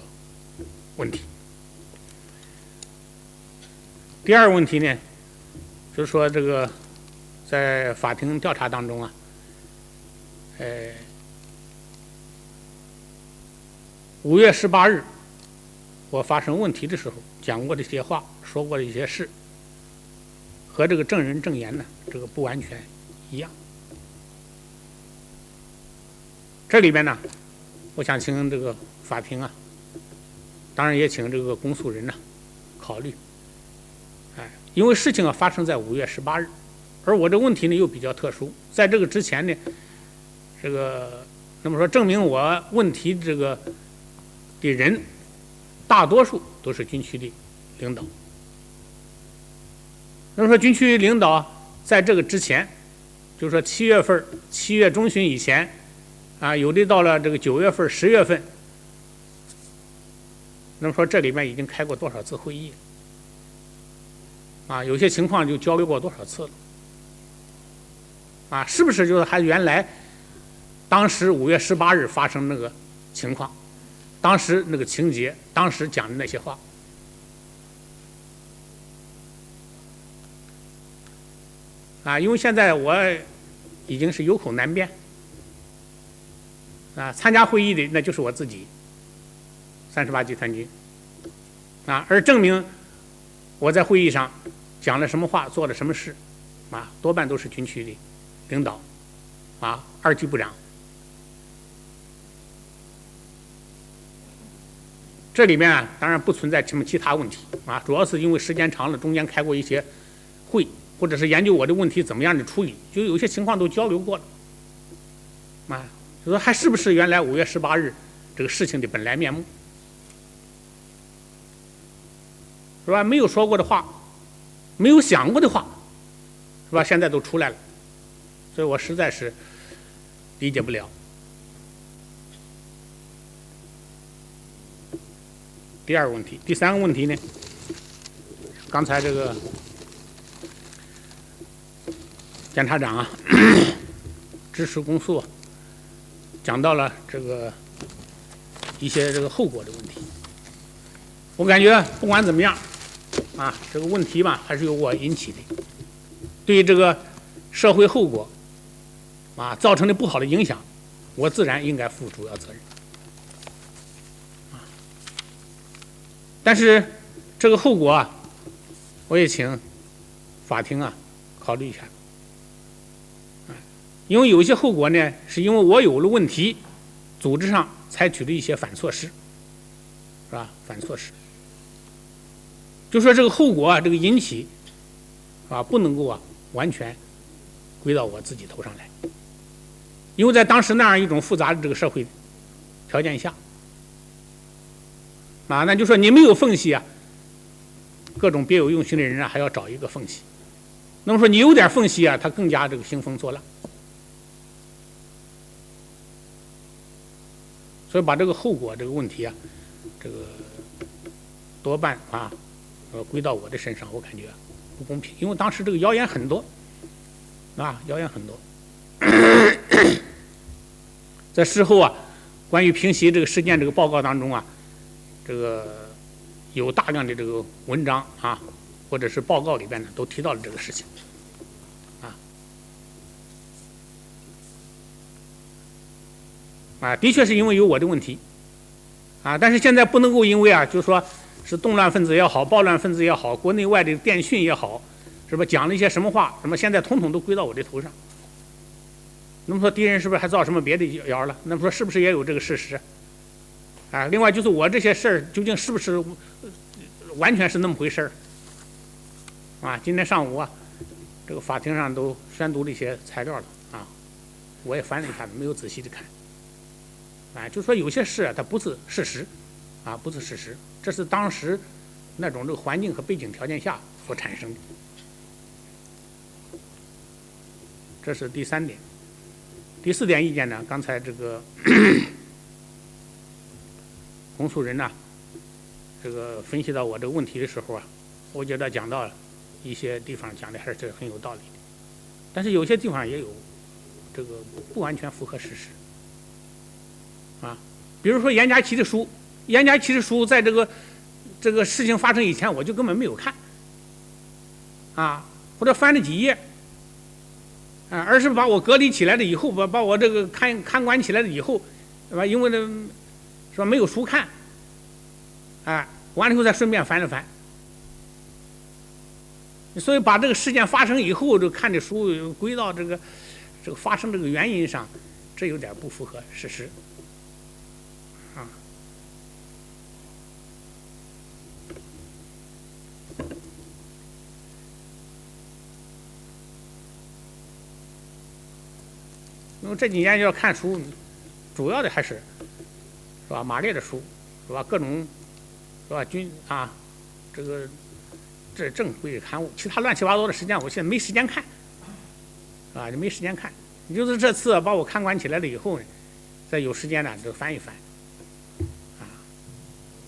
问题。第二个问题呢，就是说这个在法庭调查当中5月18日我发生问题的时候讲过这些话，说过的一些事，和这个证人证言呢，这个不完全一样。这里边呢，我想请这个法庭啊，当然也请这个公诉人呢考虑。因为事情发生在5月18日，而我这问题呢又比较特殊，在这个之前呢，那么说证明我问题这个的人，大多数都是军区的领导。那么说军区领导在这个之前，就是说7月中旬以前，有的到了这个9月份、10月份，那么说这里面已经开过多少次会议了？有些情况就交流过多少次了？是不是就是还原来当时5月18日发生那个情况，当时那个情节，当时讲的那些话？因为现在我已经是有口难辩，参加会议的那就是我自己，38集团军，而证明我在会议上讲了什么话，做了什么事，多半都是军区的领导，2级部长。这里面当然不存在什么其他问题，主要是因为时间长了，中间开过一些会，或者是研究我的问题怎么样的处理，就有些情况都交流过了，就说还是不是原来5月18日这个事情的本来面目，是吧？没有说过的话，没有想过的话，是吧？现在都出来了，所以我实在是理解不了。第二个问题，第三个问题呢？刚才这个检察长支持公诉，讲到了这个一些这个后果的问题。我感觉不管怎么样，这个问题吧还是由我引起的，对于这个社会后果造成的不好的影响，我自然应该负主要责任。但是这个后果我也请法庭考虑一下，因为有一些后果呢，是因为我有了问题，组织上采取了一些反措施，是吧？反措施，就说这个后果这个引起不能够完全归到我自己头上来，因为在当时那样一种复杂的这个社会条件下。那就说你没有缝隙各种别有用心的人还要找一个缝隙。那么说你有点缝隙他更加这个兴风作浪。所以把这个后果这个问题这个多半归到我的身上，我感觉不公平，因为当时这个谣言很多，谣言很多。在事后关于平息这个事件这个报告当中这个有大量的这个文章或者是报告里边呢，都提到了这个事情的确是因为有我的问题但是现在不能够因为就是说是动乱分子也好，暴乱分子也好，国内外的电讯也好，是吧？讲了一些什么话，什么现在统统都归到我的头上。那么说敌人是不是还造什么别的谣了？那么说是不是也有这个事实？另外就是我这些事儿究竟是不是完全是那么回事儿？今天上午这个法庭上都宣读了一些材料了我也翻了一下，没有仔细的看。就说有些事它不是事实，不是事实，这是当时那种这个环境和背景条件下所产生的。这是第3点。第4点意见呢，刚才这个公诉人这个分析到我这个问题的时候我觉得讲到一些地方讲的还是很有道理的，但是有些地方也有这个不完全符合事实比如说严家琪的书，严家琪的书在这个事情发生以前我就根本没有看或者翻了几页而是把我隔离起来了以后，把我这个看管起来了以后，对吧？因为呢说没有书看完了以后再顺便翻了翻，所以把这个事件发生以后就看的书归到这个发生这个原因上，这有点不符合事实。啊。因为这几年要看书，主要的还是马列的书，各种这正规刊物，其他乱七八糟的时间我现在没时间看，就没时间看。你就是这次把我看管起来了以后呢，再有时间呢就翻一翻，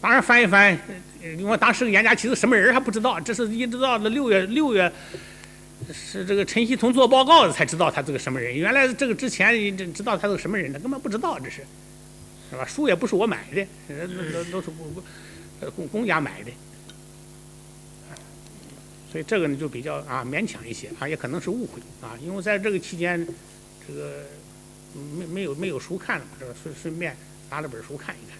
当然翻一翻，因为当时严家其实什么人还不知道，这是一直到了六月。是这个陈锡同做报告才知道他这个什么人，原来这个之前知道他是个什么人，他根本不知道，这是吧？书也不是我买的，都是公家买的，所以这个呢就比较勉强一些也可能是误会因为在这个期间，这个没有书看了，这顺便拿了本书看一看。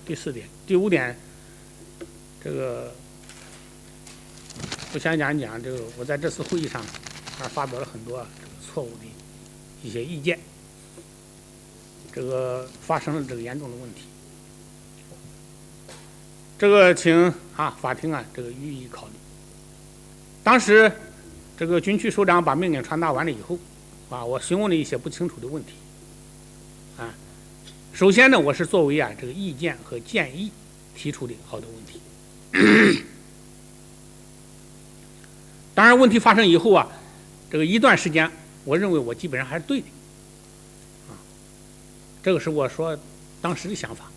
第4点，第5点，这个我想讲这个，我在这次会议上发表了很多错误的一些意见，这个发生了这个严重的问题，这个请法庭这个予以考虑。当时这个军区首长把命令传达完了以后我询问了一些不清楚的问题首先呢，我是作为这个意见和建议提出的好多问题。当然，问题发生以后这个一段时间，我认为我基本上还是对的，这个是我说当时的想法。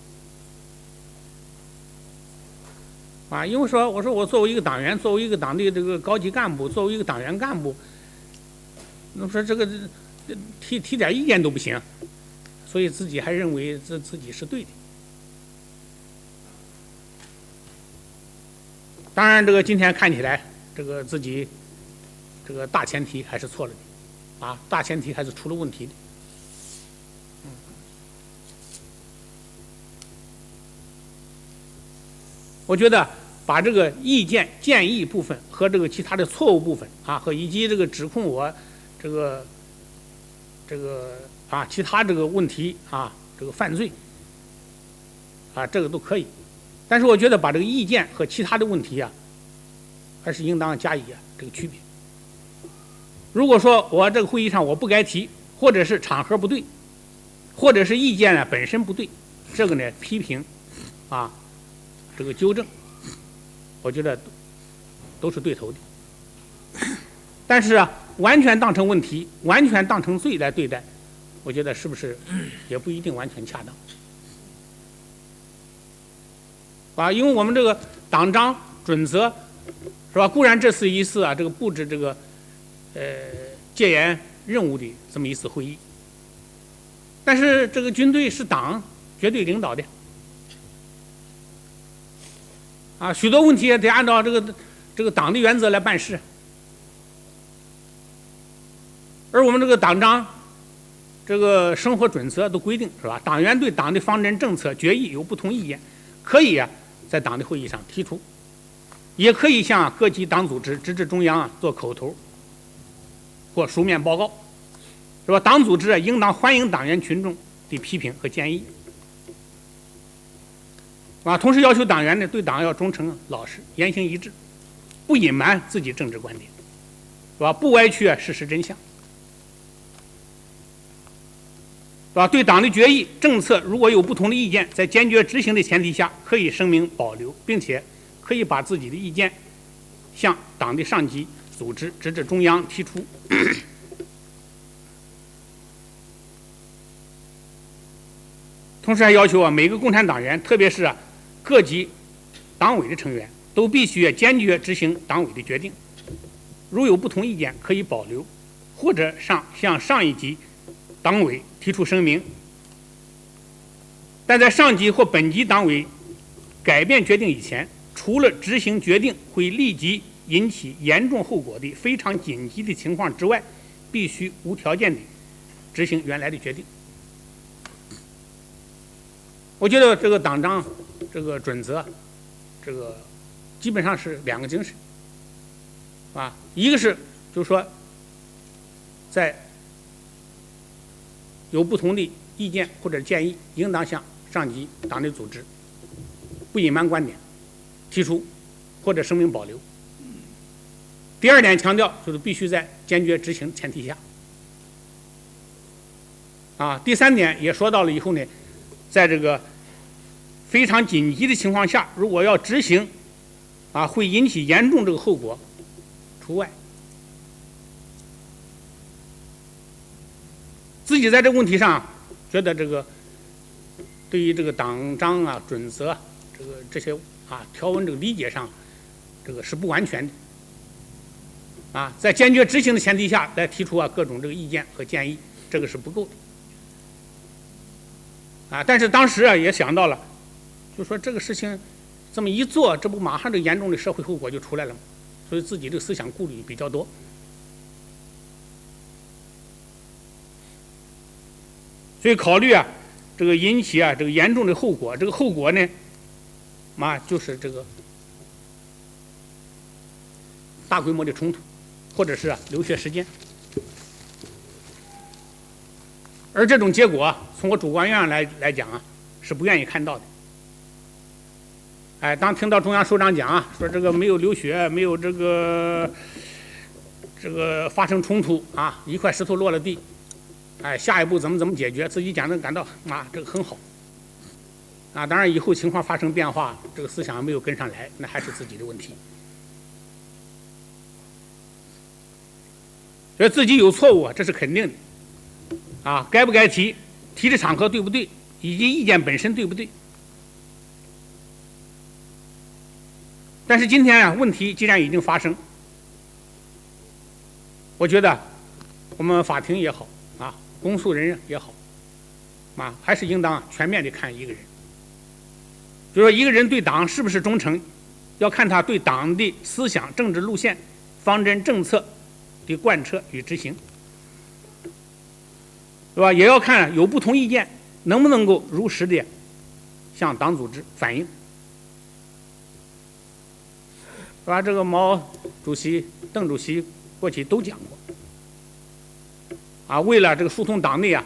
因为我说我作为一个党员，作为一个党的这个高级干部，作为一个党员干部，那说这个提点意见都不行。所以自己还认为自己是对的。当然，这个今天看起来，这个自己这个大前提还是错了的，大前提还是出了问题的。我觉得把这个意见建议部分和这个其他的错误部分和以及这个指控我这个其他这个问题这个犯罪这个都可以，但是我觉得把这个意见和其他的问题还是应当加以这个区别。如果说我这个会议上我不该提，或者是场合不对，或者是意见本身不对，这个呢批评这个纠正，我觉得都是对头的。但是完全当成问题，完全当成罪来对待，我觉得是不是也不一定完全恰当因为我们这个党章准则是吧？固然这是一次这个布置这个戒严任务的这么一次会议，但是这个军队是党绝对领导的许多问题也得按照这个党的原则来办事，而我们这个党章这个生活准则都规定是吧？党员对党的方针政策决议有不同意见，可以在党的会议上提出，也可以向各级党组织直至中央做口头或书面报告，是吧？党组织应当欢迎党员群众的批评和建议同时要求党员呢对党要忠诚老实，言行一致，不隐瞒自己政治观点，是吧？不歪曲事实真相。对党的决议政策如果有不同的意见，在坚决执行的前提下，可以声明保留，并且可以把自己的意见向党的上级组织直至中央提出。同时还要求每个共产党员，特别是各级党委的成员，都必须坚决执行党委的决定，如有不同意见可以保留，或者向上一级党委提出声明，但在上级或本级党委改变决定以前，除了执行决定会立即引起严重后果的非常紧急的情况之外，必须无条件地执行原来的决定。我觉得这个党章这个准则这个基本上是两个精神，啊，一个是就是说，在有不同的意见或者建议，应当向上级党内组织不隐瞒观点，提出或者声明保留。第二点强调就是必须在坚决执行前提下。第三点也说到了以后呢，在这个非常紧急的情况下，如果要执行，会引起严重这个后果，除外。自己在这个问题上觉得这个对于这个党章准则这些条文这个理解上，这个是不完全的。在坚决执行的前提下来提出各种这个意见和建议，这个是不够的。但是当时也想到了，就说这个事情这么一做，这不马上这严重的社会后果就出来了吗？所以自己这个思想顾虑比较多。所以考虑这个引起这个严重的后果，这个后果呢，就是这个大规模的冲突，或者是流血事件。而这种结果，从我主观上来讲是不愿意看到的。当听到中央首长讲说这个没有流血，没有这个发生冲突一块石头落了地，下一步怎么解决，自己讲的感到这个很好。当然以后情况发生变化，这个思想没有跟上来，那还是自己的问题。所以自己有错误这是肯定的。该不该提的场合对不对，以及意见本身对不对。但是今天问题既然已经发生，我觉得我们法庭也好公诉人也好还是应当全面的看一个人。就说一个人对党是不是忠诚，要看他对党的思想、政治路线、方针、政策的贯彻与执行，是吧？也要看有不同意见能不能够如实的向党组织反映，是吧？这个毛主席、邓主席过去都讲过，为了这个疏通党内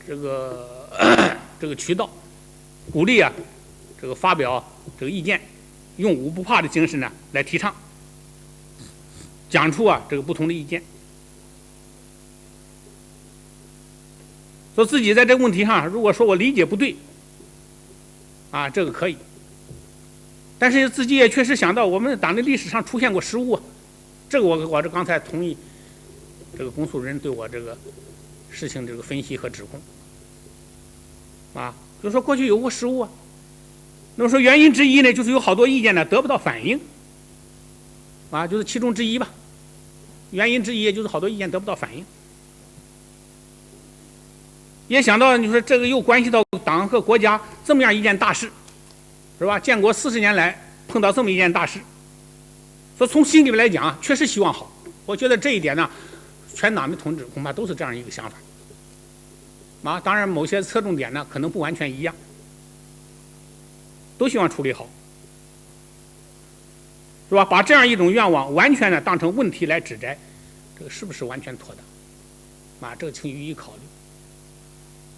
这个渠道，鼓励这个发表这个意见，用武不怕的精神来提倡，讲出这个不同的意见。说自己在这个问题上，如果说我理解不对，这个可以，但是自己也确实想到我们党的历史上出现过失误，这个我这刚才同意这个公诉人对我这个事情这个分析和指控，就说过去有过失误那么说原因之一呢，就是有好多意见呢得不到反映，就是其中之一吧。原因之一就是好多意见得不到反映。也想到你说这个又关系到党和国家这么样一件大事，是吧？建国40年来碰到这么一件大事，说从心里面来讲确实希望好。我觉得这一点呢，全党的同志恐怕都是这样一个想法。当然某些侧重点呢可能不完全一样，都希望处理好，是吧？把这样一种愿望完全的当成问题来指摘，这个是不是完全妥当？这个请予以考虑。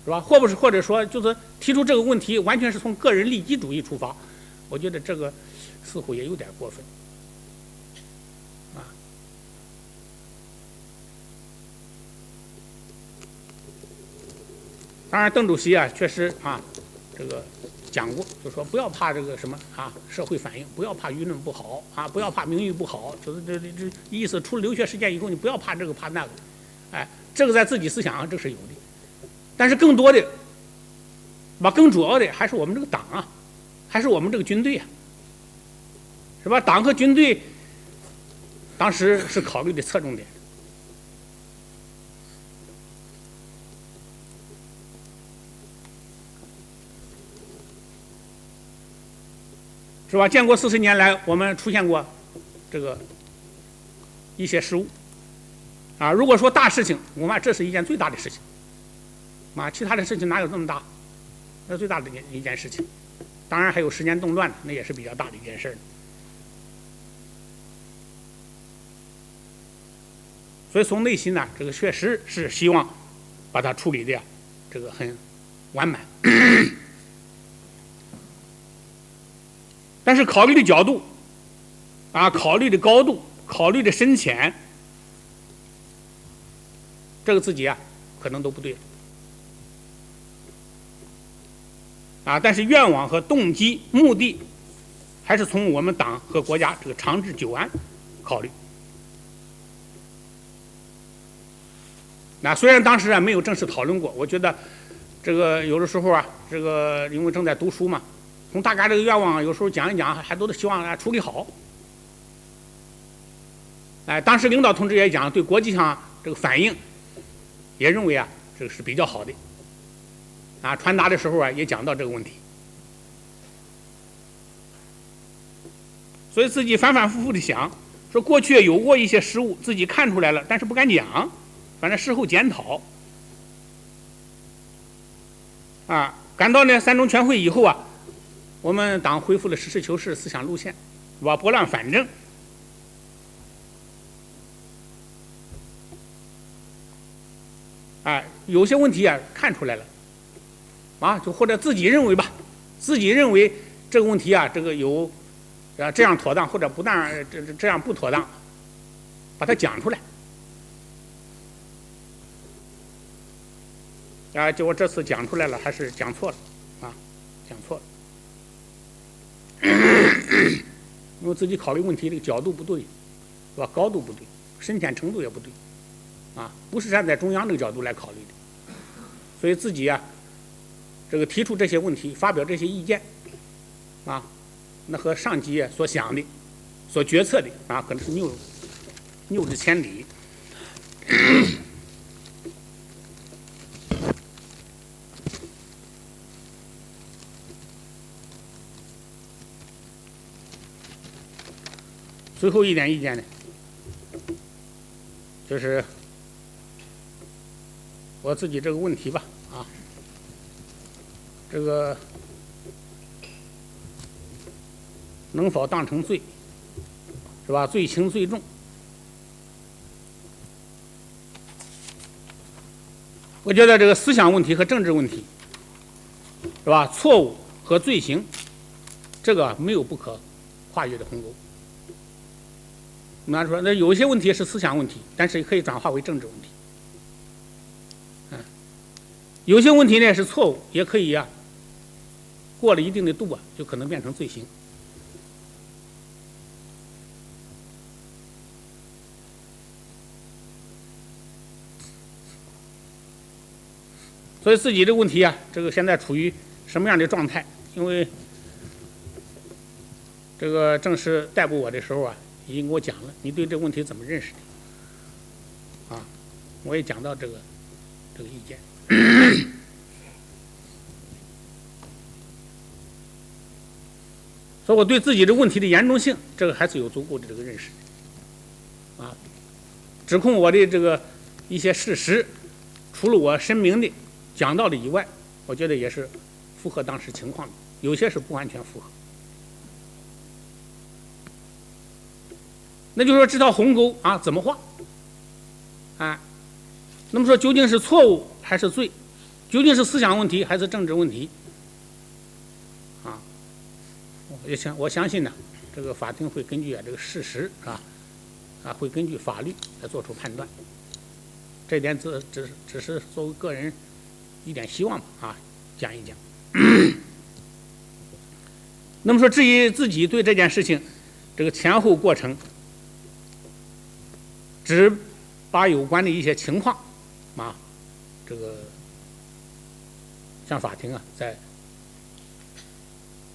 是吧？或者说，就是提出这个问题，完全是从个人利己主义出发，我觉得这个似乎也有点过分。当然，邓主席确实这个讲过，就说不要怕这个什么社会反应，不要怕舆论不好不要怕名誉不好，就是这意思。出了流血事件以后，你不要怕这个怕那个，这个在自己思想上这是有的。但是更多的，更主要的还是我们这个党还是我们这个军队是吧？党和军队当时是考虑的侧重点，是吧？建国40年来，我们出现过这个一些失误如果说大事情，我们这是一件最大的事情。其他的事情哪有这么大？那是最大的一件事情。当然还有10年动乱，那也是比较大的一件事所以从内心呢，这个确实是希望把它处理的这个很完满。但是考虑的角度考虑的高度，考虑的深浅，这个自己可能都不对但是愿望和动机、目的，还是从我们党和国家这个长治久安考虑。虽然当时没有正式讨论过，我觉得这个有的时候这个因为正在读书嘛，从大概这个愿望有时候讲一讲，还都是希望处理好。当时领导同志也讲，对国际上这个反应，也认为这个是比较好的。传达的时候也讲到这个问题，所以自己反反复复的想，说过去有过一些失误，自己看出来了，但是不敢讲，反正事后检讨。赶到3中全会以后我们党恢复了实事求是思想路线，是吧？拨乱反正。有些问题看出来了。就或者自己认为吧，自己认为这个问题这个有这样妥当，或者不当这样不妥当，把它讲出来。结果这次讲出来了，还是讲错了讲错了。因为自己考虑问题这个角度不对，是吧？高度不对，深浅程度也不对，不是站在中央这个角度来考虑的，所以自己这个提出这些问题，发表这些意见，那和上级所想的、所决策的可能是谬之千里。最后一点意见呢，就是我自己这个问题吧，这个能否当成罪，是吧？罪轻罪重。我觉得这个思想问题和政治问题，是吧？错误和罪行，这个没有不可跨越的鸿沟。那说，那有些问题是思想问题，但是可以转化为政治问题。有些问题呢是错误，也可以过了一定的度就可能变成罪行。所以自己这个问题这个现在处于什么样的状态？因为这个正式逮捕我的时候已经给我讲了，你对这个问题怎么认识的？我也讲到这个意见。所以我对自己的问题的严重性，这个还是有足够的这个认识。指控我的这个一些事实，除了我声明的讲到的以外，我觉得也是符合当时情况的，有些是不完全符合。那就是说这条鸿沟怎么画？那么说究竟是错误还是罪？究竟是思想问题还是政治问题？我相信呢，这个法庭会根据这个事实会根据法律来做出判断。这点只是作为个人一点希望讲一讲。那么说至于自己对这件事情这个前后过程，只把有关的一些情况这个向法庭再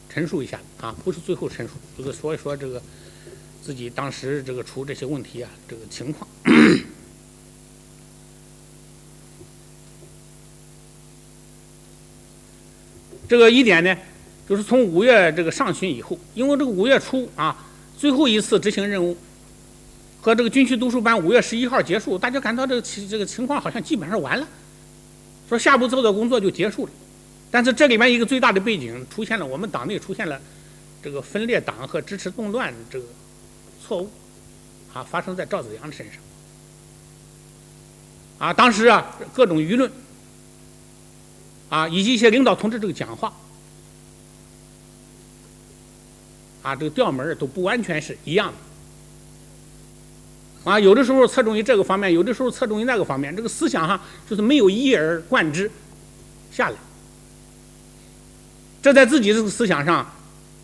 陈述一下不是最后陈述，这个说一说这个自己当时这个出这些问题这个情况。这个一点呢，就是从5月这个上旬以后，因为这个5月初最后一次执行任务和这个军区读书班5月11号结束，大家感到这个情况好像基本上完了，说下步骤的工作就结束了。但是这里面一个最大的背景出现了，我们党内出现了这个分裂党和支持动乱这个错误发生在赵紫阳身上。当时各种舆论以及一些领导同志这个讲话这个调门都不完全是一样的有的时候侧重于这个方面，有的时候侧重于那个方面，这个思想就是没有一而贯之下来，这在自己这个思想上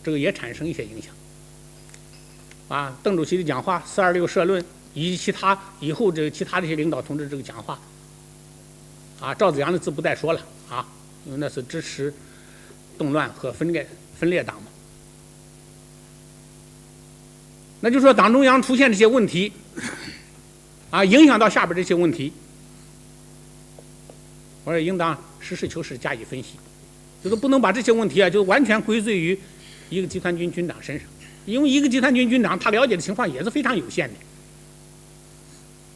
这个也产生一些影响邓主席的讲话426社论以及其他以后其他这些领导同志这个讲话赵子阳的字不再说了因为那是支持动乱和分裂党嘛。那就说党中央出现这些问题影响到下边这些问题，我说应当实事求是加以分析，就是不能把这些问题就完全归罪于一个集团军军长身上，因为一个集团军军长他了解的情况也是非常有限的，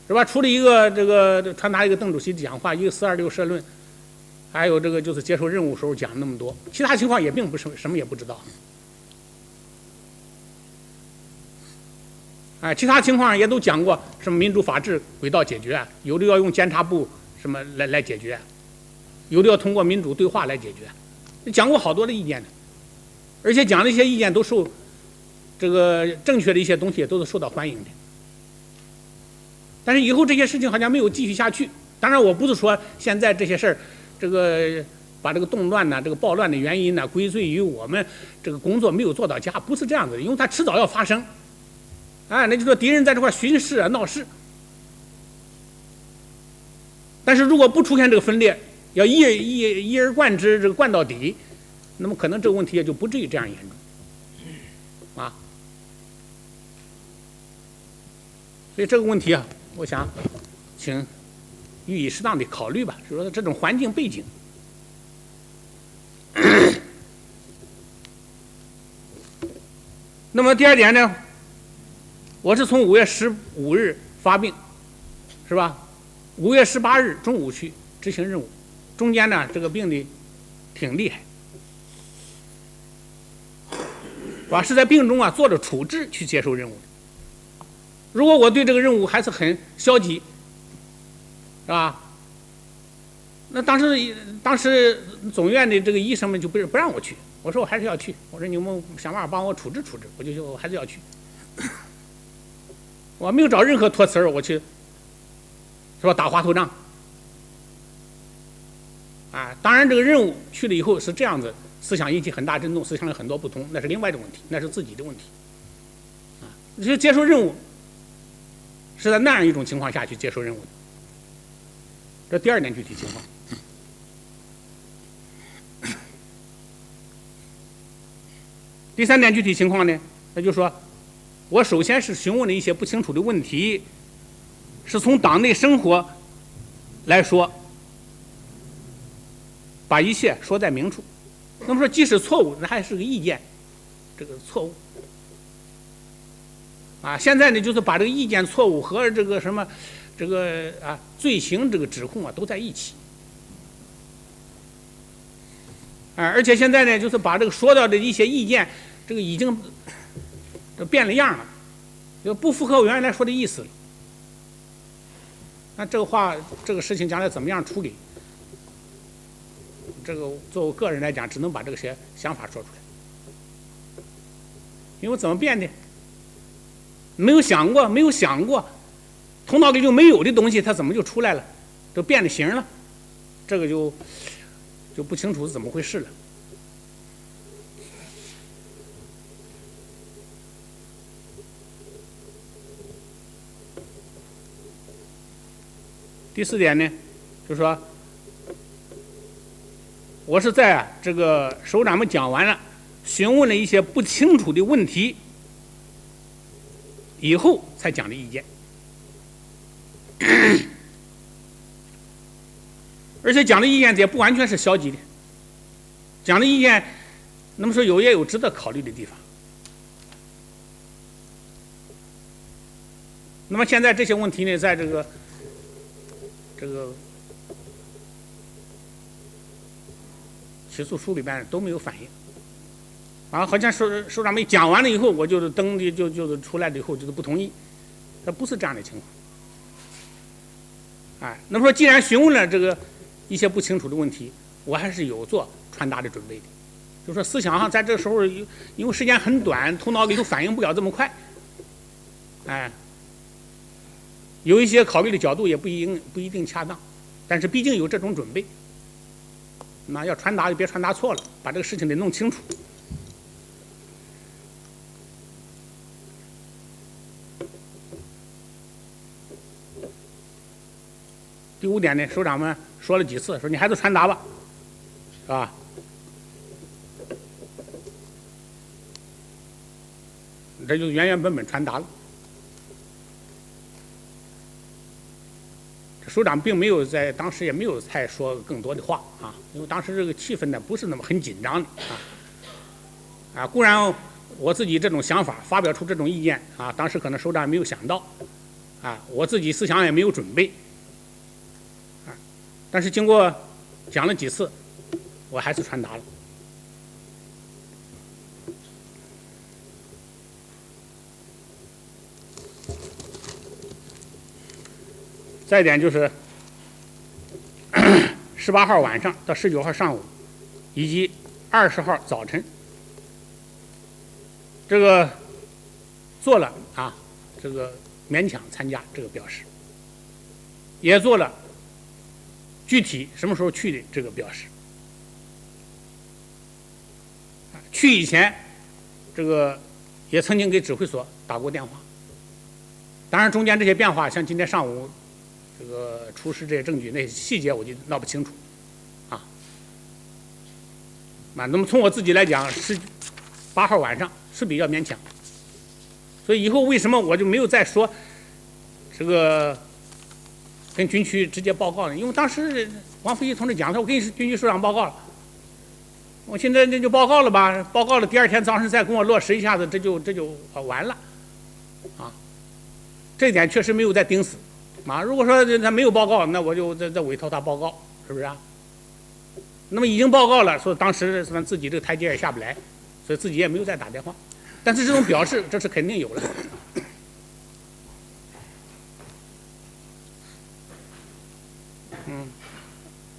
是吧？除了一个这个传达一个邓主席的讲话，一个426社论，还有这个就是接受任务时候讲那么多，其他情况也并不是什么也不知道。其他情况也都讲过，什么民主法治轨道解决，有的要用监察部什么来解决，有的要通过民主对话来解决，讲过好多的意见的，而且讲的一些意见都受这个正确的一些东西都是受到欢迎的。但是以后这些事情好像没有继续下去。当然，我不是说现在这些事儿，这个把这个动乱这个暴乱的原因归罪于我们这个工作没有做到家，不是这样子的，因为它迟早要发生。那就说敌人在这块巡视闹事，但是如果不出现这个分裂，要一而贯之，这个贯到底，那么可能这个问题也就不至于这样严重所以这个问题我想请予以适当的考虑吧，就是说这种环境背景。那么第二点呢，我是从5月15日发病，是吧？5月18日中午去执行任务，中间呢这个病的挺厉害，是在病中做着处置去接受任务的。如果我对这个任务还是很消极，是吧？那当时总院的这个医生们就不让我去，我说我还是要去，我说你们想办法帮我处置处置，我还是要去。我没有找任何托词我去，是吧？打滑头仗。当然这个任务去了以后是这样子，思想引起很大震动，思想有很多不同，那是另外的问题，那是自己的问题。就接受任务是在那样一种情况下去接受任务的。这第二点具体情况。第三点具体情况呢，那就是说我首先是询问了一些不清楚的问题，是从党内生活来说，把一切说在明处。那么说即使错误，那还是个意见，这个错误现在呢就是把这个意见错误和这个什么这个罪行这个指控都在一起而且现在呢就是把这个说到的一些意见这个已经变了样了，就不符合我原来说的意思了。那这个话这个事情将来怎么样处理，这个作为个人来讲只能把这个些想法说出来，因为怎么变的没有想过，头脑里就没有的东西它怎么就出来了，就变了形了，这个就不清楚是怎么回事了。第四点呢，就是说我是在这个首长们讲完了，询问了一些不清楚的问题以后才讲的意见，而且讲的意见也不完全是消极的，讲的意见那么说也有值得考虑的地方。那么现在这些问题呢，在这个起诉书里边都没有反映好像首长们讲完了以后，我就是登的就是出来了以后就是不同意，这不是这样的情哎，那么说既然询问了这个一些不清楚的问题，我还是有做传达的准备的。就说思想上在这时候，因为时间很短，头脑里头反应不了这么快，哎，有一些考虑的角度也不一定恰当，但是毕竟有这种准备，那要传达就别传达错了，把这个事情得弄清楚。第5点呢，首长们说了几次，说你还是传达吧，是吧？这就原原本本传达了。这首长并没有在当时也没有太说更多的话啊，因为当时这个气氛呢不是那么很紧张的啊。固然我自己这种想法发表出这种意见啊，当时可能首长也没有想到啊，我自己思想也没有准备啊，但是经过讲了几次，我还是传达了。再一点就是18号晚上到19号上午，以及20号早晨，这个做了啊，这个勉强参加这个表示，也做了具体什么时候去的这个表示。去以前，这个也曾经给指挥所打过电话。当然，中间这些变化，像今天上午这个出示这些证据，那些细节我就闹不清楚，那么从我自己来讲，18号晚上是比较勉强，所以以后为什么我就没有再说这个跟军区直接报告呢？因为当时王福义同志讲，他说我给你军区首长报告了，我现在这就报告了吧，报告了，第2天早上再跟我落实一下子，这就完了，这一点确实没有再盯死。如果说他没有报告，那我就再委托他报告，是不是啊？那么已经报告了，说当时自己这个台阶也下不来，所以自己也没有再打电话。但是这种表示，这是肯定有了。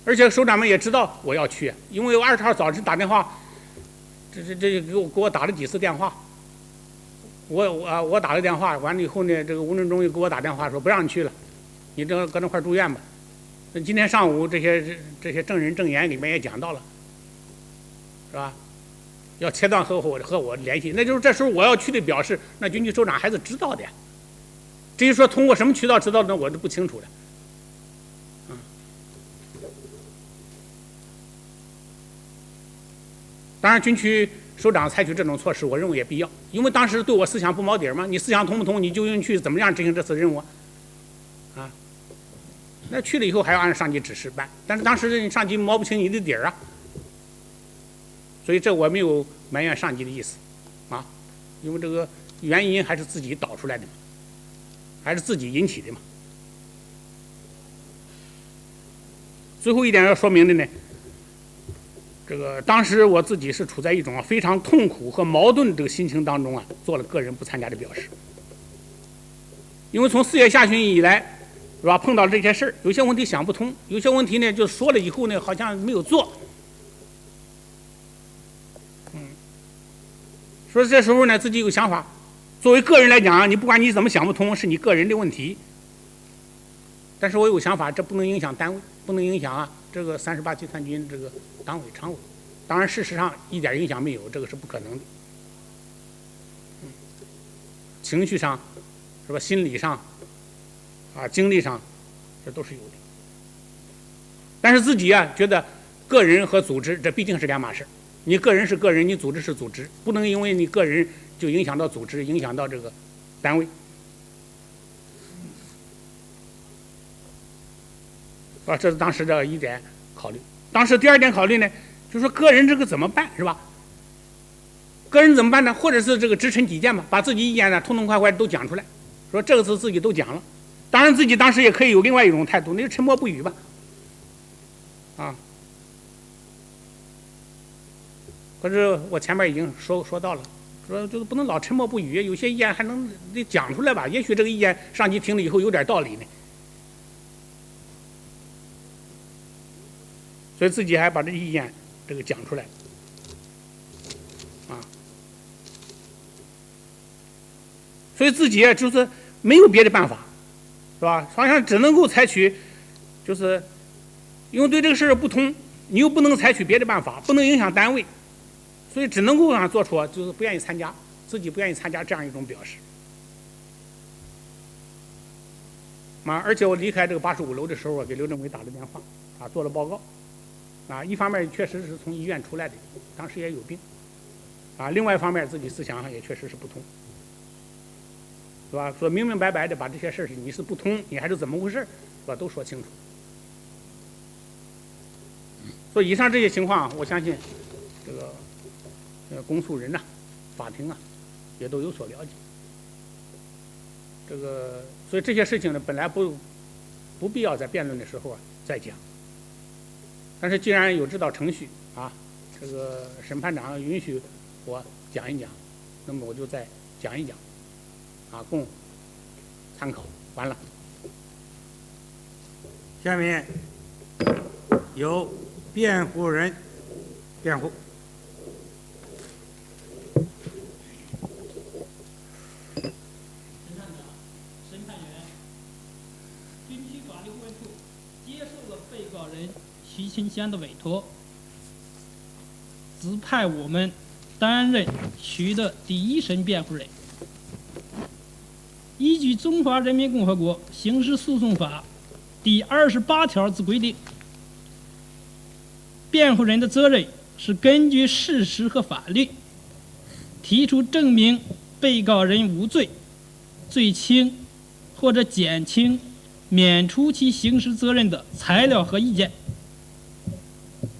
而且首长们也知道我要去，因为我20号早晨打电话，这给我打了几次电话。我打了电话，完了以后呢，这个吴振中又给我打电话说不让你去了。你这搁那块住院吧。那今天上午这些证人证言里面也讲到了，是吧？要切断和我联系，那就是这时候我要去的表示，那军区首长还是知道的。至于说通过什么渠道知道的，我是不清楚的。当然，军区首长采取这种措施，我认为也必要，因为当时对我思想不锚底嘛。你思想同不同，你就用去怎么样执行这次任务啊？那去了以后还要按上级指示办，但是当时上级摸不清你的底儿啊，所以这我没有埋怨上级的意思啊，因为这个原因还是自己导出来的嘛，还是自己引起的嘛。最后一点要说明的呢，这个当时我自己是处在一种非常痛苦和矛盾的这个心情当中做了个人不参加的表示。因为从4月下旬以来，是吧，碰到这些事儿，有些问题想不通，有些问题呢就说了以后呢好像没有做。所以这时候呢自己有想法，作为个人来讲，你不管你怎么想不通，是你个人的问题。但是我有想法，这不能影响单位，不能影响这个38集团军这个党委常委。当然事实上一点影响没有，这个是不可能的。情绪上是吧，心理上精力上，这都是有的。但是自己觉得个人和组织这毕竟是2码事。你个人是个人，你组织是组织，不能因为你个人就影响到组织，影响到这个单位。这是当时的一点考虑。当时第2点考虑呢，就是说个人这个怎么办，是吧？个人怎么办呢？或者是这个直陈己见吧，把自己意见呢痛痛快快都讲出来，说这个次自己都讲了。当然自己当时也可以有另外一种态度，那就沉默不语吧。可是我前面已经说到了，说就是不能老沉默不语，有些意见还得讲出来吧。也许这个意见上级听了以后有点道理呢。所以自己还把这意见这个讲出来，啊，所以自己就是没有别的办法，是吧？好像只能够采取，就是因为对这个事儿不通，你又不能采取别的办法，不能影响单位，所以只能够做出就是不愿意参加，自己不愿意参加这样一种表示。而且我离开这个85楼的时候，给刘政委打了电话，做了报告，一方面确实是从医院出来的，当时也有病，另外一方面自己思想上也确实是不通，是吧？说明明白白的把这些事儿你是不通，你还是怎么回事，是吧？都说清楚。所以以上这些情况，我相信这个公诉人法庭也都有所了解。所以这些事情呢，本来不必要在辩论的时候再讲。但是既然有这道程序这个审判长允许我讲一讲，那么我就再讲一讲，供参考。完了。
下面由辩护人辩护。
徐清贤的委托，指派我们担任徐的第一审辩护人。依据《中华人民共和国刑事诉讼法》第28条之规定，辩护人的责任是根据事实和法律，提出证明被告人无罪、罪轻或者减轻、免除其刑事责任的材料和意见，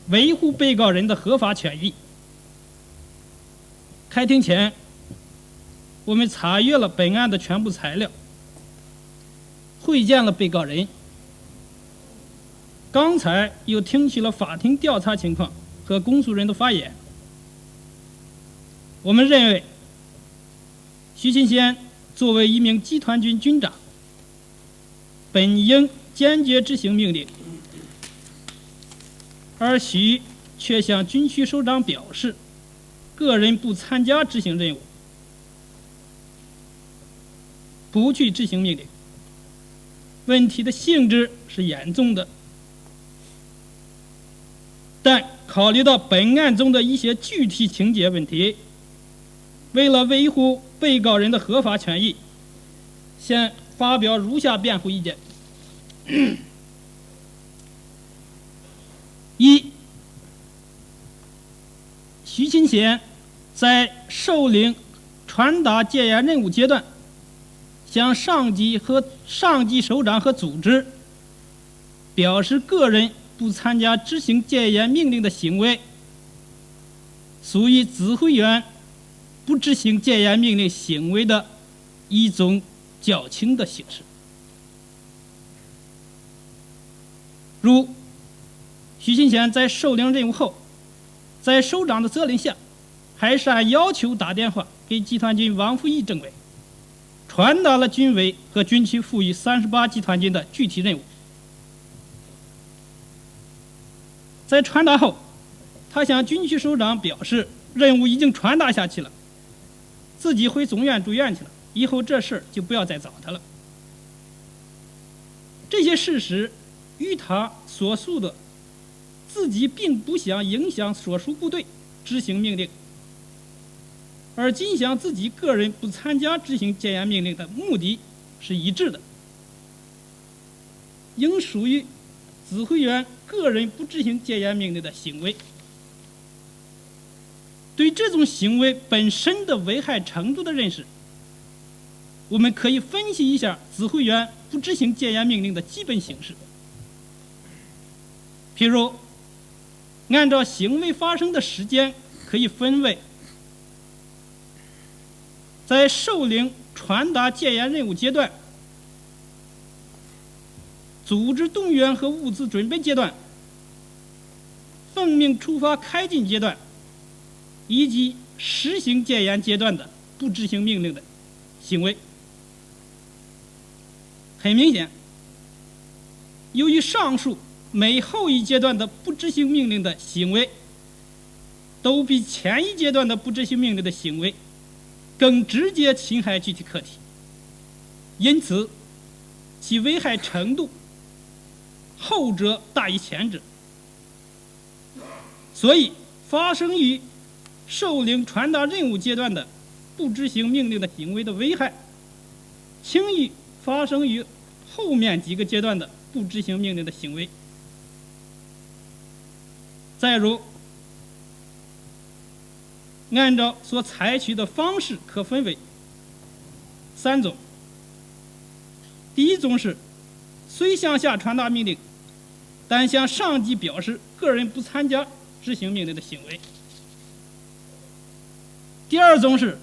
维护被告人的合法权益。开庭前，我们查阅了本案的全部材料，会见了被告人。刚才又听取了法庭调查情况和公诉人的发言。我们认为，徐清贤作为一名集团军军长，本应坚决执行命令，而徐却向军区首长表示，个人不参加执行任务，不去执行命令。问题的性质是严重的，但考虑到本案中的一些具体情节问题，为了维护被告人的合法权益，现发表如下辩护意见。一、徐清贤在受领传达戒严任务阶段，向上级首长和组织表示个人不参加执行戒严命令的行为，属于指挥员不执行戒严命令行为的一种较轻的形式。如徐清贤在受领任务后，在首长的责令下，还是按要求打电话给集团军王福义政委，传达了军委和军区赋予38集团军的具体任务。在传达后，他向军区首长表示，任务已经传达下去了，自己回总院住院去了，以后这事儿就不要再找他了。这些事实与他所述的自己并不想影响所属部队执行命令，而仅想自己个人不参加执行戒严命令的目的是一致的，应属于指挥员个人不执行戒严命令的行为。对这种行为本身的危害程度的认识，我们可以分析一下指挥员不执行戒严命令的基本形式。譬如，按照行为发生的时间，可以分为在受领传达戒严任务阶段、组织动员和物资准备阶段、奉命出发开进阶段，以及实行戒严阶段的不执行命令的行为。很明显，由于上述每后一阶段的不执行命令的行为，都比前一阶段的不执行命令的行为更直接侵害具体客体，因此其危害程度后者大于前者。所以发生于受领传达任务阶段的不执行命令的行为的危害，轻于发生于后面几个阶段的不执行命令的行为。再如，按照所采取的方式可分为3种。第一种是虽向下传达命令，但向上级表示个人不参加执行命令的行为。第二种是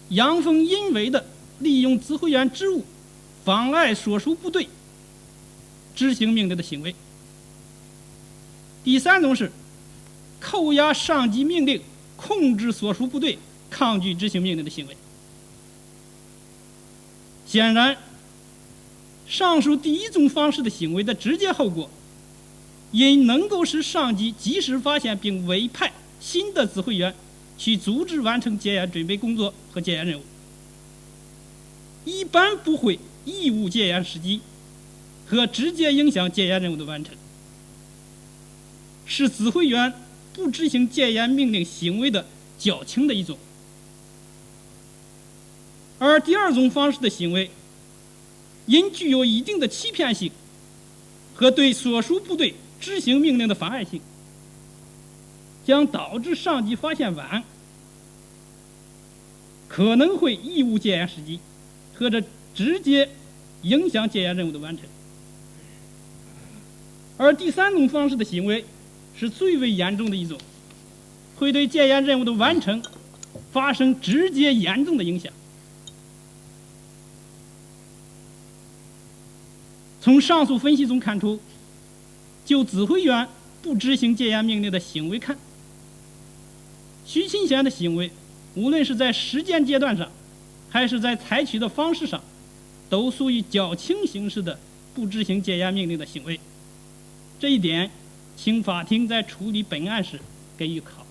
阳奉阴违的利用指挥员职务妨碍所属部队执行命令的行为。第三种是扣押上级命令，控制所属部队抗拒执行命令的行为。显然，上述第一种方式的行为的直接后果，因能够使上级及时发现并委派新的指挥员去组织完成戒严准备工作和戒严任务，一般不会贻误戒严时机和直接影响戒严任务的完成，是指挥员不执行戒严命令行为的较轻的一种。而第二种方式的行为，因具有一定的欺骗性和对所属部队执行命令的妨碍性，将导致上级发现晚，可能会贻误戒严时机，或者直接影响戒严任务的完成。而第三种方式的行为是最为严重的一种，会对戒严任务的完成发生直接严重的影响。从上述分析中看出，就指挥员不执行戒严命令的行为看，徐勤贤的行为无论是在实践阶段上还是在采取的方式上，都属于较轻形式的不执行戒严命令的行为。这一点请法庭在处理本案时给予考虑。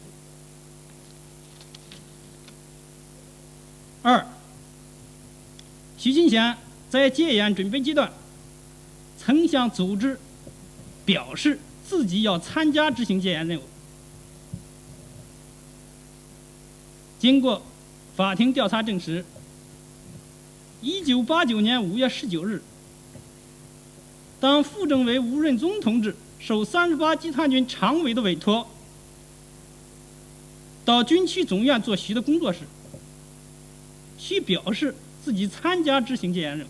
二，徐勤贤在戒严准备阶段曾向组织表示自己要参加执行戒严任务。经过法庭调查证实，1989年5月19日，当副政委吴润宗同志受38集团军常委的委托，到军区总院做徐的工作时，徐表示自己参加执行戒严任务，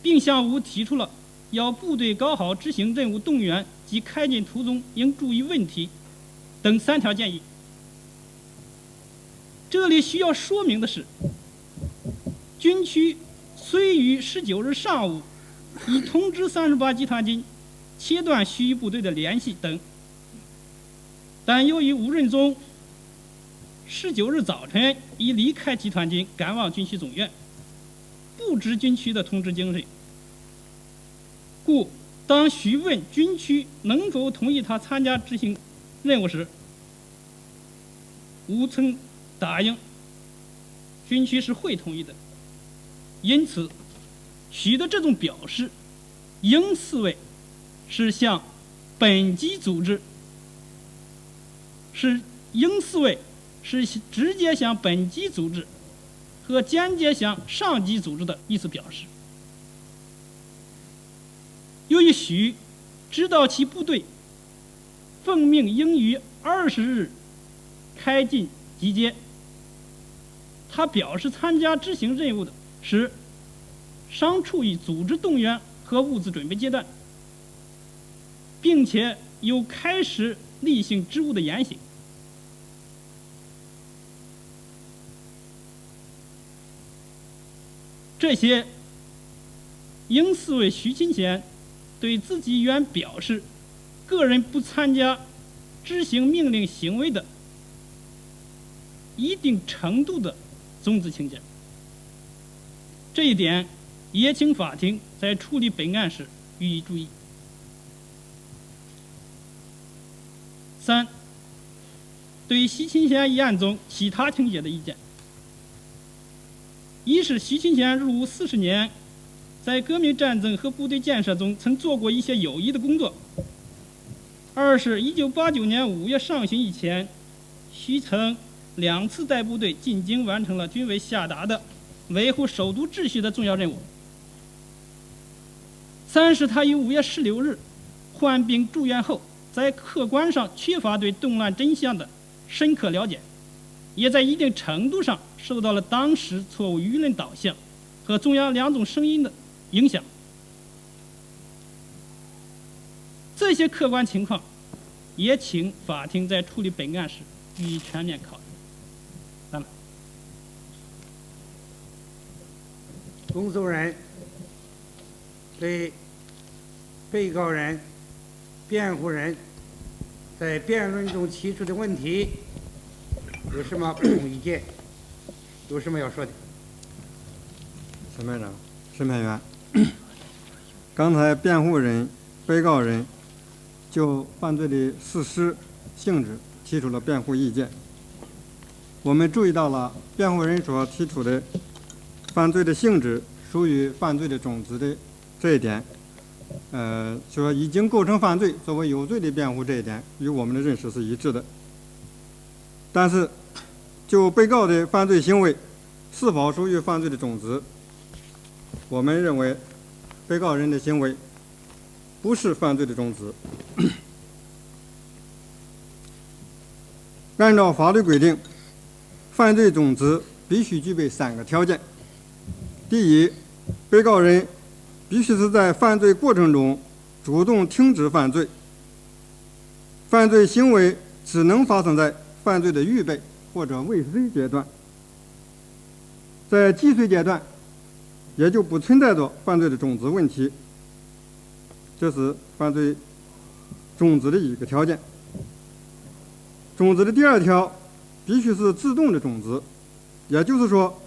并向吴提出了要部队搞好执行任务动员及开进途中应注意问题等3条建议。这里需要说明的是，军区虽于19日上午已通知38集团军切断徐部队的联系等，但由于吴润宗19日早晨已离开集团军赶往军区总院，不知军区的通知精神，故当徐问军区能否同意他参加执行任务时，吴曾答应军区是会同意的。因此徐的这种表示应视为是向本级组织是直接向本级组织和间接向上级组织的意思表示。由于徐知道其部队奉命应于20日开进集结，他表示参加执行任务的时尚处于组织动员和物资准备阶段，并且有开始例行职务的言行。这些应视为徐勤贤对自己原表示个人不参加执行命令行为的一定程度的宗旨情节。这一点也请法庭在处理本案时予以注意。3、对徐清贤一案中其他情节的意见。一是徐清贤入伍40年，在革命战争和部队建设中曾做过一些有益的工作。二是1989年5月上旬以前，徐曾2次带部队进京，完成了军委下达的维护首都秩序的重要任务。3是他于5月16日患病住院后，在客观上缺乏对动乱真相的深刻了解，也在一定程度上受到了当时错误舆论导向和中央两种声音的影响。这些客观情况，也请法庭在处理本案时予以全面考虑。
公诉人对被告人、辩护人在辩论中提出的问题有什么不同意见？有什么要说的？
审判长、审判员，刚才辩护人、被告人就犯罪的事实性质提出了辩护意见。我们注意到了辩护人所提出的犯罪的性质属于犯罪的种子的这一点，说已经构成犯罪作为有罪的辩护这一点与我们的认识是一致的。但是就被告的犯罪行为是否属于犯罪的种子，我们认为被告人的行为不是犯罪的种子。按照法律规定，犯罪种子必须具备3个条件。第一，被告人必须是在犯罪过程中主动停止犯罪，犯罪行为只能发生在犯罪的预备或者未遂阶段，在既遂阶段也就不存在着犯罪的种子问题。这是犯罪种子的一个条件。种子的第2条必须是自动的种子，也就是说，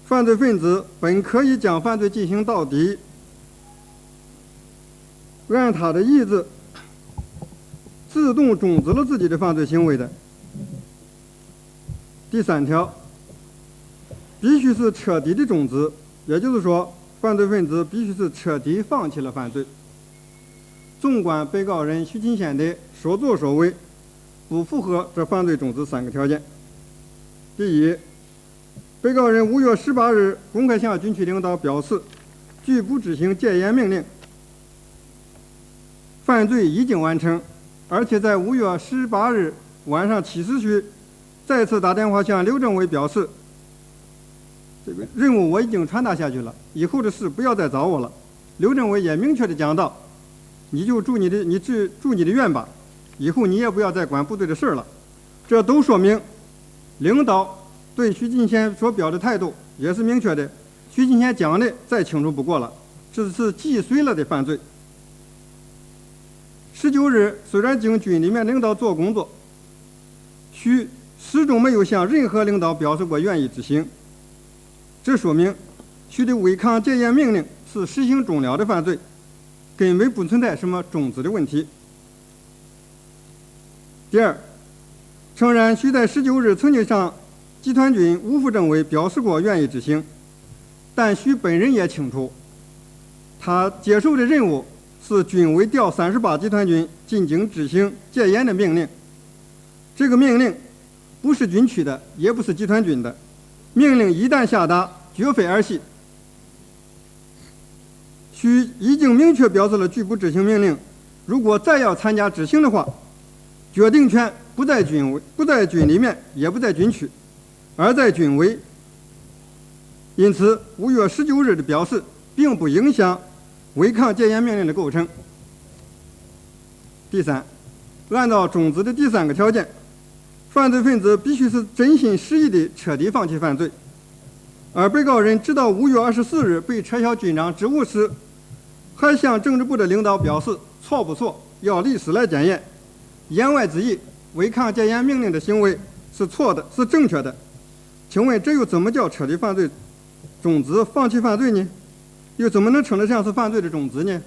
犯罪分子本可以将犯罪进行到底，按他的意志自动终止了自己的犯罪行为的。第3条必须是彻底的终止，也就是说，犯罪分子必须是彻底放弃了犯罪。纵观被告人徐清贤的所作所为，不符合这犯罪种子3个条件。第一，被告人5月18日公开向军区领导表示，拒不执行戒严命令，犯罪已经完成，而且在5月18日晚上7时许再次打电话向刘政委表示，这个任务我已经传达下去了，以后的事不要再找我了。刘政委也明确地讲到，你就住你的院吧，以后你也不要再管部队的事了。这都说明领导对徐进贤所表的态度也是明确的。徐进贤讲的再清楚不过了，这是既遂了的犯罪。19日虽然经军里面领导做工作，徐始终没有向任何领导表示过愿意执行，这说明徐的违抗戒严命令是实行终了的犯罪，根本不存在什么终止的问题。第二，诚然徐在19日曾经向集团军吴副政委表示过愿意执行，但徐本人也清楚，他接受的任务是军委调38集团军进京执行戒严的命令。这个命令不是军区的，也不是集团军的，命令一旦下达，绝非儿戏。徐已经明确表示了拒不执行命令，如果再要参加执行的话，决定权不在军里面，也不在军区，而在军委。因此5月19日的表示并不影响违抗戒严命令的构成。第三，按照种子的第3个条件，犯罪分子必须是真心实意地彻底放弃犯罪，而被告人直到5月24日被撤销军长职务时，还向政治部的领导表示错不错，要历史来检验，言外之意，违抗戒严命令的行为是错的，是正确的。请问这又怎么叫彻底犯罪种子放弃犯罪呢？又怎么能称得上是犯罪的种子呢？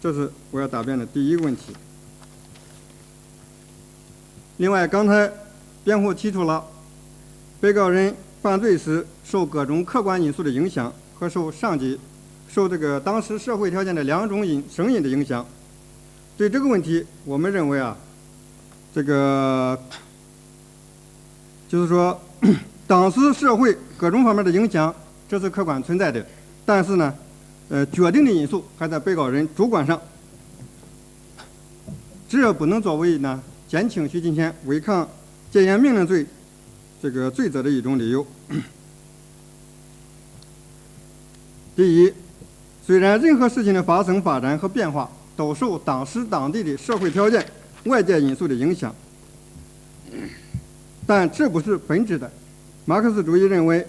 这是我要答辩的第一个问题。
另外，刚才辩护提出了被告人犯罪时受各种客观因素的影响和受这个当时社会条件的两种声音的影响。对这个问题，我们认为啊，这个就是说，当时社会各种方面的影响，这是客观存在的，但是呢，决定的因素还在被告人主观上，这不能作为呢减轻徐金贤违抗戒严命令罪这个罪责的一种理由。第一，虽然任何事情的发生、发展和变化都受当时当地的社会条件、外界因素的影响，但这不是本质的。马克思主义认为，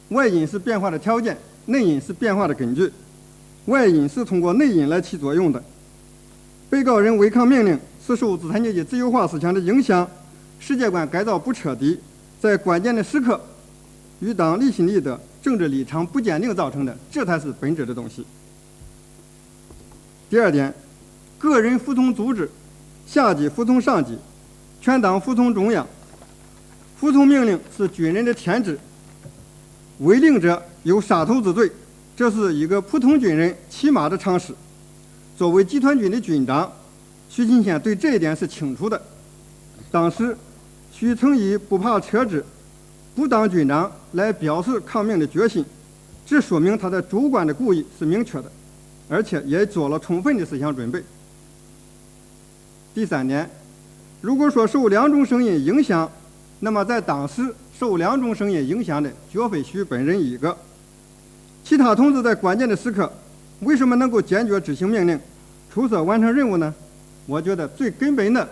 外因是变化的条件，内因是变化的根据，外因是通过内因来起作用的。被告人违抗命令是受资产阶级自由化思想的影响，世界观改造不彻底，在关键的时刻与党立心立德、政治立场不坚定造成的，这才是本质的东西。第二点，个人服从组织，下级服从上级，全党服从中央。服从命令是军人的天职，违令者有杀头之罪，这是一个普通军人起码的常识。作为集团军的军长，徐金贤对这一点是清楚的。当时，徐曾以不怕车制、不当军长来表示抗命的决心，这说明他的主观的故意是明确的，而且也做了充分的思想准备。第三点，如果说受两种声音影响，那么在当时受两种声音影响的绝非徐本人一个，其他同志在关键的时刻为什么能够坚决执行命令、出色完成任务呢？我觉得最根本的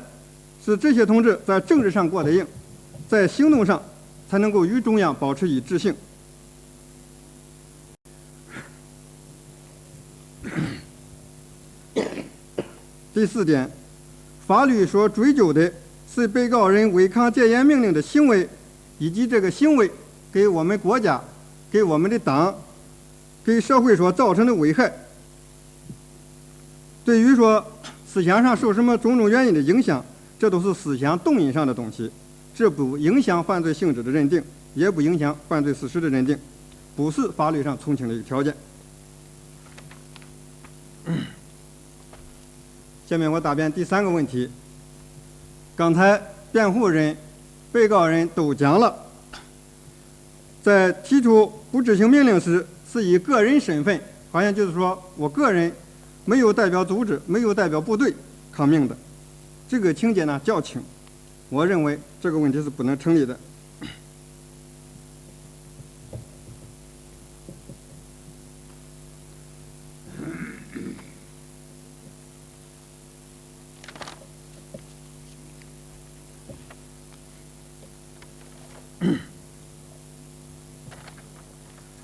是这些同志在政治上过得硬，在行动上才能够与中央保持一致性。第四点，法律所追究的是被告人违抗戒严命令的行为，以及这个行为给我们国家、给我们的党、给社会所造成的危害。对于说思想上受什么种种原因的影响，这都是思想动因上的东西，这不影响犯罪性质的认定，也不影响犯罪事实的认定，不是法律上从轻的一个条件。下面我答辩第三个问题。刚才辩护人、被告人都讲了，在提出不执行命令时，是以个人身份，好像就是说我个人没有代表组织、没有代表部队抗命的，这个情节呢较轻，我认为这个问题是不能成立的。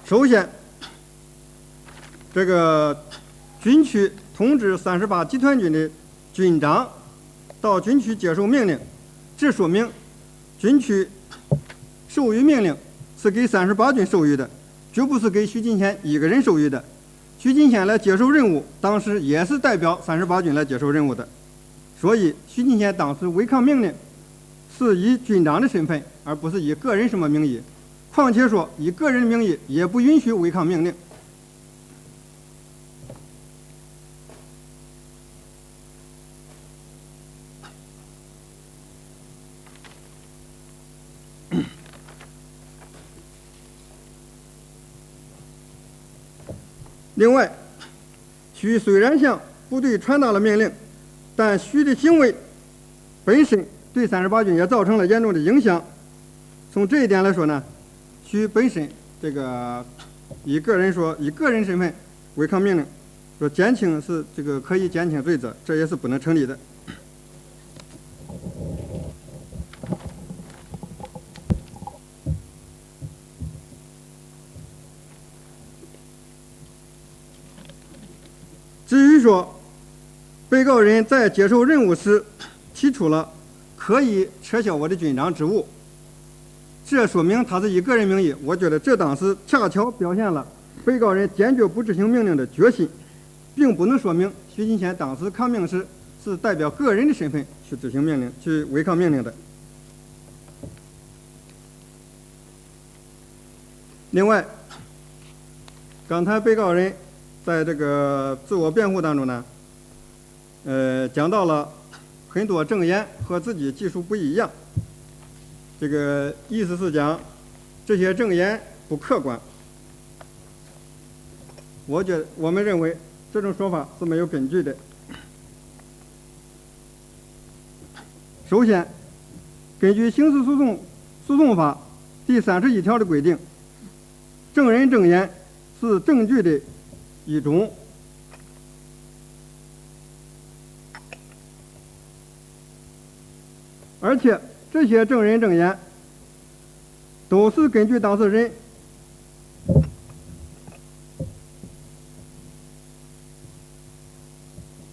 首先，这个军区通知38集团军的军长到军区接受命令，这说明军区授予命令是给38军授予的，绝不是给徐金贤一个人授予的。徐金贤来接受任务，当时也是代表38军来接受任务的，所以徐金贤当时违抗命令是以军长的身份，而不是以个人什么名义。况且说以个人名义也不允许违抗命令。另外，徐虽然向部队传达了命令，但徐的行为本身对38军也造成了严重的影响。从这一点来说呢，徐本身这个以个人身份违抗命令，说减轻是这个可以减轻罪责，这也是不能成立的。至于说被告人在接受任务时提出了可以撤销我的军长职务，这说明他是以个人名义，我觉得这当时恰巧表现了被告人坚决不执行命令的决心，并不能说明徐金贤当时抗命时是代表个人的身份去执行命令、去违抗命令的。另外，刚才被告人在这个自我辩护当中呢，讲到了很多证言和自己技术不一样，这个意思是讲这些证言不客观。我们认为这种说法是没有根据的。首先，根据刑事诉讼法第31条的规定，证人证言是证据的一种，而且这些证人证言都是根据当事人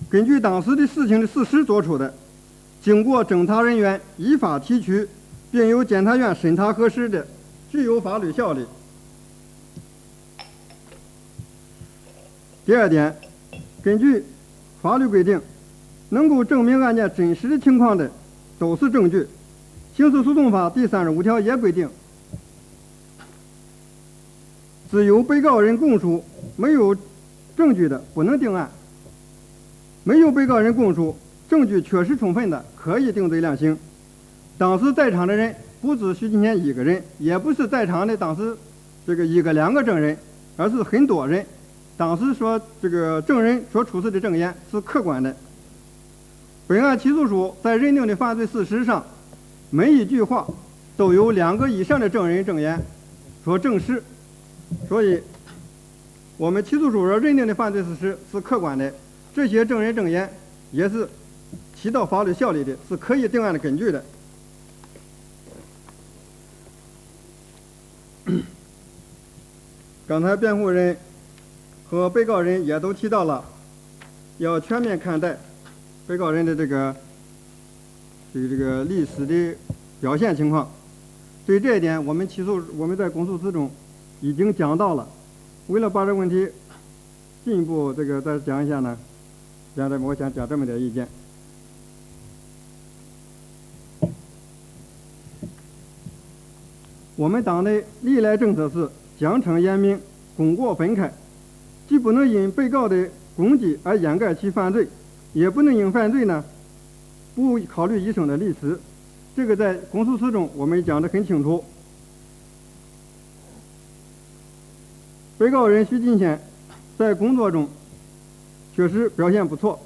根据当时的事情的事实做出的，经过侦查人员依法提取，并由检察院审查核实的，具有法律效力。第二点，根据法律规定，能够证明案件真实的情况的都是证据。刑事诉讼法第35条也规定，只有被告人供述没有证据的不能定案，没有被告人供述证据确实充分的可以定罪量刑。当时在场的人不止徐金贤一个人，也不是在场的当时这个一个两个证人，而是很多人。当时说这个证人所出示的证言是客观的。本案起诉书在认定的犯罪事实上，每一句话都有2个以上的证人证言所证实，所以我们起诉书所认定的犯罪事实是客观的，这些证人证言也是起到法律效力的，是可以定案的根据的。刚才辩护人和被告人也都提到了，要全面看待被告人的这个历史的表现情况。对这一点，我们在公诉词中已经讲到了。为了把这个问题进一步再讲一下呢，我想讲这么点意见。我们党的历来政策是奖惩严明，功过分开，既不能因被告的功绩而掩盖其犯罪，也不能因犯罪呢不考虑一生的历史。这个在公诉词中我们讲得很清楚。被告人徐金贤在工作中确实表现不错，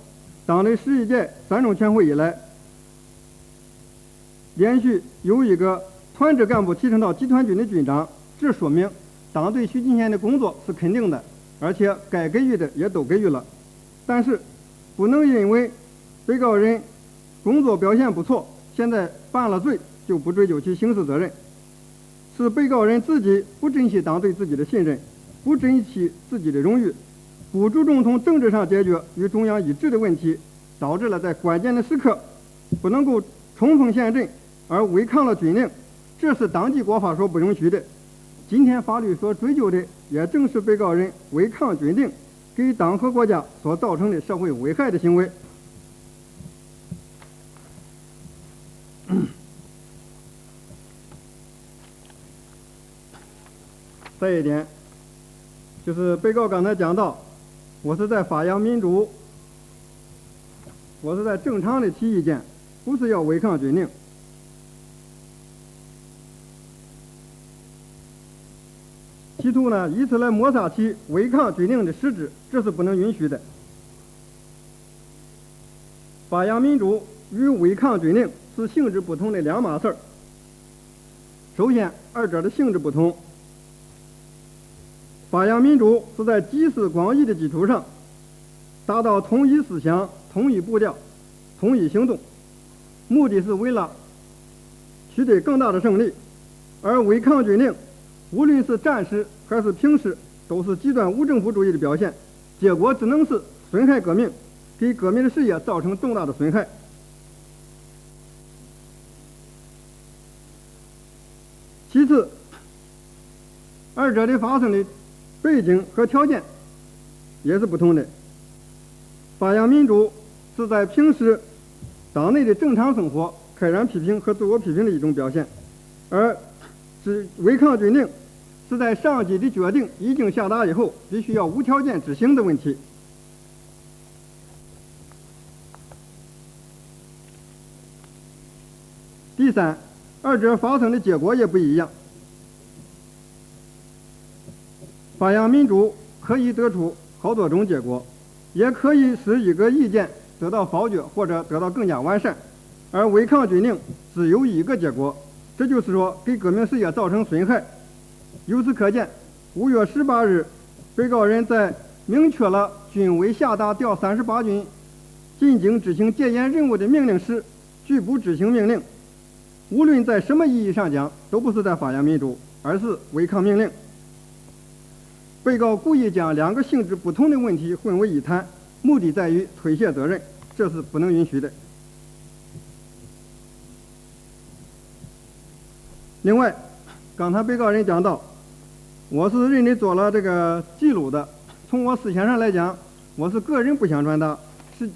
党的11届3中全会以来，连续由一个团支干部提升到集团军的军长，这说明党对徐金贤的工作是肯定的，而且该给予的也都给予了。但是不能因为被告人工作表现不错，现在犯了罪就不追究其刑事责任，是被告人自己不珍惜党对自己的信任，不珍惜自己的荣誉，不注重从政治上解决与中央一致的问题，导致了在关键的时刻不能够冲锋陷阵而违抗了军令，这是党纪国法所不容许的。今天法律所追究的也正是被告人违抗军令，给党和国家所造成的社会危害的行为。再一点，就是被告刚才讲到，我是在发扬民主，我是在正常的提意见，不是要违抗军令。企图呢以此来抹杀其违抗军令的实质，这是不能允许的。发扬民主与违抗军令是性质不同的两码事儿。首先，二者的性质不同。发扬民主是在集思广益的基础上，达到统一思想、统一步调、统一行动，目的是为了取得更大的胜利。而违抗军令，无论是战时还是平时，都是极端无政府主义的表现，结果只能是损害革命，给革命的事业造成重大的损害。其次，二者的发生的背景和条件也是不同的。发扬民主是在平时党内的正常生活开展批评和自我批评的一种表现，而是违抗军令是是在上级的决定已经下达以后，必须要无条件执行的问题。第三，二者发生的结果也不一样。发扬民主可以得出好多种结果，也可以使一个意见得到否决或者得到更加完善，而违抗军令只有一个结果，这就是说给革命事业造成损害。由此可见，5月18日，被告人在明确了军委下达调38军进京执行戒严任务的命令时，拒不执行命令，无论在什么意义上讲，都不是在发扬民主，而是违抗命令。被告故意将两个性质不同的问题混为一谈，目的在于推卸责任，这是不能允许的。另外，刚才被告人讲到，我是认真做了这个记录的。从我思想上来讲，我是个人不想传达，是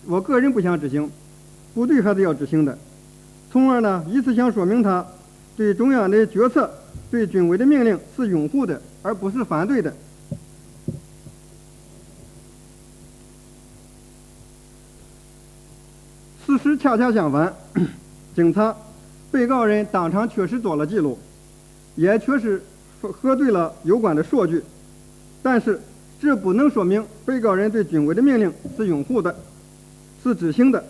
我个人不想执行，部队还是要执行的。从而呢，以此想说明他对中央的决策、对军委的命令是拥护的，而不是反对的。事实恰恰相反，经查，被告人当场确实做了记录，也确实核对了有关的数据，但是这不能说明被告人对军委的命令是拥护的，是执行的。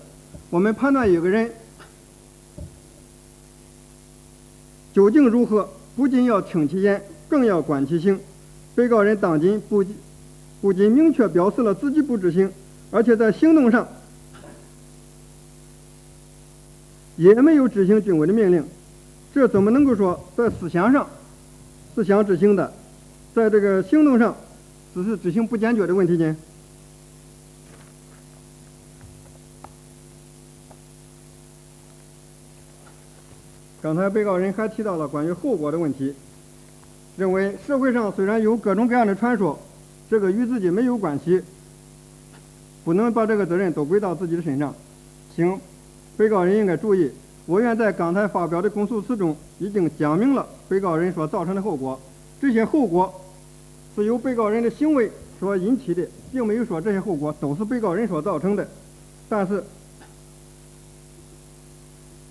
我们判断一个人究竟如何，不仅要听其言，更要观其行。被告人当今不仅明确表示了自己不执行，而且在行动上也没有执行军委的命令，这怎么能够说在思想上是想执行的，在这个行动上只是执行不坚决的问题呢？刚才被告人还提到了关于后果的问题，认为社会上虽然有各种各样的传说，这个与自己没有关系，不能把这个责任都归到自己的身上。请被告人应该注意，我院在刚才发表的公诉词中已经讲明了被告人所造成的后果，这些后果是由被告人的行为所引起的，并没有说这些后果都是被告人所造成的。但是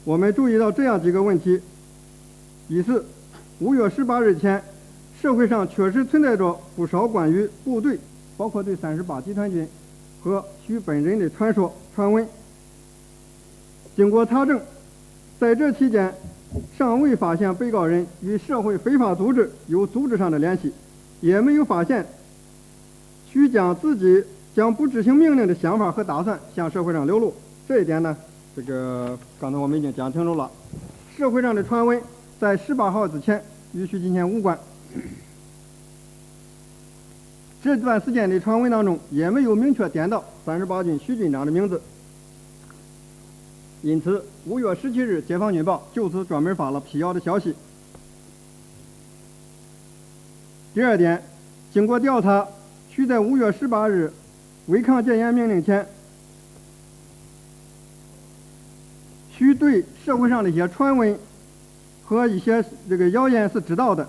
我们注意到这样几个问题：一是5月18日前，社会上确实存在着不少关于部队，包括对38集团军和徐本人的传说传闻。经过查证，在这期间尚未发现被告人与社会非法组织有组织上的联系，也没有发现徐将自己将不执行命令的想法和打算向社会上流露。这一点呢，这个刚才我们已经讲清楚了。社会上的传闻在18号之前与徐金贤无关，这段时间的传闻当中也没有明确点到38军徐军长的名字。因此5月17日解放军报就此专门发了辟谣的消息。第二点，经过调查，徐在5月18日违抗戒严命令前，徐对社会上的一些传闻和一些这个谣言是知道的。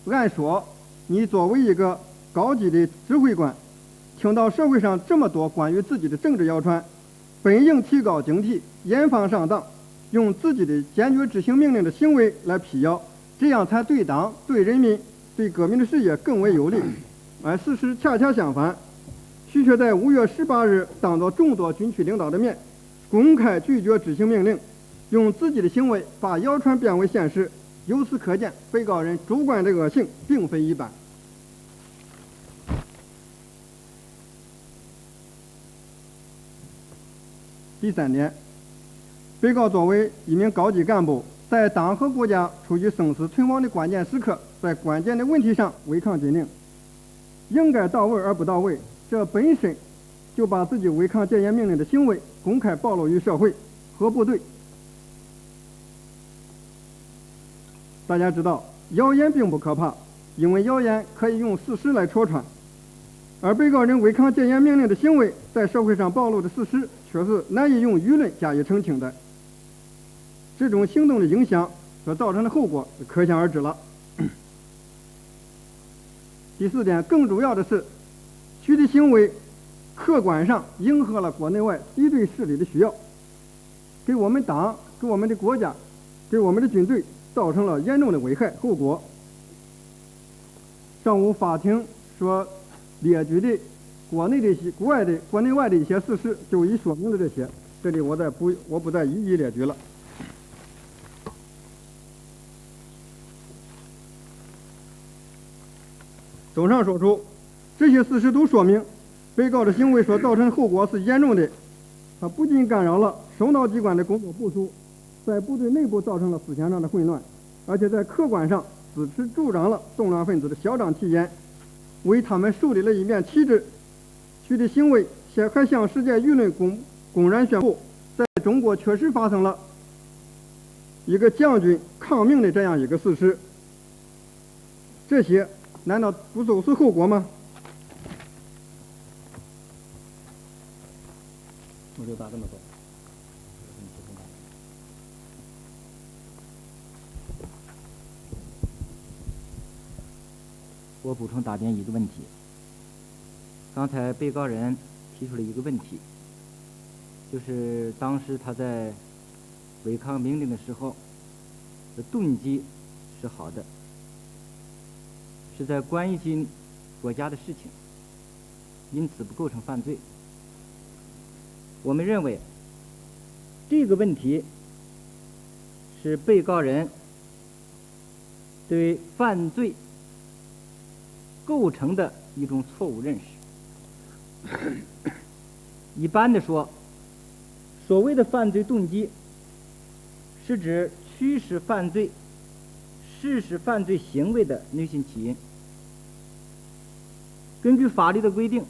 按说你作为一个高级的指挥官，听到社会上这么多关于自己的政治谣传，本应提高警惕，严防上当，用自己的坚决执行命令的行为来辟谣，这样才对党、对人民、对革命的事业更为有利。而事实恰恰相反，徐却在5月18日当着众多军区领导的面，公开拒绝执行命令，用自己的行为把谣传变为现实。由此可见，被告人主观的恶性并非一般。第三点，被告作为一名高级干部，在党和国家处于生死存亡的关键时刻，在关键的问题上违抗军令，应该到位而不到位，这本身就把自己违抗戒严命令的行为公开暴露于社会和部队。大家知道，谣言并不可怕，因为谣言可以用事实来戳穿，而被告人违抗戒严命令的行为在社会上暴露的事实却是难以用舆论加以澄清的。这种行动的影响所造成的后果可想而知了。第4点，更主要的是，其的行为客观上迎合了国内外敌对势力的需要，给我们党、给我们的国家、给我们的军队造成了严重的危害后果。上午法庭所列举的国内外的一些事实，就已说明了这些，这里我不再一一列举了。综上所述，这些事实都说明，被告的行为所造成的后果是严重的。他不仅干扰了首脑机关的工作部署，在部队内部造成了思想上的混乱，而且在客观上支持助长了动乱分子的嚣张气焰，为他们树立了一面旗帜。其的行为还向世界舆论公然宣布，在中国确实发生了一个将军抗命的这样一个事实。这些难道不都是后果吗？我就答这么多。
我补充答辩一个问题。刚才被告人提出了一个问题，就是当时他在违抗命令的时候的动机是好的，是在关心国家的事情，因此不构成犯罪。我们认为这个问题是被告人对犯罪构成的一种错误认识。一般的说，所谓的犯罪动机是指驱使犯罪、实施犯罪行为的内心起因。根据法律的规定，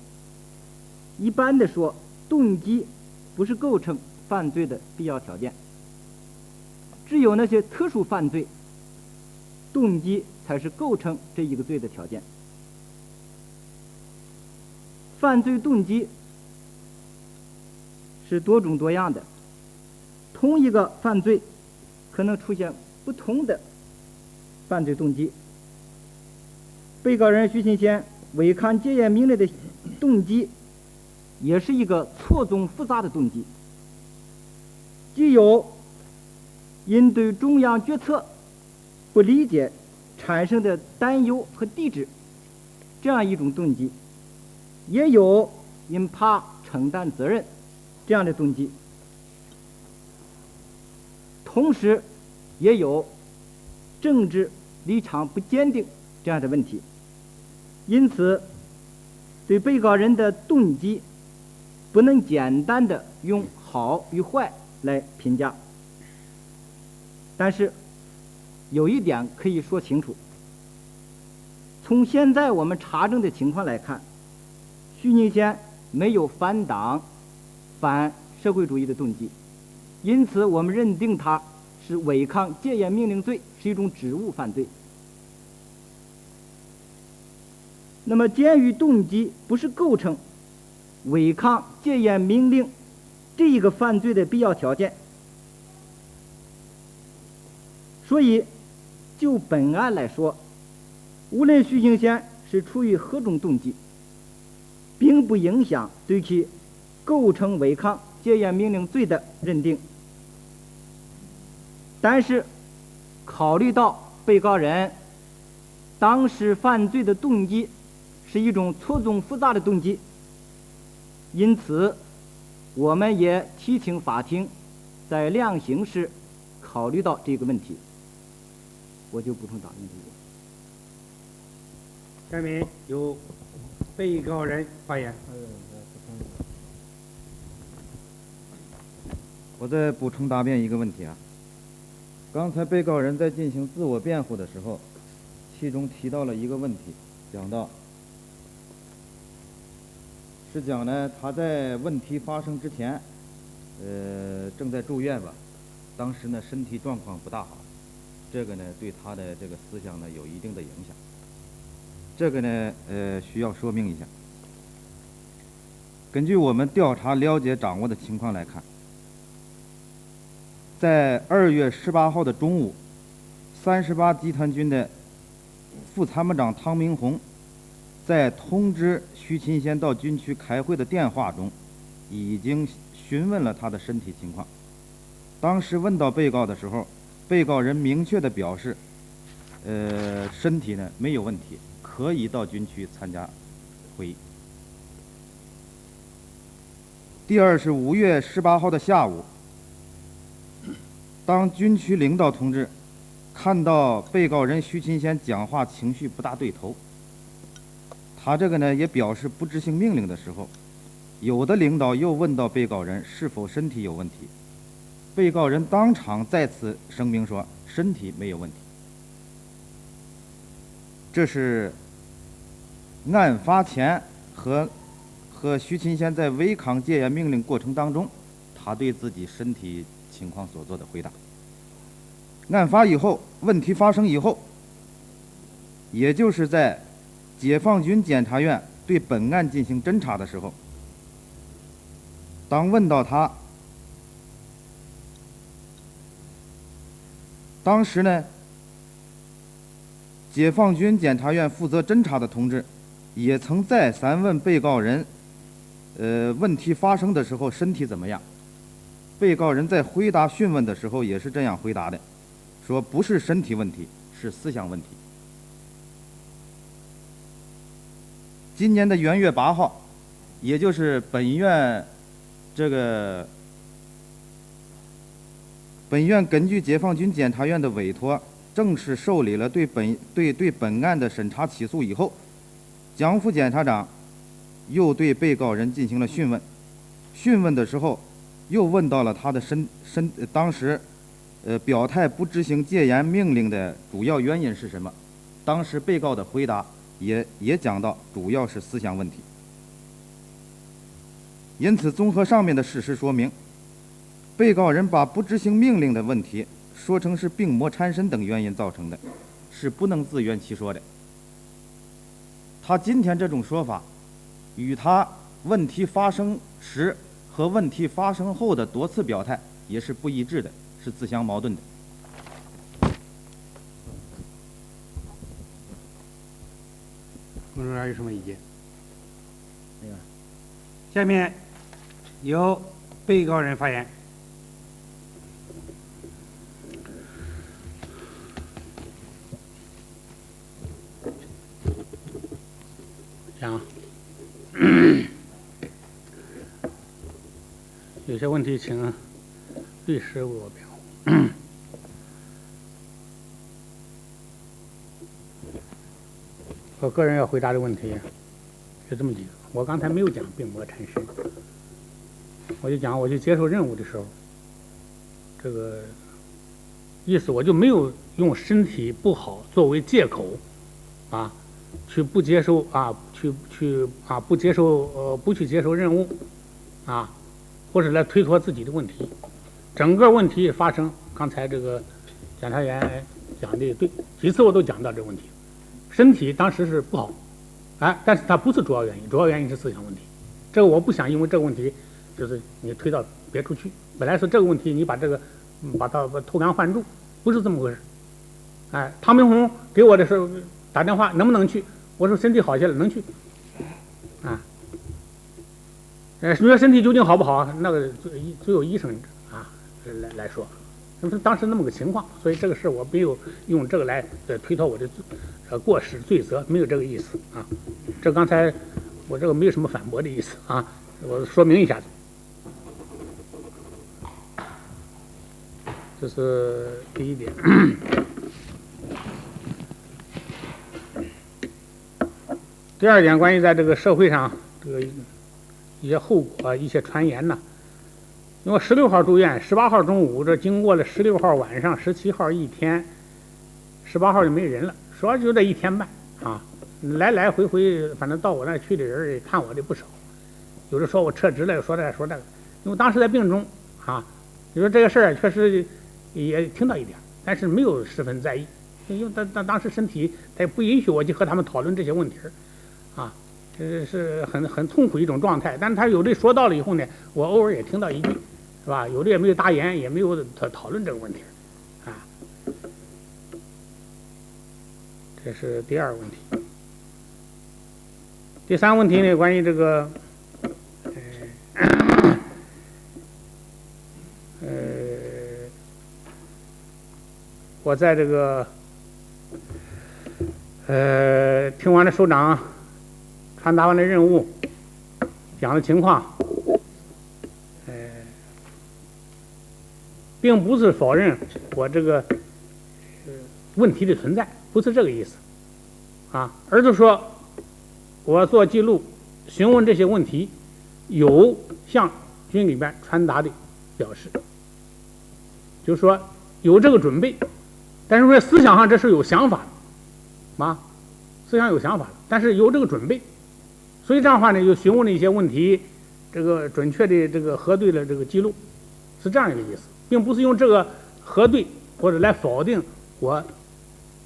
一般的说，动机不是构成犯罪的必要条件，只有那些特殊犯罪，动机才是构成这一个罪的条件。犯罪动机是多种多样的，同一个犯罪可能出现不同的犯罪动机。被告人徐新贤违抗戒严命令的动机也是一个错综复杂的动机，既有因对中央决策不理解产生的担忧和抵制这样一种动机，也有因怕承担责任这样的动机，同时也有政治立场不坚定这样的问题。因此，对被告人的动机不能简单的用好与坏来评价。但是有一点可以说清楚，从现在我们查证的情况来看，徐宁贤没有反党、反社会主义的动机，因此我们认定他是违抗戒严命令罪，是一种职务犯罪。那么鉴于动机不是构成违抗戒严命令这一个犯罪的必要条件，所以就本案来说，无论徐兴贤是出于何种动机，并不影响对其构成违抗戒严命令罪的认定。但是考虑到被告人当时犯罪的动机是一种错综复杂的动机，因此我们也提请法庭在量刑时考虑到这个问题。我就补充答辩这个。
下面由被告人发言。
我再补充答辩一个问题啊。刚才被告人在进行自我辩护的时候，其中提到了一个问题，讲到是讲呢，他在问题发生之前，正在住院吧，当时呢身体状况不大好，这个呢对他的这个思想呢有一定的影响。这个呢需要说明一下。根据我们调查了解掌握的情况来看，在2月18号的中午，38集团军的副参谋长汤明红在通知徐勤先到军区开会的电话中，已经询问了他的身体情况。当时问到被告的时候，被告人明确地表示，身体呢没有问题，可以到军区参加会议。第二是5月18号的下午，当军区领导同志看到被告人徐勤先讲话情绪不大对头，他这个呢也表示不执行命令的时候，有的领导又问到被告人是否身体有问题，被告人当场再次声明说身体没有问题。这是案发前和徐勤先在违抗戒严命令过程当中，他对自己身体情况所做的回答。案发以后，问题发生以后，也就是在解放军检察院对本案进行侦查的时候，当问到他，当时呢，解放军检察院负责侦查的同志也曾再三问被告人，问题发生的时候身体怎么样？被告人在回答讯问的时候也是这样回答的，说不是身体问题，是思想问题。今年的元月8号，也就是本院根据解放军检察院的委托，正式受理了对本案的审查起诉以后，蒋副检察长又对被告人进行了讯问。讯问的时候，又问到了他的当时表态不执行戒严命令的主要原因是什么？当时被告的回答也讲到，主要是思想问题。因此，综合上面的事实说明，被告人把不执行命令的问题说成是病魔缠身等原因造成的，是不能自圆其说的。他今天这种说法，与他问题发生时和问题发生后的多次表态也是不一致的，是自相矛盾的。
公证员有什么意见？
没有。
下面由被告人发言。
讲，有些问题请律师为我辩护。我个人要回答的问题是这么几个。我刚才没有讲病魔缠身，我就讲我去接受任务的时候，这个意思我就没有用身体不好作为借口，啊，去不接受啊，不去接受任务，啊，或者来推脱自己的问题。整个问题发生，刚才这个检察员讲的对，几次我都讲到这个问题。身体当时是不好，哎，但是它不是主要原因，主要原因是思想问题。这个我不想因为这个问题，就是你推到别处去。本来是这个问题，你把这个把它偷梁换柱，不是这么回事。哎，汤明红给我的时候打电话，能不能去？我说身体好些了，能去。啊，你说身体究竟好不好？那个只有医生啊来说。当时那么个情况，所以这个事我没有用这个来推脱我的过失罪责，没有这个意思啊。这刚才我这个没有什么反驳的意思啊，我说明一下子。这是第一点。第二点，关于在这个社会上这个一些后果、一些传言呢。因为16号住院，18号中午，这经过了16号晚上、17号一天，18号就没人了，说就这1天半啊，来来回回，反正到我那去的人也看我的不少，有的说我撤职了，说这个说那个，因为当时在病中啊，你说这个事儿确实也听到一点，但是没有十分在意，因为当时身体他也不允许我去和他们讨论这些问题啊。是很痛苦一种状态，但是他有的说到了以后呢，我偶尔也听到一句，是吧？有的也没有答言，也没有讨论这个问题，啊，这是第二个问题。第三个问题呢，关于这个，我在这个，听完了首长传达完的任务，讲的情况，并不是否认我这个问题的存在，不是这个意思，啊，而是说我做记录、询问这些问题，有向军里边传达的表示，就是说有这个准备，但是说思想上这是有想法的，啊，思想有想法的，但是有这个准备，所以这样的话呢，就询问了一些问题，这个准确的这个核对了这个记录，是这样一个意思，并不是用这个核对或者来否定我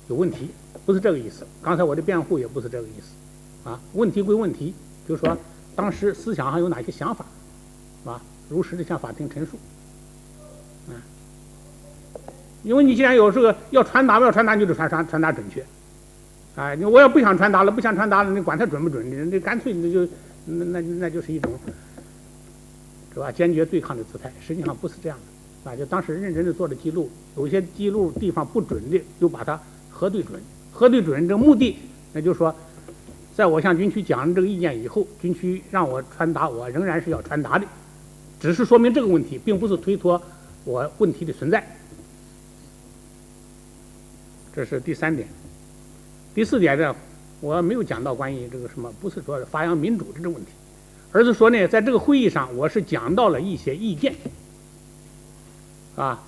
有问题，不是这个意思。刚才我的辩护也不是这个意思，啊，问题归问题，就是说当时思想上有哪些想法，啊，如实的向法庭陈述，啊，因为你既然有这个要传达，你就传达准确，啊，我要不想传达了，你管它准不准，你干脆你就那就是一种，是吧？坚决对抗的姿态，实际上不是这样的，啊，就当时认真的做了记录，有些记录地方不准的，就把它核对准，这目的，那就是说，在我向军区讲这个意见以后，军区让我传达，我仍然是要传达的，只是说明这个问题，并不是推脱我问题的存在。这是第三点。第四点呢，我没有讲到关于这个什么，不是说发扬民主这个问题，而是说呢，在这个会议上，我是讲到了一些意见，啊，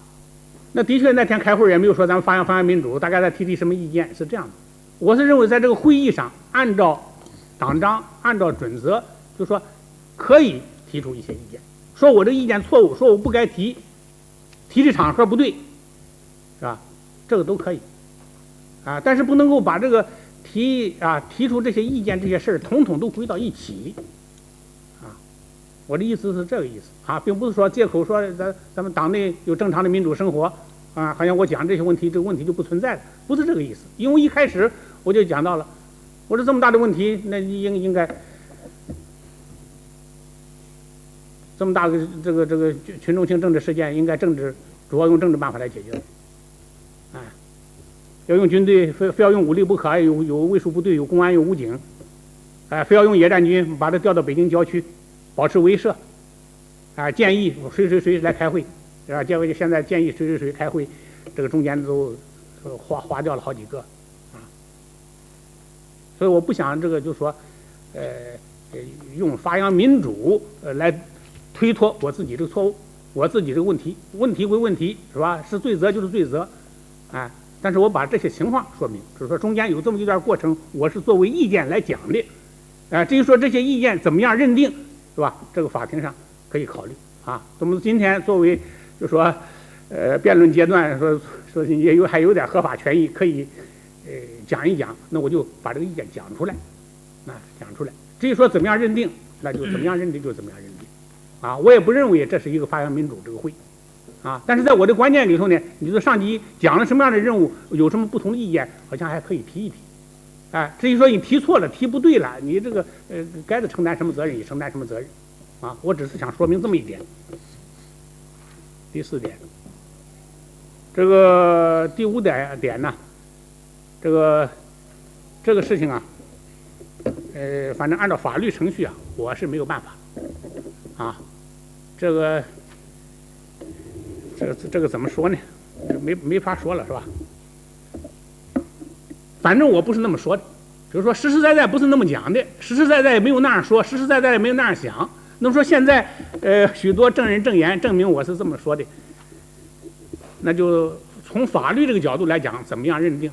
那的确那天开会也没有说咱们发扬民主，大概在提什么意见，是这样的。我是认为在这个会议上，按照党章，按照准则，就说可以提出一些意见，说我这意见错误，说我不该提的场合不对，是吧？这个都可以，啊，但是不能够把这个提出这些意见这些事儿，统统都归到一起，啊，我的意思是这个意思啊，并不是说借口说咱们党内有正常的民主生活，啊，好像我讲这些问题，这个问题就不存在了，不是这个意思。因为一开始我就讲到了，我说这么大的问题，那应该这么大的这个群众性政治事件，应该主要用政治办法来解决，哎，要用军队，非要用武力不可，有卫戍部队，有公安，有武警，哎，非要用野战军把它调到北京郊区，保持威慑，啊，建议谁来开会，是吧？结果现在建议谁开会，这个中间都划掉了好几个，啊，所以我不想这个就是说，用发扬民主来推脱我自己这个错误，我自己这个问题归问题，是吧？是罪责就是罪责，哎，但是我把这些情况说明，就是说中间有这么一段过程，我是作为意见来讲的，至于说这些意见怎么样认定，是吧？这个法庭上可以考虑啊。那么今天作为就说辩论阶段，说还有点合法权益可以讲一讲，那我就把这个意见讲出来，啊，讲出来。至于说怎么样认定，那就怎么样认定就怎么样认定，啊，我也不认为这是一个发扬民主这个会，啊，但是在我的观念里头呢，你说上级讲了什么样的任务，有什么不同的意见，好像还可以提一提，哎，至于说你提错了，提不对了，你这个该承担什么责任，你承担什么责任，啊，我只是想说明这么一点。第四点，这个第五点呢，这个事情啊，反正按照法律程序啊，我是没有办法，啊，这个怎么说呢？没法说了，是吧？反正我不是那么说的，就是说实实在在不是那么讲的，实实在在也没有那样说，实实在在也没有那样想。那么说现在许多证人证言证明我是这么说的，那就从法律这个角度来讲，怎么样认定，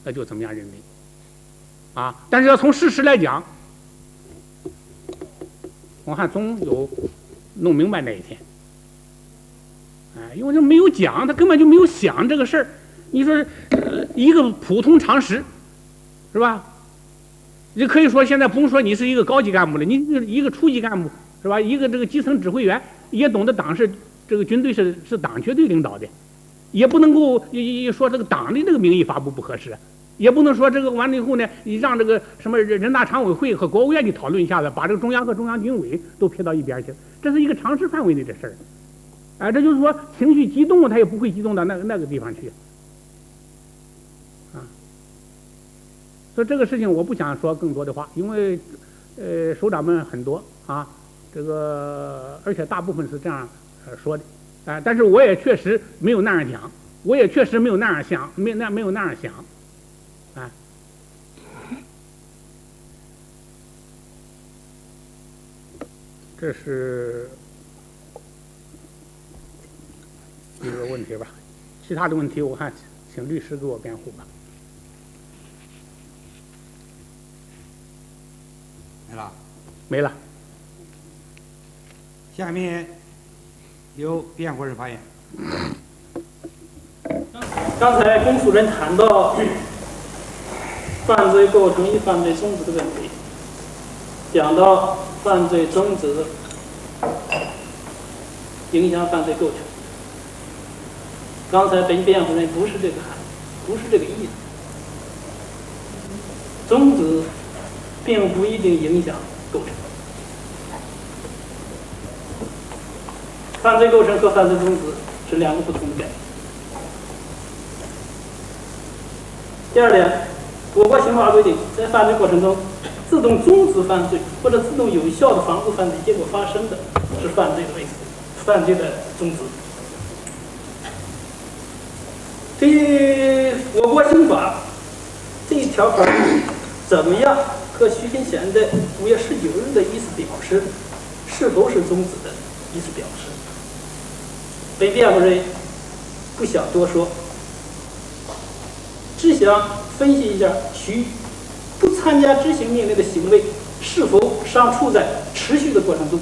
那就怎么样认定，啊！但是要从事实来讲，我看总有弄明白那一天，哎，因为这没有讲，他根本就没有想这个事儿。你说一个普通常识，是吧？你可以说现在不用说你是一个高级干部了，你一个初级干部，是吧？一个这个基层指挥员也懂得党是这个军队是党绝对领导的，也不能够说这个党的这个名义发布不合适，也不能说这个完了以后呢，你让这个什么人大常委会和国务院去讨论一下子，把这个中央和中央军委都撇到一边去，这是一个常识范围内的事儿。哎，这就是说情绪激动，他也不会激动到那个地方去。啊，所以这个事情我不想说更多的话，因为首长们很多啊，这个而且大部分是这样说的，但是我也确实没有那样讲，我也确实没有那样想，没有那样想，啊。这是一个问题吧，其他的问题我看请律师给我辩护吧。
没了，
没了。
下面由辩护人发言。
刚才公诉人谈到犯罪构成与犯罪终止的问题，讲到犯罪终止影响犯罪构成。刚才本辩护人不是这个含义，不是这个意思。终止并不一定影响构成。犯罪构成和犯罪终止是两个不同的概念。第二点，我国刑法规定，在犯罪过程中自动终止犯罪或者自动有效的防止犯罪结果发生的是犯罪的未遂，犯罪的终止。对于我国刑法这一条款怎么样和徐新贤的5月19日的意思表示，是否是终止的意思表示，本辩护人不想多说，只想分析一下徐不参加执行命令的行为是否尚处在持续的过程中。